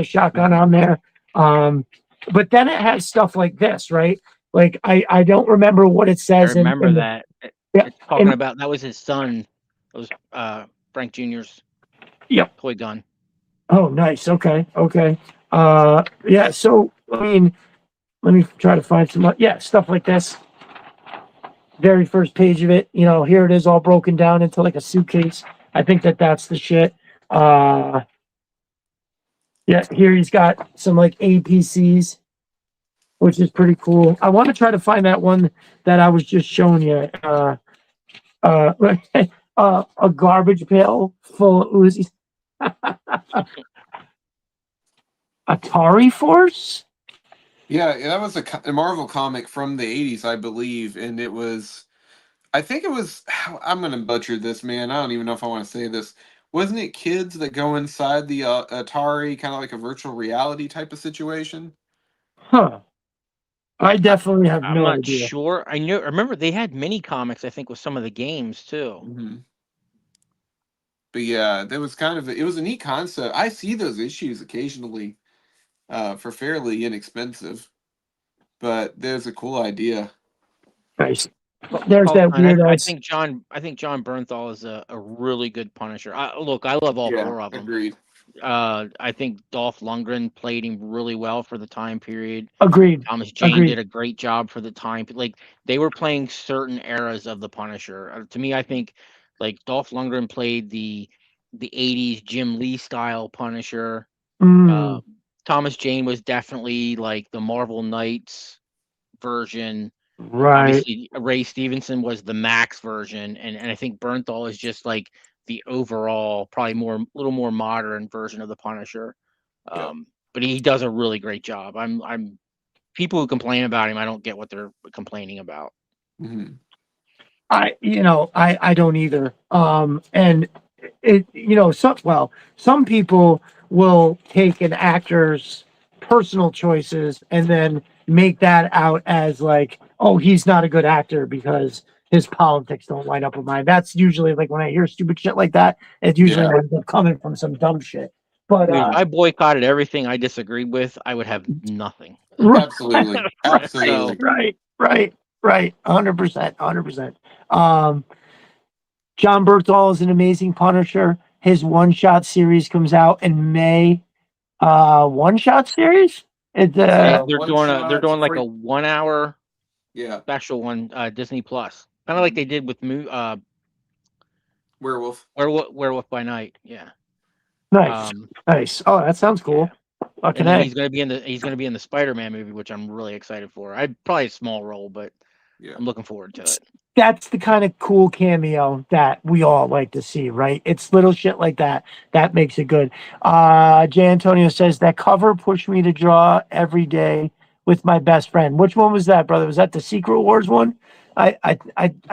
[SPEAKER 1] shotgun on there. But then it has stuff like this, right? Like I don't remember what it
[SPEAKER 3] I
[SPEAKER 1] says
[SPEAKER 3] remember
[SPEAKER 1] in
[SPEAKER 3] that.
[SPEAKER 1] yeah,
[SPEAKER 3] It's talking about that was his son. It was Frank Jr.'s toy gun.
[SPEAKER 1] Oh, nice. Okay. Yeah. So I mean, let me try to find some. Yeah, stuff like this. Very first page of it. Here it is, all broken down into like a suitcase. I think that's the shit. Yeah. Here he's got some like APCs, which is pretty cool. I want to try to find that one that I was just showing you. Uh, a garbage pail full of Uzis. Atari Force.
[SPEAKER 2] Yeah, that was a Marvel comic from the 80s, I believe, and I think it was, I'm going to butcher this, man. I don't even know if I want to say this. Wasn't it kids that go inside the Atari, kind of like a virtual reality type of situation?
[SPEAKER 1] Huh. I definitely have
[SPEAKER 3] I'm
[SPEAKER 1] no
[SPEAKER 3] not
[SPEAKER 1] idea.
[SPEAKER 3] sure. I remember they had mini comics, I think, with some of the games too.
[SPEAKER 2] Mm-hmm. But yeah, it was a neat concept. I see those issues occasionally for fairly inexpensive, but there's a cool idea.
[SPEAKER 1] Nice. There's that weird
[SPEAKER 3] I
[SPEAKER 1] ass.
[SPEAKER 3] think John Bernthal is a really good Punisher. Look, I love all 4 of them.
[SPEAKER 2] Agreed.
[SPEAKER 3] I think Dolph Lundgren played him really well for the time period.
[SPEAKER 1] Agreed.
[SPEAKER 3] Thomas Jane did a great job for the time. Like they were playing certain eras of the Punisher. To me, I think like Dolph Lundgren played the '80s Jim Lee style Punisher. Thomas Jane was definitely like the Marvel Knights version.
[SPEAKER 1] Right.
[SPEAKER 3] Obviously, Ray Stevenson was the Max version, and I think Bernthal is just like the overall, probably little more modern version of the Punisher. But he does a really great job. I'm people who complain about him, I don't get what they're complaining about.
[SPEAKER 2] Mm-hmm.
[SPEAKER 1] I don't either. And some people will take an actor's personal choices and then make that out as like, oh, he's not a good actor because his politics don't line up with mine. That's usually like when I hear stupid shit like that, it usually ends up coming from some dumb shit. But
[SPEAKER 3] Dude, if I boycotted everything I disagreed with, I would have nothing.
[SPEAKER 2] Absolutely. Absolutely.
[SPEAKER 1] Right. 100%. John Berthal is an amazing Punisher. His one-shot series comes out in May. One-shot series?
[SPEAKER 3] They're doing like a 1 hour special on Disney Plus. Kind of like they did with Werewolf by Night. Yeah.
[SPEAKER 1] Nice. Oh, that sounds cool.
[SPEAKER 3] And then he's gonna be in the Spider-Man movie, which I'm really excited for. Probably a small role, but I'm looking forward to it.
[SPEAKER 1] That's the kind of cool cameo that we all like to see, right? It's little shit like that that makes it good. Jay Antonio says that cover pushed me to draw every day with my best friend. Which one was that, brother? Was that the Secret Wars one? I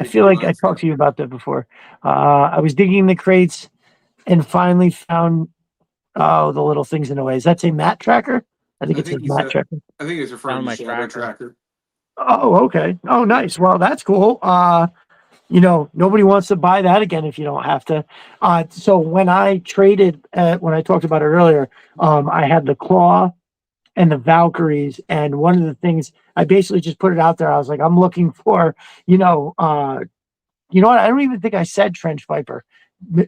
[SPEAKER 1] feel like I talked to you about that before. I was digging the crates and finally found the little things in the way. Does that say Matt Tracker? I think it says Matt Tracker.
[SPEAKER 2] I think it's referring to Shadow Tracker.
[SPEAKER 1] Oh, okay. Oh, nice. Well, that's cool. Nobody wants to buy that again if you don't have to. So when I traded, when I talked about it earlier, I had the Claw and the Valkyries, and one of the things I basically just put it out there. I was like, I'm looking for, what? I don't even think I said Trench Viper.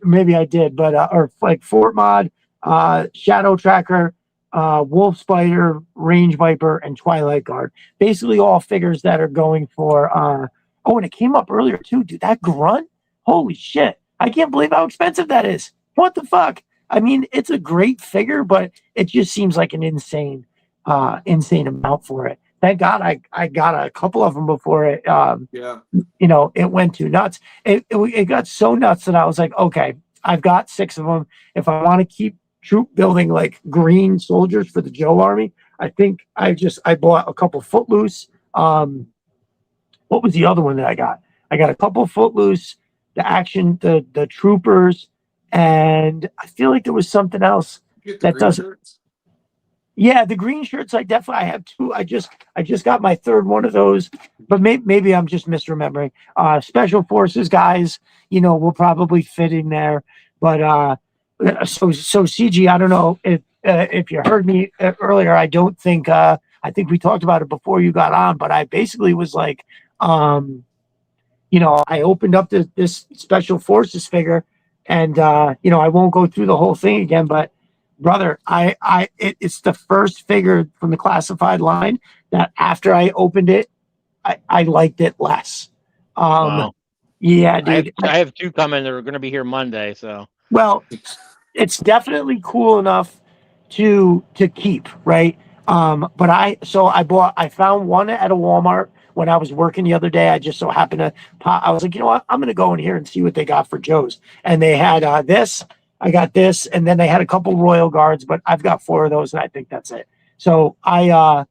[SPEAKER 1] Maybe I did, but or like Fort Mod, Shadow Tracker, Wolf Spider, Range Viper, and Twilight Guard. Basically all figures that are going for and it came up earlier too, dude. That grunt, holy shit. I can't believe how expensive that is. What the fuck? I mean, it's a great figure, but it just seems like an insane amount for it. Thank God I got a couple of them before it it went too nuts. It got so nuts that I was like, okay, I've got 6 of them. If I want to keep troop building like green soldiers for the Joe Army, I think I bought a couple Footloose. What was the other one that I got? I got a couple Footloose, the Troopers, and I feel like there was something else that doesn't. Shirts? Yeah, the green shirts. I have 2. I just got my 3rd one of those, but maybe I'm just misremembering. Special Forces guys, will probably fit in there, but so CG, I don't know if you heard me earlier. I don't think I think we talked about it before you got on, but I basically was like, I opened up this Special Forces figure, and I won't go through the whole thing again, but brother, it's the first figure from the classified line that after I opened it, I liked it less.
[SPEAKER 3] Wow.
[SPEAKER 1] Yeah, dude.
[SPEAKER 3] I have 2 coming that are going to be here Monday, so.
[SPEAKER 1] Well, it's definitely cool enough to keep, right? But I found one at a Walmart when I was working the other day. I just so happened to I was like, you know what? I'm going to go in here and see what they got for Joe's. And they had this. I got this, and then they had a couple Royal Guards, but I've got 4 of those, and I think that's it. So I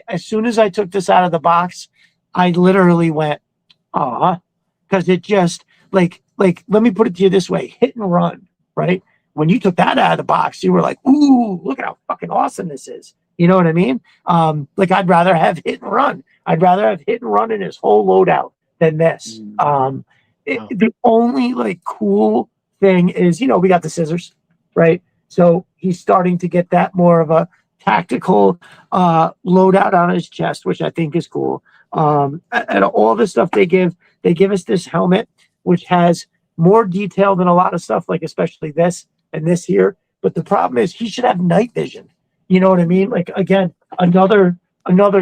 [SPEAKER 1] as soon as I took this out of the box, I literally went, because it just like let me put it to you this way: hit and run, right? When you took that out of the box, you were like, ooh, look at how fucking awesome this is. You know what I mean? I'd rather have hit and run. I'd rather have hit and run in his whole loadout than this. The only cool thing is, we got the scissors, right? So he's starting to get that more of a tactical loadout on his chest, which I think is cool. And all the stuff they give us this helmet, which has more detail than a lot of stuff, like especially this and this here. But the problem is he should have night vision. You know what I mean? Like, again, another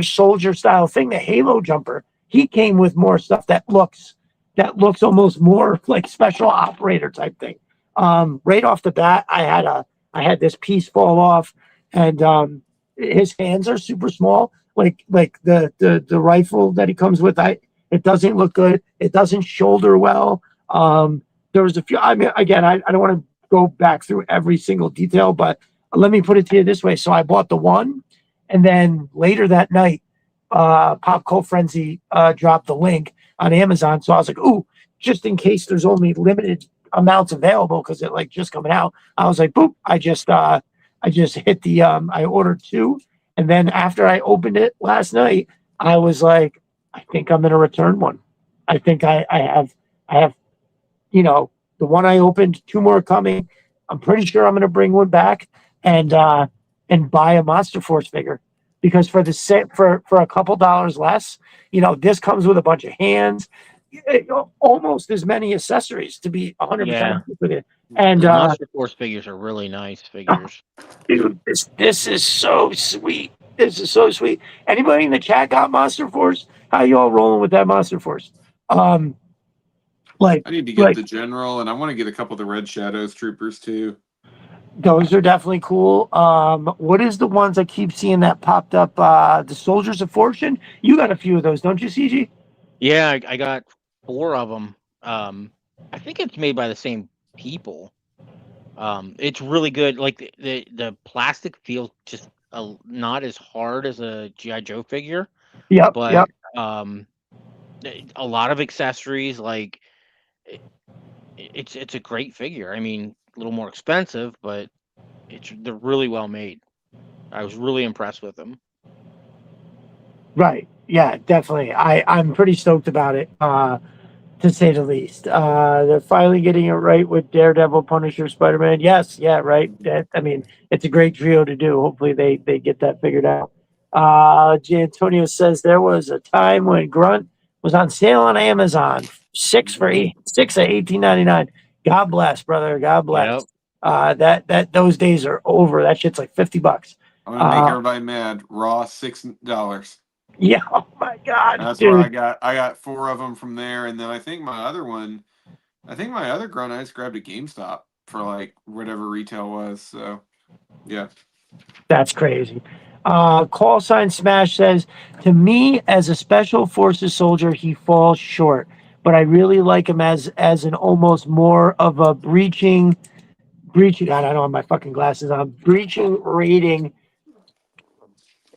[SPEAKER 1] soldier style thing. The Halo jumper, he came with more stuff that looks almost more like special operator type thing. Right off the bat, I had this piece fall off, and his hands are super small. Like the rifle that he comes with, it doesn't look good. It doesn't shoulder well. There was a few. I mean, again, I don't want to go back through every single detail, but let me put it to you this way. So I bought the one, And then later that night, Pop Cult Frenzy dropped the link on Amazon. So I was like, ooh, just in case there's only limited amounts available because it like just coming out. I was like, boop, I just hit the I ordered 2. And then after I opened it last night, I was like, I think I'm gonna return one. I think I have, the one I opened, 2 more coming. I'm pretty sure I'm gonna bring one back and buy a Monster Force figure because for the set for a couple dollars less, this comes with a bunch of hands, almost as many accessories to be 100% honest with you. And
[SPEAKER 3] the Monster Force figures are really nice figures.
[SPEAKER 1] dude, this is so sweet. This is so sweet. Anybody in the chat got Monster Force? How you all rolling with that Monster Force?
[SPEAKER 2] I need to get the General, and I want to get a couple of the Red Shadows troopers too.
[SPEAKER 1] Those are definitely cool. What is the ones I keep seeing that popped up? The Soldiers of Fortune. You got a few of those, don't you, CG?
[SPEAKER 3] Yeah, I got 4 of them. I think it's made by the same people. It's really good. Like the plastic feels just not as hard as a GI Joe figure.
[SPEAKER 1] Yep.
[SPEAKER 3] But a lot of accessories. Like it's a great figure. I mean, a little more expensive, but they're really well made. I was really impressed with them.
[SPEAKER 1] Right. Yeah, definitely. I'm pretty stoked about it. To say the least. They're finally getting it right with Daredevil, Punisher, Spider-Man. Yes, yeah, right. I mean, it's a great trio to do. Hopefully they get that figured out. J. Antonio says there was a time when Grunt was on sale on Amazon. 6 at $18.99. God bless, brother. God bless.
[SPEAKER 3] Yep.
[SPEAKER 1] That those days are over. That shit's like $50.
[SPEAKER 2] I'm gonna make everybody mad. Raw $6.
[SPEAKER 1] Yeah, oh my God.
[SPEAKER 2] That's
[SPEAKER 1] dude.
[SPEAKER 2] where I got 4 of them from there, and then I think my other Grunt I just grabbed at GameStop for like whatever retail was. So yeah.
[SPEAKER 1] That's crazy. Call sign Smash says, to me, as a special forces soldier, he falls short, but I really like him as an almost more of a breaching. God, I don't have my fucking glasses on. Breaching rating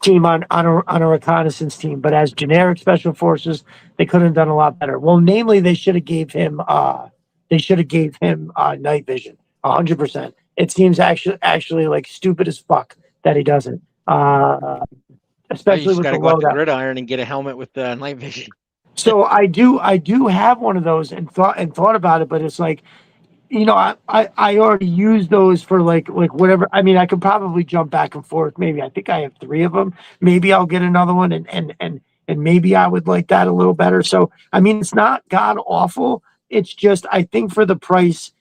[SPEAKER 1] team on a reconnaissance team, but as generic special forces, they could have done a lot better. Well, namely, they should have gave him night vision, 100%. It seems actually like stupid as fuck that he doesn't. Especially with
[SPEAKER 3] got
[SPEAKER 1] the
[SPEAKER 3] to go out to
[SPEAKER 1] loadout.
[SPEAKER 3] Gridiron and get a helmet with night vision.
[SPEAKER 1] So I do have one of those and thought about it, but it's like, I already use those for like whatever. I mean, I could probably jump back and forth. Maybe I think I have 3 of them. Maybe I'll get another one and maybe I would like that a little better. So, I mean, it's not god awful. It's just, I think for the price,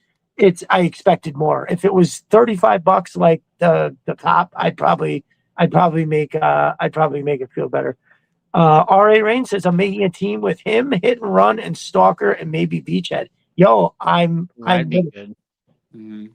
[SPEAKER 1] I expected more. If it was $35 like the top, I'd probably make it feel better. R.A. Rain says, I'm making a team with him, Hit and Run, and Stalker, and maybe Beachhead. Yo,
[SPEAKER 3] That'd be good.
[SPEAKER 2] Mm-hmm.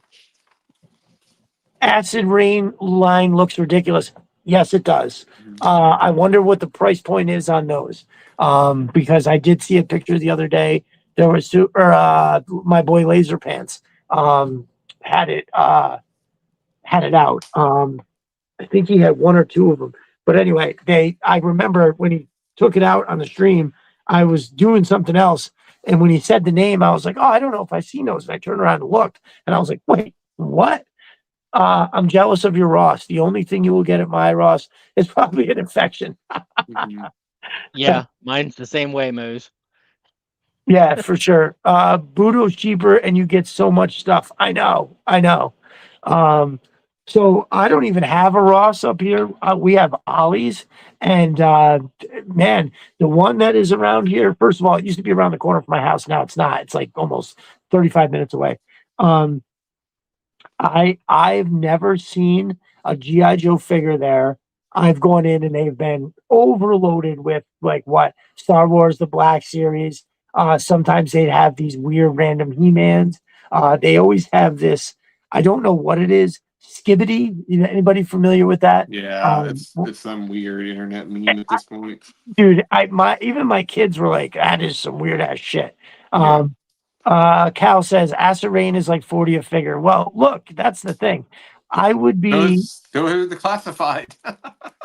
[SPEAKER 1] Acid Rain line looks ridiculous. Yes, it does. I wonder what the price point is on those. Because I did see a picture the other day. There was my boy Laser Pants had it out. I think he had 1 or 2 of them. But anyway, I remember when he took it out on the stream, I was doing something else. And when he said the name, I was like, oh, I don't know if I've seen those. And I turned around and looked, and I was like, wait, what? I'm jealous of your Ross. The only thing you will get at my Ross is probably an infection.
[SPEAKER 3] Yeah, mine's the same way, Moose.
[SPEAKER 1] Yeah, for sure. Budo's cheaper, and you get so much stuff. I know. So I don't even have a Ross up here. We have Ollie's, and man, the one that is around here. First of all, it used to be around the corner from my house. Now it's not. It's like almost 35 minutes away. I've never seen a GI Joe figure there. I've gone in and they've been overloaded with like what Star Wars, the Black Series. Sometimes they'd have these weird random He-Mans. They always have this. I don't know what it is. Skibbity. Anybody familiar with that?
[SPEAKER 2] Yeah, it's some weird internet meme at this point.
[SPEAKER 1] Dude, even my kids were like, that is some weird ass shit. Cal says Acid Rain is like 40 a figure. Well, look, that's the thing. I would be
[SPEAKER 2] go the classified.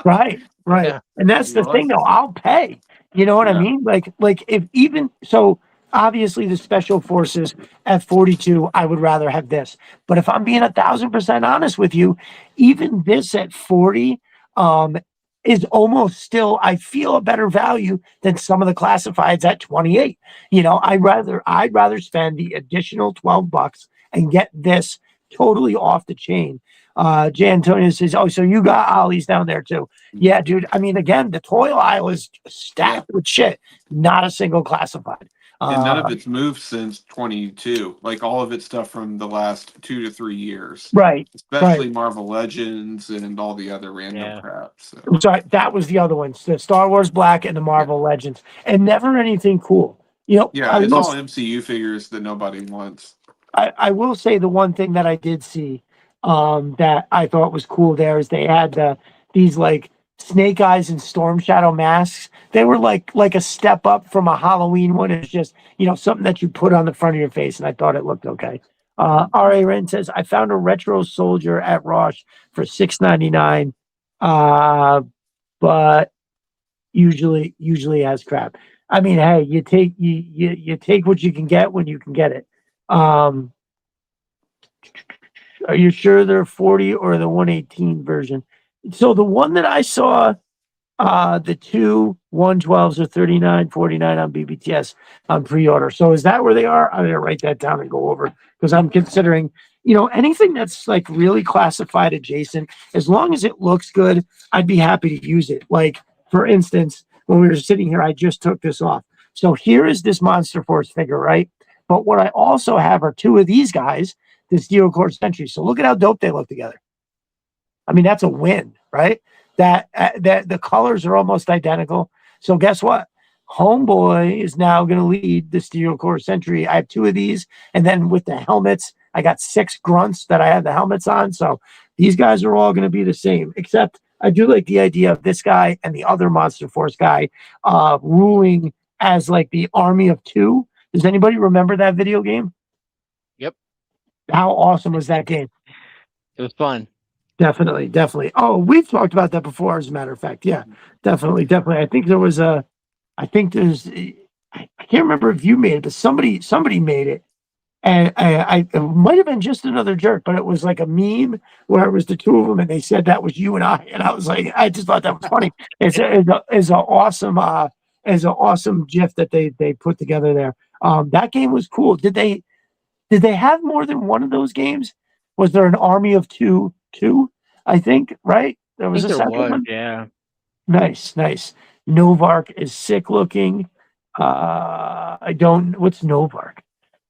[SPEAKER 1] Right.
[SPEAKER 3] Yeah.
[SPEAKER 1] And that's the thing though, I'll pay. You know what I mean? Like if even so obviously the special forces at 42, I would rather have this. But if I'm being 1,000% honest with you, even this at 40 um is almost still I feel a better value than some of the classifieds at 28. You know, I'd rather spend the additional $12 and get this totally off the chain. Jay Antonio says, "Oh, so you got Ollie's down there too?" Yeah, dude. I mean, again, the toy aisle is stacked with shit. Not a single classified.
[SPEAKER 2] And none of it's moved since 22. Like all of it's stuff from the last 2 to 3 years.
[SPEAKER 1] Right.
[SPEAKER 2] Especially Marvel Legends and all the other random crap. So.
[SPEAKER 1] Sorry, that was the other ones: the Star Wars Black and the Marvel Legends, and never anything cool. You know,
[SPEAKER 2] yeah, it's all MCU figures that nobody wants.
[SPEAKER 1] I will say the one thing that I did see that I thought was cool there is they had these like Snake Eyes and Storm Shadow masks. They were like a step up from a Halloween one. It's just, you know, something that you put on the front of your face, and I thought it looked okay. R.A. Ren says, I found a retro soldier at Rosh for $6.99, but usually has crap. I mean, hey, you take what you can get when you can get it. Are you sure they're 40 or the 118 version? So the one that I saw, the two 112s are 39.49 on BBTS on pre-order. So is that where they are? I'm gonna write that down and go over because I'm considering, you know, anything that's like really classified adjacent, as long as it looks good, I'd be happy to use it. Like, for instance, when we were sitting here, I just took this off. So here is this Monster Force figure, right? But what I also have are two of these guys, the Steel Core Sentry. So look at how dope they look together. I mean, that's a win, right? That the colors are almost identical. So guess what? Homeboy is now going to lead the Steel Core Sentry. I have two of these, and then with the helmets, I got 6 grunts that I have the helmets on. So these guys are all going to be the same, except I do like the idea of this guy and the other Monster Force guy ruling as like the army of two. Does anybody remember that video game?
[SPEAKER 3] Yep.
[SPEAKER 1] How awesome was that game?
[SPEAKER 3] It was fun.
[SPEAKER 1] Definitely. Oh, we've talked about that before, as a matter of fact. Yeah, definitely. I think there's I can't remember if you made it, but somebody made it. And it might have been just another jerk, but it was like a meme where it was the two of them, and they said that was you and I. And I was like, I just thought that was funny. It's an awesome GIF that they put together there. That game was cool. Did they have more than one of those games? Was there an army of two? I think, right? There was a second one.
[SPEAKER 3] Yeah.
[SPEAKER 1] Nice. Novark is sick looking. What's Novark?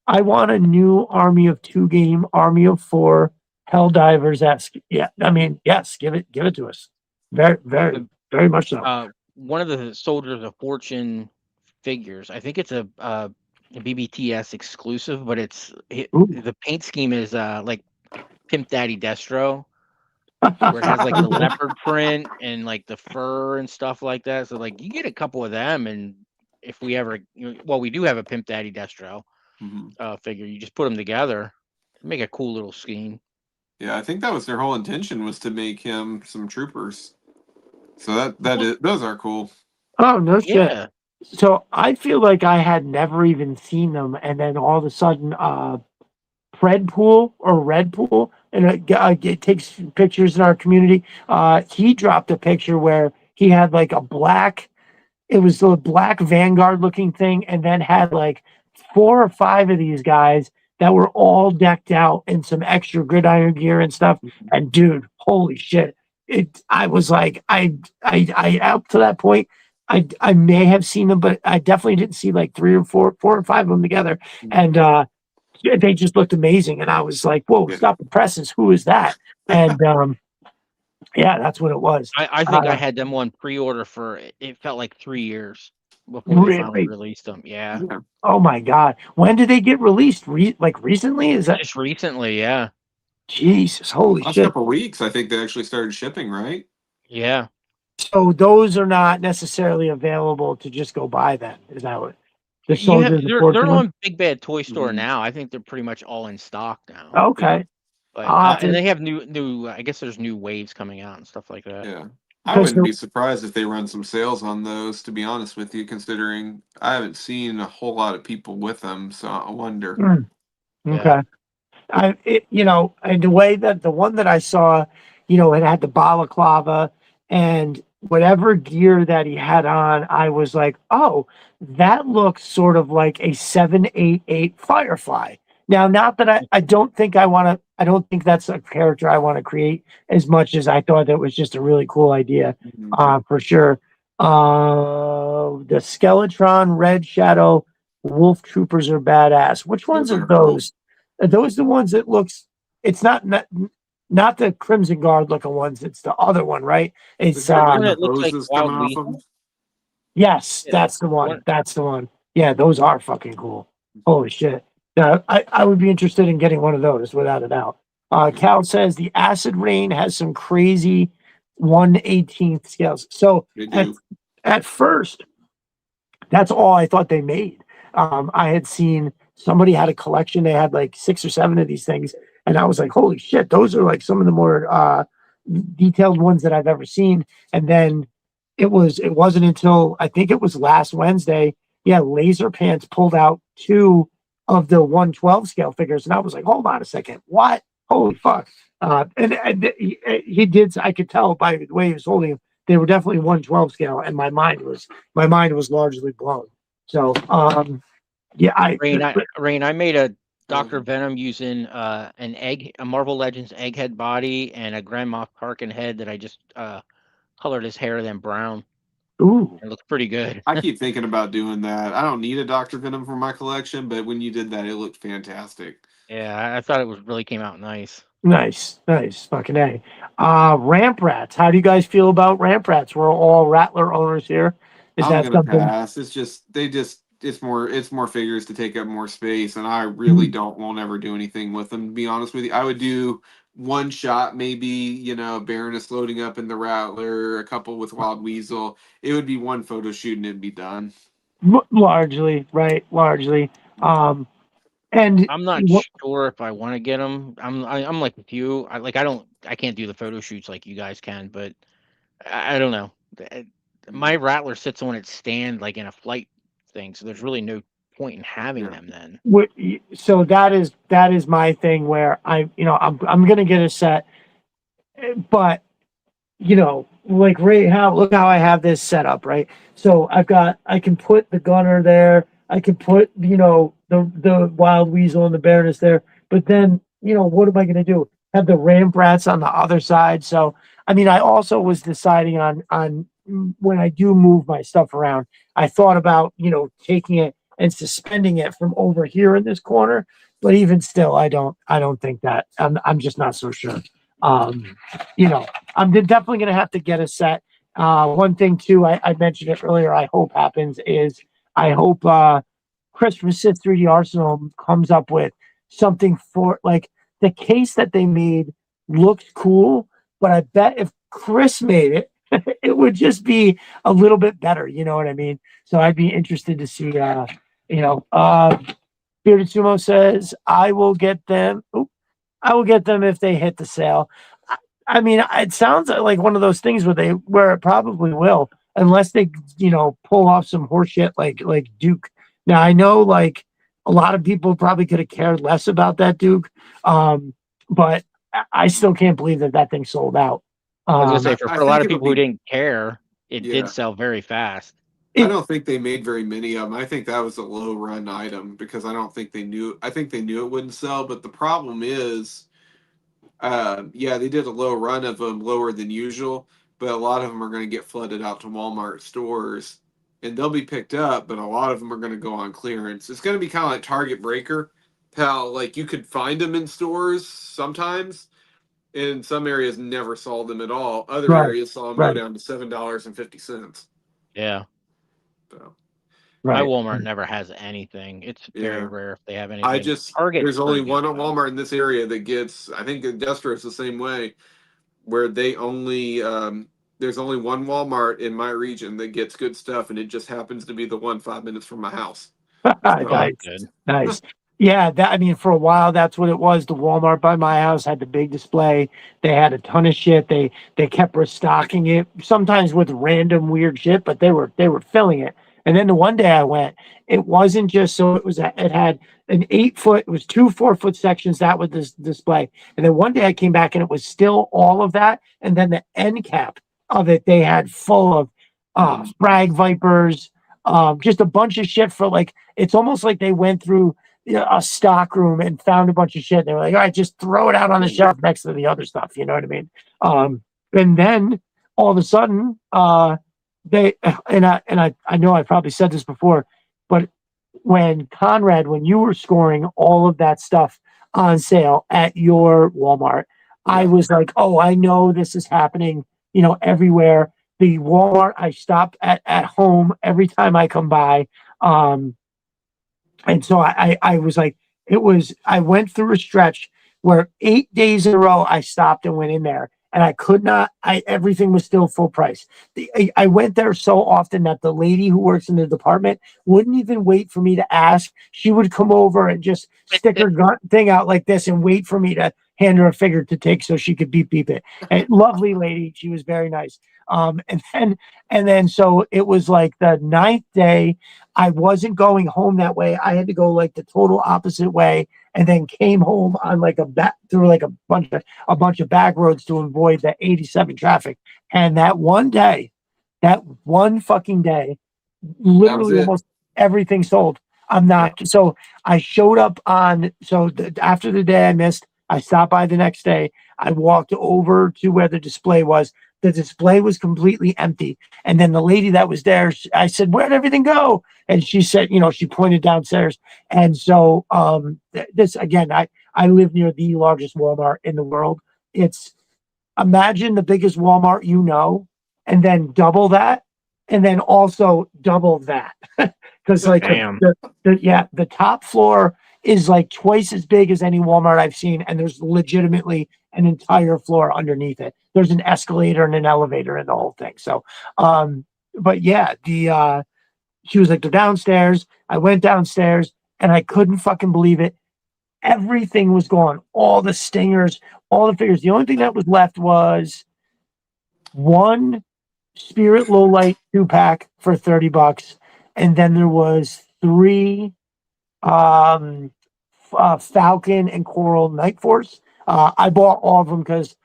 [SPEAKER 1] I want a new Army of 2 game, Army of 4, Helldivers-esque. Yeah, I mean, yes, give it to us. Very much so.
[SPEAKER 3] One of the Soldiers of Fortune figures, I think it's a BBTS exclusive, but the paint scheme is like Pimp Daddy Destro, where it has like the leopard print and like the fur and stuff like that. So like you get a couple of them, and if we ever, we do have a Pimp Daddy Destro figure. You just put them together, make a cool little scheme.
[SPEAKER 2] Yeah, I think that was their whole intention, was to make him some troopers. So those are cool.
[SPEAKER 1] Oh, no shit.
[SPEAKER 3] Yeah.
[SPEAKER 1] So I feel like I had never even seen them, and then all of a sudden, Predpool or Redpool, and it takes pictures in our community. He dropped a picture where he had like it was a black Vanguard looking thing, and then had like 4 or 5 of these guys that were all decked out in some extra gridiron gear and stuff. And dude, holy shit. I was like, I up to that point, I may have seen them, but I definitely didn't see like 4 or 5 of them together. And they just looked amazing. And I was like, whoa, stop the presses. Who is that? And yeah, that's what it was.
[SPEAKER 3] I think I had them on pre-order for, it felt like 3 years before they finally released them. Yeah.
[SPEAKER 1] Oh my God. When did they get released? Like recently? Is that
[SPEAKER 3] just recently? Yeah.
[SPEAKER 1] Jesus, holy
[SPEAKER 2] last
[SPEAKER 1] shit.
[SPEAKER 2] Couple of weeks, I think they actually started shipping, right?
[SPEAKER 3] Yeah.
[SPEAKER 1] So those are not necessarily available to just go buy then. Is that what the
[SPEAKER 3] Soldiers? Yeah, they're on Big Bad Toy Store now. I think they're pretty much all in stock now.
[SPEAKER 1] Okay.
[SPEAKER 3] But and they have new I guess there's new waves coming out and stuff like that.
[SPEAKER 2] Yeah. I wouldn't be surprised if they run some sales on those, to be honest with you, considering I haven't seen a whole lot of people with them, so I wonder.
[SPEAKER 1] Okay. And the way that the one that I saw, it had the balaclava and whatever gear that he had on, I was like, oh, that looks sort of like a 788 Firefly. Now, not that I don't think I don't think that's a character I want to create as much as I thought that was just a really cool idea, for sure. The Skeletron, Red Shadow, Wolf Troopers are badass. Which ones are those? Are those the ones that looks? It's not the Crimson Guard looking ones. It's the other one, right? It's
[SPEAKER 3] one that looks like Wild Weasel.
[SPEAKER 1] Yes, that's the one. That's the one. Yeah, those are fucking cool. Holy shit! I would be interested in getting one of those without a doubt. Cal says the Acid Rain has some crazy 1/18th scales. So at first, that's all I thought they made. I had seen somebody had a collection. They had like 6 or 7 of these things. And I was like, holy shit, those are like some of the more detailed ones that I've ever seen. And then it wasn't until I think it was last Wednesday. Yeah, Laser Pants pulled out 2 of the 112 scale figures. And I was like, hold on a second. What? Holy fuck. And he did, I could tell by the way he was holding them, they were definitely 112 scale. And my mind was largely blown. So, yeah,
[SPEAKER 3] Rain, I made a Dr. Venom using a Marvel Legends egghead body and a Grand Moff Tarkin head that I just colored his hair then brown.
[SPEAKER 1] Ooh,
[SPEAKER 3] it looks pretty good.
[SPEAKER 2] I keep thinking about doing that. I don't need a Dr. Venom for my collection, but when you did that, it looked fantastic.
[SPEAKER 3] Yeah, I thought it really came out nice.
[SPEAKER 1] Nice, fucking A. Ramp Rats. How do you guys feel about Ramp Rats? We're all Rattler owners here. Is that something?
[SPEAKER 2] Pass. It's more figures to take up more space, and I really won't ever do anything with them, to be honest with you. I would do one shot, maybe, Baroness loading up in the Rattler, a couple with Wild Weasel. It would be one photo shoot and it'd be done.
[SPEAKER 1] Largely, right? Largely. And
[SPEAKER 3] I'm not sure if I want to get them. I'm like with you. I can't do the photo shoots like you guys can, but I don't know. My Rattler sits on its stand like in a flight thing, so there's really no point in having them then.
[SPEAKER 1] So that is my thing where I'm gonna get a set, but like look how I have this set up, right? So I can put the gunner there, I can put the Wild Weasel and the Baroness there, but then what am I gonna do? Have the Ramp Rats on the other side. So I mean, I also was deciding on when I do move my stuff around, I thought about taking it and suspending it from over here in this corner, but even still, I don't think that I'm just not so sure. I'm definitely going to have to get a set. One thing too, I mentioned it earlier, I hope happens is I hope Christopher Sith 3D Arsenal comes up with something for like the case that they made looks cool, but I bet if Chris made it, it would just be a little bit better. You know what I mean? So I'd be interested to see, Bearded Sumo says, I will get them. I will get them if they hit the sale. I mean, it sounds like one of those things where it probably will, unless they, pull off some horseshit like Duke. Now I know like a lot of people probably could have cared less about that Duke, but I still can't believe that thing sold out.
[SPEAKER 3] I was gonna say for a lot of people who didn't care, it did sell very fast.
[SPEAKER 2] I don't think they made very many of them. I think that was a low run item because I don't think they knew. I think they knew it wouldn't sell, but the problem is, they did a low run of them, lower than usual. But a lot of them are going to get flooded out to Walmart stores, and they'll be picked up. But a lot of them are going to go on clearance. It's going to be kind of like Target Breaker, how like you could find them in stores sometimes. In some areas, never saw them at all. Other areas saw them go down to $7.50.
[SPEAKER 3] Yeah.
[SPEAKER 2] So,
[SPEAKER 3] my Walmart never has anything. It's very rare if they have anything.
[SPEAKER 2] There's only one at Walmart in this area that gets. I think Industrial is the same way, where they only there's only one Walmart in my region that gets good stuff, and it just happens to be the one 5 minutes from my house.
[SPEAKER 1] Nice. Yeah, I mean, for a while, that's what it was. The Walmart by my house had the big display. They had a ton of shit. They kept restocking it, sometimes with random weird shit, but they were filling it. And then the one day I went, it wasn't just so it had an 8 foot, it was 2 4 foot sections that was this display. And then one day I came back and it was still all of that. And then the end cap of it, they had full of frag vipers, just a bunch of shit for like, it's almost like they went through a stock room and found a bunch of shit. They were like, all right, just throw it out on the shelf next to the other stuff. You know what I mean? And then all of a sudden, they I know I probably said this before, but when Conrad, when you were scoring all of that stuff on sale at your Walmart, I was like, oh, I know this is happening, everywhere. The Walmart I stop at home every time I come by. And so I was like, I went through a stretch where 8 days in a row I stopped and went in there and I could not, everything was still full price. I went there so often that the lady who works in the department wouldn't even wait for me to ask. She would come over and just stick her thing out like this and wait for me to hand her a figure to take so she could beep it. And lovely lady. She was very nice. And then so it was like the ninth day. I wasn't going home that way. I had to go like the total opposite way, and then came home on like through like a bunch of back roads to avoid the 87 traffic. And that one fucking day, literally almost everything sold. I'm not so I showed up after the day I missed, I stopped by the next day. I walked over to where the display was. The display was completely empty. And then the lady that was there, I said, "Where'd everything go?" And she said, she pointed downstairs. And so this again, I live near the largest Walmart in the world. It's Imagine the biggest Walmart and then double that, and then also double that. Because like the top floor is like twice as big as any Walmart I've seen, and there's legitimately an entire floor underneath it. There's an escalator and an elevator in the whole thing. So, but yeah, she was like, "They're downstairs." I went downstairs and I couldn't fucking believe it. Everything was gone. All the stingers, all the figures. The only thing that was left was one Spirit Low Light 2-pack for $30. And then there was three Falcon and Coral Night Force. I bought all of them because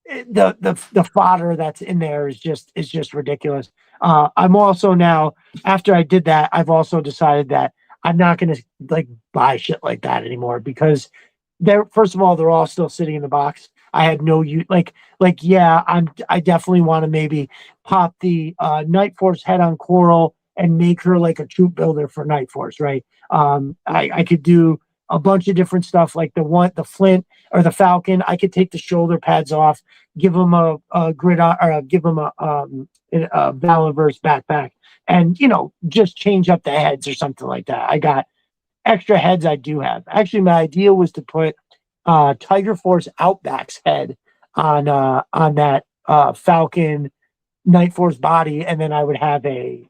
[SPEAKER 1] the fodder that's in there is just ridiculous. I'm also now, after I did that, I've also decided that I'm not going to like buy shit like that anymore because first of all, they're all still sitting in the box. I had no use, yeah, I definitely want to maybe pop the Night Force head on Coral and make her like a troop builder for Night Force, right? I could do a bunch of different stuff like the Flint or the Falcon. I could take the shoulder pads off, give them a grid or give them a Valorverse backpack, and just change up the heads or something like that. I got extra heads I do have. Actually, my idea was to put Tiger Force Outback's head on that Falcon Night Force body, and then I would have a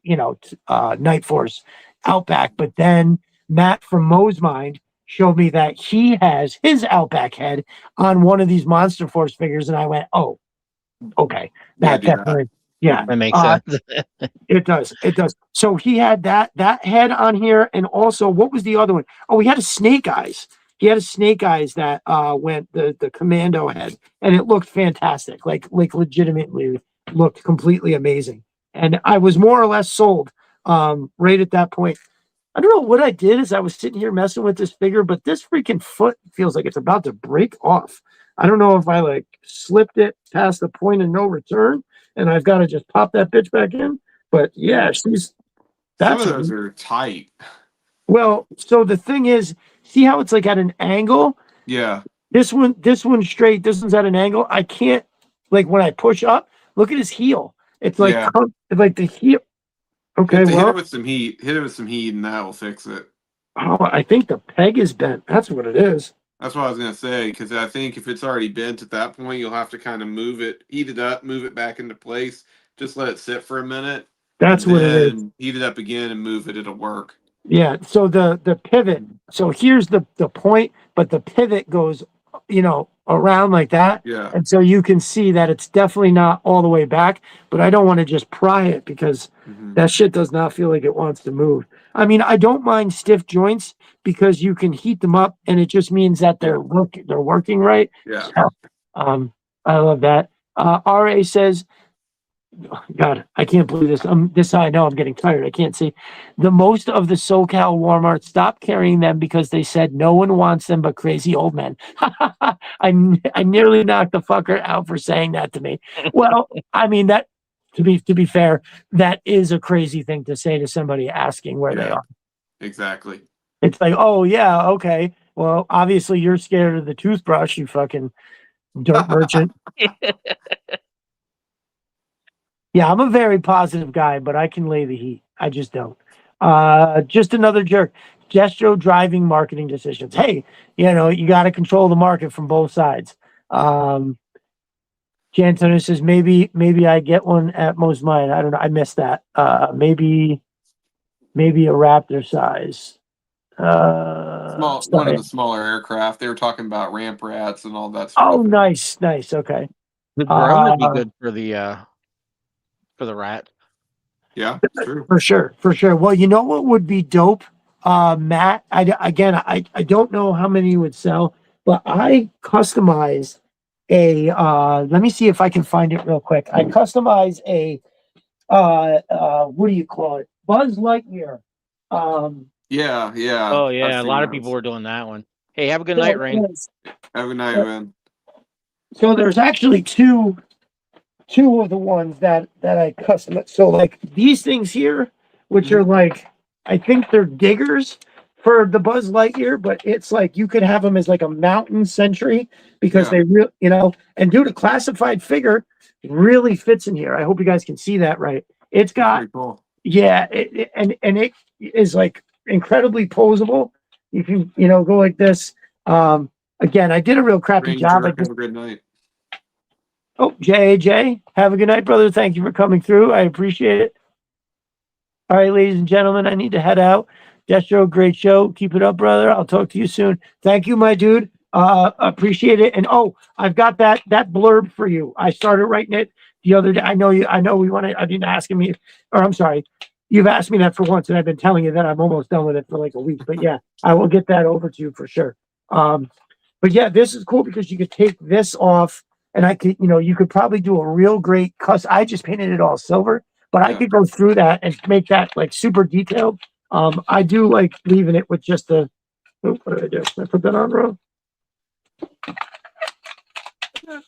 [SPEAKER 1] Night Force Outback. But then Matt from Mo's Mind showed me that he has his Outback head on one of these Monster Force figures, and I went, "Oh, okay, that definitely, yeah,
[SPEAKER 3] that makes sense."
[SPEAKER 1] It does. It does. So he had that head on here, and also what was the other one? Oh, he had a Snake Eyes. He had a Snake Eyes that went the commando head, and it looked fantastic. Like legitimately looked completely amazing. And I was more or less sold right at that point. I don't know what I did as I was sitting here messing with this figure, but this freaking foot feels like it's about to break off. I don't know if I like slipped it past the point of no return and I've got to just pop that bitch back in. But yeah,
[SPEAKER 2] some of those are tight.
[SPEAKER 1] Well, so the thing is, see how it's like at an angle?
[SPEAKER 2] Yeah.
[SPEAKER 1] This one's straight. This one's at an angle. I can't, like when I push up, look at his heel. It's like like the heel. Okay,
[SPEAKER 2] hit it with some heat. Hit it with some heat, and that will fix it.
[SPEAKER 1] Oh, I think the peg is bent. That's what it is.
[SPEAKER 2] That's what I was gonna say, because I think if it's already bent at that point, you'll have to kind of move it, heat it up, move it back into place. Just let it sit for a minute.
[SPEAKER 1] That's what it is.
[SPEAKER 2] Heat it up again and move it. It'll work.
[SPEAKER 1] Yeah. So the pivot. So here's the point, but the pivot goes, around like that.
[SPEAKER 2] Yeah.
[SPEAKER 1] And so you can see that it's definitely not all the way back, but I don't want to just pry it because that shit does not feel like it wants to move. I mean, I don't mind stiff joints because you can heat them up and it just means that they're working right.
[SPEAKER 2] Yeah.
[SPEAKER 1] So, I love that. RA says, God, I can't believe this. This I know I'm getting tired. I can't see. The most of the SoCal Walmart stopped carrying them because they said no one wants them but crazy old men. I nearly knocked the fucker out for saying that to me. Well, I mean that to be fair, that is a crazy thing to say to somebody asking where they are.
[SPEAKER 2] Exactly.
[SPEAKER 1] It's like, oh yeah, okay. Well, obviously you're scared of the toothbrush, you fucking dirt merchant. Yeah, I'm a very positive guy, but I can lay the heat. I just don't. Just another jerk. Gestro driving marketing decisions. Hey, you got to control the market from both sides. Jan Turner says maybe I get one at Most Mine. I don't know. I missed that. Maybe a Raptor size.
[SPEAKER 2] One of the smaller aircraft. They were talking about ramp rats and all that sort
[SPEAKER 1] Oh,
[SPEAKER 2] of thing.
[SPEAKER 1] nice. Okay.
[SPEAKER 3] The drone would be good for the rat.
[SPEAKER 2] Yeah, it's true.
[SPEAKER 1] For sure. Well, you know what would be dope, Matt? I don't know how many you would sell, but I customized a. Let me see if I can find it real quick. I customized a. What do you call it? Buzz Lightyear.
[SPEAKER 2] Yeah.
[SPEAKER 3] Oh yeah,
[SPEAKER 2] I've
[SPEAKER 3] a lot
[SPEAKER 2] seen
[SPEAKER 3] of people
[SPEAKER 2] those.
[SPEAKER 3] were doing that one. Hey, have a good night, Rain.
[SPEAKER 2] Have a night, man.
[SPEAKER 1] So there's actually two of the ones that I custom. So like these things here, which are like, I think they're diggers for the Buzz Lightyear, but it's like you could have them as like a mountain sentry because they and dude, a classified figure really fits in here. I hope you guys can see that right. It's got
[SPEAKER 2] pretty cool.
[SPEAKER 1] Yeah, and it is like incredibly posable. You can go like this. Again, I did a real crappy job.
[SPEAKER 2] Have a good night.
[SPEAKER 1] Oh, JAJ, have a good night, brother. Thank you for coming through. I appreciate it. All right, ladies and gentlemen, I need to head out. Destro, great show. Keep it up, brother. I'll talk to you soon. Thank you, my dude. Appreciate it. And I've got that blurb for you. I started writing it the other day. I know we want to. I didn't ask me, or I'm sorry. You've asked me that for once, and I've been telling you that I'm almost done with it for like a week. But yeah, I will get that over to you for sure. But yeah, this is cool because you could take this off, and I could, you could probably do a real great I just painted it all silver, but I could go through that and make that like super detailed. I do like leaving it with just the. What did I do? Did I put that on wrong?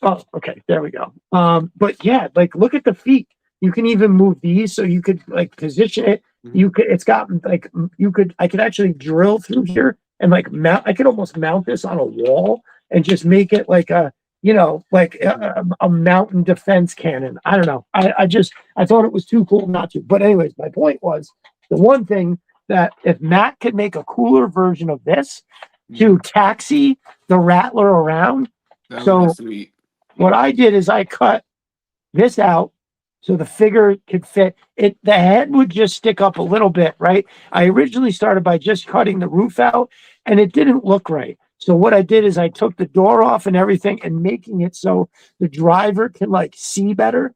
[SPEAKER 1] Oh, okay. There we go. But yeah, like look at the feet. You can even move these, so you could like position it. You could. It's got like I could actually drill through here and like mount. I could almost mount this on a wall and just make it like a a mountain defense cannon. I don't know. I thought it was too cool not to. But anyways, my point was the one thing that if Matt could make a cooler version of this to taxi the Rattler around. So what I did is I cut this out so the figure could fit it. The head would just stick up a little bit, right? I originally started by just cutting the roof out and it didn't look right. So what I did is I took the door off and everything and making it so the driver can like see better.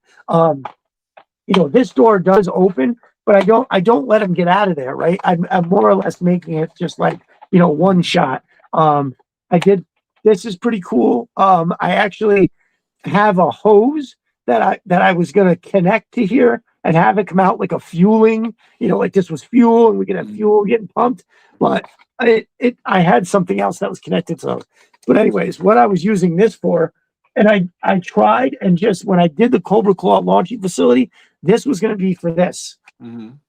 [SPEAKER 1] This door does open, but I don't let him get out of there, right? I'm more or less making it just like, one shot. This is pretty cool. I actually have a hose that I was going to connect to here and have it come out like a fueling, like this was fuel and we could have fuel getting pumped. But I had something else that was connected to those. But anyways, what I was using this for, and I tried, and just when I did the Cobra Claw launching facility, this was going to be for this.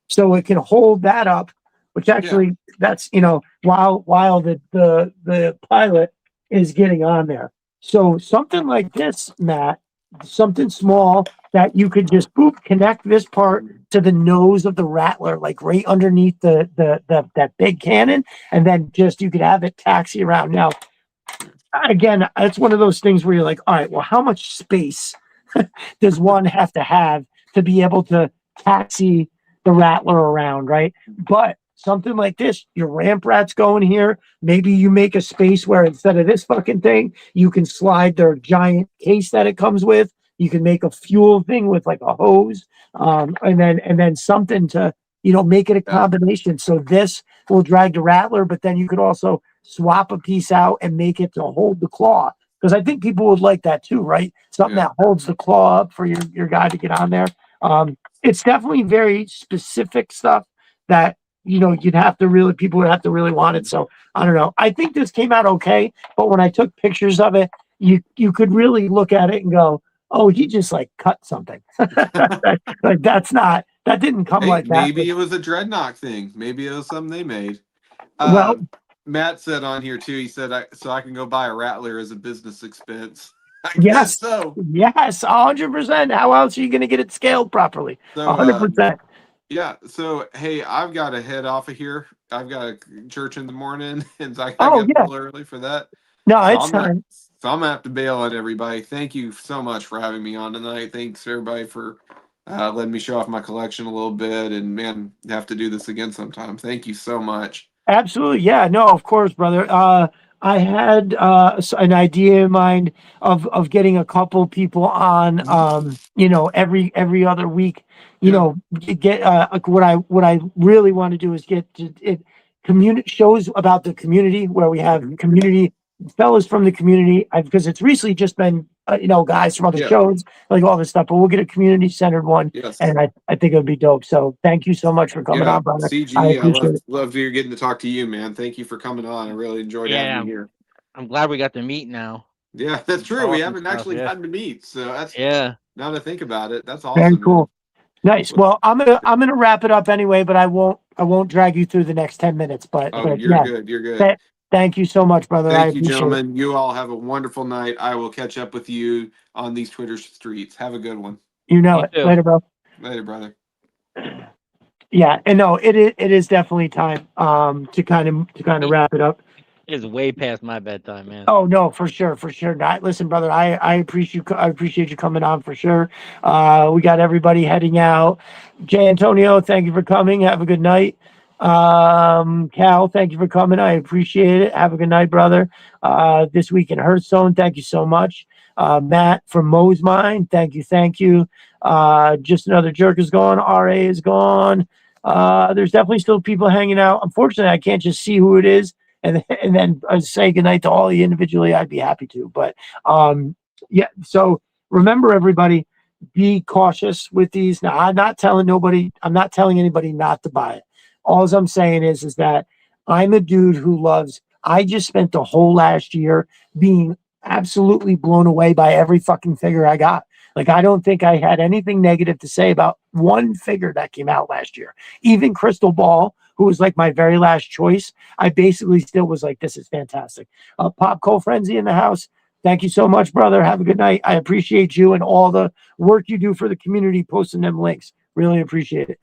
[SPEAKER 1] So it can hold that up, which actually that's, while the pilot is getting on there. So something like this, Matt, something small that you could just connect this part to the nose of the Rattler, like right underneath that big cannon, and then just you could have it taxi around. Now, again, it's one of those things where you're like, all right, well, how much space does one have to be able to taxi the Rattler around, right? But something like this, your ramp rats go in here. Maybe you make a space where instead of this fucking thing, you can slide their giant case that it comes with. You can make a fuel thing with like a hose, and then something to, make it a combination. So this will drag the rattler, but then you could also swap a piece out and make it to hold the claw. Because I think people would like that too, right? Something that holds the claw up for your guy to get on there. It's definitely very specific stuff that people would have to really want it. So I don't know. I think this came out okay, but when I took pictures of it, you could really look at it and go, oh, he just like cut something. Like that didn't come like that.
[SPEAKER 2] Maybe it was a dreadnought thing. Maybe it was something they made.
[SPEAKER 1] Well,
[SPEAKER 2] Matt said on here too, he said, so I can go buy a rattler as a business expense. I
[SPEAKER 1] yes,
[SPEAKER 2] guess so.
[SPEAKER 1] Yes, 100%. How else are you going to get it scaled properly?
[SPEAKER 2] So,
[SPEAKER 1] 100%.
[SPEAKER 2] Yeah. So, hey, I've got to head off of here. I've got a church in the morning, and so I got to get a little early for that.
[SPEAKER 1] No, it's fine.
[SPEAKER 2] So I'm gonna have to bail on everybody. Thank you so much for having me on tonight. Thanks everybody for letting me show off my collection a little bit. And man, have to do this again sometime. Thank you so much.
[SPEAKER 1] Absolutely. Yeah, no, of course, brother. I had an idea in mind of getting a couple people on, every other week, get what I really want to do is get it community shows about the community where we have community fellas from the community, because it's recently just been guys from other shows, like all this stuff, but we'll get a community centered one. And I think it would be dope. So thank you so much for coming on, brother.
[SPEAKER 2] CG, I love getting to talk to you, man. Thank you for coming on. I really enjoyed having you here.
[SPEAKER 3] I'm glad we got to meet now.
[SPEAKER 2] Yeah, that's true. We haven't actually gotten to meet, so that's now to think about it, that's awesome.
[SPEAKER 1] Very cool. Man. Nice. Well, I'm gonna wrap it up anyway, but I won't drag you through the next 10 minutes. But
[SPEAKER 2] you're good. You're good.
[SPEAKER 1] Thank you so much, brother.
[SPEAKER 2] Thank you, gentlemen. You all have a wonderful night. I will catch up with you on these Twitter streets. Have a good one.
[SPEAKER 1] You know it. Later, bro.
[SPEAKER 2] Later, brother.
[SPEAKER 1] Yeah, and no, it is definitely time to kind of wrap it up.
[SPEAKER 3] It's way past my bedtime, man.
[SPEAKER 1] Oh no, for sure. Not, listen, brother, I appreciate you coming on for sure. We got everybody heading out. Jay Antonio, thank you for coming. Have a good night. Cal, thank you for coming. I appreciate it. Have a good night, brother. This week in Hearthstone, thank you so much. Matt from Mo's Mine, thank you. Just Another Jerk is gone. RA is gone. There's definitely still people hanging out. Unfortunately, I can't just see who it is and then say goodnight to all of you individually. I'd be happy to, but so remember, everybody, be cautious with these. Now, I'm not telling anybody not to buy it. All I'm saying is that I'm a dude who I just spent the whole last year being absolutely blown away by every fucking figure I got. Like, I don't think I had anything negative to say about one figure that came out last year. Even Crystal Ball, who was like my very last choice, I basically still was like, this is fantastic. Pop Cole Frenzy in the house. Thank you so much, brother. Have a good night. I appreciate you and all the work you do for the community, posting them links. Really appreciate it.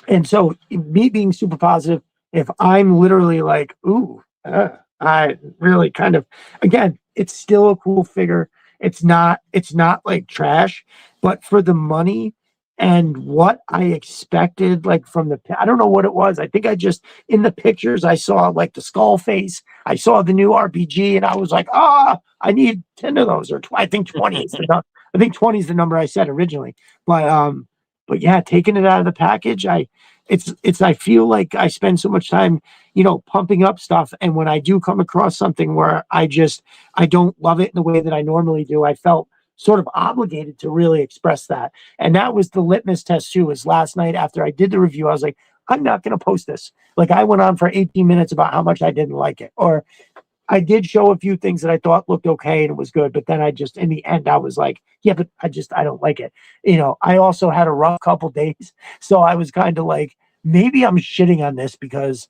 [SPEAKER 1] And so me being super positive, if I'm literally like, ooh, I really kind of, again, it's still a cool figure. It's not like trash, but for the money and what I expected, like from I don't know what it was. I think in the pictures, I saw like the skull face. I saw the new RPG and I was like, I need 10 of those, or I think 20 is the I think 20 is the number I said originally. But yeah, taking it out of the package, I feel like I spend so much time, pumping up stuff. And when I do come across something where I don't love it in the way that I normally do, I felt sort of obligated to really express that. And that was the litmus test too, was last night after I did the review, I was like, I'm not going to post this. Like, I went on for 18 minutes about how much I didn't like it. Or I did show a few things that I thought looked okay and it was good, but then in the end, I was like, yeah, but I don't like it. I also had a rough couple days. So I was kind of like, maybe I'm shitting on this because,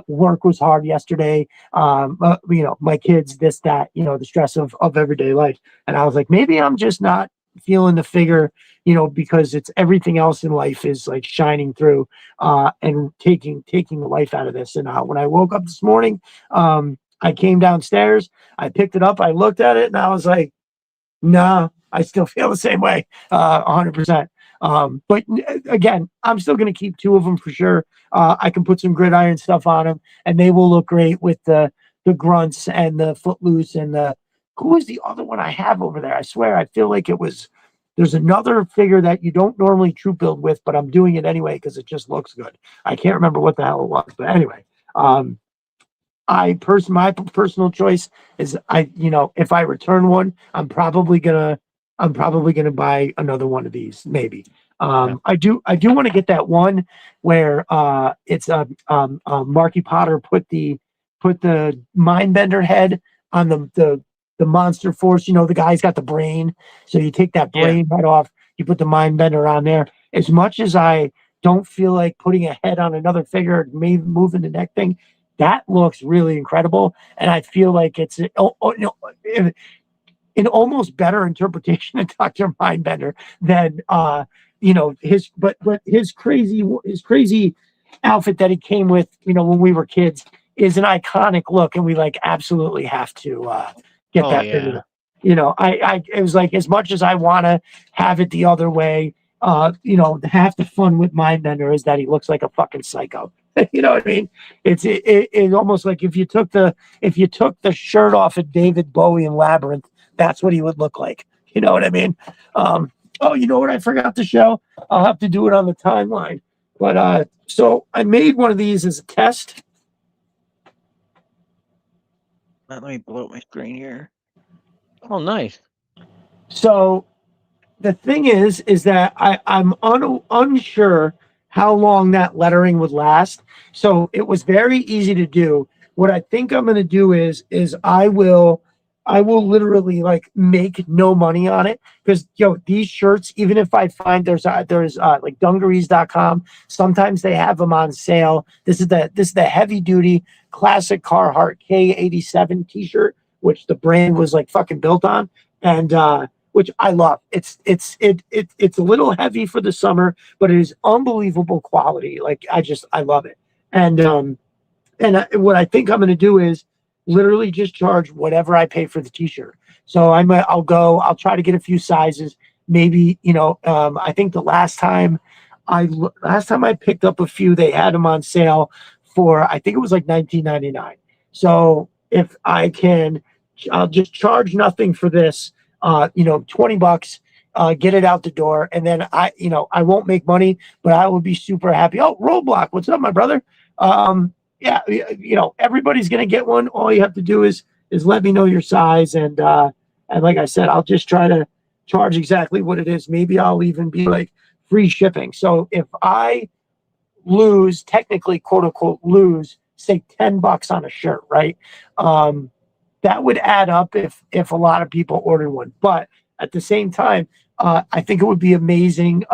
[SPEAKER 1] work was hard yesterday. My kids, this, that, the stress of everyday life. And I was like, maybe I'm just not feeling the figure, because it's everything else in life is like shining through and taking the life out of this. And when I woke up this morning, I came downstairs, I picked it up, I looked at it, and I was like, nah, I still feel the same way, 100%. But again, I'm still going to keep 2 of them for sure. I can put some gridiron stuff on them, and they will look great with the grunts and the footloose and the. Who is the other one I have over there? I swear, I feel like it was. There's another figure that you don't normally troop build with, but I'm doing it anyway because it just looks good. I can't remember what the hell it was, but anyway. My personal choice is if I return one, I'm probably gonna buy another one of these maybe. I do want to get that one where it's Marky Potter put the Mindbender head on the Monster Force. The guy's got the brain, so you take that brain head off, you put the Mindbender on there. As much as I don't feel like putting a head on another figure, maybe moving the neck thing. That looks really incredible, and I feel like it's an almost better interpretation of Dr. Mindbender than his crazy outfit that he came with when we were kids is an iconic look, and we absolutely have to get that figure. It was like, as much as I want to have it the other way, half the fun with Mindbender is that he looks like a fucking psycho. You know what I mean? It's almost like if you took the shirt off of David Bowie in Labyrinth, that's what he would look like. You know what I mean? You know what I forgot to show? I'll have to do it on the timeline. But so I made one of these as a test.
[SPEAKER 3] Let me blow up my screen here. Oh, nice.
[SPEAKER 1] So the thing is that I'm unsure how long that lettering would last. So it was very easy to do. What I think I'm going to do is I will literally make no money on it, because these shirts, even if I find there's like dungarees.com, sometimes they have them on sale. This is the heavy duty classic Carhartt K87 t-shirt, which the brand was fucking built on, and which I love. It's a little heavy for the summer, but it is unbelievable quality. I love it. And what I think I'm going to do is literally just charge whatever I pay for the t-shirt. So I'll try to get a few sizes. Maybe, I think the last time I picked up a few, they had them on sale for, I think it was $19.99. So if I can, I'll just charge nothing for this, $20, get it out the door. And then I won't make money, but I will be super happy. Oh, Roadblock. What's up, my brother? Yeah, everybody's going to get one. All you have to do is let me know your size. And like I said, I'll just try to charge exactly what it is. Maybe I'll even be free shipping. So if I lose, technically, quote unquote, lose, say $10 on a shirt, right? That would add up if a lot of people order one. But at the same time, I think it would be amazing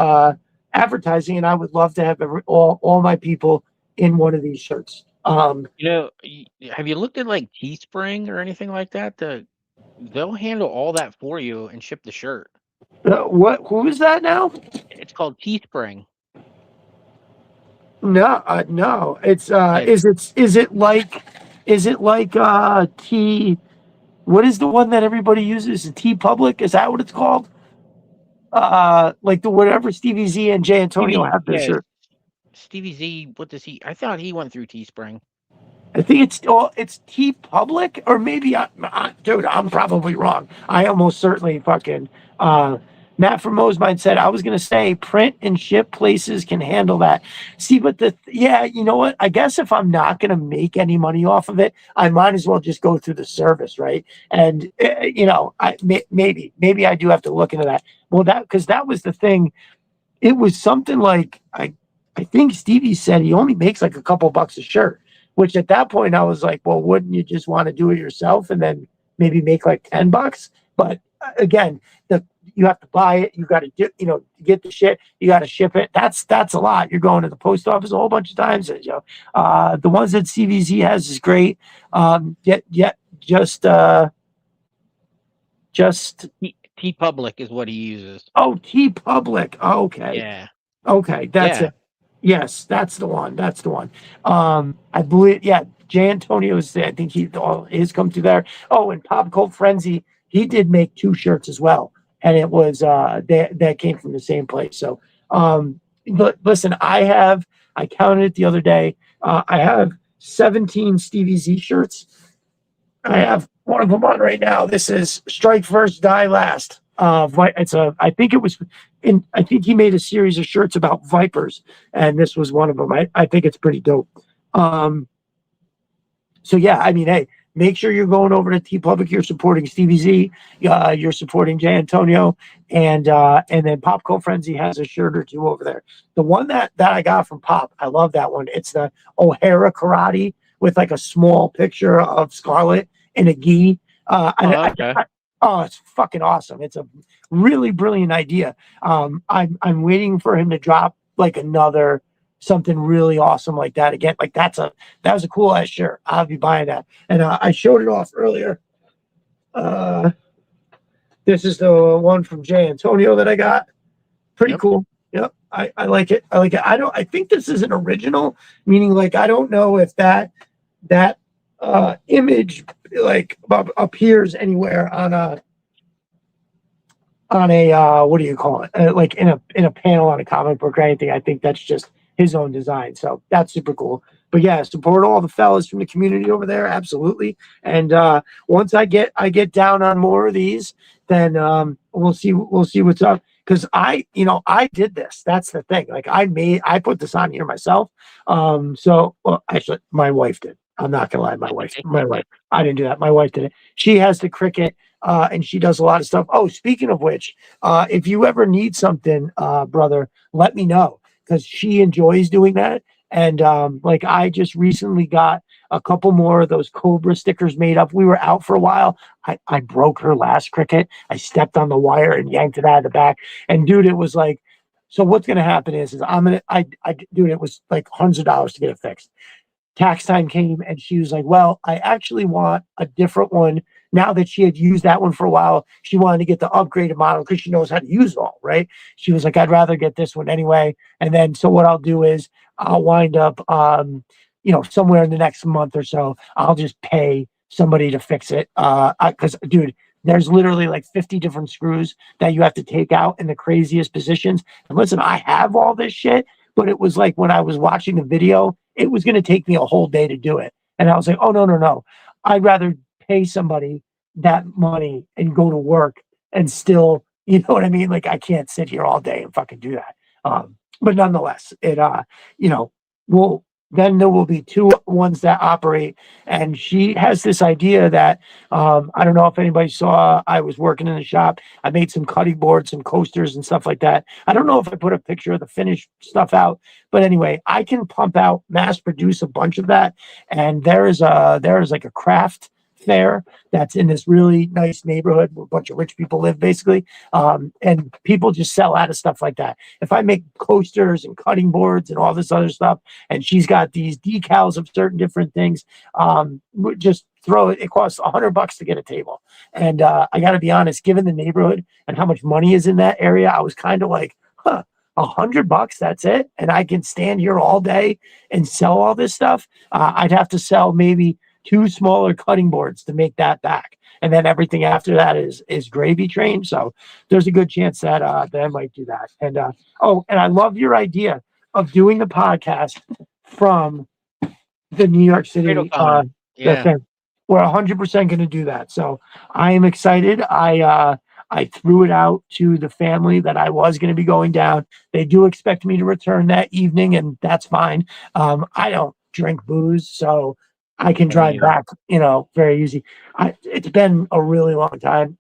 [SPEAKER 1] advertising, and I would love to have all my people in one of these shirts.
[SPEAKER 3] Have you looked at Teespring or anything like that? They'll handle all that for you and ship the shirt.
[SPEAKER 1] Who is that now?
[SPEAKER 3] It's called Teespring.
[SPEAKER 1] No. It's is it like T? What is the one that everybody uses? T Public? Is that what it's called? Like the whatever Stevie Z and Jay Antonio have their shirt.
[SPEAKER 3] Stevie Z, what does he? I thought he went through Teespring.
[SPEAKER 1] I think it's T Public, or maybe dude, I'm probably wrong. I almost certainly fucking Matt from Mosmine said I was gonna say print and ship places can handle that. See, but you know what? I guess if I'm not gonna make any money off of it, I might as well just go through the service, right? And maybe I do have to look into that. Well, because that was the thing. It was something like I think Stevie said he only makes a couple bucks a shirt, which at that point I was like, well, wouldn't you just want to do it yourself and then maybe make $10? But again, you have to buy it. You got to get the shit. You got to ship it. That's a lot. You're going to the post office a whole bunch of times. The ones that CVZ has is great. Just
[SPEAKER 3] T Public is what he uses.
[SPEAKER 1] Oh, T Public. Okay.
[SPEAKER 3] Yeah.
[SPEAKER 1] Okay, that's it. Yes, that's the one. I believe, Jay Antonio's, I think his come through there. Oh, and Pop Cult Frenzy, he did make 2 shirts as well. And it was, that came from the same place. So But listen, I counted it the other day. I have 17 Stevie Z shirts. I have one of them on right now. This is Strike First, Die Last. I think he made a series of shirts about Vipers, and this was one of them. I think it's pretty dope. So yeah, I mean, hey, make sure you're going over to T Public. You're supporting Stevie Z. You're supporting Jay Antonio, and then Pop Cult Frenzy has a shirt or two over there. The one that I got from Pop, I love that one. It's the O'Hara Karate with like a small picture of Scarlett in a gi.
[SPEAKER 3] Okay.
[SPEAKER 1] Oh, it's fucking awesome. It's a really brilliant idea. I'm waiting for him to drop like another something really awesome like that again. Like that was a cool ass shirt. I'll be buying that. And I showed it off earlier. This is the one from Jay Antonio that I got. Pretty cool. Yep. I like it. I think this is an original, meaning like I don't know if that image like appears anywhere on a what do you call it? Like in a panel on a comic book or anything. I think that's just his own design. So that's super cool. But yeah, support all the fellas from the community over there, absolutely. And once I get down on more of these, then we'll see what's up. Because I did this. That's the thing. Like I put this on here myself. So well, actually, my wife did. I'm not gonna lie, my wife. I didn't do that. My wife did it. She has the Cricut, and she does a lot of stuff. Oh, speaking of which, if you ever need something, brother, let me know because she enjoys doing that. And like I just recently got a couple more of those Cobra stickers made up. We were out for a while. I broke her last Cricut. I stepped on the wire and yanked it out of the back. And dude, it was like, so what's gonna happen is dude, it was like hundreds of dollars to get it fixed. Tax time came and she was like, well, I actually want a different one. Now that she had used that one for a while, she wanted to get the upgraded model because she knows how to use it all, right? She was like, I'd rather get this one anyway. And then, so what I'll do is I'll wind up, somewhere in the next month or so, I'll just pay somebody to fix it. Because, dude, there's literally like 50 different screws that you have to take out in the craziest positions. And listen, I have all this shit, but it was like when I was watching the video, it was going to take me a whole day to do it. And I was like, oh, no. I'd rather pay somebody that money and go to work and still, you know what I mean? Like I can't sit here all day and fucking do that. But nonetheless, then there will be two ones that operate. And she has this idea that, I don't know if anybody saw, I was working in the shop. I made some cutting boards, some coasters and stuff like that. I don't know if I put a picture of the finished stuff out, but anyway, I can pump out, mass produce a bunch of that. And there is like a craft fair that's in this really nice neighborhood where a bunch of rich people live basically. And people just sell out of stuff like that. If I make coasters and cutting boards and all this other stuff, and she's got these decals of certain different things, just throw it. It costs $100 to get a table. And I got to be honest, given the neighborhood and how much money is in that area, I was kind of like, $100, that's it. And I can stand here all day and sell all this stuff. I'd have to sell maybe 2 smaller cutting boards to make that back. And then everything after that is gravy train. So there's a good chance that I might do that. And and I love your idea of doing the podcast from the New York City thing. We're 100% going to do that. So I am excited. I threw it out to the family that I was going to be going down. They do expect me to return that evening, and that's fine. I don't drink booze, so I can drive back, very easy. It's been a really long time.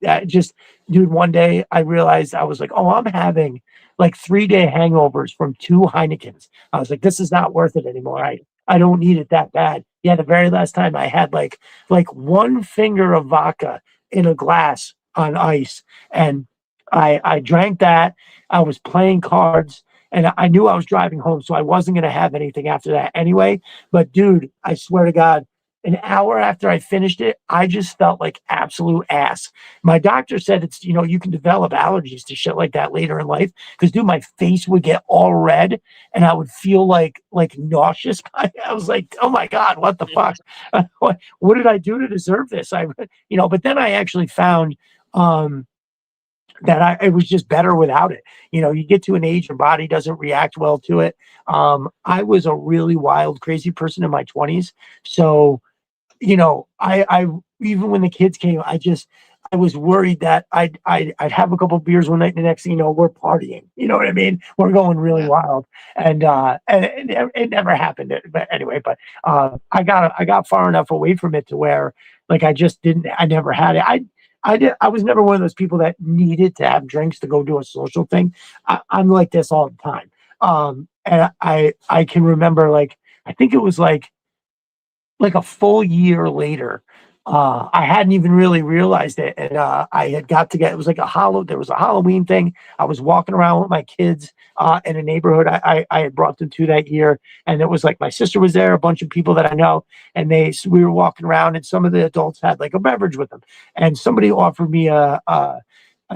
[SPEAKER 1] Dude, one day I realized I was like, oh, I'm having like 3-day hangovers from 2 Heinekens. I was like, this is not worth it anymore. I don't need it that bad. Yeah, the very last time I had like 1 finger of vodka in a glass on ice, and I drank that. I was playing cards. And I knew I was driving home, so I wasn't going to have anything after that anyway. But dude, I swear to God, an hour after I finished it, I just felt like absolute ass. My doctor said it's, you can develop allergies to shit like that later in life. Because dude, my face would get all red and I would feel like nauseous. I was like, oh my God, what the fuck? What did I do to deserve this? But then I actually found that it was just better without it. You get to an age, your body doesn't react well to it. I was a really wild, crazy person in my 20s. So, I even when the kids came, I was worried that I'd have a couple beers one night, and the next thing you know, we're partying. You know what I mean? We're going really wild, and it never happened. But anyway, I got far enough away from it to where like I never had it. I was never one of those people that needed to have drinks to go do a social thing. I'm like this all the time. And I can remember I think it was like a full year later. I hadn't even really realized it. And I had got to it was like there was a Halloween thing. I was walking around with my kids in a neighborhood I had brought them to that year. And it was like my sister was there, a bunch of people that I know. And we were walking around, and some of the adults had like a beverage with them. And somebody offered me it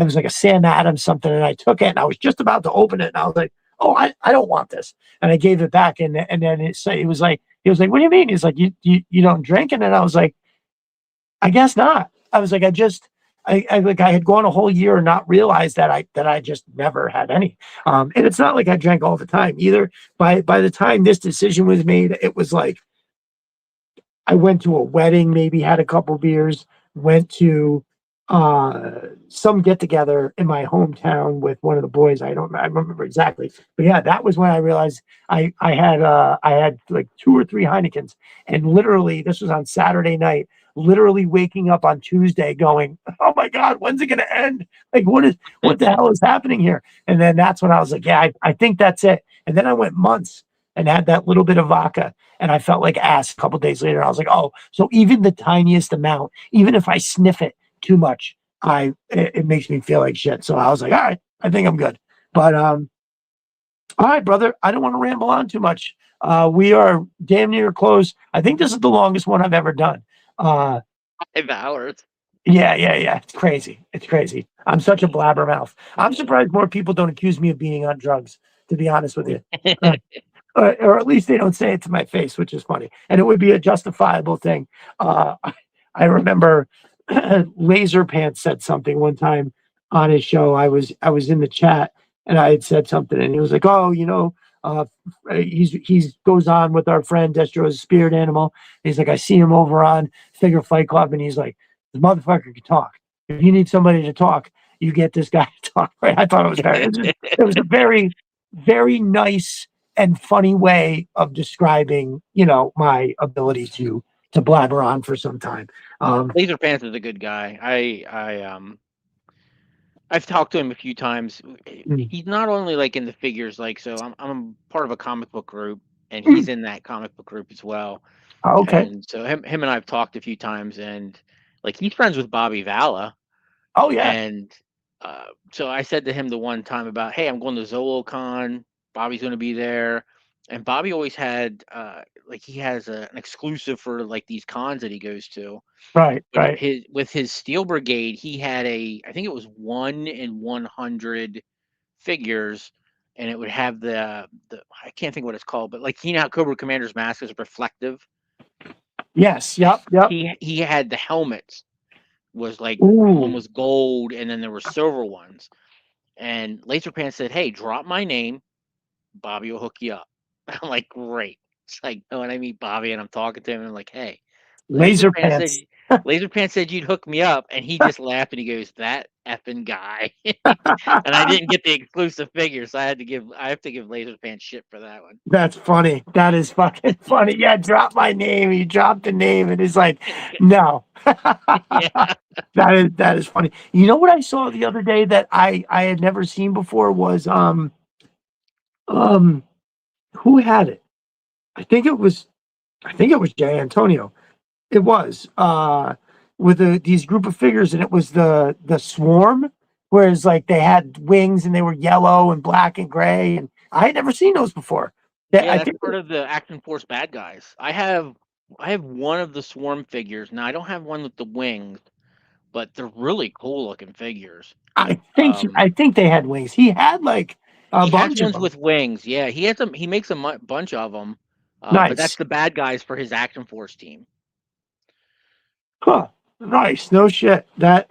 [SPEAKER 1] was like a Sam Adams something. And I took it, and I was just about to open it. And I was like, oh, I don't want this. And I gave it back. And then it was like, he was like, what do you mean? He's like, you don't drink? And then I was like, I guess not. I was like, I had gone a whole year and not realized that I just never had any. And it's not like I drank all the time either. By the time this decision was made, it was like I went to a wedding, maybe had a couple beers, went to some get together in my hometown with one of the boys. I remember exactly. But yeah, that was when I realized I had like 2 or 3 Heinekens, and literally this was on Saturday night, literally waking up on Tuesday going, oh my God, when's it gonna end? Like what the hell is happening here? And then that's when I was like, yeah, I think that's it. And then I went months and had that little bit of vodka, and I felt like ass a couple days later. I was like, oh, so even the tiniest amount, even if I sniff it too much, it makes me feel like shit. So I was like, all right, I think I'm good. But all right, brother, I don't want to ramble on too much. We are damn near close. I think this is the longest one I've ever done.
[SPEAKER 3] 5 hours.
[SPEAKER 1] Yeah. It's crazy. It's crazy. I'm such a blabbermouth. I'm surprised more people don't accuse me of being on drugs, to be honest with you. Or at least they don't say it to my face, which is funny. And it would be a justifiable thing. I remember Laser Pants said something one time on his show. I was in the chat, and I had said something, and he was like, "Oh, he's goes on with our friend Destro's spirit animal." And he's like, "I see him over on Figure Fight Club," and he's like, "The motherfucker can talk. If you need somebody to talk, you get this guy to talk." Right? I thought it was a very, very nice and funny way of describing, my ability to blabber on for some time.
[SPEAKER 3] Laser Pants is a good guy. I've talked to him a few times. He's not only like in the figures, so I'm part of a comic book group, and he's in that comic book group as well.
[SPEAKER 1] Okay.
[SPEAKER 3] And so him and I've talked a few times, and he's friends with Bobby Valla.
[SPEAKER 1] Oh yeah.
[SPEAKER 3] And so I said to him the one time about, hey, I'm going to ZoloCon. Bobby's going to be there. And Bobby always had he has an exclusive for these cons that he goes to.
[SPEAKER 1] Right.
[SPEAKER 3] With his Steel Brigade, he had I think it was 1 in 100 figures, and it would have the I can't think what it's called, but how Cobra Commander's mask is reflective.
[SPEAKER 1] Yes. Yep.
[SPEAKER 3] He had the helmets was one was gold, and then there were silver ones. And Laser Pants said, "Hey, drop my name, Bobby will hook you up." I'm like, great. It's like, when I meet Bobby and I'm talking to him, I'm like, hey,
[SPEAKER 1] Laser Pants.
[SPEAKER 3] Laser Pants said you'd hook me up, and he just laughed and he goes, "That effing guy." And I didn't get the exclusive figure, so I have to give Laser Pants shit for that one.
[SPEAKER 1] That's funny. That is fucking funny. Yeah, drop my name. He dropped the name, and it's like, no.
[SPEAKER 3] Yeah.
[SPEAKER 1] That is funny. You know what I saw the other day that I had never seen before was who had it? I think it was Jay Antonio. It was with these group of figures, and it was the Swarm, whereas they had wings and they were yellow and black and gray, and I had never seen those before.
[SPEAKER 3] I think part of the Action Force bad guys. I have one of the Swarm figures. Now I don't have one with the wings, but they're really cool looking figures.
[SPEAKER 1] I think they had wings. He had a
[SPEAKER 3] he
[SPEAKER 1] bunch
[SPEAKER 3] has ones
[SPEAKER 1] of them.
[SPEAKER 3] with wings. Yeah, he has them. He makes a bunch of them.
[SPEAKER 1] Nice.
[SPEAKER 3] But that's the bad guys for his Action Force team.
[SPEAKER 1] Huh. Nice. No shit. That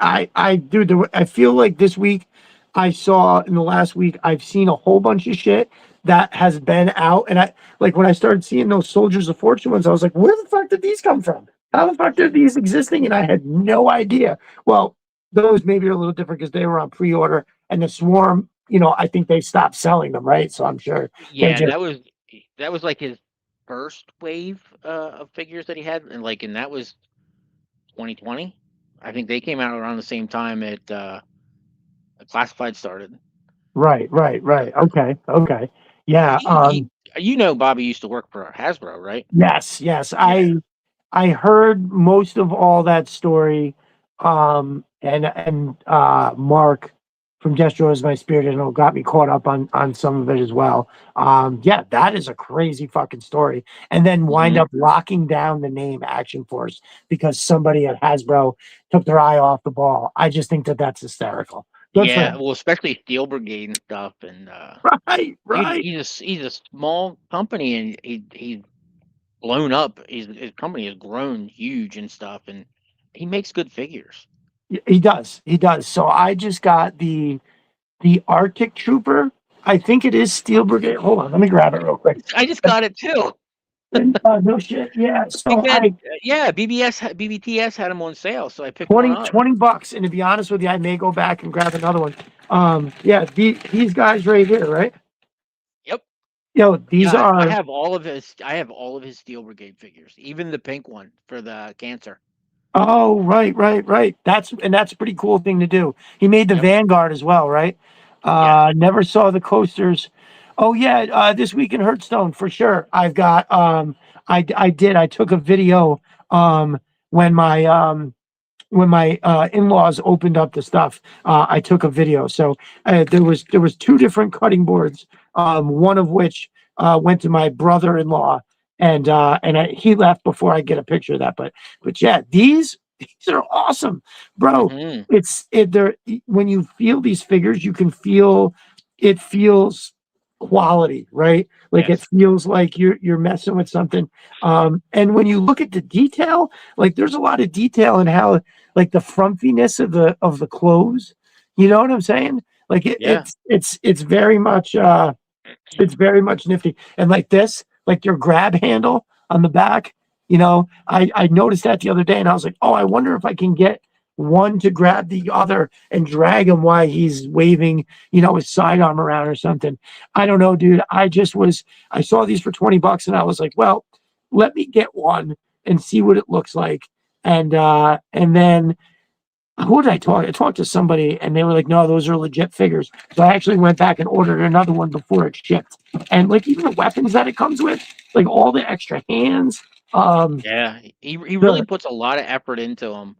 [SPEAKER 1] dude, I feel like this week I saw in the last week, I've seen a whole bunch of shit that has been out. And I like when I started seeing those Soldiers of Fortune ones, I was like, where the fuck did these come from? How the fuck are these existing? And I had no idea. Well, those maybe are a little different because they were on pre-order and the Swarm, I think they stopped selling them, right? So I'm sure they
[SPEAKER 3] Yeah,
[SPEAKER 1] just
[SPEAKER 3] that was like his first wave of figures that he had, and that was 2020. I think they came out around the same time Classified started.
[SPEAKER 1] right. Okay. Yeah.
[SPEAKER 3] He Bobby used to work for Hasbro, right?
[SPEAKER 1] Yes.
[SPEAKER 3] Yeah.
[SPEAKER 1] I heard most of all that story. And Mark from Destro is My Spirit and got me caught up on some of it as well. Yeah, that is a crazy fucking story. And then wind
[SPEAKER 3] Mhm.
[SPEAKER 1] up locking down the name Action Force because somebody at Hasbro took their eye off the ball. I just think that that's hysterical. Good for
[SPEAKER 3] Yeah,
[SPEAKER 1] him.
[SPEAKER 3] well, especially Steel Brigade and stuff, and dude,
[SPEAKER 1] Right.
[SPEAKER 3] he's a small company, and he's blown up. His company has grown huge and stuff, and he makes good figures.
[SPEAKER 1] He does. He does. So I just got the Arctic Trooper. I think it is Steel Brigade. Hold on, let me grab it real quick.
[SPEAKER 3] I just got it too.
[SPEAKER 1] No shit. Yeah.
[SPEAKER 3] I think
[SPEAKER 1] So
[SPEAKER 3] that
[SPEAKER 1] I
[SPEAKER 3] yeah, BBTS had them on sale, so I picked one
[SPEAKER 1] 20
[SPEAKER 3] up.
[SPEAKER 1] $20. And to be honest with you, I may go back and grab another one. Yeah, these guys right here, right?
[SPEAKER 3] Yep.
[SPEAKER 1] These
[SPEAKER 3] Yeah,
[SPEAKER 1] are
[SPEAKER 3] I have all of his Steel Brigade figures, even the pink one for the cancer.
[SPEAKER 1] oh right. That's a pretty cool thing to do. He made the
[SPEAKER 3] Yep.
[SPEAKER 1] Vanguard as well, right?
[SPEAKER 3] Yes.
[SPEAKER 1] Never saw the coasters. Oh yeah, this week in Hearthstone for sure. I've got I took a video when my in-laws opened up the stuff. I took a video. So there was two different cutting boards, one of which went to my brother-in-law, and he left before I get a picture of that. But yeah, these are awesome, bro.
[SPEAKER 3] Hmm.
[SPEAKER 1] They're when you feel these figures, you can feel it feels quality, right? Like it
[SPEAKER 3] Yes.
[SPEAKER 1] feels like you're messing with something. And when you look at the detail, like there's a lot of detail in how like the frumpiness of the clothes. You know what I'm saying? Like
[SPEAKER 3] Yeah.
[SPEAKER 1] it's very much it's very much nifty. And like this, like your grab handle on the back, I noticed that the other day and I was like, oh, I wonder if I can get one to grab the other and drag him while he's waving, his sidearm around or something. I don't know, dude. I saw these for $20 and I was like, well, let me get one and see what it looks like. And then who did I talk? I talked to somebody and they were like, no, those are legit figures. So I actually went back and ordered another one before it shipped. And like even the weapons that it comes with, like all the extra hands.
[SPEAKER 3] Yeah. He really
[SPEAKER 1] The,
[SPEAKER 3] puts a lot of effort into them.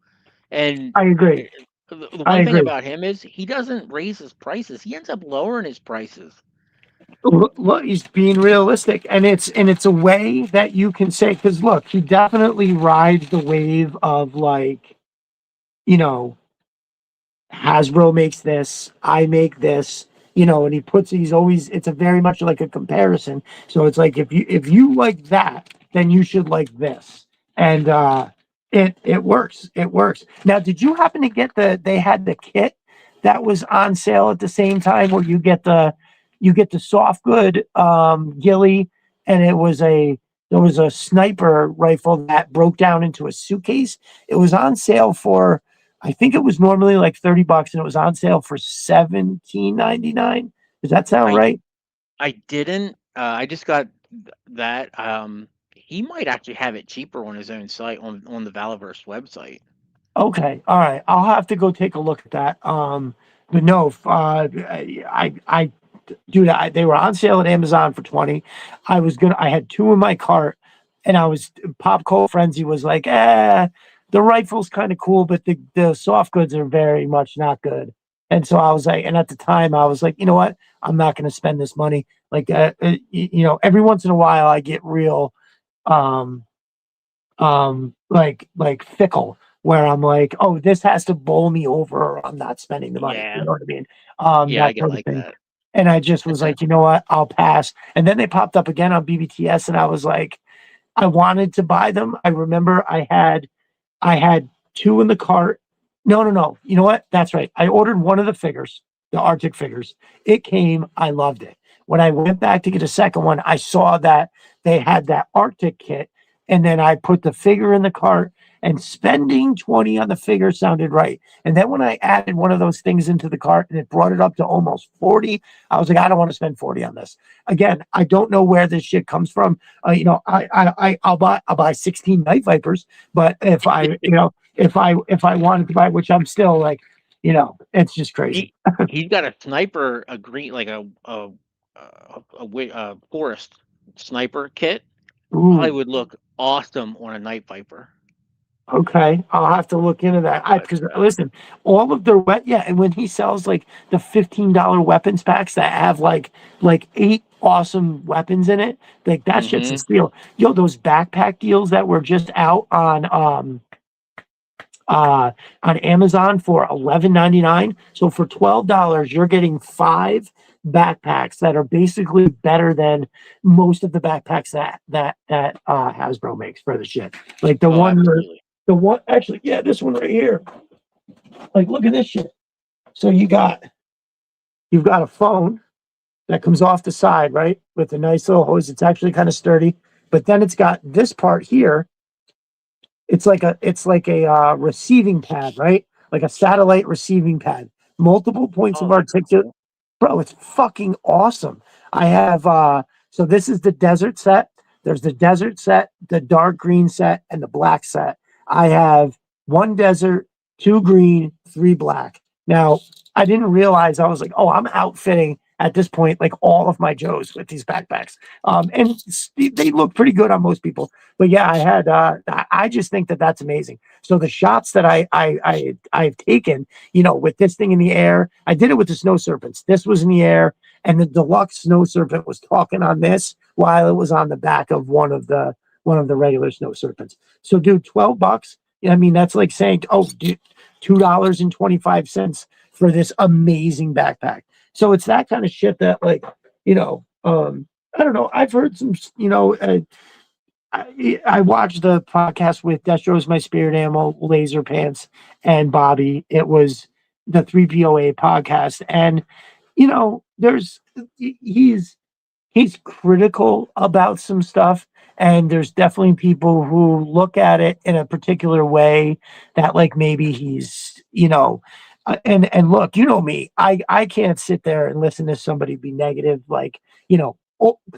[SPEAKER 3] And
[SPEAKER 1] I agree.
[SPEAKER 3] the
[SPEAKER 1] I
[SPEAKER 3] one thing
[SPEAKER 1] agree.
[SPEAKER 3] about him is he doesn't raise his prices. He ends up lowering his prices.
[SPEAKER 1] Look, he's being realistic, and it's a way that you can say because look, he definitely rides the wave of like, you know, Hasbro makes this, I make this, and it's a very much like a comparison. So it's like if you like that, then you should like this. And it works. It works. Now, did you happen to get they had the kit that was on sale at the same time where you get the soft good ghillie and there was a sniper rifle that broke down into a suitcase. It was on sale for I think it was normally like $30 and it was on sale for $17.99. Does that sound
[SPEAKER 3] I
[SPEAKER 1] right?
[SPEAKER 3] I didn't. I just got that. He might actually have it cheaper on his own site on the Valaverse website.
[SPEAKER 1] Okay. All right. I'll have to go take a look at that. But no, I dude, they were on sale at Amazon for 20. I had two in my cart and Pop Cold Frenzy was like, the rifle's kind of cool, but the soft goods are very much not good. And so I was like, and at the time I was like, you know what? I'm not going to spend this money. Like, every once in a while I get real, um, like fickle where I'm like, oh, this has to bowl me over or I'm not spending the money. You
[SPEAKER 3] Yeah.
[SPEAKER 1] know what I mean?
[SPEAKER 3] Yeah, I
[SPEAKER 1] That
[SPEAKER 3] get
[SPEAKER 1] sort of
[SPEAKER 3] like
[SPEAKER 1] thing.
[SPEAKER 3] that.
[SPEAKER 1] And I just was like, you know what? I'll pass. And then they popped up again on BBTS, and I was like, I wanted to buy them. I remember I had 2 in the cart. No. You know what? That's right. I ordered one of the figures, the Arctic figures. It came. I loved it. When I went back to get a second one, I saw that they had that Arctic kit, and then I put the figure in the cart. And spending 20 on the figure sounded right. And then when I added one of those things into the cart and it brought it up to almost 40, I was like, I don't want to spend 40 on this. Again, I don't know where this shit comes from. I'll buy 16 Night Vipers, but if I wanted to buy, which I'm still like, it's just crazy.
[SPEAKER 3] He's got a sniper, a green, like a forest sniper kit.
[SPEAKER 1] Ooh.
[SPEAKER 3] Probably would look awesome on a Night Viper.
[SPEAKER 1] Okay, I'll have to look into that. Because listen, all of their and when he sells like the $15 weapons packs that have like 8 awesome weapons in it, like that shit's a steal. Yo, those backpack deals that were just out on Amazon for $11.99. So for $12, you're getting 5 backpacks that are basically better than most of the backpacks that Hasbro makes for the shit. Like the one. Absolutely. The one, actually, yeah, this one right here. Like, look at this shit. So you've got a phone that comes off the side, right, with a nice little hose. It's actually kind of sturdy, but then it's got this part here. It's like a receiving pad, right? Like a satellite receiving pad. Multiple points of articulation. Bro, it's fucking awesome. I have so this is the desert set. There's the desert set, the dark green set, and the black set. I have 1 desert, 2 green, 3 black. Now, I didn't realize, I was like, oh, I'm outfitting at this point like all of my Joes with these backpacks. And they look pretty good on most people. But yeah, I just think that that's amazing. So the shots that I've taken, with this thing in the air, I did it with the snow serpents. This was in the air, and the deluxe snow serpent was talking on this while it was on the back of one of the regular snow serpents. So, dude, $12. I mean, that's like saying, oh, dude, $2.25 for this amazing backpack. So it's that kind of shit that, like, I don't know. I've heard some, I watched the podcast with Destro's My Spirit Animal, Laser Pants, and Bobby. It was the 3POA podcast, and he's critical about some stuff, and there's definitely people who look at it in a particular way that, like, maybe he's and look, me, I can't sit there and listen to somebody be negative, like,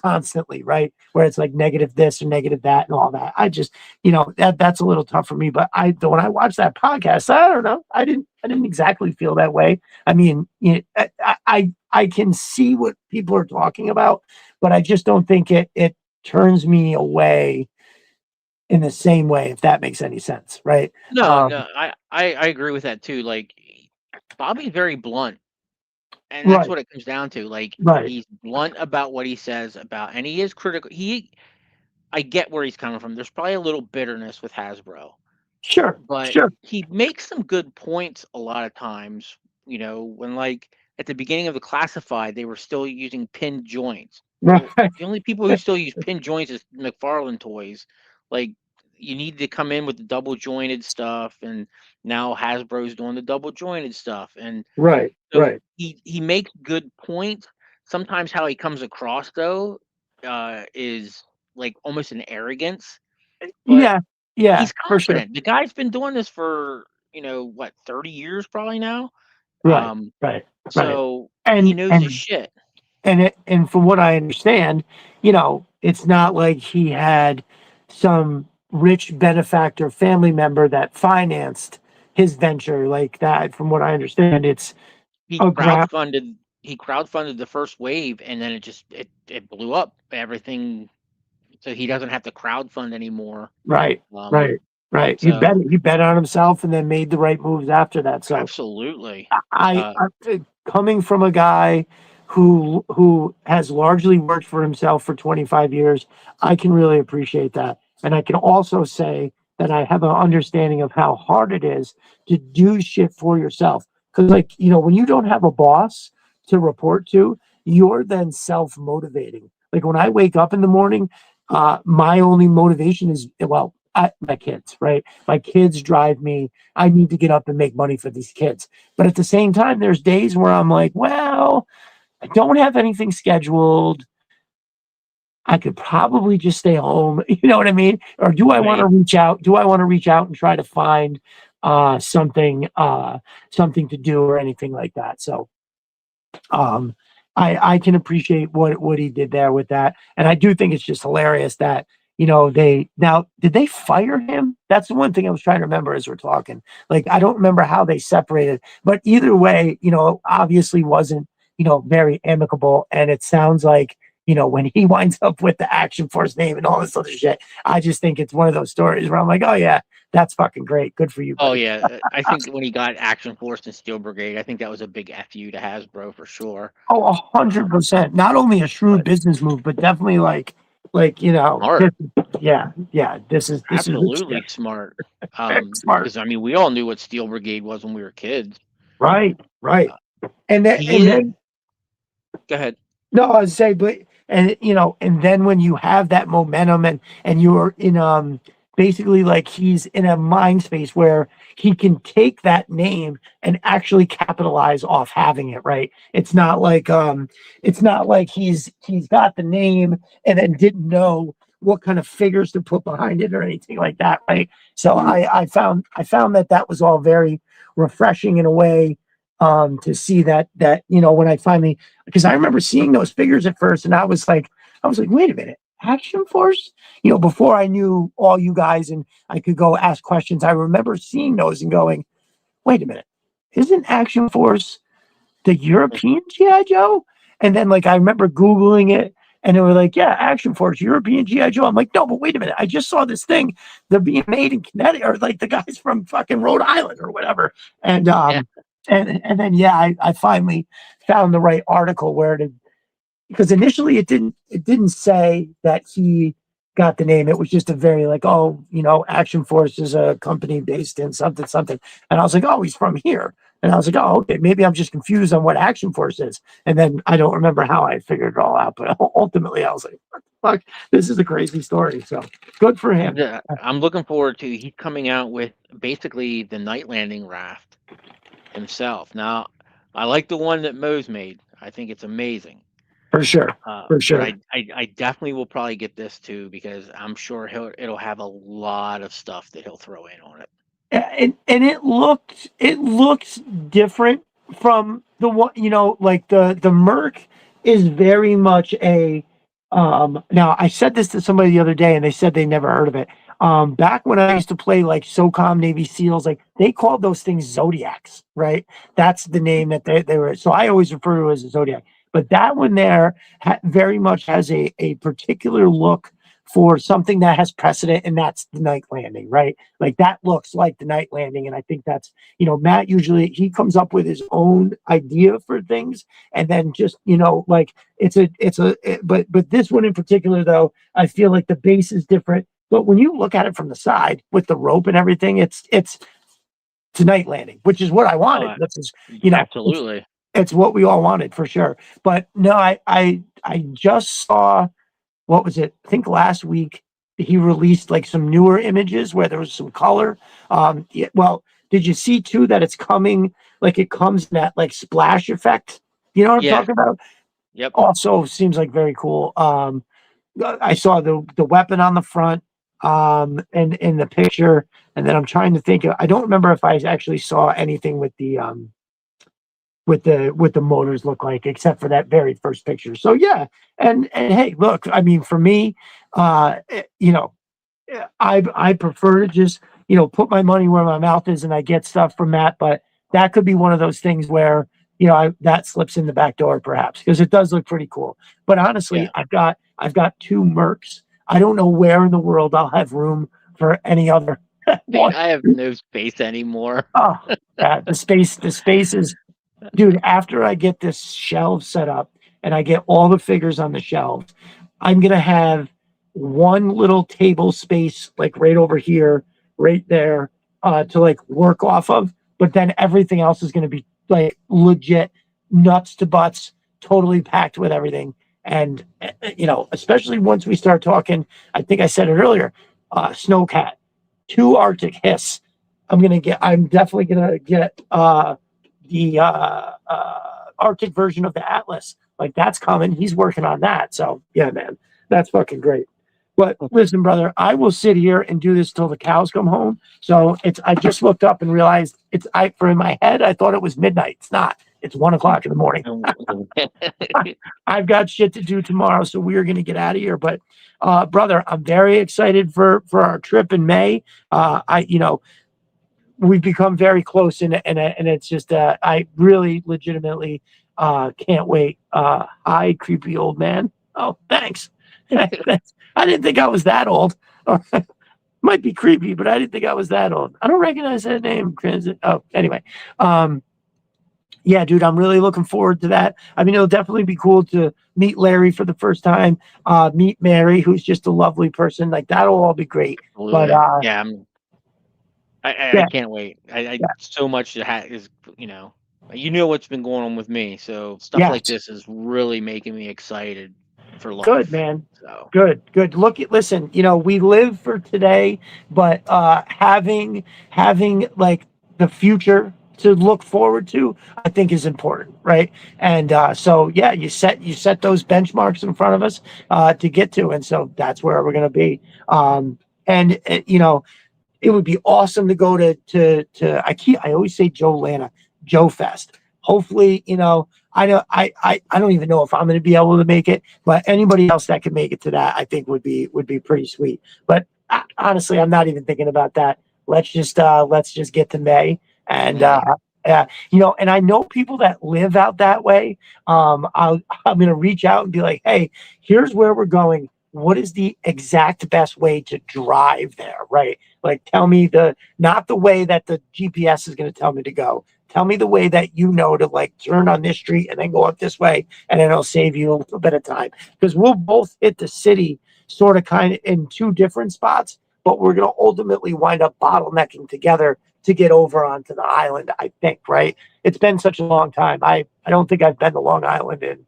[SPEAKER 1] constantly, right, where it's like negative this or negative that and all that. I just that's a little tough for me. But when I watched that podcast, I don't know, I didn't exactly feel that way. I mean, I can see what people are talking about, but I just don't think it turns me away in the same way, if that makes any sense, right?
[SPEAKER 3] No, I agree with that too. Like, Bobby's very blunt, and that's what it comes down to. Like, he's blunt about what he says about, and he is critical. I get where he's coming from. There's probably a little bitterness with Hasbro.
[SPEAKER 1] Sure,
[SPEAKER 3] but he makes some good points a lot of times. When, like, at the beginning of the Classified, they were still using pinned joints.
[SPEAKER 1] Right.
[SPEAKER 3] Well, the only people who still use pinned joints is McFarlane Toys. Like, you need to come in with the double jointed stuff, and now Hasbro's doing the double jointed stuff. And he makes good points. Sometimes how he comes across, though, is like almost an arrogance. But he's confident.
[SPEAKER 1] For sure.
[SPEAKER 3] The guy's been doing this for 30 years probably now.
[SPEAKER 1] Right.
[SPEAKER 3] So he knows his shit.
[SPEAKER 1] And from what I understand, it's not like he had some rich benefactor family member that financed his venture like that. From what I understand, it's
[SPEAKER 3] he crowdfunded the first wave, and then it blew up everything. So he doesn't have to crowdfund anymore.
[SPEAKER 1] Right.
[SPEAKER 3] So,
[SPEAKER 1] he bet on himself and then made the right moves after that. So
[SPEAKER 3] absolutely.
[SPEAKER 1] I coming from a guy who has largely worked for himself for 25 years, I can really appreciate that. And I can also say that I have an understanding of how hard it is to do shit for yourself. Because, like, when you don't have a boss to report to, you're then self-motivating. Like, when I wake up in the morning, my only motivation is, well, my kids, right? My kids drive me. I need to get up and make money for these kids. But at the same time, there's days where I'm like, well, I don't have anything scheduled. I could probably just stay home. You know what I mean? Or do I want to reach out? Do I want to reach out and try to find something to do or anything like that? So I can appreciate what he did there with that. And I do think it's just hilarious that, did they fire him? That's the one thing I was trying to remember as we're talking. Like, I don't remember how they separated, but either way, obviously wasn't, very amicable. And it sounds like, when he winds up with the Action Force name and all this other shit, I just think it's one of those stories where I'm like, oh yeah, that's fucking great. Good for you, buddy.
[SPEAKER 3] Oh yeah, I think when he got Action Force and Steel Brigade, I think that was a big FU to Hasbro for sure.
[SPEAKER 1] Oh, 100%. Not only a shrewd business move, but definitely like
[SPEAKER 3] smart.
[SPEAKER 1] Yeah. This is
[SPEAKER 3] absolutely smart.
[SPEAKER 1] Smart.
[SPEAKER 3] Because we all knew what Steel Brigade was when we were kids.
[SPEAKER 1] Right. And then
[SPEAKER 3] go ahead.
[SPEAKER 1] No, I was saying, but and then when you have that momentum and you're in basically like he's in a mind space where he can take that name and actually capitalize off having it, right? It's not like he's got the name and then didn't know what kind of figures to put behind it or anything like that, right? So I found that was all very refreshing in a way, to see that when I finally, because I remember seeing those figures at first and I was like, wait a minute, Action Force? Before I knew all you guys and I could go ask questions, I remember seeing those and going, wait a minute, isn't Action Force the European G.I. Joe? And then I remember Googling it and they were like, yeah, Action Force, European G.I. Joe. I'm like, no, but wait a minute. I just saw this thing. They're being made in Connecticut, or like the guys from fucking Rhode Island or whatever. And and then I finally found the right article because initially it didn't say that he got the name. It was just a very Action Force is a company based in something. And I was like, oh, he's from here. And I was like, oh, okay, maybe I'm just confused on what Action Force is. And then I don't remember how I figured it all out, but ultimately I was like, what the fuck? This is a crazy story. So good for him.
[SPEAKER 3] Yeah, I'm looking forward to he's coming out with basically the Night Landing raft himself. Now, I like the one that Moe's made. I think it's amazing.
[SPEAKER 1] For sure. For sure.
[SPEAKER 3] But I definitely will probably get this too because I'm sure it'll have a lot of stuff that he'll throw in on it.
[SPEAKER 1] And it looks different from the one, the Merc is very much a now I said this to somebody the other day and they said they never heard of it. Back when I used to play SOCOM Navy SEALs, they called those things Zodiacs, right? That's the name that they were. So I always refer to it as a Zodiac. But that one there very much has a particular look for something that has precedent, and that's the Night Landing, right? That looks like the Night Landing, and I think that's, Matt usually he comes up with his own idea for things, and then just but this one in particular though, I feel like the base is different. But when you look at it from the side with the rope and everything, it's Night Landing, which is what I wanted. Which is
[SPEAKER 3] absolutely.
[SPEAKER 1] It's what we all wanted for sure. But no, I just saw, what was it? I think last week he released some newer images where there was some color. Well, did you see too that it's coming? It comes in that splash effect. You know what I'm talking about?
[SPEAKER 3] Yep.
[SPEAKER 1] Also seems very cool. I saw the weapon on the front, and in the picture, and then I'm trying to think. I don't remember if I actually saw anything with the motors look like, except for that very first picture. So yeah, and hey, look, for me, I prefer to just put my money where my mouth is, and I get stuff from that. But that could be one of those things where that slips in the back door, perhaps, because it does look pretty cool. But honestly, I've got 2 Mercs. I don't know where in the world I'll have room for any other.
[SPEAKER 3] Man, I have no space anymore.
[SPEAKER 1] Oh, the space is. Dude, after I get this shelf set up and I get all the figures on the shelves, I'm going to have one little table space, right over here, right there, to work off of. But then everything else is going to be legit nuts to butts, totally packed with everything. And, especially once we start talking, I think I said it earlier, Snowcat. 2 Arctic Hiss. I'm definitely gonna get the Arctic version of the Atlas. Like that's coming. He's working on that. So yeah, man, that's fucking great. But listen, brother, I will sit here and do this till the cows come home. So I just looked up and realized in my head, I thought it was midnight. It's not. It's 1 o'clock in the morning. I've got shit to do tomorrow, so we are going to get out of here. But, brother, I'm very excited for our trip in May. We've become very close, and it's just I really legitimately can't wait. Hi, creepy old man. Oh, thanks. I didn't think I was that old. Might be creepy, but I didn't think I was that old. I don't recognize that name. Oh, anyway. Yeah, dude, I'm really looking forward to that. I mean, it'll definitely be cool to meet Larry for the first time, meet Mary, who's just a lovely person. Like that'll all be great.
[SPEAKER 3] Absolutely.
[SPEAKER 1] But
[SPEAKER 3] yeah, I can't wait. So much is, you know what's been going on with me, so stuff like this is really making me excited for life.
[SPEAKER 1] Good, man.
[SPEAKER 3] So
[SPEAKER 1] good. Listen, we live for today, but having like the future to look forward to, I think is important, right? And so yeah, you set those benchmarks in front of us to get to, and so that's where we're gonna be. And it would be awesome to go to I always say Joe Fest. Hopefully, I don't even know if I'm going to be able to make it, but anybody else that could make it to that, I think would be pretty sweet. But honestly, I'm not even thinking about that. Let's just get to May, and and I know people that live out that way. I'm going to reach out and be like, hey, here's where we're going. What is the exact best way to drive there, right? Like, tell me not the way that the GPS is going to tell me to go. Tell me the way that to like turn on this street and then go up this way, and then it'll save you a little bit of time. Because we'll both hit the city sort of kind of in 2 different spots, but we're going to ultimately wind up bottlenecking together to get over onto the island, I think, right? It's been such a long time. I don't think I've been to Long Island in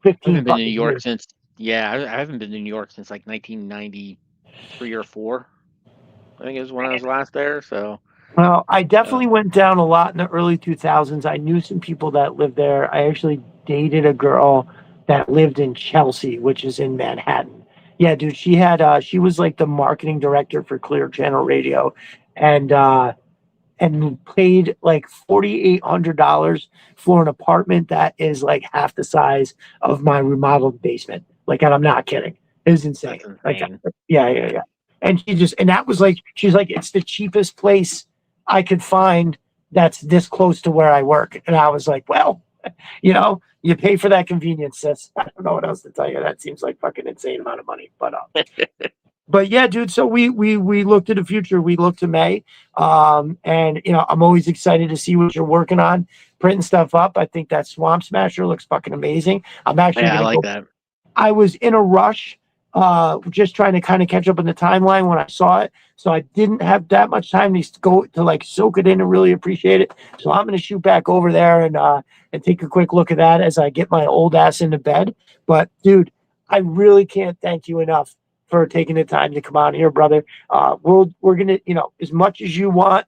[SPEAKER 1] 15
[SPEAKER 3] I haven't been to New York
[SPEAKER 1] years.
[SPEAKER 3] since I haven't been to New York since like 1993 or 4. I think it was when I was last there. So
[SPEAKER 1] well, I definitely went down a lot in the early 2000s. I knew some people that lived there. I actually dated a girl that lived in Chelsea, which is in Manhattan. Yeah, dude, she was like the marketing director for Clear Channel Radio, and paid like $4,800 for an apartment that is like half the size of my remodeled basement. Like, and I'm not kidding. It was insane. Like, yeah. And that was like, she's like, it's the cheapest place I could find that's this close to where I work. And I was like, well, you pay for that convenience, sis. I don't know what else to tell you. That seems like fucking insane amount of money, but yeah, dude. So we look to the future. We look to May, and I'm always excited to see what you're working on, printing stuff up. I think that Swamp Smasher looks fucking amazing. I'm actually
[SPEAKER 3] I like that.
[SPEAKER 1] I was in a rush, just trying to kind of catch up on the timeline when I saw it, so I didn't have that much time to go to like soak it in and really appreciate it. So I'm gonna shoot back over there and take a quick look at that as I get my old ass into bed. But dude, I really can't thank you enough for taking the time to come on here, brother. We're gonna, as much as you want.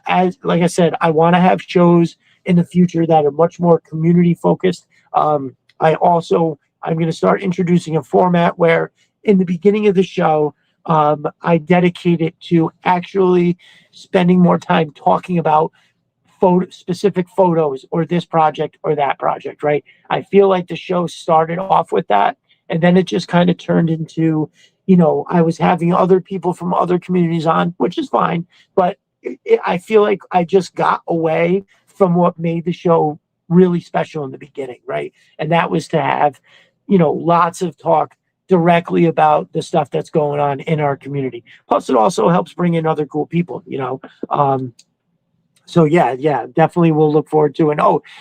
[SPEAKER 1] As like I said, I want to have shows in the future that are much more community focused. I'm going to start introducing a format where, in the beginning of the show, I dedicate it to actually spending more time talking about specific photos or this project or that project. Right? I feel like the show started off with that, and then it just kind of turned into, I was having other people from other communities on, which is fine, but I feel like I just got away from what made the show really special in the beginning, right? And that was to have, lots of talk directly about the stuff that's going on in our community. Plus, it also helps bring in other cool people, So yeah, definitely we'll look forward to it.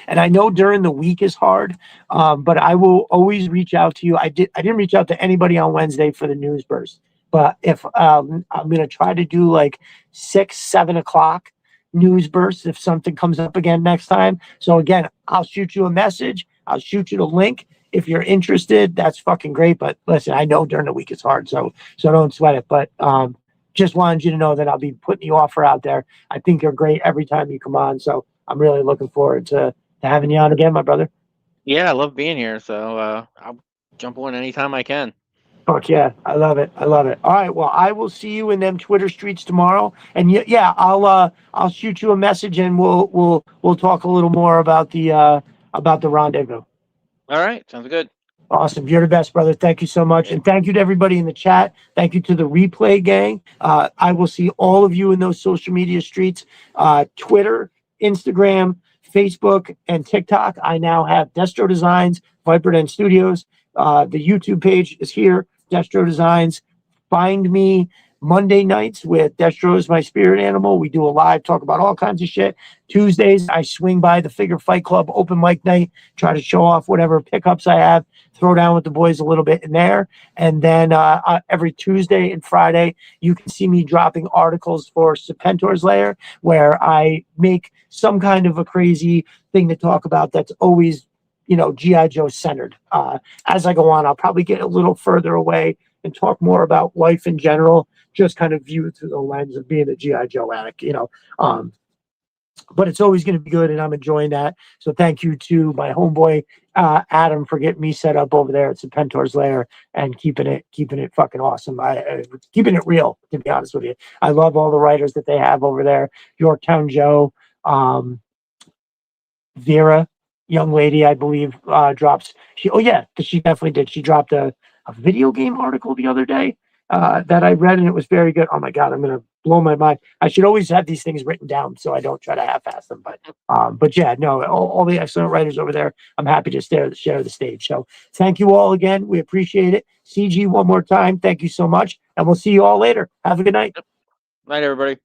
[SPEAKER 1] And I know during the week is hard, but I will always reach out to you. I didn't reach out to anybody on Wednesday for the news burst, but if I'm going to try to do like 6-7 o'clock news bursts if something comes up again next time. So again, I'll shoot you a message. I'll shoot you the link. if you're interested, that's fucking great. But listen, I know during the week it's hard, so don't sweat it. But just wanted you to know that I'll be putting the offer out there. I think you're great every time you come on, so I'm really looking forward to having you on again, my brother.
[SPEAKER 3] Yeah, I love being here. So I'll jump on anytime I can.
[SPEAKER 1] Fuck yeah, I love it. I love it. All right, well, I will see you in them Twitter streets tomorrow, and yeah, I'll shoot you a message, and we'll talk a little more about the rendezvous.
[SPEAKER 3] All right, sounds good.
[SPEAKER 1] Awesome. You're the best, brother. Thank you so much. And thank you to everybody in the chat. Thank you to the replay gang. I will see all of you in those social media streets, Twitter, Instagram, Facebook, and TikTok. I now have Destro Designs, Viper Den Studios. The YouTube page is here, Destro Designs. Find me Monday nights with Destro is my spirit animal. We do a live talk about all kinds of shit. Tuesdays, I swing by the Figure Fight Club open mic night, try to show off whatever pickups I have, throw down with the boys a little bit in there. And then every Tuesday and Friday, you can see me dropping articles for Serpentor's Lair, where I make some kind of a crazy thing to talk about that's always, G.I. Joe centered. As I go on, I'll probably get a little further away and talk more about life in general, just kind of view it through the lens of being a G.I. Joe addict, but it's always going to be good, and I'm enjoying that. So thank you to my homeboy Adam for getting me set up over there at Serpentor's Lair and keeping it fucking awesome. Keeping it real, to be honest with you. I love all the writers that they have over there. Yorktown Joe, Vera, young lady, I believe, drops. Because she definitely did. She dropped a video game article the other day that I read, and it was very good. Oh my God, I'm gonna blow my mind. I should always have these things written down so I don't try to half-ass them. But yeah, no, all the excellent writers over there. I'm happy to share the stage. So thank you all again. We appreciate it. CG, one more time, thank you so much, and we'll see you all later. Have a good night.
[SPEAKER 3] Night, everybody.